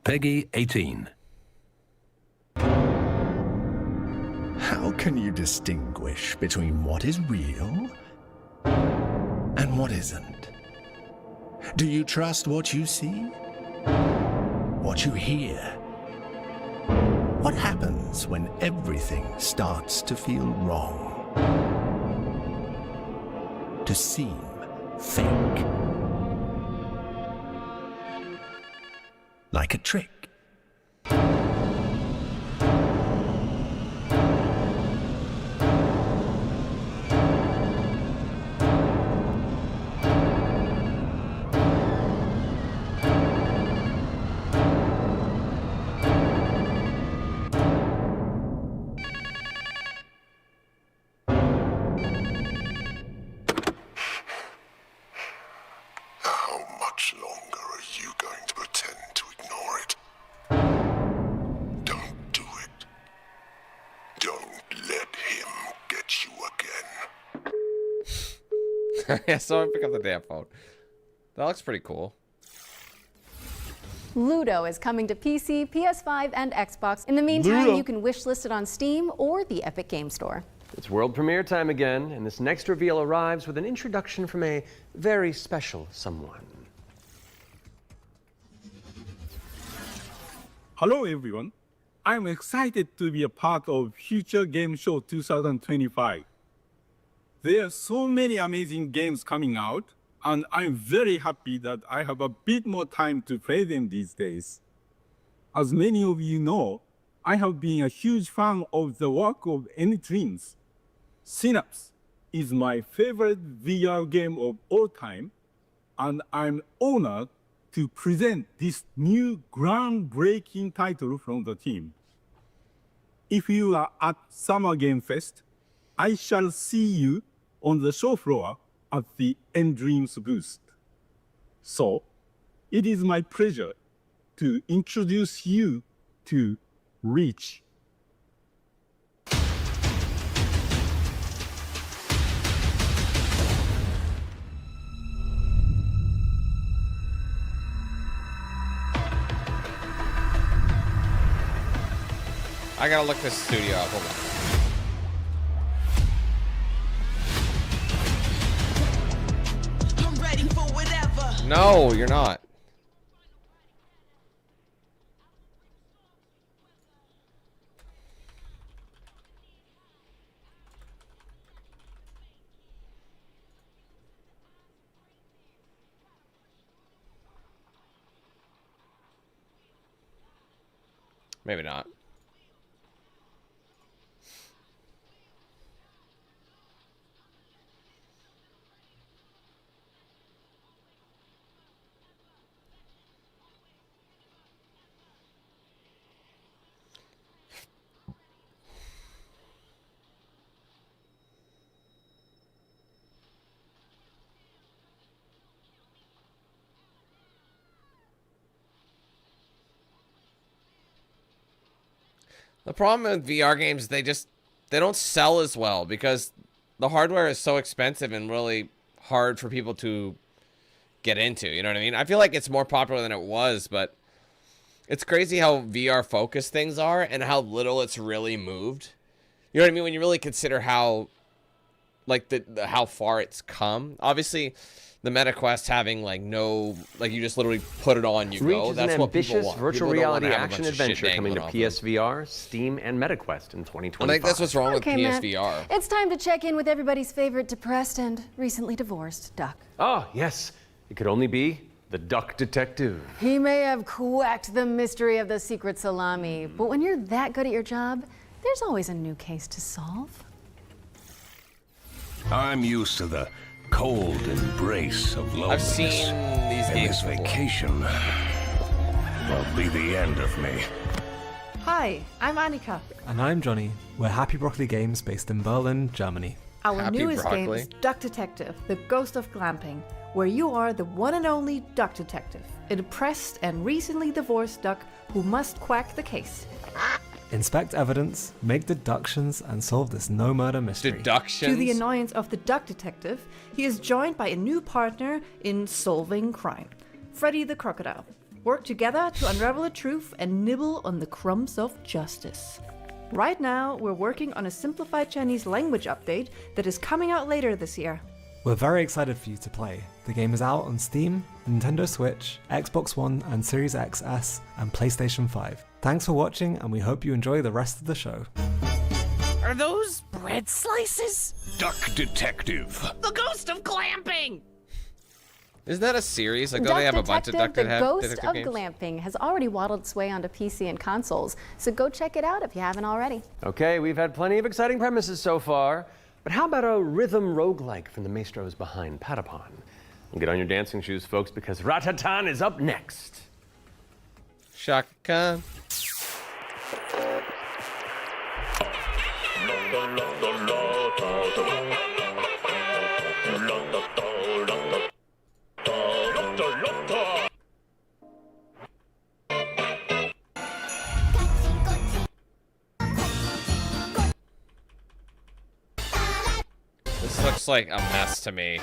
Peggy 18. How can you distinguish between what is real and what isn't? Do you trust what you see? What you hear? What happens when everything starts to feel wrong? To seem fake? Like a trick? Yeah, so I pick up the damn phone. That looks pretty cool. Ludo is coming to PC, PS5, and Xbox. In the meantime, you can wishlist it on Steam or the Epic Game Store. It's world premiere time again, and this next reveal arrives with an introduction from a very special someone. Hello everyone. I'm excited to be a part of Future Game Show 2025. There are so many amazing games coming out, and I'm very happy that I have a bit more time to play them these days. As many of you know, I have been a huge fan of the work of N-Dreams. Synapse is my favorite VR game of all time, and I'm honored to present this new groundbreaking title from the team. If you are at Summer Game Fest, I shall see you on the show floor at the N-Dreams booth. So, it is my pleasure to introduce you to Reach. I gotta look this studio up. Hold on. I'm ready for whatever. No, you're not. Maybe not. The problem with VR games, they don't sell as well because the hardware is so expensive and really hard for people to get into. You know what I mean? I feel like it's more popular than it was, but it's crazy how VR focused things are and how little it's really moved. You know what I mean? When you really consider how, like how far it's come. Obviously, the MetaQuest having like no, like you just literally put it on, you Reach go. is That's an what people ambitious want. virtual People don't reality wanna have a action bunch of shit adventure coming to dangling off them. PSVR, Steam, and MetaQuest in 2025. I think that's what's wrong Okay, with Matt. PSVR. It's time to check in with everybody's favorite depressed and recently divorced duck. Oh, yes. It could only be the Duck Detective. He may have cracked the mystery of the secret salami, but when you're that good at your job, there's always a new case to solve. I'm used to the cold embrace of loneliness. I've seen these and games this before. vacation will be the end of me. Hi, I'm Annika. And I'm Johnny. We're Happy Broccoli Games based in Berlin, Germany. Our Happy newest game Broccoli. is Duck Detective, the Ghost of Glamping, where you are the one and only Duck Detective, a depressed and recently divorced duck who must quack the case. Inspect evidence, make deductions, and solve this no-murder mystery. Deductions? To the annoyance of the Duck Detective, he is joined by a new partner in solving crime, Freddy the Crocodile. Work together to unravel the truth and nibble on the crumbs of justice. Right now, we're working on a simplified Chinese language update that is coming out later this year. We're very excited for you to play. The game is out on Steam, Nintendo Switch, Xbox One and Series XS, and PlayStation 5. Thanks for watching, and we hope you enjoy the rest of the show. Are those bread slices? Duck Detective. The Ghost of Glamping! Isn't that a series? Like, Duck don't they have a bunch of Duck the Ghost Detective of games? Glamping has already waddled its way onto PC and consoles, so go check it out if you haven't already. Okay, we've had plenty of exciting premises so far, but how about a rhythm roguelike from the maestros behind Patapon? And get on your dancing shoes, folks, because Ratatan is up next. Shaka Khan. This looks like a mess to me,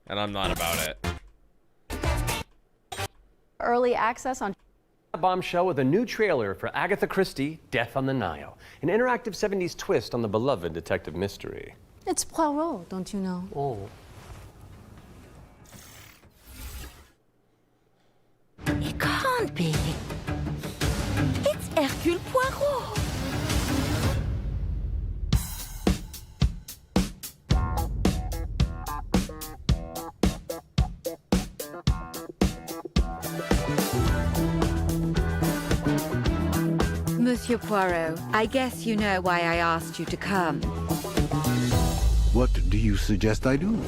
and I'm not about it. Early access on Bombshell with a new trailer for Agatha Christie, Death on the Nile, an interactive 70s twist on the beloved detective mystery. It's Poirot, don't you know? Oh. It can't be. It's Monsieur Poirot, I guess you know why I asked you to come. What do you suggest I do?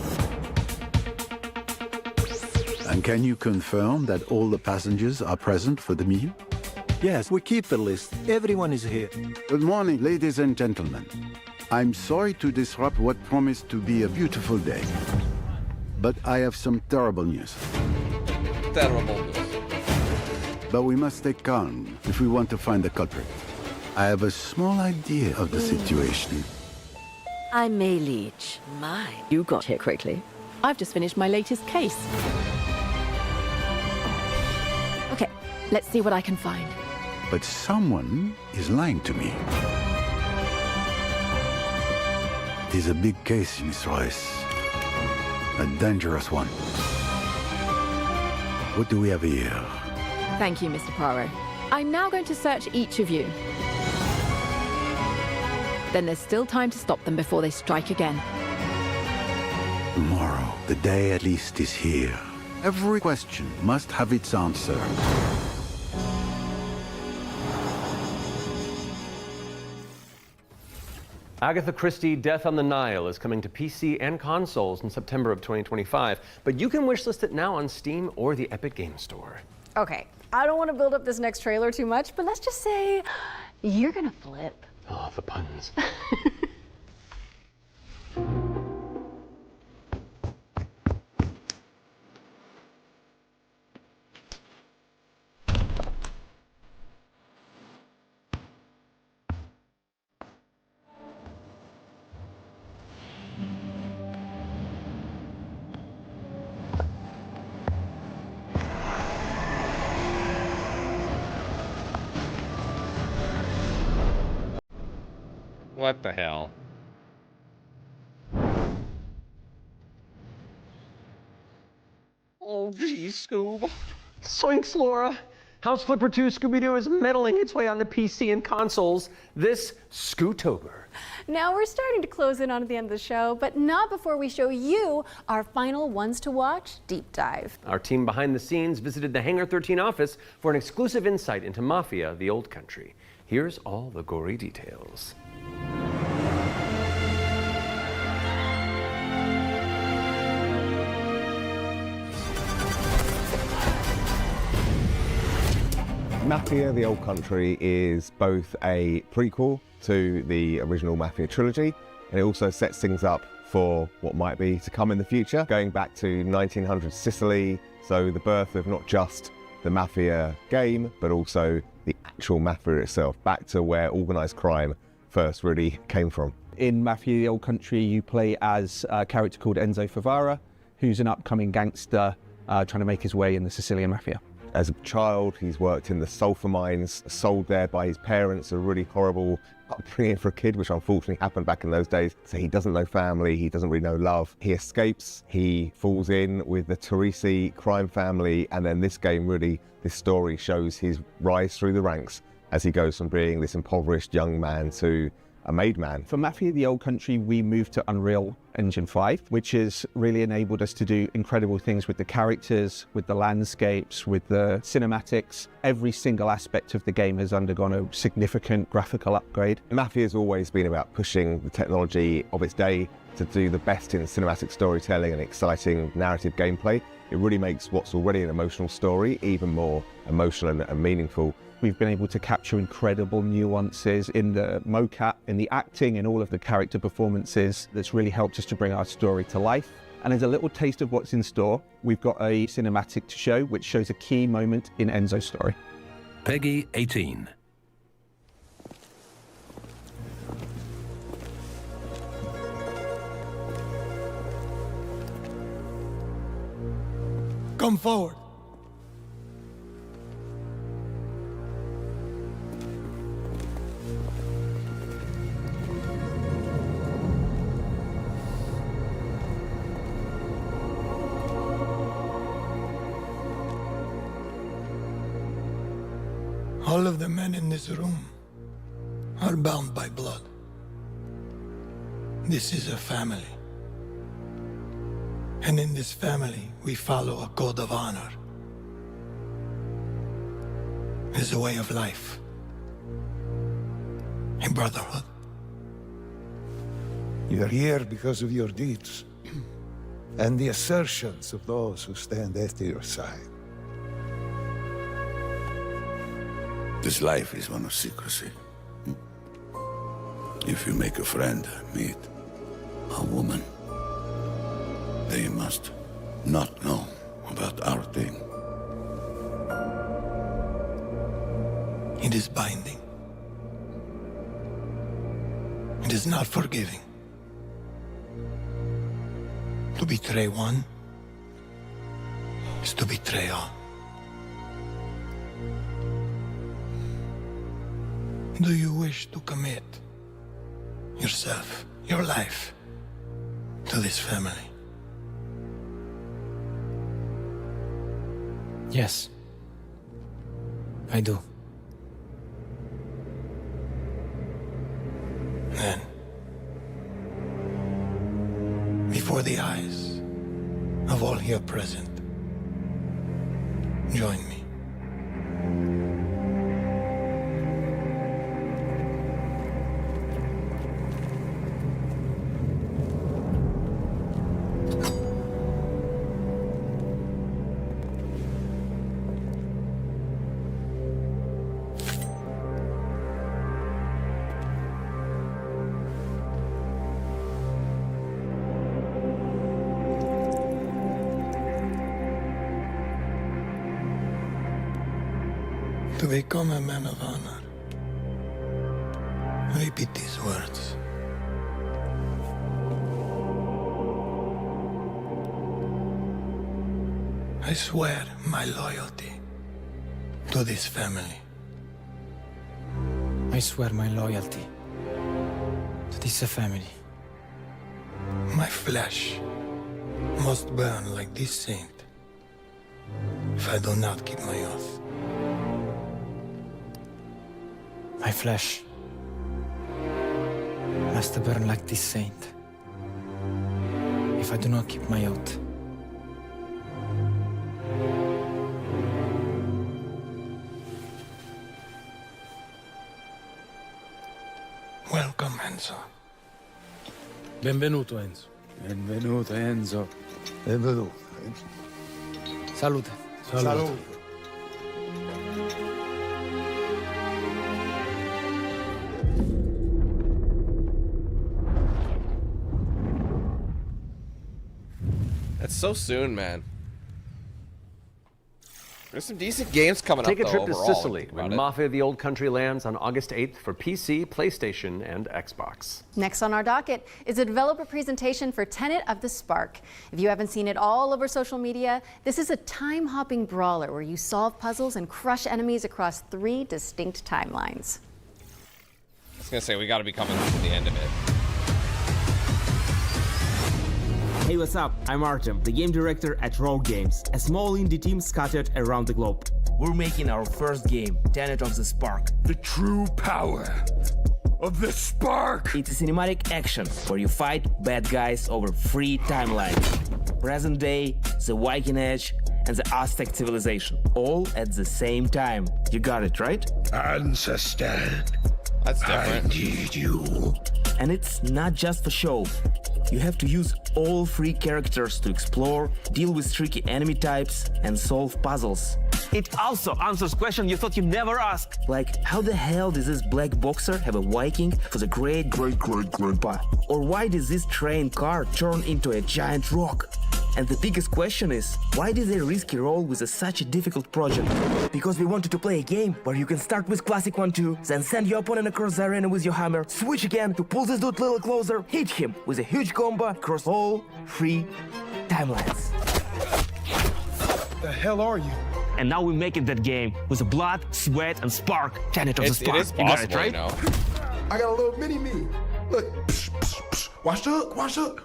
And can you confirm that all the passengers are present for the meal? Yes, we keep the list. Everyone is here. Good morning, ladies and gentlemen. I'm sorry to disrupt what promised to be a beautiful day, but I have some terrible news. Terrible news. But we must stay calm if we want to find the culprit. I have a small idea of the situation. I'm May Leach. My, you got here quickly. I've just finished my latest case. Okay, let's see what I can find. But someone is lying to me. It is a big case, Miss Royce. A dangerous one. What do we have here? Thank you, Mr. Poirot. I'm now going to search each of you. Then there's still time to stop them before they strike again. Tomorrow, the day at least is here. Every question must have its answer. Agatha Christie Death on the Nile is coming to PC and consoles in September of 2025, but you can wishlist it now on Steam or the Epic Games Store. Okay, I don't want to build up this next trailer too much, but let's just say you're gonna flip. Oh, the puns. What the hell? Oh, geez, Scoob. Soinks, Laura. House Flipper 2 Scooby-Doo is meddling its way onto PC and consoles this Scootober. Now we're starting to close in on the end of the show, but not before we show you our final ones to watch deep dive. Our team behind the scenes visited the Hangar 13 office for an exclusive insight into Mafia: The Old Country. Here's all the gory details. Mafia: The Old Country is both a prequel to the original Mafia trilogy, and it also sets things up for what might be to come in the future, going back to 1900 Sicily, so the birth of not just the Mafia game, but also the actual Mafia itself, back to where organised crime first really came from. In Mafia: The Old Country, you play as a character called Enzo Favara, who's an upcoming gangster trying to make his way in the Sicilian Mafia. As a child, he's worked in the sulfur mines, sold there by his parents, a really horrible upbringing for a kid, which unfortunately happened back in those days. So he doesn't know family, he doesn't really know love. He escapes, he falls in with the Teresi crime family, and then this story shows his rise through the ranks as he goes from being this impoverished young man to a made man. For Mafia: The Old Country, we moved to Unreal Engine 5, which has really enabled us to do incredible things with the characters, with the landscapes, with the cinematics. Every single aspect of the game has undergone a significant graphical upgrade. Mafia's always been about pushing the technology of its day to do the best in cinematic storytelling and exciting narrative gameplay. It really makes what's already an emotional story even more emotional and meaningful. We've been able to capture incredible nuances in the mocap, in the acting, in all of the character performances. That's really helped us to bring our story to life. And as a little taste of what's in store, we've got a cinematic to show, which shows a key moment in Enzo's story. Peggy 18. Come forward. All of the men in this room are bound by blood. This is a family. And in this family, we follow a code of honor. It's a way of life. a brotherhood. You're here because of your deeds and the assertions of those who stand at your side. This life is one of secrecy. If you make a friend, meet a woman, they must not know about our thing. It is binding. It is not forgiving. To betray one is to betray all. Do you wish to commit yourself, your life, to this family? Yes, I do. Then, before the eyes of all here present, join me. To become a man of honor, repeat these words. I swear my loyalty to this family. I swear my loyalty to this family. My flesh must burn like this saint if I do not keep my oath. My flesh must burn like this saint if I do not keep my oath. Welcome, Enzo. Benvenuto, Enzo. Benvenuto, Enzo. Benvenuto. Salute. Salute. That's so soon, man. There's some decent games coming Take up, a trip though, to overall, Sicily, when Mafia of the Old Country lands on August 8th for PC, PlayStation, and Xbox. Next on our docket is a developer presentation for Tenet of the Spark. If you haven't seen it all over social media, this is a time-hopping brawler where you solve puzzles and crush enemies across 3 distinct timelines. I was gonna say, we gotta be coming to the end of it. Hey, what's up? I'm Artem, the game director at Rogue Games, a small indie team scattered around the globe. We're making our first game, Tenet of the Spark. The true power of the Spark! It's a cinematic action where you fight bad guys over 3 timelines. Present day, the Viking Age, and the Aztec civilization, all at the same time. You got it, right? Ancestor. That's different. I need you. And it's not just for show. You have to use all 3 characters to explore, deal with tricky enemy types, and solve puzzles. It also answers questions you thought you'd never ask. Like, how the hell does this black boxer have a Viking for the great-great-great-grandpa? Or why does this train car turn into a giant rock? And the biggest question is, why did they risk a role with such a difficult project? Because we wanted to play a game where you can start with classic 1-2, then send your opponent across the arena with your hammer, switch again to pull this dude a little closer, hit him with a huge combo across all 3 timelines. The hell are you? And now we're making that game with the blood, sweat, and spark. Tenet of the Spark. It is possible, you got it, right? You know? I got a little mini-me. Look. Psh, psh, psh. Watch up.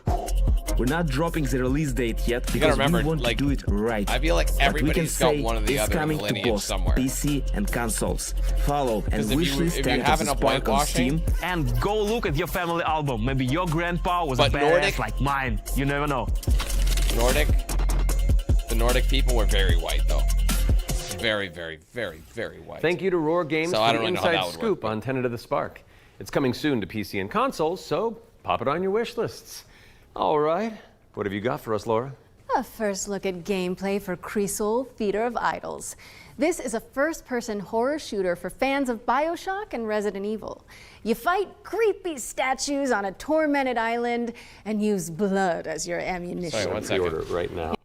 We're not dropping the release date yet You gotta because remember, we want like, to do it right. I feel like But we can everybody's got say one of the it's other coming to lineage both somewhere. PC and consoles. Follow and if you wishlist Tenet of haven't the a Spark on whitewashing- Steam. And go look at your family album. Maybe your grandpa was a But badass Nordic- like mine. You never know. The Nordic people were very white, though. Very, very, very, very white. Thank you to Roar Games So for I the don't really know how inside that would scoop work. on Tenet of the Spark. It's coming soon to PC and consoles, so pop it on your wish lists. All right, what have you got for us, Laura? A first look at gameplay for Creasol, Feeder of Idols. This is a first-person horror shooter for fans of BioShock and Resident Evil. You fight creepy statues on a tormented island and use blood as your ammunition. Sorry, one second. Order it right now.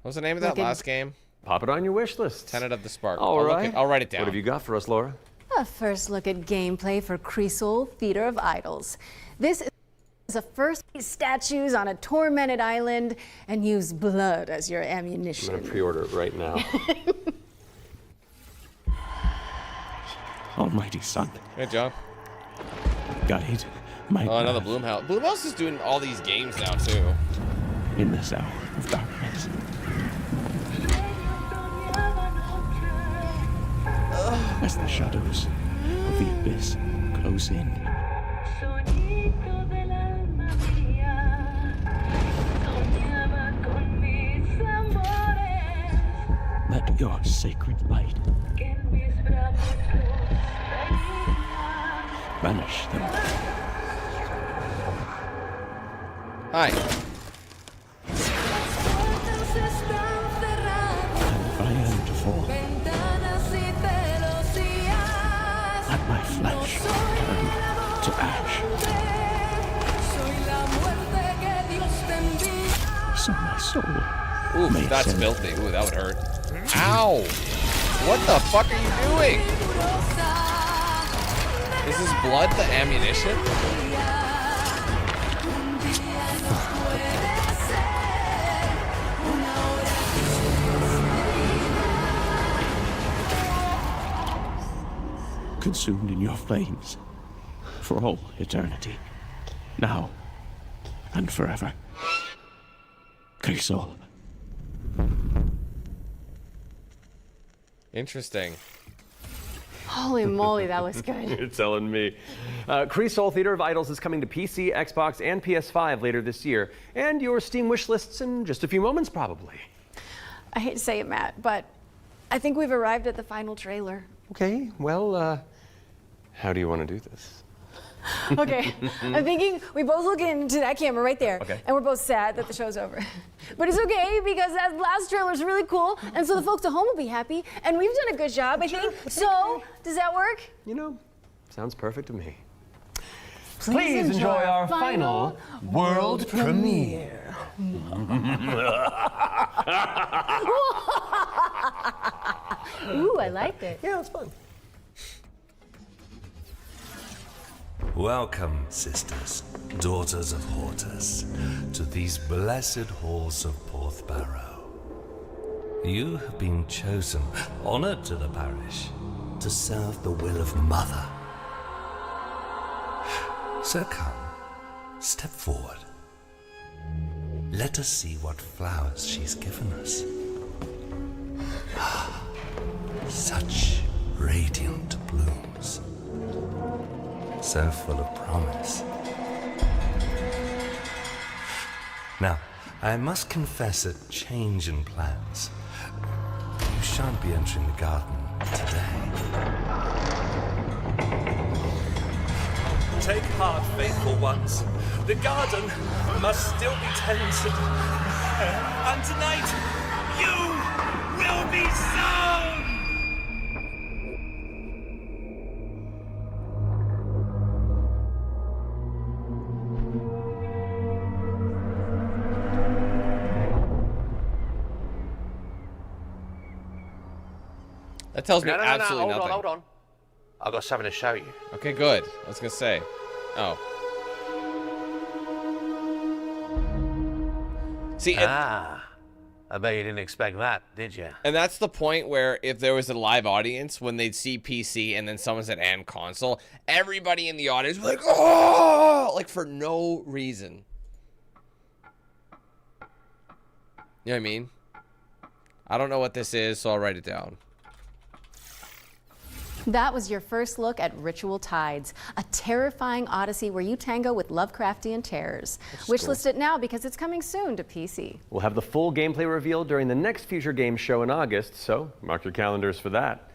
What's the name of that last game? Pop it on your wish list. Tenet of the Spark. All right. I'll write it down. What have you got for us, Laura? A first look at gameplay for Creasol, Feeder of Idols. This is a first statues on a tormented island and use blood as your ammunition. I'm gonna pre-order it right now. Almighty Son, Hey, John. guide my Oh, another path Bloomhouse. Bloomhouse is doing all these games now, too. in this hour of darkness. As the shadows of the abyss close in, let your sacred light banish them. Hi. And I am to fall. Let my flesh turn to ash. So my soul Ooh, may that's ascend. filthy. Ooh, that would hurt. Ow! What the fuck are you doing? Is this blood the ammunition? Consumed in your flames for all eternity, now and forever. Creasol. Interesting. Holy moly, that was good. You're telling me. Creasol Theater of Idols is coming to PC, Xbox, and PS5 later this year, and your Steam wish lists in just a few moments, probably. I hate to say it, Matt, but I think we've arrived at the final trailer. Okay, well, how do you want to do this? Okay, I'm thinking we both look into that camera right there, Okay. and we're both sad that the show's over. But it's okay because that last trailer's really cool, and so the folks at home will be happy, and we've done a good job, I think. So, does that work? You know, sounds perfect to me. Please enjoy our final world premiere. Ooh, I liked it. Yeah, it's fun. Welcome, sisters, daughters of Hortus, to these blessed halls of Porthbarrow. You have been chosen, honored to the parish, to serve the will of Mother. So come, step forward. Let us see what flowers she's given us. Such radiant blooms. So full of promise. Now, I must confess a change in plans. You shan't be entering the garden today. Take heart, faithful ones. The garden must still be tended. And tonight, you will be sown! That tells me absolutely nothing. Hold on. I've got something to show you. Okay, good. I was gonna say. Oh. See, I bet you didn't expect that, did you? and that's the point where if there was a live audience, when they'd see PC and then someone said and console, everybody in the audience was like, oh, like for no reason. You know what I mean? I don't know what this is, so I'll write it down. That was your first look at Ritual Tides, a terrifying odyssey where you tango with Lovecraftian terrors. Wishlist it now because it's coming soon to PC. We'll have the full gameplay revealed during the next Future Games show in August, so mark your calendars for that.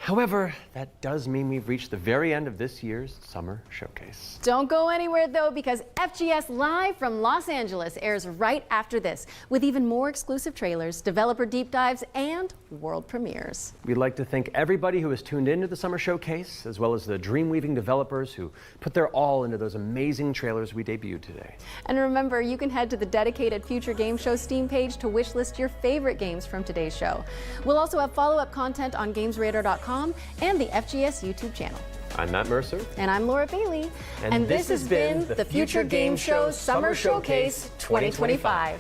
However, that does mean we've reached the very end of this year's summer showcase. Don't go anywhere though, because FGS Live from Los Angeles airs right after this, with even more exclusive trailers, developer deep dives, and world premieres. We'd like to thank everybody who has tuned into the summer showcase, as well as the dream-weaving developers who put their all into those amazing trailers we debuted today. And remember, you can head to the dedicated Future Game Show Steam page to wishlist your favorite games from today's show. We'll also have follow-up content on GamesRadar.com and the FGS YouTube channel. I'm Matt Mercer. And I'm Laura Bailey. And this has been the Future Game Show Summer Showcase 2025.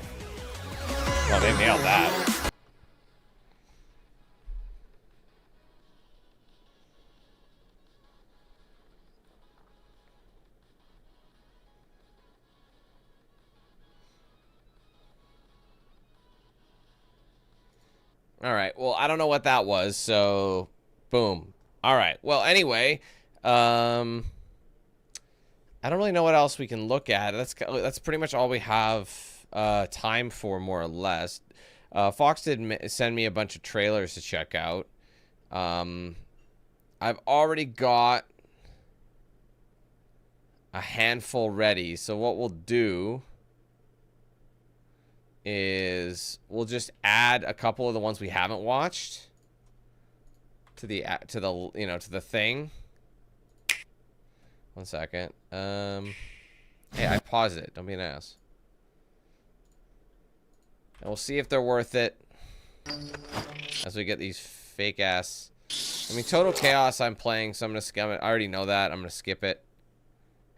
Well, they nailed that. All right. Well, I don't know what that was, so boom. All right. Well, anyway, I don't really know what else we can look at. That's pretty much all we have time for, more or less. Fox did send me a bunch of trailers to check out. I've already got a handful ready, so what we'll do is we'll just add a couple of the ones we haven't watched to the thing. One second. Hey, I paused it. Don't be an ass. And we'll see if they're worth it as we get these fake ass. I mean, Total Chaos I'm playing, so I'm gonna skip it. I already know that. I'm gonna skip it.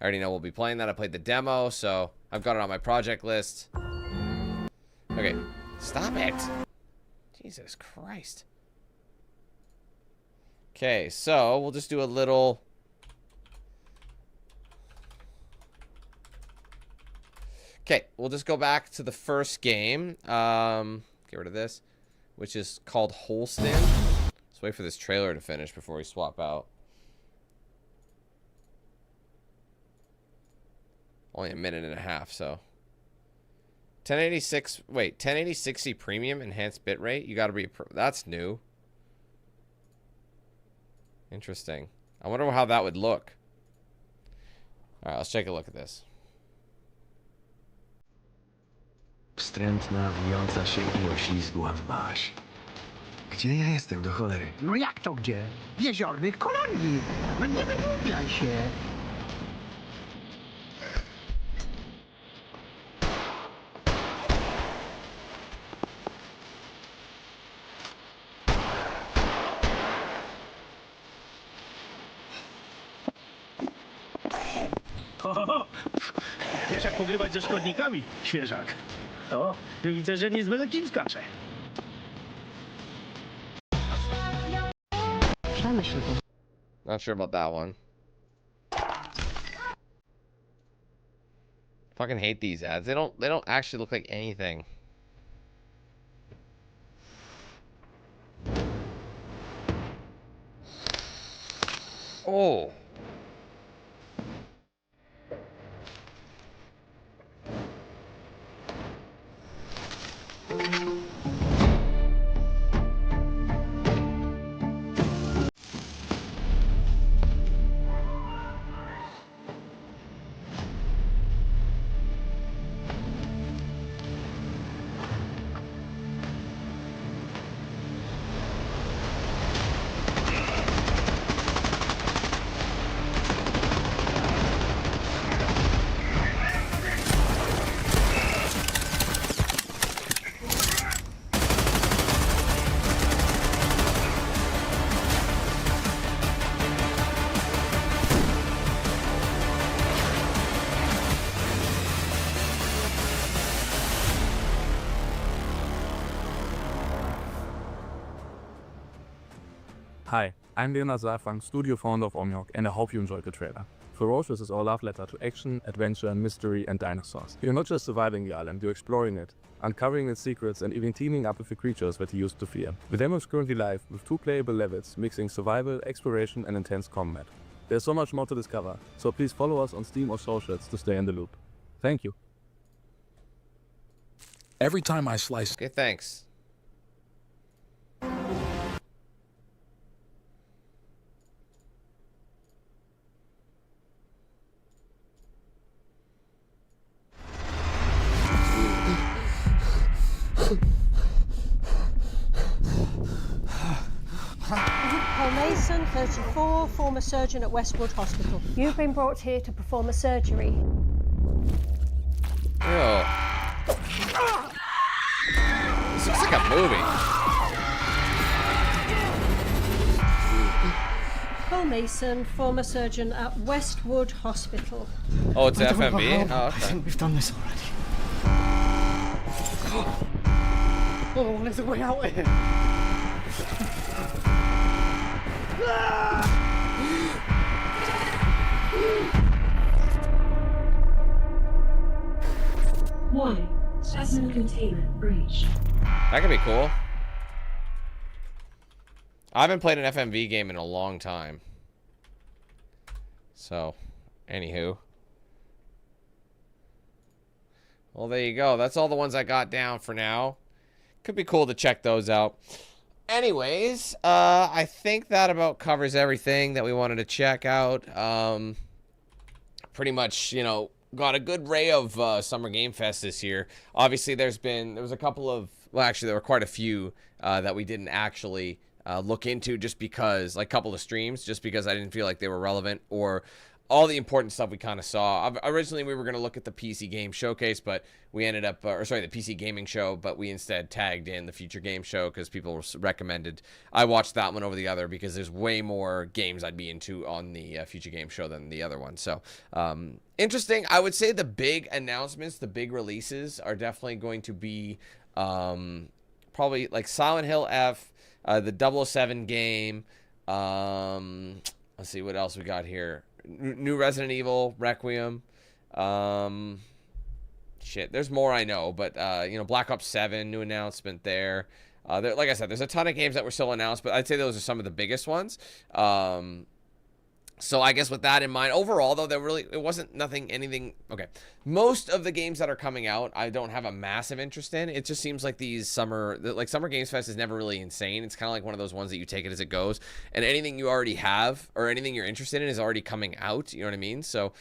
I already know we'll be playing that. I played the demo, so I've got it on my project list. Okay, stop it. Jesus Christ. Okay, so we'll just do a little. Okay, we'll just go back to the first game. Get rid of this, which is called Holston. Let's wait for this trailer to finish before we swap out. Only a minute and a half, so. 1086, wait, 1080 60 premium enhanced bitrate? You gotta be, that's new. Interesting. I wonder how that would look. Alright, let's take a look at this. Wstrętna, wijąca się i oślizgła w maś. Gdzie ja jestem, do cholery? No jak to gdzie? W jeziornych kolonii. No nie wygłupiaj się. Wiesz jak pogrywać ze szkodnikami, świeżak? O, widzę, że niezłe lekkim skacze. Not sure about that one. Fucking hate these ads. They don't actually look like anything. Oh. Hi, I'm Leonard Safang, studio founder of Omniok, and I hope you enjoyed the trailer. Ferocious is our love letter to action, adventure, mystery, and dinosaurs. You're not just surviving the island, you're exploring it, uncovering its secrets, and even teaming up with the creatures that you used to fear. The demo is currently live with 2 playable levels, mixing survival, exploration, and intense combat. There's so much more to discover, so please follow us on Steam or socials to stay in the loop. Thank you. Every time I slice... Okay, thanks. Paul Mason, 34, former surgeon at Westwood Hospital. You've been brought here to perform a surgery. Ew. This looks like a movie. Paul Mason, former surgeon at Westwood Hospital. Oh, it's I don't know FMV? how. Oh, I okay. think we've done this already. Oh, there's a way out here. Warning, specimen containment breached. That could be cool. I haven't played an FMV game in a long time. So, anywho. Well, there you go. That's all the ones I got down for now. Could be cool to check those out. Anyways, I think that about covers everything that we wanted to check out. Pretty much, you know, got a good array of Summer Game Fest this year. Obviously, there was a couple of, well, actually, there were quite a few that we didn't actually look into just because, like, a couple of streams, just because I didn't feel like they were relevant, or all the important stuff we kind of saw. Originally, we were going to look at the PC Game Showcase, but we ended up, or sorry, the PC Gaming Show, but we instead tagged in the Future Game Show because people recommended I watch that one over the other because there's way more games I'd be into on the Future Game Show than the other one. So, interesting. I would say the big announcements, the big releases are definitely going to be probably like Silent Hill F, the 007 game. Let's see what else we got here. New Resident Evil, Requiem. Shit, there's more I know, but you know, Black Ops 7, new announcement there. Like I said, there's a ton of games that were still announced, but I'd say those are some of the biggest ones. So I guess with that in mind, overall though, it wasn't anything. Okay, most of the games that are coming out, I don't have a massive interest in. It just seems like these Summer Games Fest is never really insane. It's kind of like one of those ones that you take it as it goes, and anything you already have or anything you're interested in is already coming out. You know what I mean? So,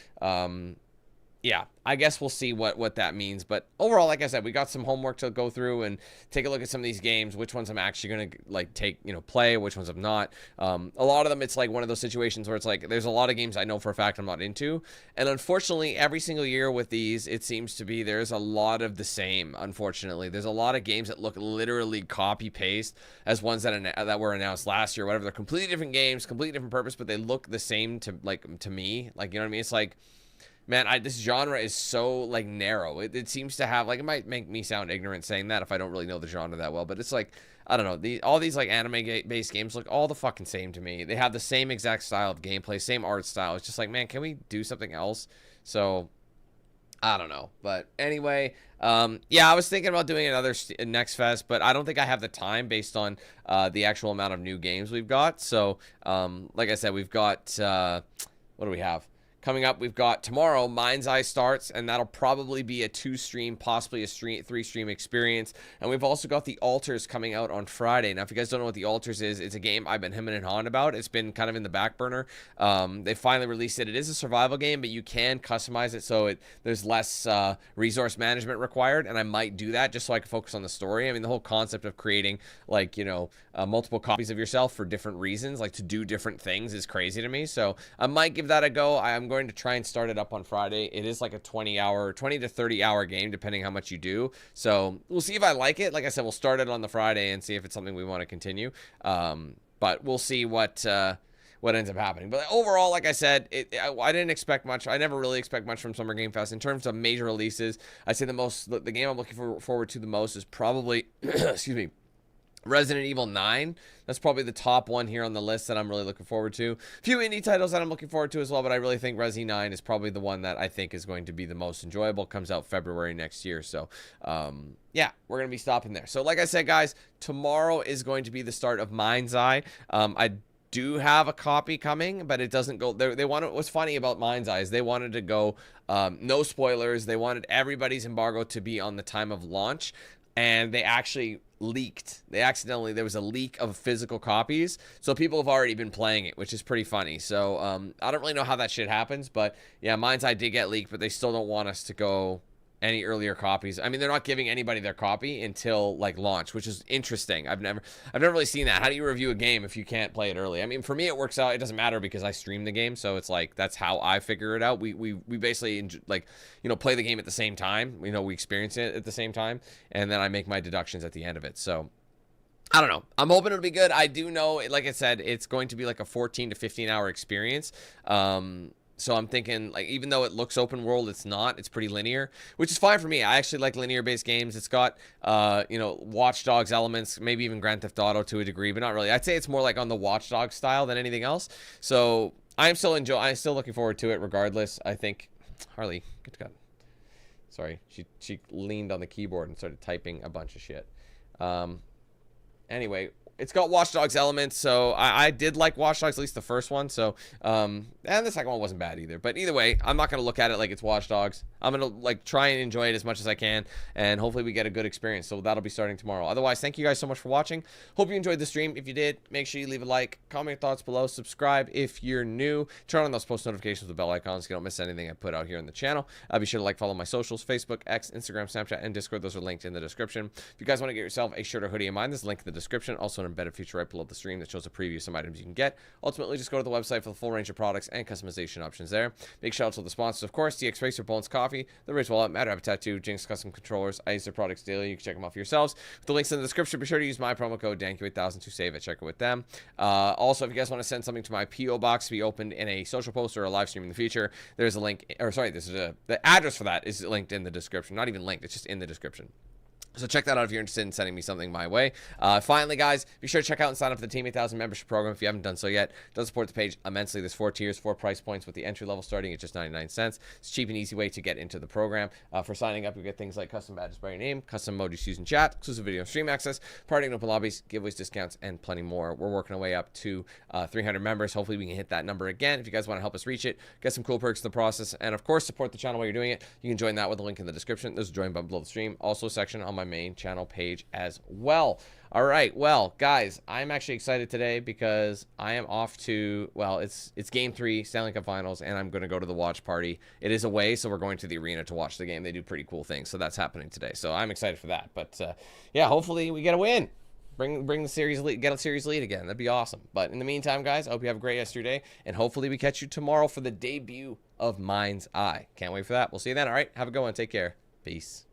yeah, I guess we'll see what that means. But overall, like I said, we got some homework to go through and take a look at some of these games, which ones I'm actually going to like play, which ones I'm not. A lot of them, it's like one of those situations where it's like there's a lot of games I know for a fact I'm not into. And unfortunately, every single year with these, it seems to be there's a lot of the same, unfortunately. There's a lot of games that look literally copy-paste as ones that were announced last year, whatever. They're completely different games, completely different purpose, but they look the same to me. Like, you know what I mean? It's like, man, this genre is so, like, narrow. It seems to have, like, it might make me sound ignorant saying that if I don't really know the genre that well, but it's like, I don't know, all these, like, anime-based games look all the fucking same to me. They have the same exact style of gameplay, same art style. It's just like, man, can we do something else? So, I don't know. But anyway, yeah, I was thinking about doing another Next Fest, but I don't think I have the time based on the actual amount of new games we've got. So, like I said, we've got, what do we have? Coming up, we've got tomorrow, Mind's Eye starts, and that'll probably be a 2-stream, possibly a 3-stream experience. And we've also got the Alters coming out on Friday. Now, if you guys don't know what the Alters is, it's a game I've been hemming and hawing about. It's been kind of in the back burner. They finally released it. It is a survival game, but you can customize it so there's less resource management required, and I might do that just so I can focus on the story. I mean, the whole concept of creating, like, you know, multiple copies of yourself for different reasons, like to do different things, is crazy to me. So I might give that a go. I'm going to try and start it up on Friday. It is like a 20 to 30 hour game, depending how much you do. So we'll see if I like it. Like I said, we'll start it on the Friday and see if it's something we want to continue. But we'll see what ends up happening. But overall, like I said, I didn't expect much. I never really expect much from Summer Game Fest. In terms of major releases, I'd say the game I'm looking forward to the most is probably, excuse me, Resident Evil 9. That's probably the top one here on the list that I'm really looking forward to. A few indie titles that I'm looking forward to as well, but I really think Resi 9 is probably the one that I think is going to be the most enjoyable. Comes out February next year. So, yeah, we're going to be stopping there. So, like I said, guys, tomorrow is going to be the start of Mind's Eye. I do have a copy coming, but it doesn't go. What's funny about Mind's Eye is they wanted to go no spoilers. They wanted everybody's embargo to be on the time of launch, and they actually leaked. There was a leak of physical copies, so people have already been playing it, which is pretty funny. So I don't really know how that shit happens, but yeah, Mind's Eye did get leaked, but they still don't want us to go any earlier copies. I mean, they're not giving anybody their copy until like launch, which is interesting. I've never really seen that. How do you review a game if you can't play it early? I mean, for me, it works out. It doesn't matter because I stream the game, so it's like that's how I figure it out. We basically like, you know, play the game at the same time. You know, we experience it at the same time, and then I make my deductions at the end of it. So I don't know. I'm hoping it'll be good. I do know, like I said, it's going to be like a 14 to 15 hour experience. So I'm thinking, like, even though it looks open world, it's not. It's pretty linear, which is fine for me. I actually like linear-based games. It's got, you know, Watch Dogs elements, maybe even Grand Theft Auto to a degree, but not really. I'd say it's more like on the Watch Dogs style than anything else. So I'm still looking forward to it regardless. I think, Harley, good God. Sorry, she leaned on the keyboard and started typing a bunch of shit. Anyway, it's got Watch Dogs elements, so I did like Watch Dogs, at least the first one. So, and the second one wasn't bad either. But either way, I'm not going to look at it like it's Watch Dogs. I'm going to like try and enjoy it as much as I can, and hopefully we get a good experience. So that'll be starting tomorrow. Otherwise, thank you guys so much for watching. Hope you enjoyed the stream. If you did, make sure you leave a like, comment your thoughts below, subscribe if you're new, turn on those post notifications with the bell icons so you don't miss anything I put out here on the channel. Be sure to like, follow my socials, Facebook, X, Instagram, Snapchat, and Discord. Those are linked in the description. If you guys want to get yourself a shirt or hoodie of mine, there's a link in the description. Also, an embedded feature right below the stream that shows a preview of some items you can get. Ultimately, just go to the website for the full range of products and customization options there. Big shout out to the sponsors, of course, DXRacer Bones Coffee, The Rich Wallet, Matter Have a Tattoo, Jinx Custom Controllers. I use their products daily. You can check them out for yourselves. With the links in the description, be sure to use my promo code DanQ8000 to save at checkout with them. Also, if you guys want to send something to my P.O. box to be opened in a social post or a live stream in the future, there's a link, or sorry, the address for that is linked in the description. Not even linked, it's just in the description. So check that out if you're interested in sending me something my way. Finally, guys, be sure to check out and sign up for the Team 8000 membership program if you haven't done so yet. It does support the page immensely. There's 4 tiers, 4 price points, with the entry level starting at just 99 cents. It's a cheap and easy way to get into the program. For signing up, you get things like custom badges by your name, custom emojis used in chat, exclusive video and stream access, party and open lobbies, giveaways, discounts, and plenty more. We're working our way up to 300 members. Hopefully, we can hit that number again. If you guys want to help us reach it, get some cool perks in the process, and of course, support the channel while you're doing it. You can join that with a link in the description. There's a join button below the stream. Also, a section on my main channel page as well. All right, well, guys, I'm actually excited today because I am off to, well, it's game 3 Stanley Cup Finals, and I'm going to go to the watch party. It is away, so we're going to the arena to watch the game. They do pretty cool things, so that's happening today. So I'm excited for that. But yeah, hopefully we get a win. Bring the series lead, get a series lead again. That'd be awesome. But in the meantime, guys, I hope you have a great yesterday, and hopefully we catch you tomorrow for the debut of Mind's Eye. Can't wait for that. We'll see you then. All right, have a good one. Take care. Peace.